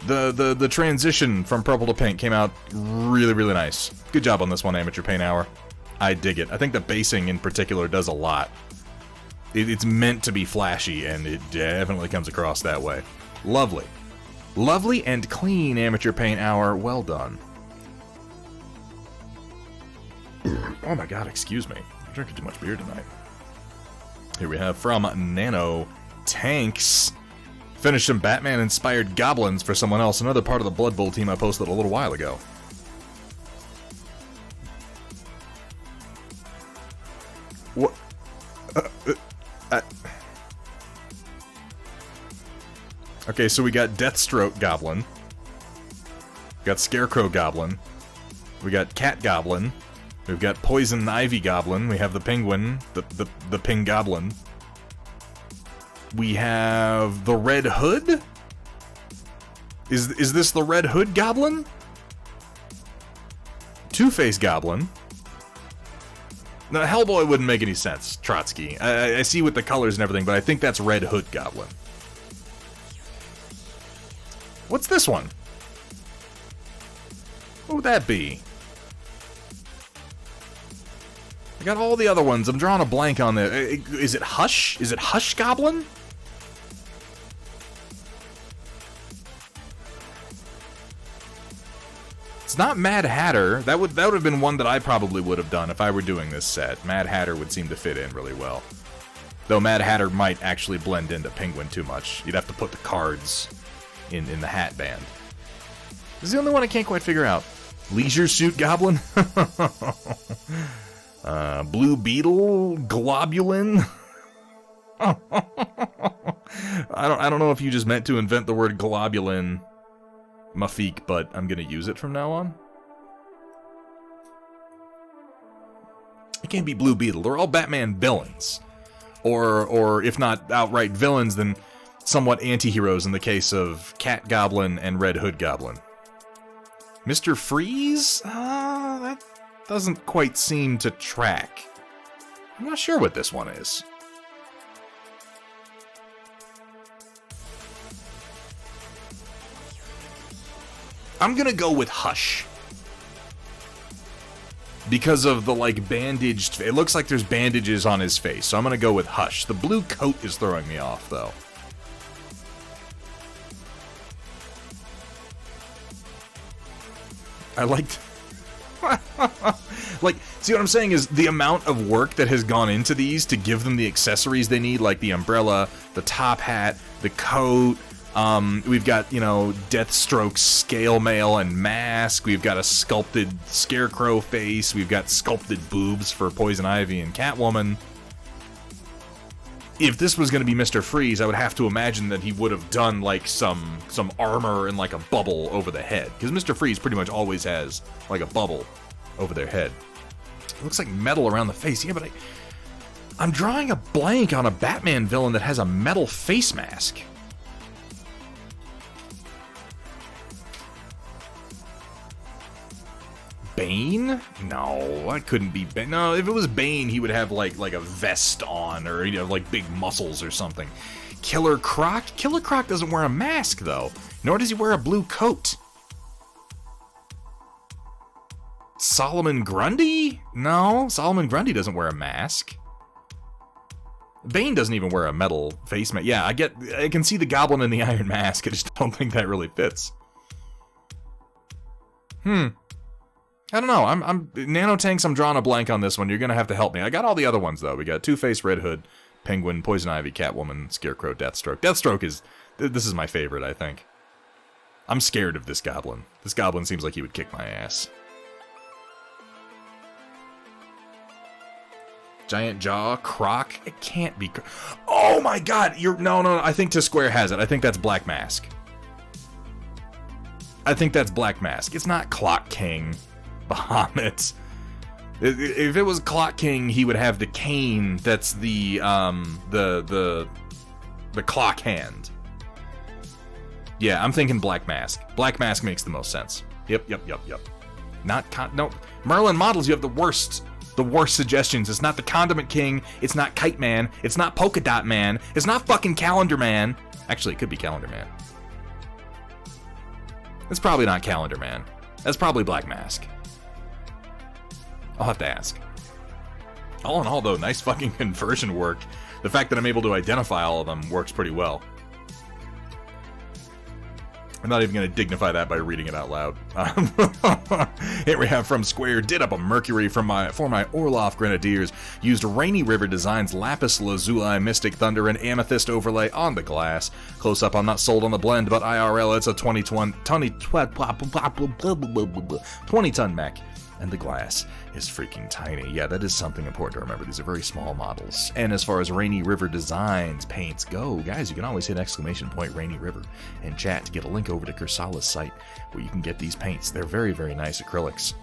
The transition from purple to pink came out really, really nice. Good job on this one, Amateur Paint Hour. I dig it. I think the basing in particular does a lot. It's meant to be flashy, and it definitely comes across that way. Lovely. Lovely and clean, Amateur Paint Hour. Well done. Oh my god, excuse me. I'm drinking too much beer tonight. Here we have from Nano Tanks. Finished some Batman-inspired goblins for someone else, another part of the Blood Bowl team I posted a little while ago. What? Okay, so we got Deathstroke Goblin. We got Scarecrow Goblin. We got Cat Goblin. We've got Poison Ivy Goblin. We have the Penguin, the Ping Goblin. We have the Red Hood? Is this the Red Hood Goblin? Two-Face Goblin. No, Hellboy wouldn't make any sense, Trotsky. I see with the colors and everything, but I think that's Red Hood Goblin. What's this one? What would that be? I got all the other ones. I'm drawing a blank on there. Is it Hush? Is it Hush Goblin? It's not Mad Hatter. That would have been one that I probably would have done if I were doing this set. Mad Hatter would seem to fit in really well. Though Mad Hatter might actually blend into Penguin too much. You'd have to put the cards in the hat band. This is the only one I can't quite figure out. Leisure Suit Goblin? Blue Beetle? Globulin? I don't know if you just meant to invent the word globulin, Mafik, but I'm gonna use it from now on. It can't be Blue Beetle. They're all Batman villains. Or if not outright villains, then somewhat anti-heroes in the case of Cat Goblin and Red Hood Goblin. Mr. Freeze? That doesn't quite seem to track. I'm not sure what this one is. I'm gonna go with Hush. Because of the, like, bandaged... It looks like there's bandages on his face, so I'm gonna go with Hush. The blue coat is throwing me off, though. I liked... like, see what I'm saying is the amount of work that has gone into these to give them the accessories they need, like the umbrella, the top hat, the coat... we've got, you know, Deathstroke's scale mail and mask. We've got a sculpted Scarecrow face. We've got sculpted boobs for Poison Ivy and Catwoman. If this was going to be Mr. Freeze, I would have to imagine that he would have done, like, some armor and, like, a bubble over the head. Because Mr. Freeze pretty much always has, like, a bubble over their head. It looks like metal around the face. Yeah, but I'm drawing a blank on a Batman villain that has a metal face mask. Bane? No, that couldn't be Bane. No, if it was Bane, he would have like a vest on, or he'd have like big muscles or something. Killer Croc? Killer Croc doesn't wear a mask though, nor does he wear a blue coat. Solomon Grundy? No, Solomon Grundy doesn't wear a mask. Bane doesn't even wear a metal face mask. Yeah, I can see the Goblin in the Iron Mask. I just don't think that really fits. I don't know. I'm Nanotanks. I'm drawing a blank on this one. You're gonna have to help me. I got all the other ones though. We got Two-Face, Red Hood, Penguin, Poison Ivy, Catwoman, Scarecrow, Deathstroke. Deathstroke is this is my favorite. I think. I'm scared of this Goblin. This Goblin seems like he would kick my ass. Giant Jaw, Croc. It can't be. Oh my God! No. I think T-Square has it. I think that's Black Mask. I think that's Black Mask. It's not Clock King. Bahamut. If it was Clock King, he would have the cane that's the clock hand. Yeah, I'm thinking Black Mask. Black Mask makes the most sense. Yep. No, Merlin models, you have the worst suggestions. It's not the Condiment King, it's not Kite Man, it's not Polka Dot Man, it's not fucking Calendar Man. Actually, it could be Calendar Man. It's probably not Calendar Man. That's probably Black Mask. I'll have to ask. All in all, though, nice fucking conversion work. The fact that I'm able to identify all of them works pretty well. I'm not even going to dignify that by reading it out loud. Here we have from Square. Did up a Mercury for my Orloff Grenadiers. Used Rainy River Designs Lapis Lazuli Mystic Thunder and Amethyst overlay on the glass. Close up, I'm not sold on the blend, but IRL, it's a 20-ton mech. And the glass is freaking tiny. Yeah, that is something important to remember. These are very small models. And as far as Rainy River Designs paints go, guys, you can always hit ! Rainy River in chat to get a link over to Kursala's site where you can get these paints. They're very, very nice acrylics.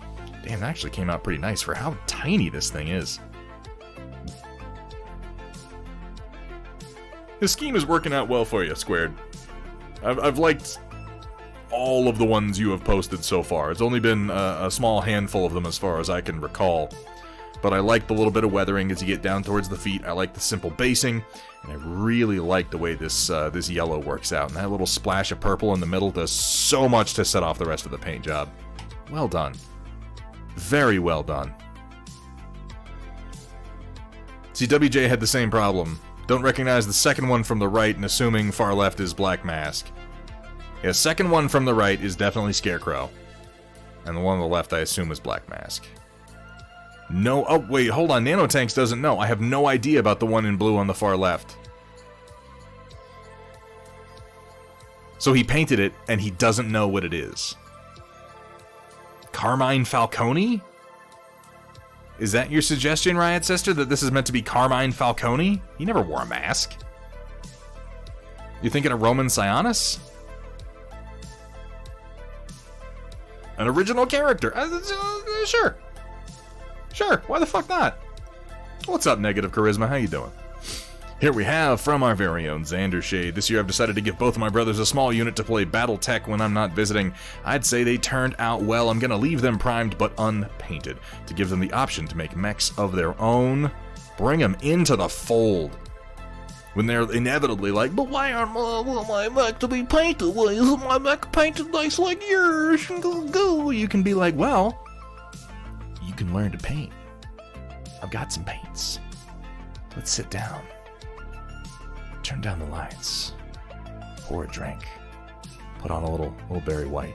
Damn, that actually came out pretty nice for how tiny this thing is. The scheme is working out well for you, Squared. I've liked all of the ones you have posted so far. It's only been a small handful of them as far as I can recall. But I like the little bit of weathering as you get down towards the feet. I like the simple basing, and I really like the way this yellow works out. And that little splash of purple in the middle does so much to set off the rest of the paint job. Well done. Very well done. See, WJ had the same problem. Don't recognize the second one from the right and assuming far left is Black Mask. Yeah, second one from the right is definitely Scarecrow. And the one on the left, I assume, is Black Mask. No, oh, wait, hold on. Nanotanks doesn't know. I have no idea about the one in blue on the far left. So he painted it, and he doesn't know what it is. Carmine Falcone? Is that your suggestion, Riot Sister, that this is meant to be Carmine Falcone? He never wore a mask. You thinking of Roman Sionis? An original character. Sure. Sure, why the fuck not? What's up, Negative Charisma? How you doing? Here we have from our very own Xander Shade. This year I've decided to give both of my brothers a small unit to play Battletech when I'm not visiting. I'd say they turned out well. I'm gonna leave them primed but unpainted to give them the option to make mechs of their own. Bring them into the fold. When they're inevitably like, but why aren't my mech to be painted? Why isn't my mech painted nice like yours? Go. You can be like, well, you can learn to paint. I've got some paints. Let's sit down. Turn down the lights. Pour a drink. Put on a little Berry White.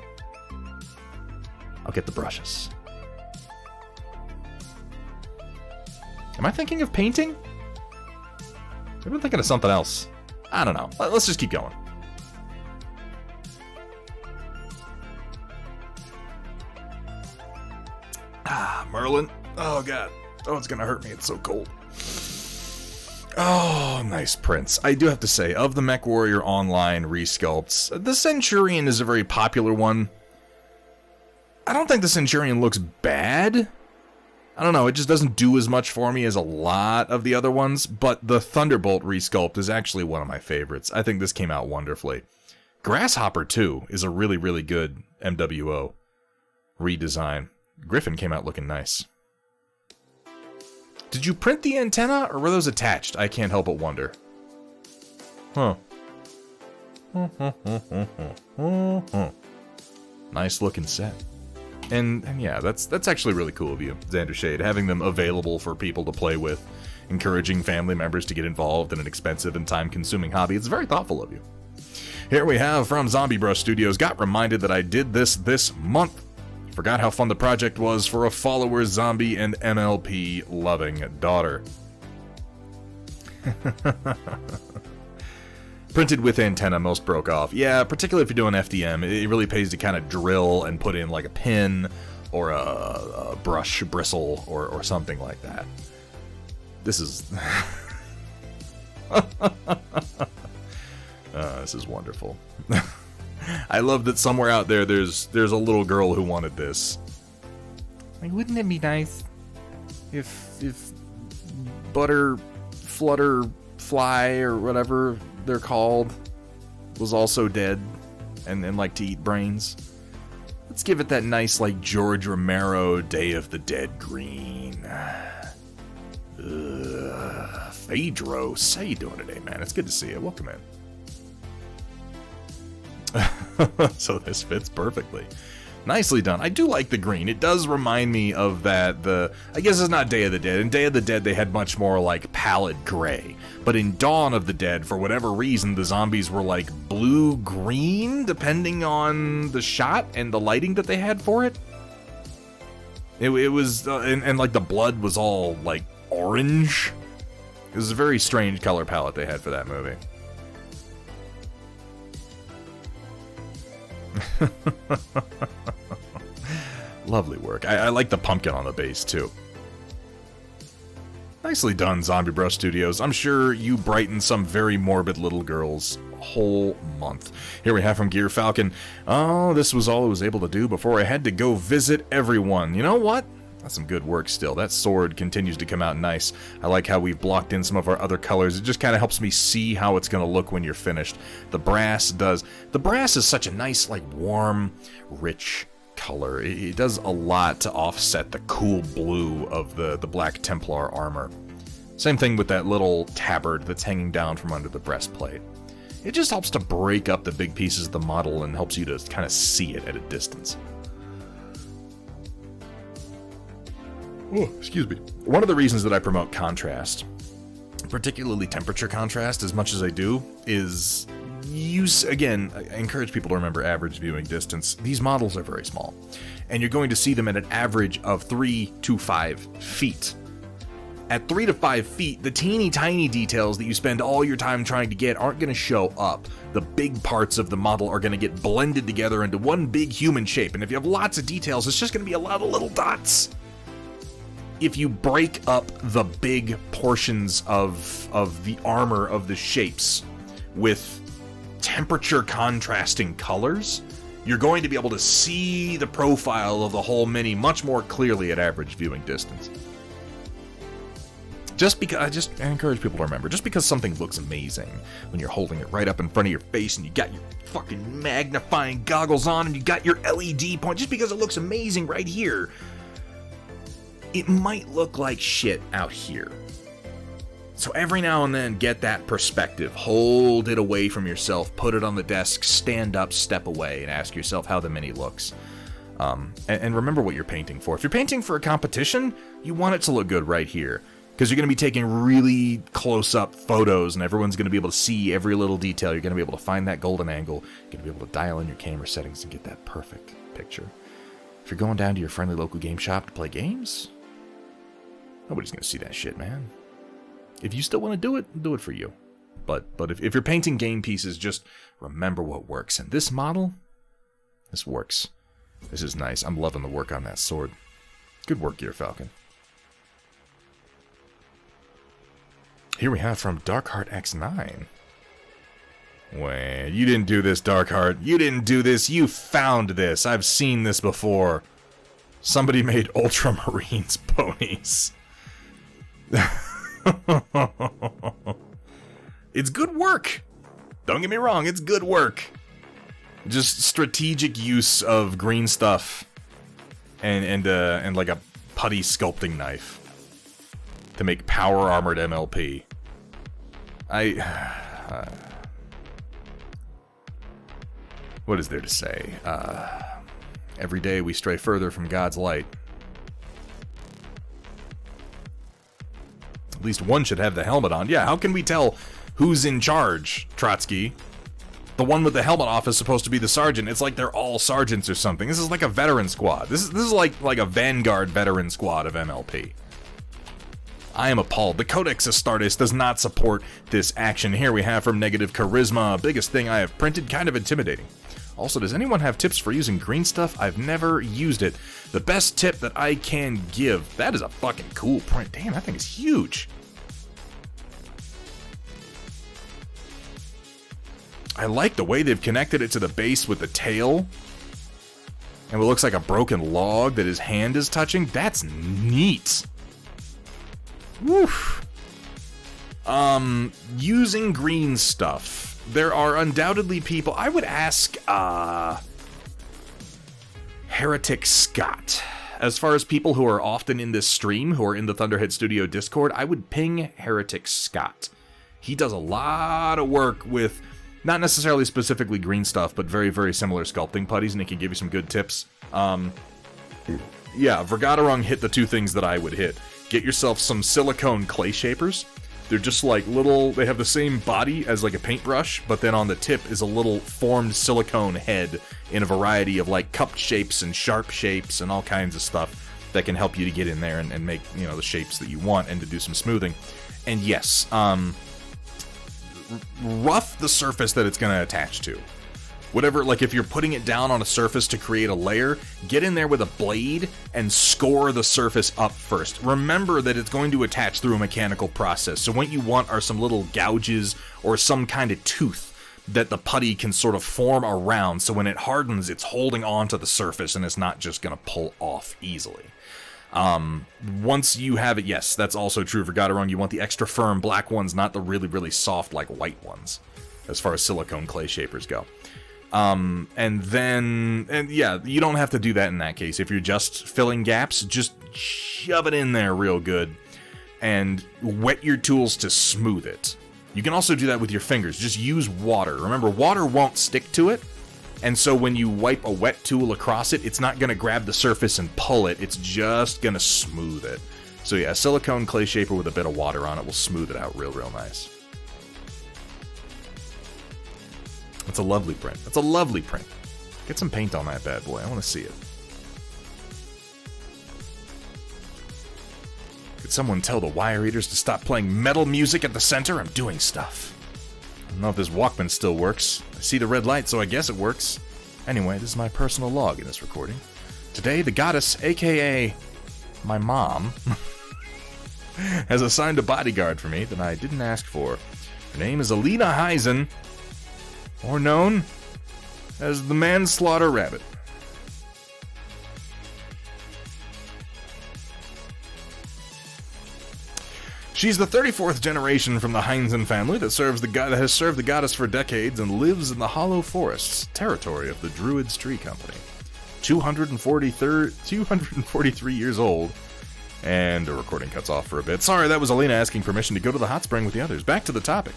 I'll get the brushes. Am I thinking of painting? Maybe I'm thinking of something else. I don't know. Let's just keep going. Merlin. Oh, God. Oh, it's gonna hurt me. It's so cold. Oh, nice prints. I do have to say, of the MechWarrior Online resculpts, the Centurion is a very popular one. I don't think the Centurion looks bad. I don't know, it just doesn't do as much for me as a lot of the other ones, but the Thunderbolt resculpt is actually one of my favorites. I think this came out wonderfully. Grasshopper, too, is a really, really good MWO redesign. Griffin came out looking nice. Did you print the antenna, or were those attached? I can't help but wonder. Huh. Nice looking set. And yeah, that's actually really cool of you, Xander Shade, having them available for people to play with, encouraging family members to get involved in an expensive and time-consuming hobby. It's very thoughtful of you. Here we have from Zombie Bro Studios. Got reminded that I did this month. Forgot how fun the project was for a follower zombie and MLP-loving daughter. Printed with antenna, most broke off. Yeah, particularly if you're doing FDM, it really pays to kind of drill and put in like a pin or a brush bristle or something like that. This is... this is wonderful. I love that somewhere out there there's a little girl who wanted this. Like, wouldn't it be nice if Butter Flutter Fly or whatever they're called was also dead and like to eat brains? Let's give it that nice like George Romero Day of the Dead green. Phaedros, how you doing today, man? It's good to see you. Welcome in. So this fits perfectly. Nicely done. I do like the green. It does remind me of that, I guess it's not Day of the Dead. In Day of the Dead, they had much more, like, pallid gray. But in Dawn of the Dead, for whatever reason, the zombies were, like, blue-green, depending on the shot and the lighting that they had for it. It was, and, like, the blood was all, like, orange. It was a very strange color palette they had for that movie. Lovely work. I like the pumpkin on the base, too. Nicely done, Zombie Bro Studios. I'm sure you brightened some very morbid little girl's whole month. Here we have from Gear Falcon. Oh, this was all I was able to do before I had to go visit everyone. You know what? That's some good work still. That sword continues to come out nice. I like how we've blocked in some of our other colors. It just kind of helps me see how it's going to look when you're finished. The brass does. The brass is such a nice, like, warm, rich color. It does a lot to offset the cool blue of the Black Templar armor. Same thing with that little tabard that's hanging down from under the breastplate. It just helps to break up the big pieces of the model and helps you to kind of see it at a distance. Oh, excuse me. One of the reasons that I promote contrast, particularly temperature contrast, as much as I do, is again, I encourage people to remember average viewing distance. These models are very small, and you're going to see them at an average of 3 to 5 feet. At 3 to 5 feet, the teeny tiny details that you spend all your time trying to get aren't going to show up. The big parts of the model are going to get blended together into one big human shape, and if you have lots of details, it's just going to be a lot of little dots. If you break up the big portions of the armor of the shapes with temperature contrasting colors, you're going to be able to see the profile of the whole mini much more clearly at average viewing distance. I encourage people to remember, just because something looks amazing when you're holding it right up in front of your face and you got your fucking magnifying goggles on and you got your LED point, just because it looks amazing right here, it might look like shit out here. So every now and then, get that perspective, hold it away from yourself, put it on the desk, stand up, step away, and ask yourself how the mini looks. And remember what you're painting for. If you're painting for a competition, you want it to look good right here, because you're going to be taking really close-up photos, and everyone's going to be able to see every little detail. You're going to be able to find that golden angle. You're going to be able to dial in your camera settings and get that perfect picture. If you're going down to your friendly local game shop to play games, nobody's going to see that shit, man. If you still want to do it for you. But if you're painting game pieces, just remember what works. And this model, this works. This is nice. I'm loving the work on that sword. Good work, Gear Falcon. Here we have from Darkheart X9. Wait, you didn't do this, Darkheart. You didn't do this. You found this. I've seen this before. Somebody made Ultramarines ponies. It's good work. Don't get me wrong, it's good work. Just strategic use of green stuff and like a putty sculpting knife to make power armored MLP. What is there to say? Every day we stray further from God's light. At least one should have the helmet on. Yeah, how can we tell who's in charge, Trotsky? The one with the helmet off is supposed to be the sergeant. It's like they're all sergeants or something. This is like a veteran squad. This is like a Vanguard veteran squad of MLP. I am appalled. The Codex Astartes does not support this action. Here we have from Negative Charisma. Biggest thing I have printed, kind of intimidating. Also, does anyone have tips for using green stuff? I've never used it. The best tip that I can give. That is a fucking cool print. Damn, that thing is huge. I like the way they've connected it to the base with the tail. And what looks like a broken log that his hand is touching. That's neat. Woof. Using green stuff. There are undoubtedly people. I would ask Heretic Scott. As far as people who are often in this stream, who are in the Thunderhead Studio Discord, I would ping Heretic Scott. He does a lot of work with not necessarily specifically green stuff, but very, very similar sculpting putties, and he can give you some good tips. Yeah, Vergaderung hit the two things that I would hit. Get yourself some silicone clay shapers. They're just like little, they have the same body as like a paintbrush, but then on the tip is a little formed silicone head in a variety of like cup shapes and sharp shapes and all kinds of stuff that can help you to get in there and make, you know, the shapes that you want and to do some smoothing. And yes, rough the surface that it's going to attach to. Whatever, like if you're putting it down on a surface to create a layer, get in there with a blade and score the surface up first. Remember that it's going to attach through a mechanical process, so what you want are some little gouges or some kind of tooth that the putty can sort of form around, so when it hardens, it's holding on to the surface and it's not just going to pull off easily. Once you have it, yes, that's also true for Vergaderung. You want the extra firm black ones, not the really, really soft, like white ones, as far as silicone clay shapers go. And yeah, you don't have to do that in that case. If you're just filling gaps, just shove it in there real good and wet your tools to smooth it. You can also do that with your fingers. Just use water. Remember, water won't stick to it, and so when you wipe a wet tool across it, it's not going to grab the surface and pull it. It's just going to smooth it. So yeah, a silicone clay shaper with a bit of water on it will smooth it out real, real nice. That's a lovely print. That's a lovely print. Get some paint on that bad boy. I want to see it. Could someone tell the wire eaters to stop playing metal music at the center? I'm doing stuff. I don't know if this Walkman still works. I see the red light, so I guess it works. Anyway, this is my personal log in this recording. Today, the goddess, aka my mom, has assigned a bodyguard for me that I didn't ask for. Her name is Alina Heisen, or known as the Manslaughter Rabbit. She's the 34th generation from the Heinzen family that has served the goddess for decades and lives in the Hollow Forests, territory of the Druids Tree Company. 243 years old. And the recording cuts off for a bit. Sorry, that was Alina asking permission to go to the hot spring with the others. Back to the topic.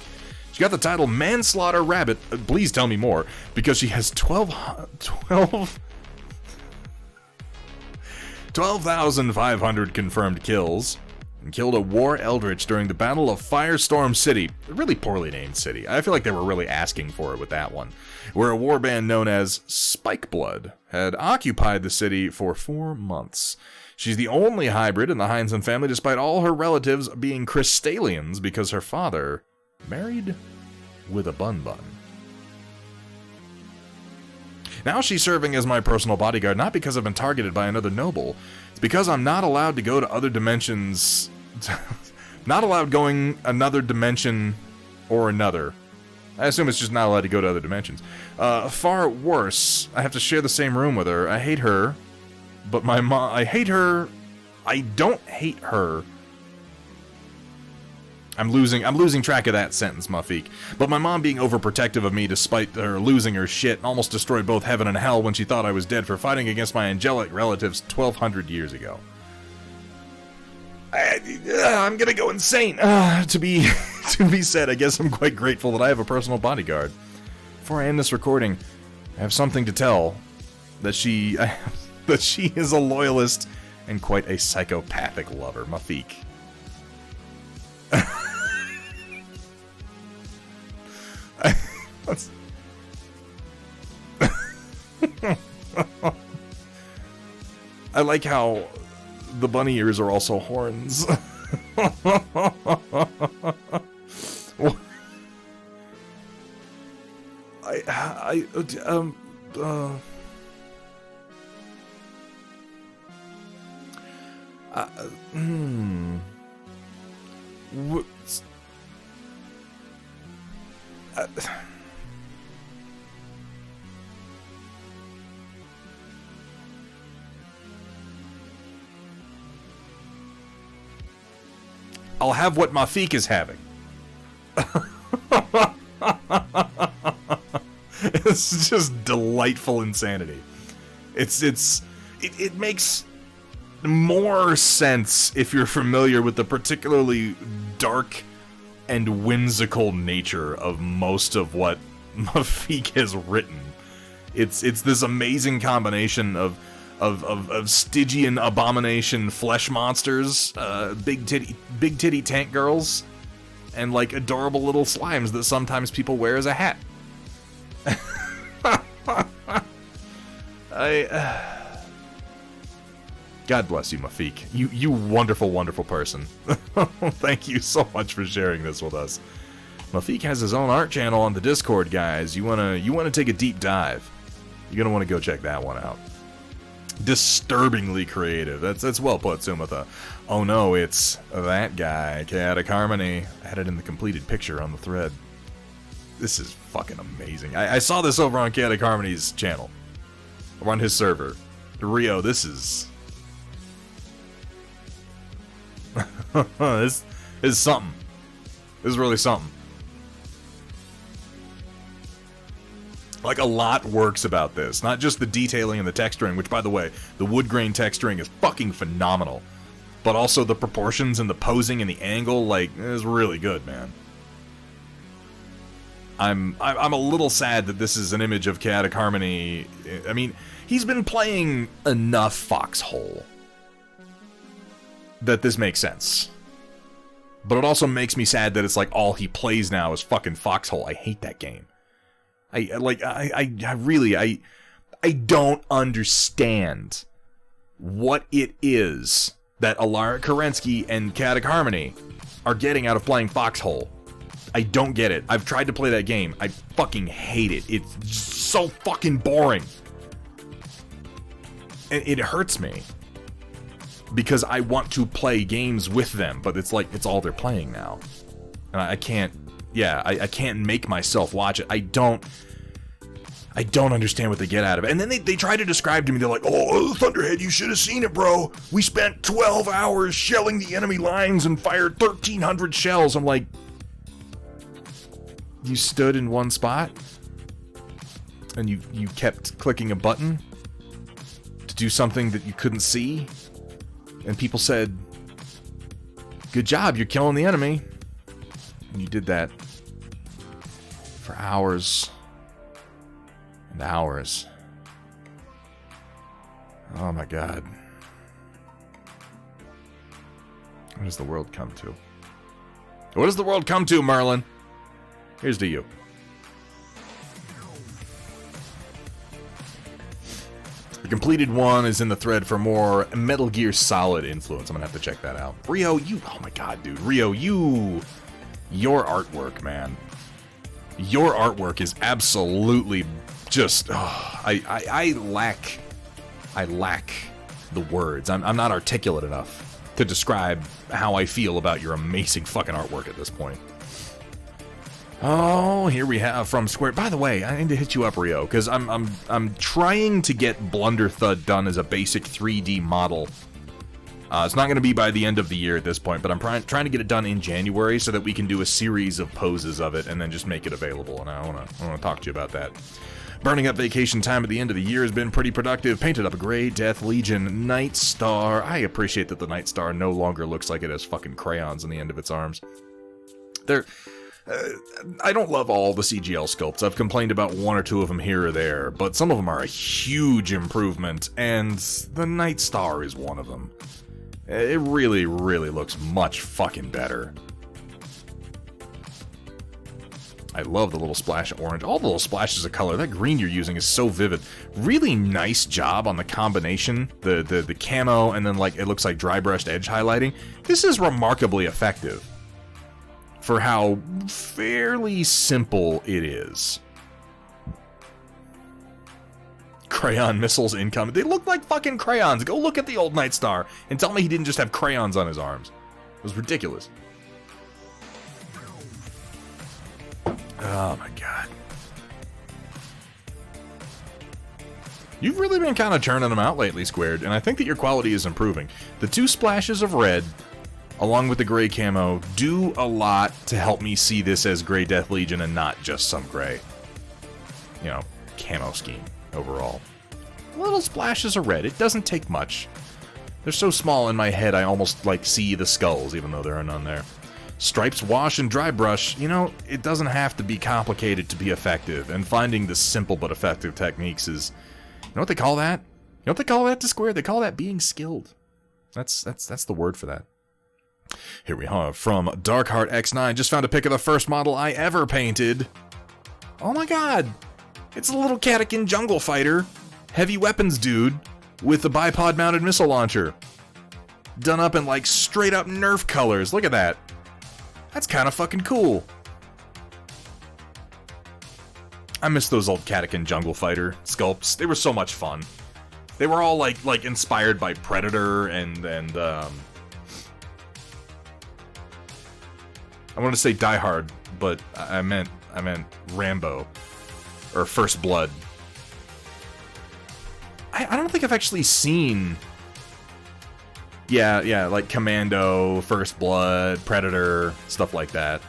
She got the title Manslaughter Rabbit. Please tell me more, because she has 12,500 confirmed kills and killed a war eldritch during the Battle of Firestorm City. A really poorly named city. I feel like they were really asking for it with that one. Where a warband known as Spikeblood had occupied the city for 4 months. She's the only hybrid in the Heinzen family, despite all her relatives being Crystalians, because her father married with a bun-bun. Now she's serving as my personal bodyguard, not because I've been targeted by another noble. It's because I'm not allowed to go to other dimensions. Not allowed going another dimension or another. I assume it's just not allowed to go to other dimensions. Far worse, I have to share the same room with her. I hate her. But my mom, I hate her. I don't hate her. I'm losing track of that sentence, Mafik. But my mom being overprotective of me despite her losing her shit almost destroyed both heaven and hell when she thought I was dead for fighting against my angelic relatives 1,200 years ago. I'm gonna go insane. To be said, I guess I'm quite grateful that I have a personal bodyguard. Before I end this recording, I have something to tell. That she is a loyalist and quite a psychopathic lover, Mafik. I like how the bunny ears are also horns. I'll have what Mafik is having. It's just delightful insanity. It makes more sense if you're familiar with the particularly dark and whimsical nature of most of what Mafik has written. It's this amazing combination of Stygian abomination flesh monsters, big titty tank girls, and like adorable little slimes that sometimes people wear as a hat. God bless you, Mafik. You wonderful, wonderful person. Thank you so much for sharing this with us. Mafik has his own art channel on the Discord, guys. You wanna take a deep dive. You're gonna want to go check that one out. Disturbingly creative. That's well put, Sumatha. Oh no, it's that guy, Chaotic Harmony. I had it in the completed picture on the thread. This is fucking amazing. I saw this over on Chaotic Harmony's channel. Or on his server. Rio, this is... this is something. This is really something. Like, a lot works about this. Not just the detailing and the texturing, which, by the way, the wood grain texturing is fucking phenomenal. But also the proportions and the posing and the angle, like, it is really good, man. I'm a little sad that this is an image of Chaotic Harmony. I mean, he's been playing enough Foxhole that this makes sense. But it also makes me sad that it's like all he plays now is fucking Foxhole. I hate that game. I really don't understand what it is that Alara Kerensky and Katic Harmony are getting out of playing Foxhole. I don't get it. I've tried to play that game. I fucking hate it. It's so fucking boring. And it hurts me. Because I want to play games with them, but it's like, it's all they're playing now. And I can't, I can't make myself watch it. I don't understand what they get out of it. And then they try to describe to me, they're like, oh, Thunderhead, you should have seen it, bro. We spent 12 hours shelling the enemy lines and fired 1,300 shells. I'm like, you stood in one spot? And you kept clicking a button to do something that you couldn't see? And people said, good job, you're killing the enemy. And you did that for hours and hours. Oh my god. What does the world come to? What does the world come to, Merlin? Here's to you. The completed one is in the thread for more Metal Gear Solid influence. I'm gonna have to check that out. Rio, oh my god, dude. Rio, your artwork, man. Your artwork is absolutely just, I lack the words. I'm not articulate enough to describe how I feel about your amazing fucking artwork at this point. Oh, here we have from Square. By the way, I need to hit you up, Rio, because I'm trying to get Blunder Thud done as a basic 3D model. It's not going to be by the end of the year at this point, but I'm trying to get it done in January so that we can do a series of poses of it and then just make it available. And I want to talk to you about that. Burning up vacation time at the end of the year has been pretty productive. Painted up a Grey Death Legion Night Star. I appreciate that the Night Star no longer looks like it has fucking crayons on the end of its arms. I don't love all the CGL sculpts. I've complained about one or two of them here or there, but some of them are a huge improvement, and the Night Star is one of them. It really, really looks much fucking better. I love the little splash of orange. All the little splashes of color. That green you're using is so vivid. Really nice job on the combination. The camo, and then like it looks like dry brushed edge highlighting. This is remarkably effective for how fairly simple it is. Crayon missiles incoming. They look like fucking crayons. Go look at the old Night Star and tell me he didn't just have crayons on his arms. It was ridiculous. Oh my god. You've really been kind of churning them out lately, Squared, and I think that your quality is improving. The two splashes of red, along with the gray camo, do a lot to help me see this as Grey Death Legion and not just some gray, camo scheme overall. Little splashes of red. It doesn't take much. They're so small in my head I almost see the skulls, even though there are none there. Stripes, wash, and dry brush. It doesn't have to be complicated to be effective, and finding the simple but effective techniques is... You know what they call that? You know what they call that to Square? They call that being skilled. That's the word for that. Here we have from Darkheart X9. Just found a pic of the first model I ever painted. Oh my god! It's a little Catechin jungle fighter, heavy weapons dude, with a bipod mounted missile launcher. Done up in straight up Nerf colors. Look at that. That's kind of fucking cool. I miss those old Catechin jungle fighter sculpts. They were so much fun. They were all like inspired by Predator and I want to say Die Hard, but I meant Rambo or First Blood. I don't think I've actually seen. Yeah, like Commando, First Blood, Predator, stuff like that.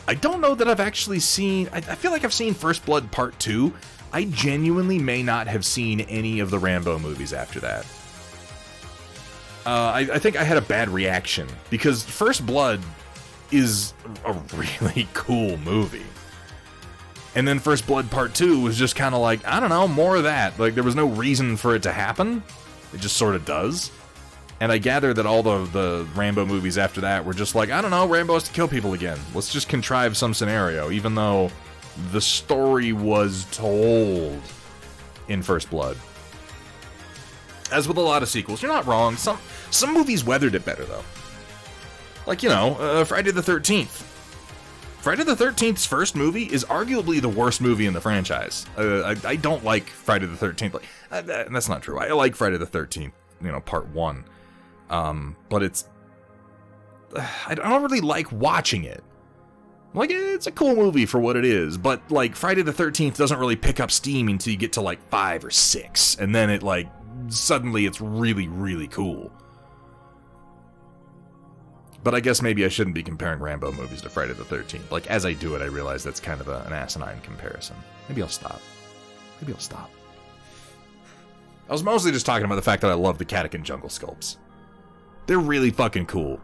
I don't know that I've actually seen... I feel like I've seen First Blood Part 2. I genuinely may not have seen any of the Rambo movies after that. I think I had a bad reaction, because First Blood is a really cool movie. And then First Blood Part 2 was just kind of I don't know, more of that. There was no reason for it to happen. It just sort of does. And I gather that all the Rambo movies after that were just like, I don't know, Rambo has to kill people again. Let's just contrive some scenario, even though the story was told in First Blood. As with a lot of sequels, you're not wrong. Some movies weathered it better, though. Like, you know, Friday the 13th. Friday the 13th's first movie is arguably the worst movie in the franchise. I don't like Friday the 13th. That's not true. I like Friday the 13th, you know, part 1. But it's... I don't really like watching it. Like, it's a cool movie for what it is, but, like, Friday the 13th doesn't really pick up steam until you get to, like, 5 or 6, and then it, like, suddenly it's really, really cool. But I guess maybe I shouldn't be comparing Rambo movies to Friday the 13th. Like, as I do it, I realize that's kind of an asinine comparison. Maybe I'll stop. I was mostly just talking about the fact that I love the Catachan jungle sculpts. They're really fucking cool.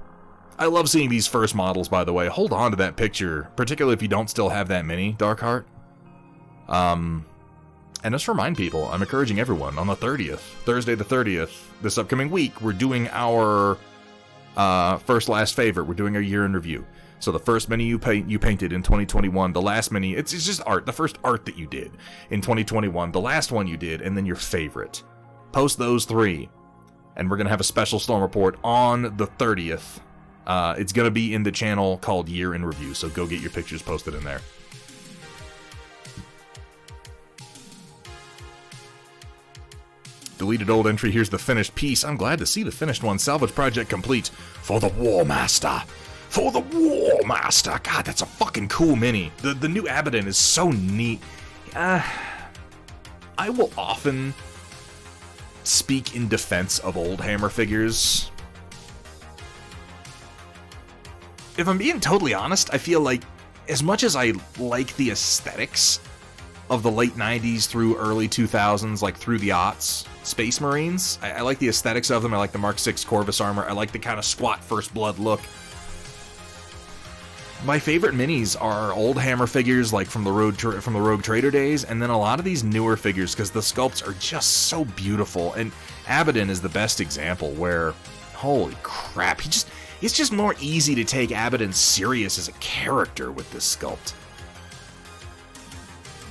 I love seeing these first models, by the way. Hold on to that picture, particularly if you don't still have that many, Darkheart. And just remind people, I'm encouraging everyone, on the 30th, Thursday the 30th, this upcoming week, we're doing our first last favorite. We're doing our year in review. So the first mini you painted in 2021, the last mini, it's just art, the first art that you did in 2021, the last one you did, and then your favorite. Post those 3, and we're going to have a special Storm Report on the 30th. It's going to be in the channel called Year in Review, so go get your pictures posted in there. Deleted old entry, here's the finished piece. I'm glad to see the finished one. Salvage project complete for the War Master. For the War Master. God, that's a fucking cool mini. The new Abaddon is so neat. I will often speak in defense of old Hammer figures. If I'm being totally honest, I feel like as much as I like the aesthetics of the late 90s through early 2000s, like through the aughts, Space Marines, I like the aesthetics of them. I like the Mark 6 Corvus armor. I like the kind of squat First Blood look. My favorite minis are old Hammer figures, like from the Rogue Trader days, and then a lot of these newer figures, because the sculpts are just so beautiful. And Abaddon is the best example where, holy crap, it's just more easy to take Abaddon serious as a character with this sculpt.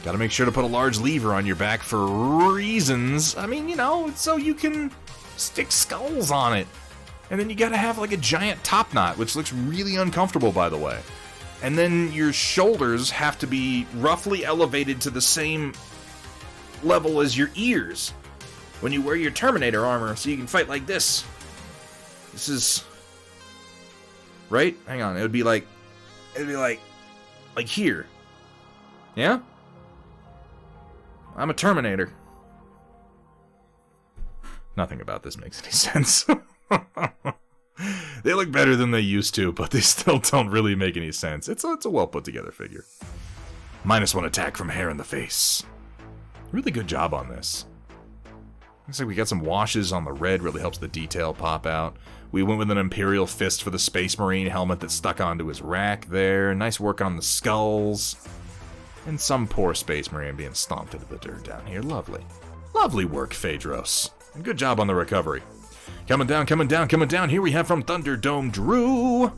Gotta make sure to put a large lever on your back for reasons. I mean, you know, so you can stick skulls on it. And then you gotta have like a giant top knot, which looks really uncomfortable, by the way. And then your shoulders have to be roughly elevated to the same level as your ears when you wear your Terminator armor, so you can fight like this. This is... right? Hang on, it'd be like here. Yeah? I'm a Terminator. Nothing about this makes any sense. They look better than they used to, but they still don't really make any sense. It's a well put together figure. -1 attack from hair in the face. Really good job on this. Looks like we got some washes on the red, really helps the detail pop out. We went with an Imperial Fist for the Space Marine helmet that stuck onto his rack there. Nice work on the skulls. And some poor Space Marine being stomped into the dirt down here. Lovely. Lovely work, Phaedros. And good job on the recovery. Coming down. Here we have from Thunderdome Drew.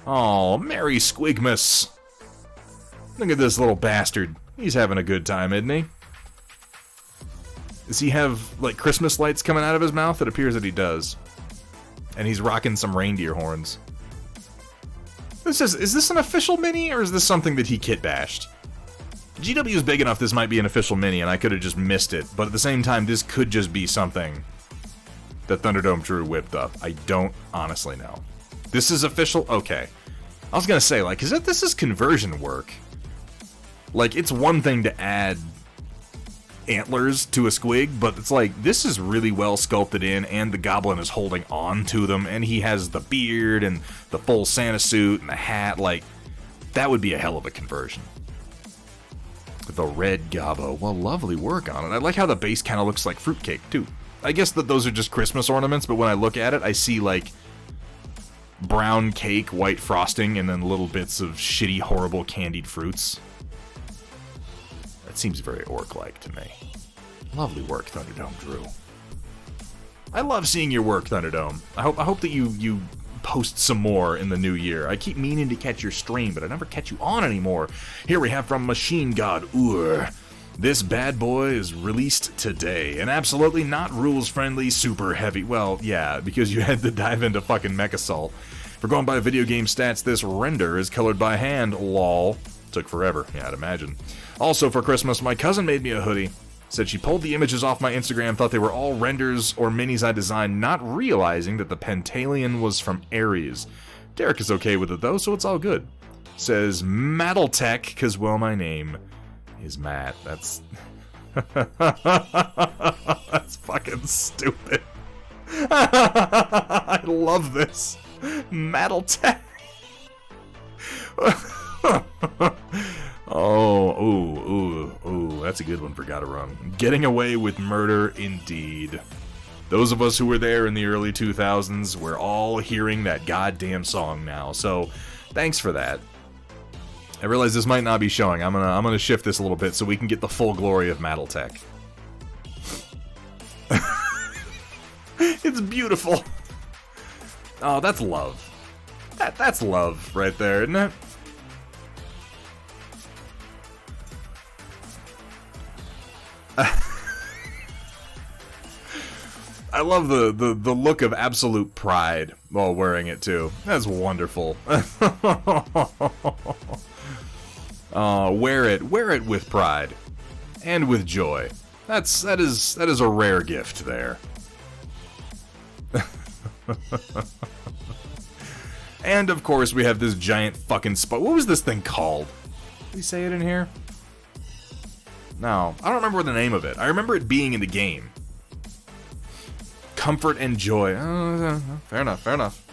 Oh, Merry Squigmas. Look at this little bastard. He's having a good time, isn't he? Does he have, like, Christmas lights coming out of his mouth? It appears that he does. And he's rocking some reindeer horns. Is this an official mini, or is this something that he kit bashed? GW is big enough this might be an official mini, and I could have just missed it. But at the same time, this could just be something that Thunderdome Drew whipped up. I don't honestly know. This is official? Okay. I was gonna say, like, this is conversion work. Like, it's one thing to add antlers to a squig, but it's like, this is really well sculpted in, and the goblin is holding on to them, and he has the beard, and the full Santa suit, and the hat. Like, that would be a hell of a conversion. The red Gobbo. Well, lovely work on it. I like how the base kind of looks like fruitcake, too. I guess that those are just Christmas ornaments, but when I look at it, I see, like, brown cake, white frosting, and then little bits of shitty, horrible candied fruits. That seems very orc-like to me. Lovely work, Thunderdome Drew. I love seeing your work, Thunderdome. I hope that you post some more in the new year. I keep meaning to catch your stream, but I never catch you on anymore. Here we have from Machine God Ur. This bad boy is released today, and absolutely not rules-friendly, super heavy. Well, yeah, because you had to dive into fucking MechAssault. For going by video game stats, this render is colored by hand, lol. Took forever, yeah, I'd imagine. Also, for Christmas, my cousin made me a hoodie. Said she pulled the images off my Instagram, thought they were all renders or minis I designed, not realizing that the Pentalion was from Ares. Derek is okay with it though, so it's all good. Says Mattletech, cause well my name is Matt. That's that's fucking stupid. I love this. Mattletech. Ooh, that's a good one for Gotta Run. Getting away with murder, indeed. Those of us who were there in the early 2000s, we're all hearing that goddamn song now, so thanks for that. I realize this might not be showing. I'm gonna shift this a little bit so we can get the full glory of Mattletech. It's beautiful. Oh, that's love. That's love right there, isn't it? I love the look of absolute pride while wearing it too. That's wonderful. Wear it with pride and with joy. That is a rare gift there. And of course we have this giant fucking spot. What was this thing called? Did we say it in here? No, I don't remember the name of it. I remember it being in the game. Comfort and joy. Fair enough.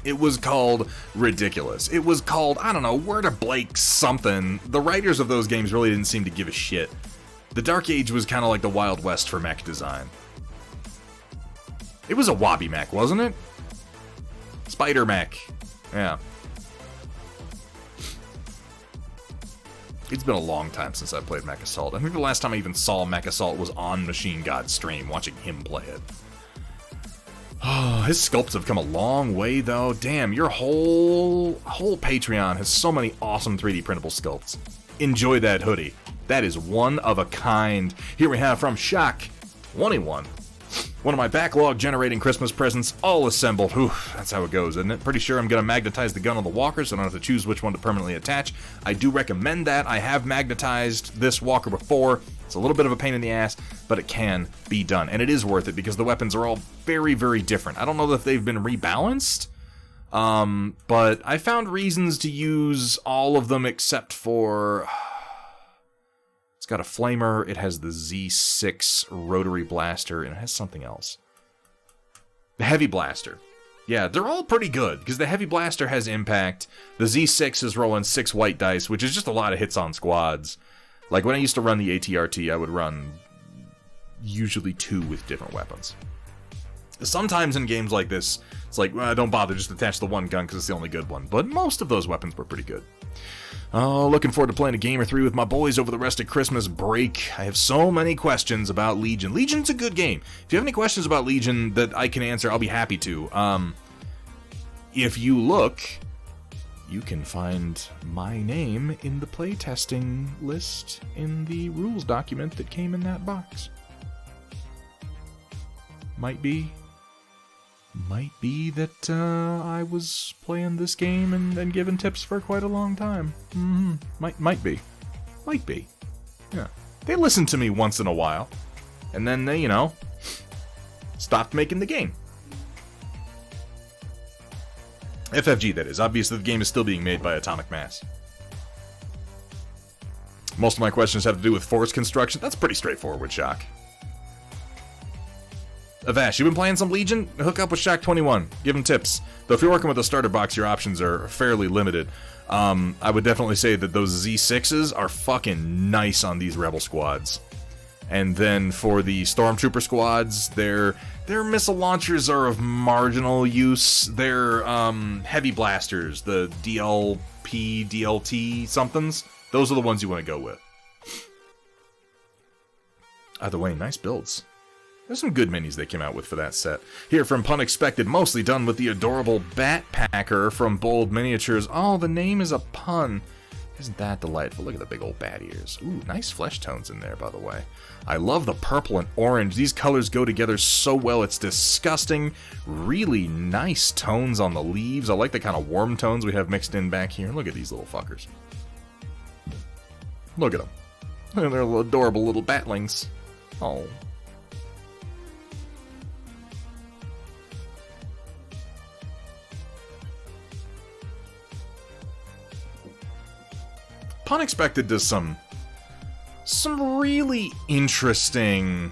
It was called Ridiculous. It was called, I don't know, Word of Blake something. The writers of those games really didn't seem to give a shit. The Dark Age was kind of like the Wild West for mech design. It was a Wabi mech, wasn't it? Spider mech. Yeah. It's been a long time since I played MechAssault. I think the last time I even saw MechAssault was on Machine God's stream, watching him play it. Oh, his sculpts have come a long way, though. Damn, your whole Patreon has so many awesome 3D printable sculpts. Enjoy that hoodie. That is one of a kind. Here we have from Shock21. One of my backlog-generating Christmas presents, all assembled. Whew, that's how it goes, isn't it? Pretty sure I'm going to magnetize the gun on the walker, so I don't have to choose which one to permanently attach. I do recommend that. I have magnetized this walker before. It's a little bit of a pain in the ass, but it can be done. And it is worth it, because the weapons are all very, very different. I don't know if they've been rebalanced, but I found reasons to use all of them except for... It's got a flamer, it has the Z6 rotary blaster, and it has something else. The heavy blaster. Yeah, they're all pretty good, because the heavy blaster has impact. The Z6 is rolling 6 white dice, which is just a lot of hits on squads. Like, when I used to run the ATRT, I would run usually 2 with different weapons. Sometimes in games like this, it's like, well, don't bother, just attach the one gun because it's the only good one. But most of those weapons were pretty good. Oh, looking forward to playing a game or 3 with my boys over the rest of Christmas break. I have so many questions about Legion. Legion's a good game. If you have any questions about Legion that I can answer, I'll be happy to. If you look, you can find my name in the playtesting list in the rules document that came in that box. Might be that I was playing this game and giving tips for quite a long time. Might be. Yeah. They listened to me once in a while, and then they, stopped making the game. FFG, that is. Obviously, the game is still being made by Atomic Mass. Most of my questions have to do with force construction. That's pretty straightforward, Shock. Avash, you been playing some Legion? Hook up with Shock21. Give him tips. Though if you're working with a starter box, your options are fairly limited. I would definitely say that those Z6s are fucking nice on these Rebel squads. And then for the Stormtrooper squads, their missile launchers are of marginal use. Their heavy blasters, the DLP, DLT somethings, those are the ones you want to go with. Either way, nice builds. There's some good minis they came out with for that set. Here from Punexpected, mostly done with the adorable Batpacker from Bold Miniatures. Oh, the name is a pun. Isn't that delightful? Look at the big old bat ears. Ooh, nice flesh tones in there, by the way. I love the purple and orange. These colors go together so well. It's disgusting. Really nice tones on the leaves. I like the kind of warm tones we have mixed in back here. Look at these little fuckers. Look at them. They're little adorable little batlings. Oh. Punexpected does some really interesting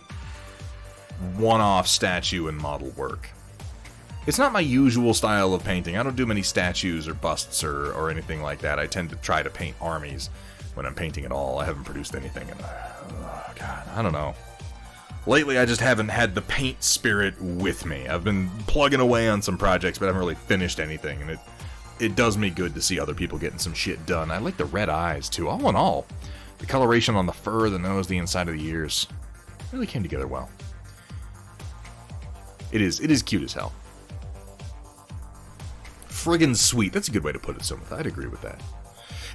one-off statue and model work. It's not my usual style of painting. I don't do many statues or busts or anything like that. I tend to try to paint armies when I'm painting at all. I haven't produced anything in, God, I don't know. Lately, I just haven't had the paint spirit with me. I've been plugging away on some projects, but I haven't really finished anything, and it does me good to see other people getting some shit done. I like the red eyes, too. All in all, the coloration on the fur, the nose, the inside of the ears really came together well. It is cute as hell. Friggin' sweet. That's a good way to put it, Sumitha. I'd agree with that.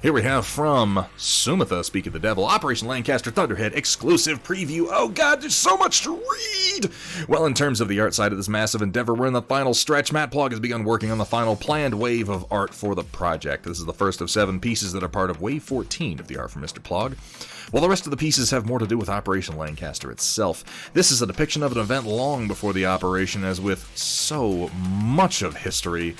Here we have from Sumitha, Speak of the Devil, Operation Lancaster Thunderhead exclusive preview. Oh god, there's so much to read! Well, in terms of the art side of this massive endeavor, we're in the final stretch. Matt Plog has begun working on the final planned wave of art for the project. This is the first of 7 pieces that are part of Wave 14 of the art from Mr. Plog. While the rest of the pieces have more to do with Operation Lancaster itself, this is a depiction of an event long before the operation, as with so much of history,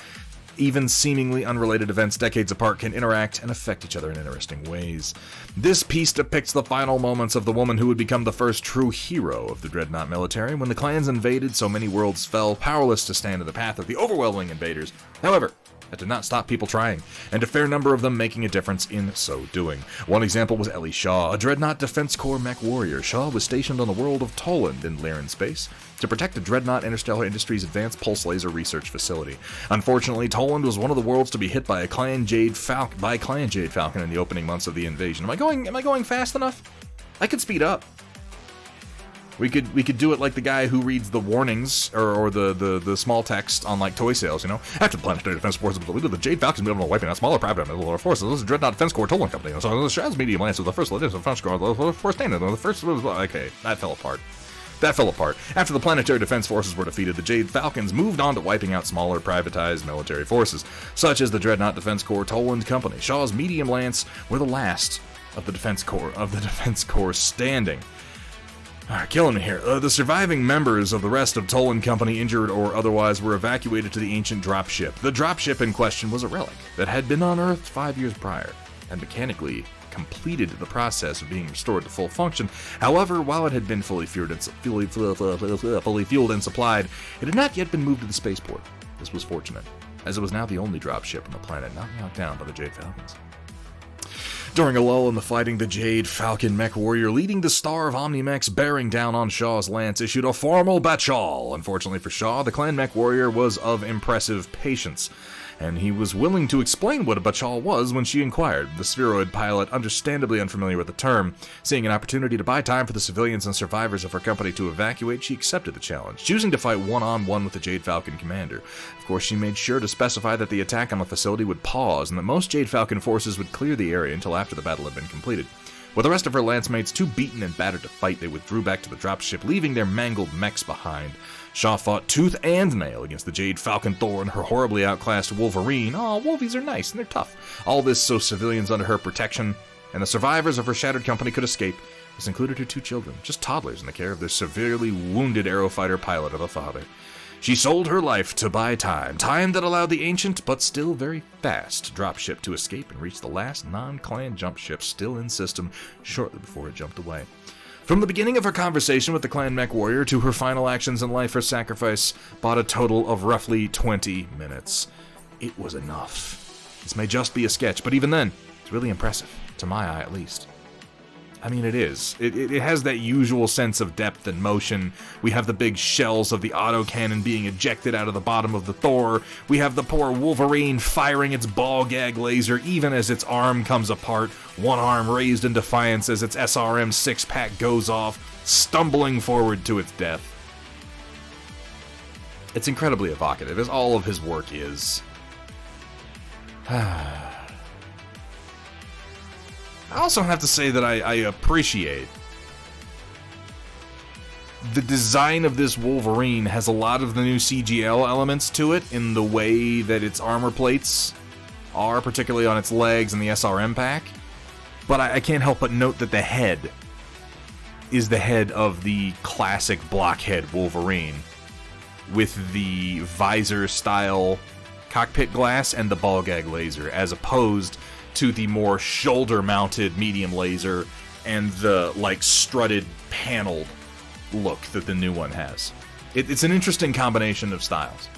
even seemingly unrelated events decades apart can interact and affect each other in interesting ways. This piece depicts the final moments of the woman who would become the first true hero of the Dreadnought military. When the clans invaded, so many worlds fell, powerless to stand in the path of the overwhelming invaders. However, that did not stop people trying, and a fair number of them making a difference in so doing. One example was Ellie Shaw, a Dreadnought Defense Corps mech warrior. Shaw was stationed on the world of Toland in Lyran space to protect the Dreadnought Interstellar Industries Advanced Pulse Laser Research Facility. Unfortunately, Toland was one of the worlds to be hit by Clan Jade Falcon in the opening months of the invasion. Am I going fast enough? I could speed up. We could do it like the guy who reads the warnings or the small text on like toy sales, you know. After the Planetary Defense Force was deleted, the Jade Falcons moved on wiping out smaller private and lower forces. This is Dreadnought Defense Corps Toland Company. So the Shadow's medium lance was the first edition of French Corps. The first standard. The first was okay. That fell apart. After the Planetary Defense Forces were defeated, the Jade Falcons moved on to wiping out smaller privatized military forces, such as the Dreadnought Defense Corps Toland Company. Shaw's medium lance were the last of the Defense Corps standing. Killing me here. The surviving members of the rest of Toland Company, injured or otherwise, were evacuated to the ancient dropship. The dropship in question was a relic that had been unearthed 5 years prior and mechanically completed the process of being restored to full function. However, while it had been fully fueled and supplied, it had not yet been moved to the spaceport. This was fortunate, as it was now the only dropship on the planet not knocked down by the Jade Falcons. During a lull in the fighting, the Jade Falcon mech warrior, leading the star of Omnimex, bearing down on Shaw's lance, issued a formal batchal. Unfortunately for Shaw, the clan mech warrior was of impressive patience, and he was willing to explain what a batchal was when she inquired. The spheroid pilot, understandably unfamiliar with the term, seeing an opportunity to buy time for the civilians and survivors of her company to evacuate, she accepted the challenge, choosing to fight one-on-one with the Jade Falcon commander. Of course, she made sure to specify that the attack on the facility would pause, and that most Jade Falcon forces would clear the area until after the battle had been completed. With the rest of her lancemates too beaten and battered to fight, they withdrew back to the dropship, leaving their mangled mechs behind. Shaw fought tooth and nail against the Jade Falcon Thor and her horribly outclassed Wolverine. Aw, Wolvies are nice and they're tough. All this so civilians under her protection and the survivors of her shattered company could escape. This included her 2 children, just toddlers in the care of their severely wounded aerofighter pilot of a father. She sold her life to buy time that allowed the ancient but still very fast dropship to escape and reach the last non-clan jump ship still in system shortly before it jumped away. From the beginning of her conversation with the clan mech warrior to her final actions in life, her sacrifice bought a total of roughly 20 minutes. It was enough. This may just be a sketch, but even then, it's really impressive, to my eye at least. I mean, it is. It has that usual sense of depth and motion. We have the big shells of the autocannon being ejected out of the bottom of the Thor. We have the poor Wolverine firing its ball gag laser even as its arm comes apart, one arm raised in defiance as its SRM 6-pack goes off. stumbling forward to its death. It's incredibly evocative, as all of his work is. I also have to say that I appreciate the design of this Wolverine has a lot of the new CGL elements to it in the way that its armor plates are, particularly on its legs and the SRM pack. But I can't help but note that the head is the head of the classic blockhead Wolverine, with the visor-style cockpit glass and the ball gag laser, as opposed to the more shoulder-mounted medium laser and the, like, strutted, paneled look that the new one has. It's an interesting combination of styles.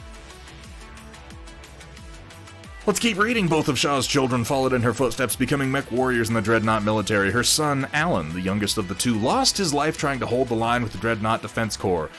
Let's keep reading. Both of Shaw's children followed in her footsteps, becoming mech warriors in the Dreadnought military. Her son, Alan, the youngest of the two, lost his life trying to hold the line with the Dreadnought Defense Corps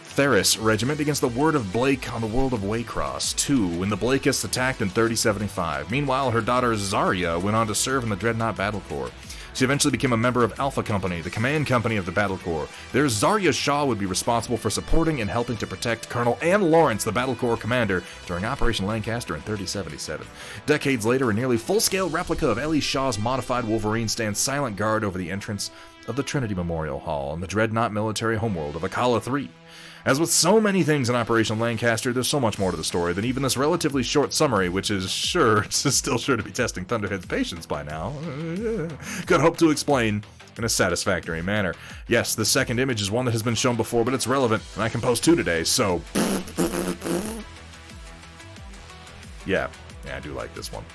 Theris Regiment against the Word of Blake on the world of Waycross 2 when the Blakeists attacked in 3075. Meanwhile, her daughter Zarya went on to serve in the Dreadnought Battle Corps. She eventually became a member of Alpha Company, the command company of the Battle Corps. There, Zarya Shaw would be responsible for supporting and helping to protect Colonel Ann Lawrence, the Battle Corps commander, during Operation Lancaster in 3077. Decades later, a nearly full-scale replica of Ellie Shaw's modified Wolverine stands silent guard over the entrance of the Trinity Memorial Hall in the Dreadnought military homeworld of Akala 3. As with so many things in Operation Lancaster, there's so much more to the story than even this relatively short summary, which is still sure to be testing Thunderhead's patience by now, could hope to explain in a satisfactory manner. Yes, the second image is one that has been shown before, but it's relevant, and I can post 2 today, so... Yeah, I do like this one.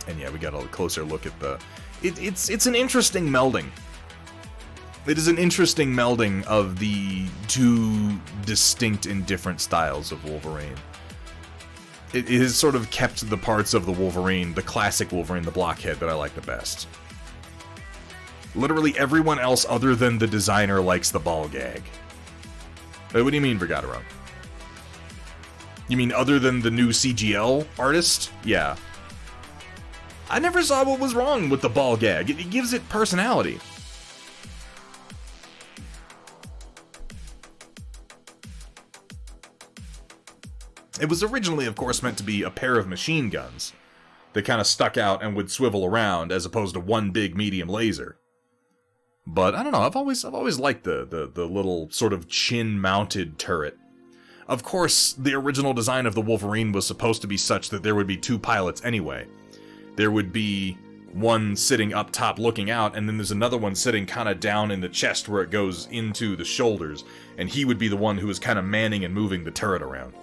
And yeah, we got a closer look at the... It's an interesting melding. It is an interesting melding of the two distinct and different styles of Wolverine. It has sort of kept the parts of the Wolverine, the classic Wolverine, the blockhead, that I like the best. Literally everyone else other than the designer likes the ball gag. Wait, what do you mean, Vergataron? You mean other than the new CGL artist? Yeah. I never saw what was wrong with the ball gag. It gives it personality. It was originally, of course, meant to be a pair of machine guns that kind of stuck out and would swivel around, as opposed to one big medium laser. But I don't know. I've always liked the little sort of chin-mounted turret. Of course, the original design of the Wolverine was supposed to be such that there would be 2 pilots anyway. There would be one sitting up top looking out, and then there's another one sitting kind of down in the chest where it goes into the shoulders, and he would be the one who was kind of manning and moving the turret around.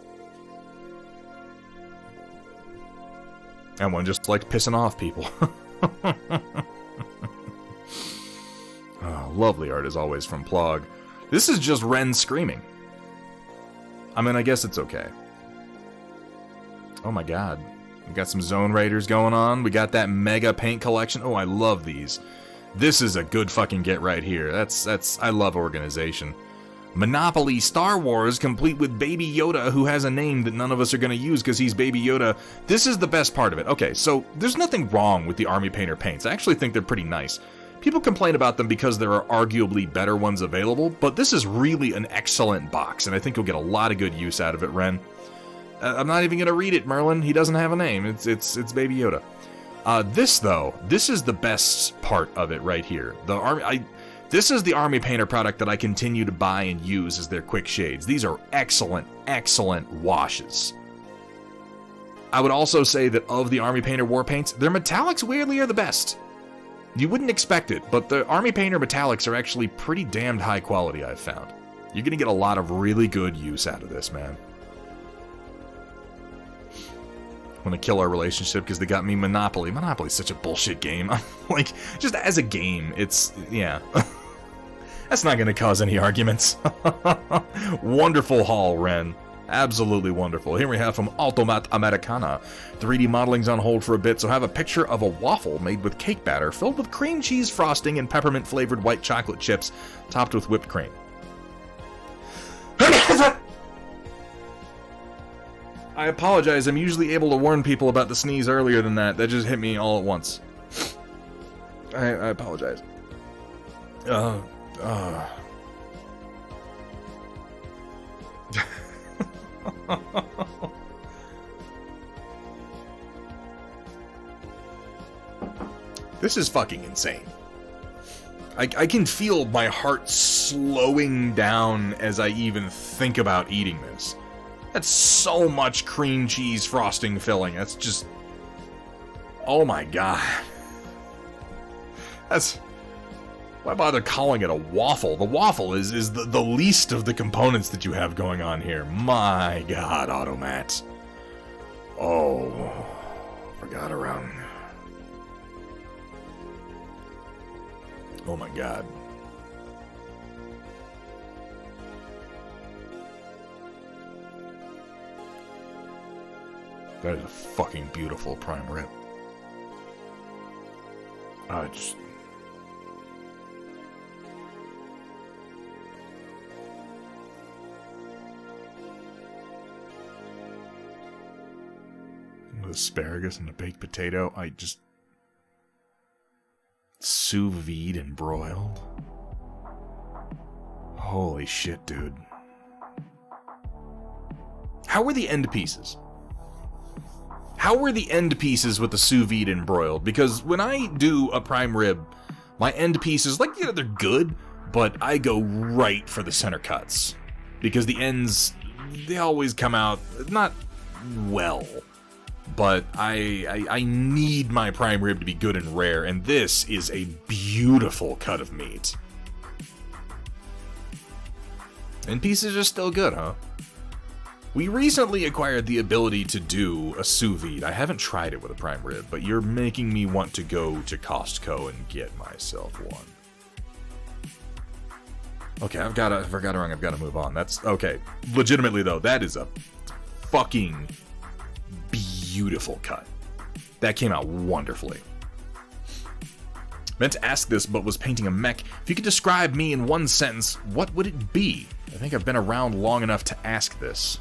And one just liked pissing off people. Oh, lovely art as always from Plog. This is just Ren screaming. I mean, I guess it's okay. Oh my god. We got some Zone Raiders going on. We got that mega paint collection. Oh, I love these. This is a good fucking get right here. I love organization. Monopoly Star Wars, complete with Baby Yoda, who has a name that none of us are going to use because he's Baby Yoda. This is the best part of it. Okay, so there's nothing wrong with the Army Painter paints. I actually think they're pretty nice. People complain about them because there are arguably better ones available, but this is really an excellent box, and I think you'll get a lot of good use out of it, Ren. I'm not even going to read it, Merlin. He doesn't have a name. It's Baby Yoda. This, though, this is the best part of it right here. This is the Army Painter product that I continue to buy and use as their quick shades. These are excellent, excellent washes. I would also say that of the Army Painter war paints, their metallics weirdly are the best. You wouldn't expect it, but the Army Painter metallics are actually pretty damned high quality, I've found. You're going to get a lot of really good use out of this, man. I want to kill our relationship because they got me Monopoly. Monopoly's such a bullshit game. Like, just as a game, yeah. That's not going to cause any arguments. Wonderful haul, Ren. Absolutely wonderful. Here we have from Automat Americana. 3D modeling's on hold for a bit, so have a picture of a waffle made with cake batter filled with cream cheese frosting and peppermint-flavored white chocolate chips topped with whipped cream. I apologize. I'm usually able to warn people about the sneeze earlier than that. That just hit me all at once. I apologize. This is fucking insane. I can feel my heart slowing down as I even think about eating this. That's so much cream cheese frosting filling. That's just... Oh my god. That's... Why bother calling it a waffle? The waffle is the least of the components that you have going on here. My god, Automat. Oh. Forgot around... Oh my god. That is a fucking beautiful prime rib. Just... With asparagus and a baked potato, I just... Sous vide and broiled? Holy shit, dude. How were the end pieces? How were the end pieces with the sous vide and broiled? Because when I do a prime rib, my end pieces, like, you know, they're good, but I go right for the center cuts. Because the ends, they always come out, not well. But I need my prime rib to be good and rare, and this is a beautiful cut of meat. And pieces are still good, huh? We recently acquired the ability to do a sous vide. I haven't tried it with a prime rib, but you're making me want to go to Costco and get myself one. Okay, I've got to move on. That's okay. Legitimately though, that is a fucking beautiful cut. That came out wonderfully. Meant to ask this, but was painting a mech. If you could describe me in one sentence, what would it be? I think I've been around long enough to ask this.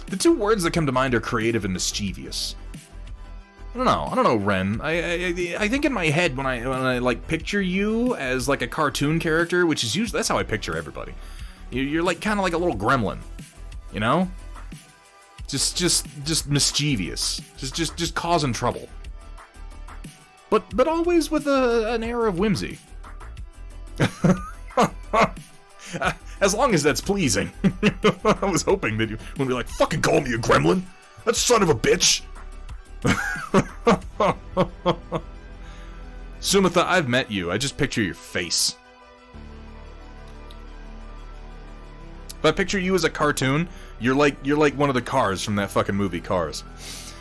The two words that come to mind are creative and mischievous. I don't know, Ren. I think in my head when I like picture you as like a cartoon character, which is usually that's how I picture everybody. You're like kind of like a little gremlin, you know? Just mischievous, just causing trouble. But always with an air of whimsy. As long as that's pleasing. I was hoping that you would be like, fucking call me a gremlin, that son of a bitch. Sumitha, I've met you. I just picture your face. If I picture you as a cartoon, you're like one of the cars from that fucking movie Cars.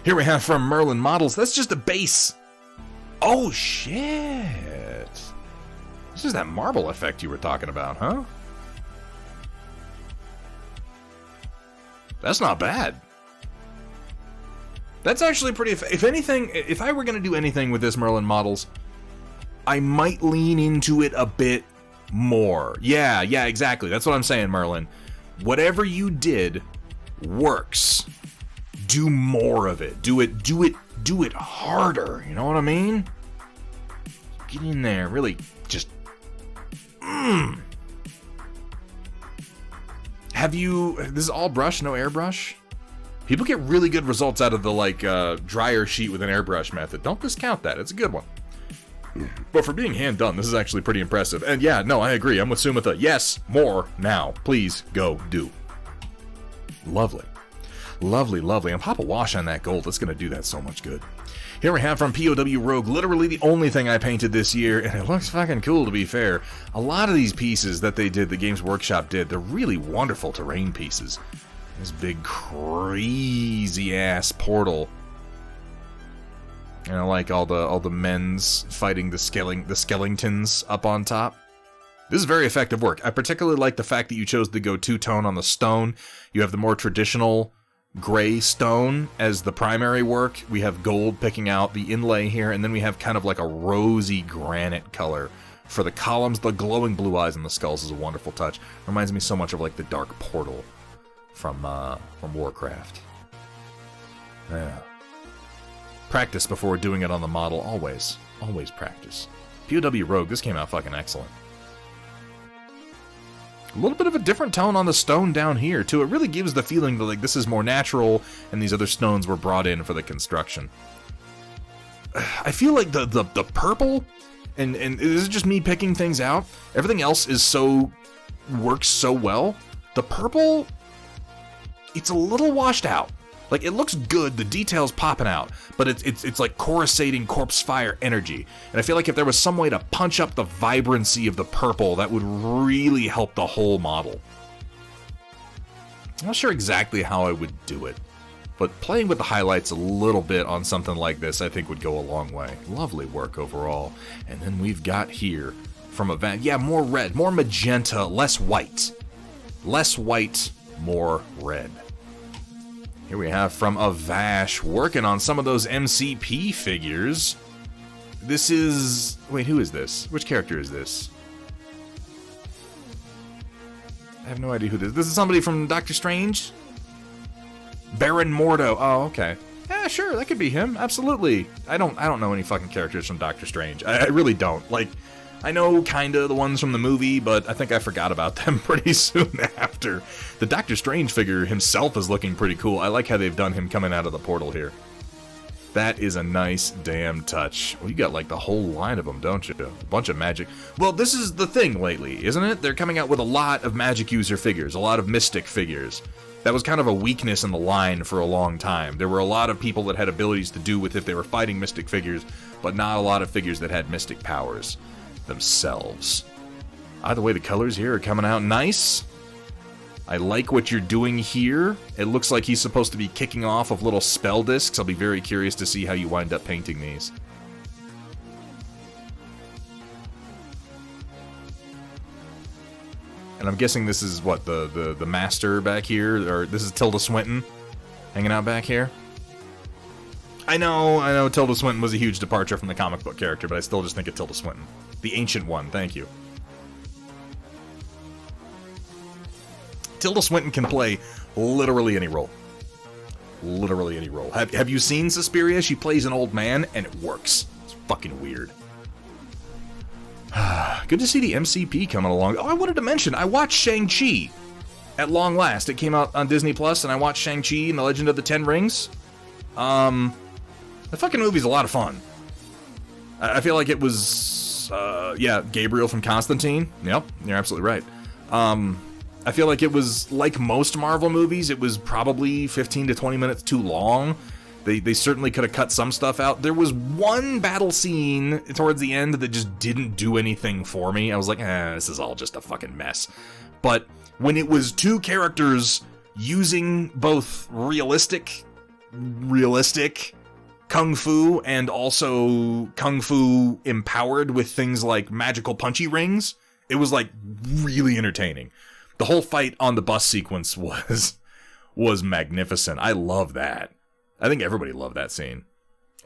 Here we have from Merlin Models. That's just a base. Oh shit. This is that marble effect you were talking about, huh? That's not bad. That's actually pretty... If anything, if I were going to do anything with this Merlin Models, I might lean into it a bit more. Yeah, exactly. That's what I'm saying, Merlin. Whatever you did works. Do more of it. Do it harder. You know what I mean? Get in there. Really just... Have you... This is all brush, no airbrush? People get really good results out of the, like, dryer sheet with an airbrush method. Don't discount that. It's a good one. But for being hand-done, this is actually pretty impressive. And yeah, no, I agree. I'm with Sumitha. Yes, more now. Please, go, do. Lovely. Lovely, lovely. And pop a wash on that gold. That's going to do that so much good. Here we have from POW Rogue, literally the only thing I painted this year, and it looks fucking cool to be fair. A lot of these pieces that they did, the Games Workshop did, they're really wonderful terrain pieces. This big crazy ass portal. And I like all the men's fighting the skeletons up on top. This is very effective work. I particularly like the fact that you chose to go two-tone on the stone. You have the more traditional gray stone as the primary work. We have gold picking out the inlay here, and then we have kind of like a rosy granite color for the columns. The glowing blue eyes on the skulls is a wonderful touch. Reminds me so much of like the Dark Portal from Warcraft. Yeah. Practice before doing it on the model, always. Always practice. POW Rogue, this came out fucking excellent. A little bit of a different tone on the stone down here, too. It really gives the feeling that like this is more natural, and these other stones were brought in for the construction. I feel like the purple, and this is just me picking things out, everything else is works so well. The purple, it's a little washed out. Like, it looks good, the detail's popping out, but it's like coruscating corpse fire energy. And I feel like if there was some way to punch up the vibrancy of the purple, that would really help the whole model. I'm not sure exactly how I would do it, but playing with the highlights a little bit on something like this, I think would go a long way. Lovely work overall. And then we've got here, from Avast, yeah, more red, more magenta, less white. Less white, more red. Here we have from Avash, working on some of those MCP figures. This is... Wait, who is this? Which character is this? I have no idea who this is. This is somebody from Doctor Strange? Baron Mordo. Oh, okay. Yeah, sure, that could be him. Absolutely. I don't know any fucking characters from Doctor Strange. I really don't. Like, I know kinda the ones from the movie, but I think I forgot about them pretty soon after. The Doctor Strange figure himself is looking pretty cool. I like how they've done him coming out of the portal here. That is a nice damn touch. Well, you got like the whole line of them, don't you? A bunch of magic. Well, this is the thing lately, isn't it? They're coming out with a lot of magic user figures, a lot of mystic figures. That was kind of a weakness in the line for a long time. There were a lot of people that had abilities to do with if they were fighting mystic figures, but not a lot of figures that had mystic powers themselves. Either way, the colors here are coming out nice. I like what you're doing here. It looks like he's supposed to be kicking off of little spell discs. I'll be very curious to see how you wind up painting these. And I'm guessing this is what, the master back here, or this is Tilda Swinton hanging out back here. I know Tilda Swinton was a huge departure from the comic book character, but I still just think of Tilda Swinton. The Ancient One, thank you. Tilda Swinton can play literally any role. Literally any role. Have you seen Suspiria? She plays an old man, and it works. It's fucking weird. Good to see the MCP coming along. Oh, I wanted to mention, I watched Shang-Chi at long last. It came out on Disney Plus, and I watched Shang-Chi and the Legend of the Ten Rings. The fucking movie's a lot of fun. I feel like it was, yeah, Gabriel from Constantine. Yep, you're absolutely right. I feel like it was, like most Marvel movies, it was probably 15 to 20 minutes too long. They certainly could have cut some stuff out. There was one battle scene towards the end that just didn't do anything for me. I was like, this is all just a fucking mess. But when it was two characters using both realistic kung fu and also kung fu empowered with things like magical punchy rings, it was like really entertaining. The whole fight on the bus sequence was magnificent. I love that. I think everybody loved that scene.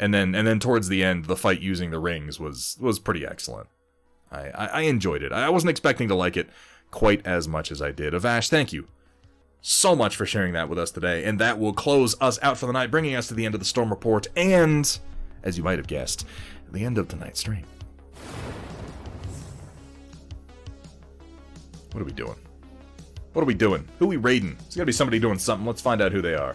And then towards the end, the fight using the rings was pretty excellent. I enjoyed it. I wasn't expecting to like it quite as much as I did. Avash, thank you so much for sharing that with us today. And that will close us out for the night, bringing us to the end of the Storm Report and, as you might have guessed, the end of tonight's stream. What are we doing? What are we doing? Who are we raiding? There's gotta be somebody doing something. Let's find out who they are.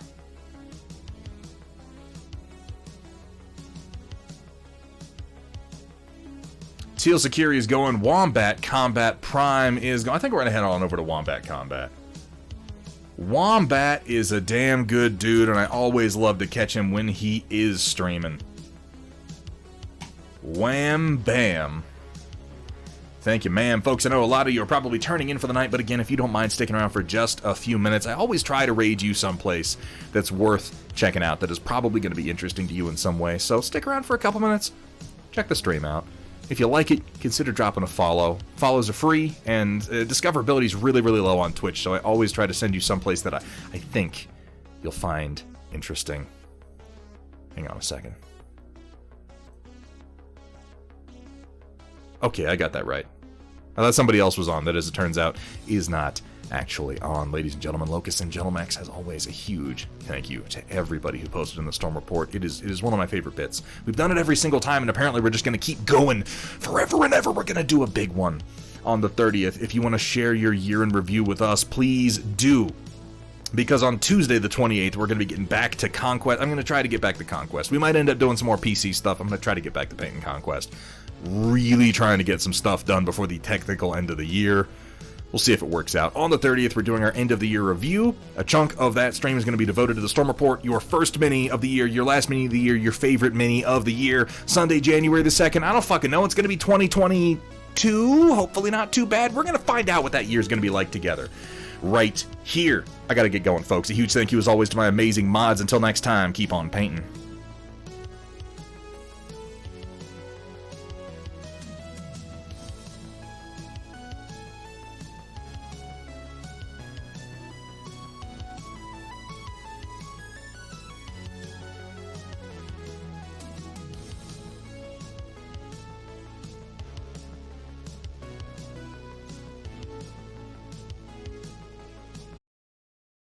Teal Security is going. Wombat Combat Prime is going. I think we're gonna head on over to Wombat Combat. Wombat is a damn good dude, and I always love to catch him when he is streaming. Wham bam. Thank you, ma'am. Folks, I know a lot of you are probably turning in for the night, but again, if you don't mind sticking around for just a few minutes, I always try to raid you someplace that's worth checking out, that is probably going to be interesting to you in some way. So stick around for a couple minutes, check the stream out. If you like it, consider dropping a follow. Follows are free, and discoverability is really, really low on Twitch, so I always try to send you someplace that I think you'll find interesting. Hang on a second. Okay, I got that right. I thought somebody else was on, that as it turns out, is not actually on. Ladies and gentlemen, Locust and Gentlemax, as always, a huge thank you to everybody who posted in the Storm Report. It is one of my favorite bits. We've done it every single time, and apparently we're just going to keep going forever and ever. We're going to do a big one on the 30th. If you want to share your year in review with us, please do. Because on Tuesday the 28th, we're going to be getting back to Conquest. I'm going to try to get back to Conquest. We might end up doing some more PC stuff. I'm going to try to get back to Paint and Conquest. Really trying to get some stuff done before the technical end of the year. We'll see if it works out. On the 30th, we're doing our end of the year review. A chunk of that stream is going to be devoted to the Storm Report, your first mini of the year, your last mini of the year, your favorite mini of the year. Sunday, January the 2nd. I don't fucking know. It's going to be 2022. Hopefully not too bad. We're going to find out what that year is going to be like together. Right here. I got to get going, folks. A huge thank you as always to my amazing mods. Until next time, keep on painting.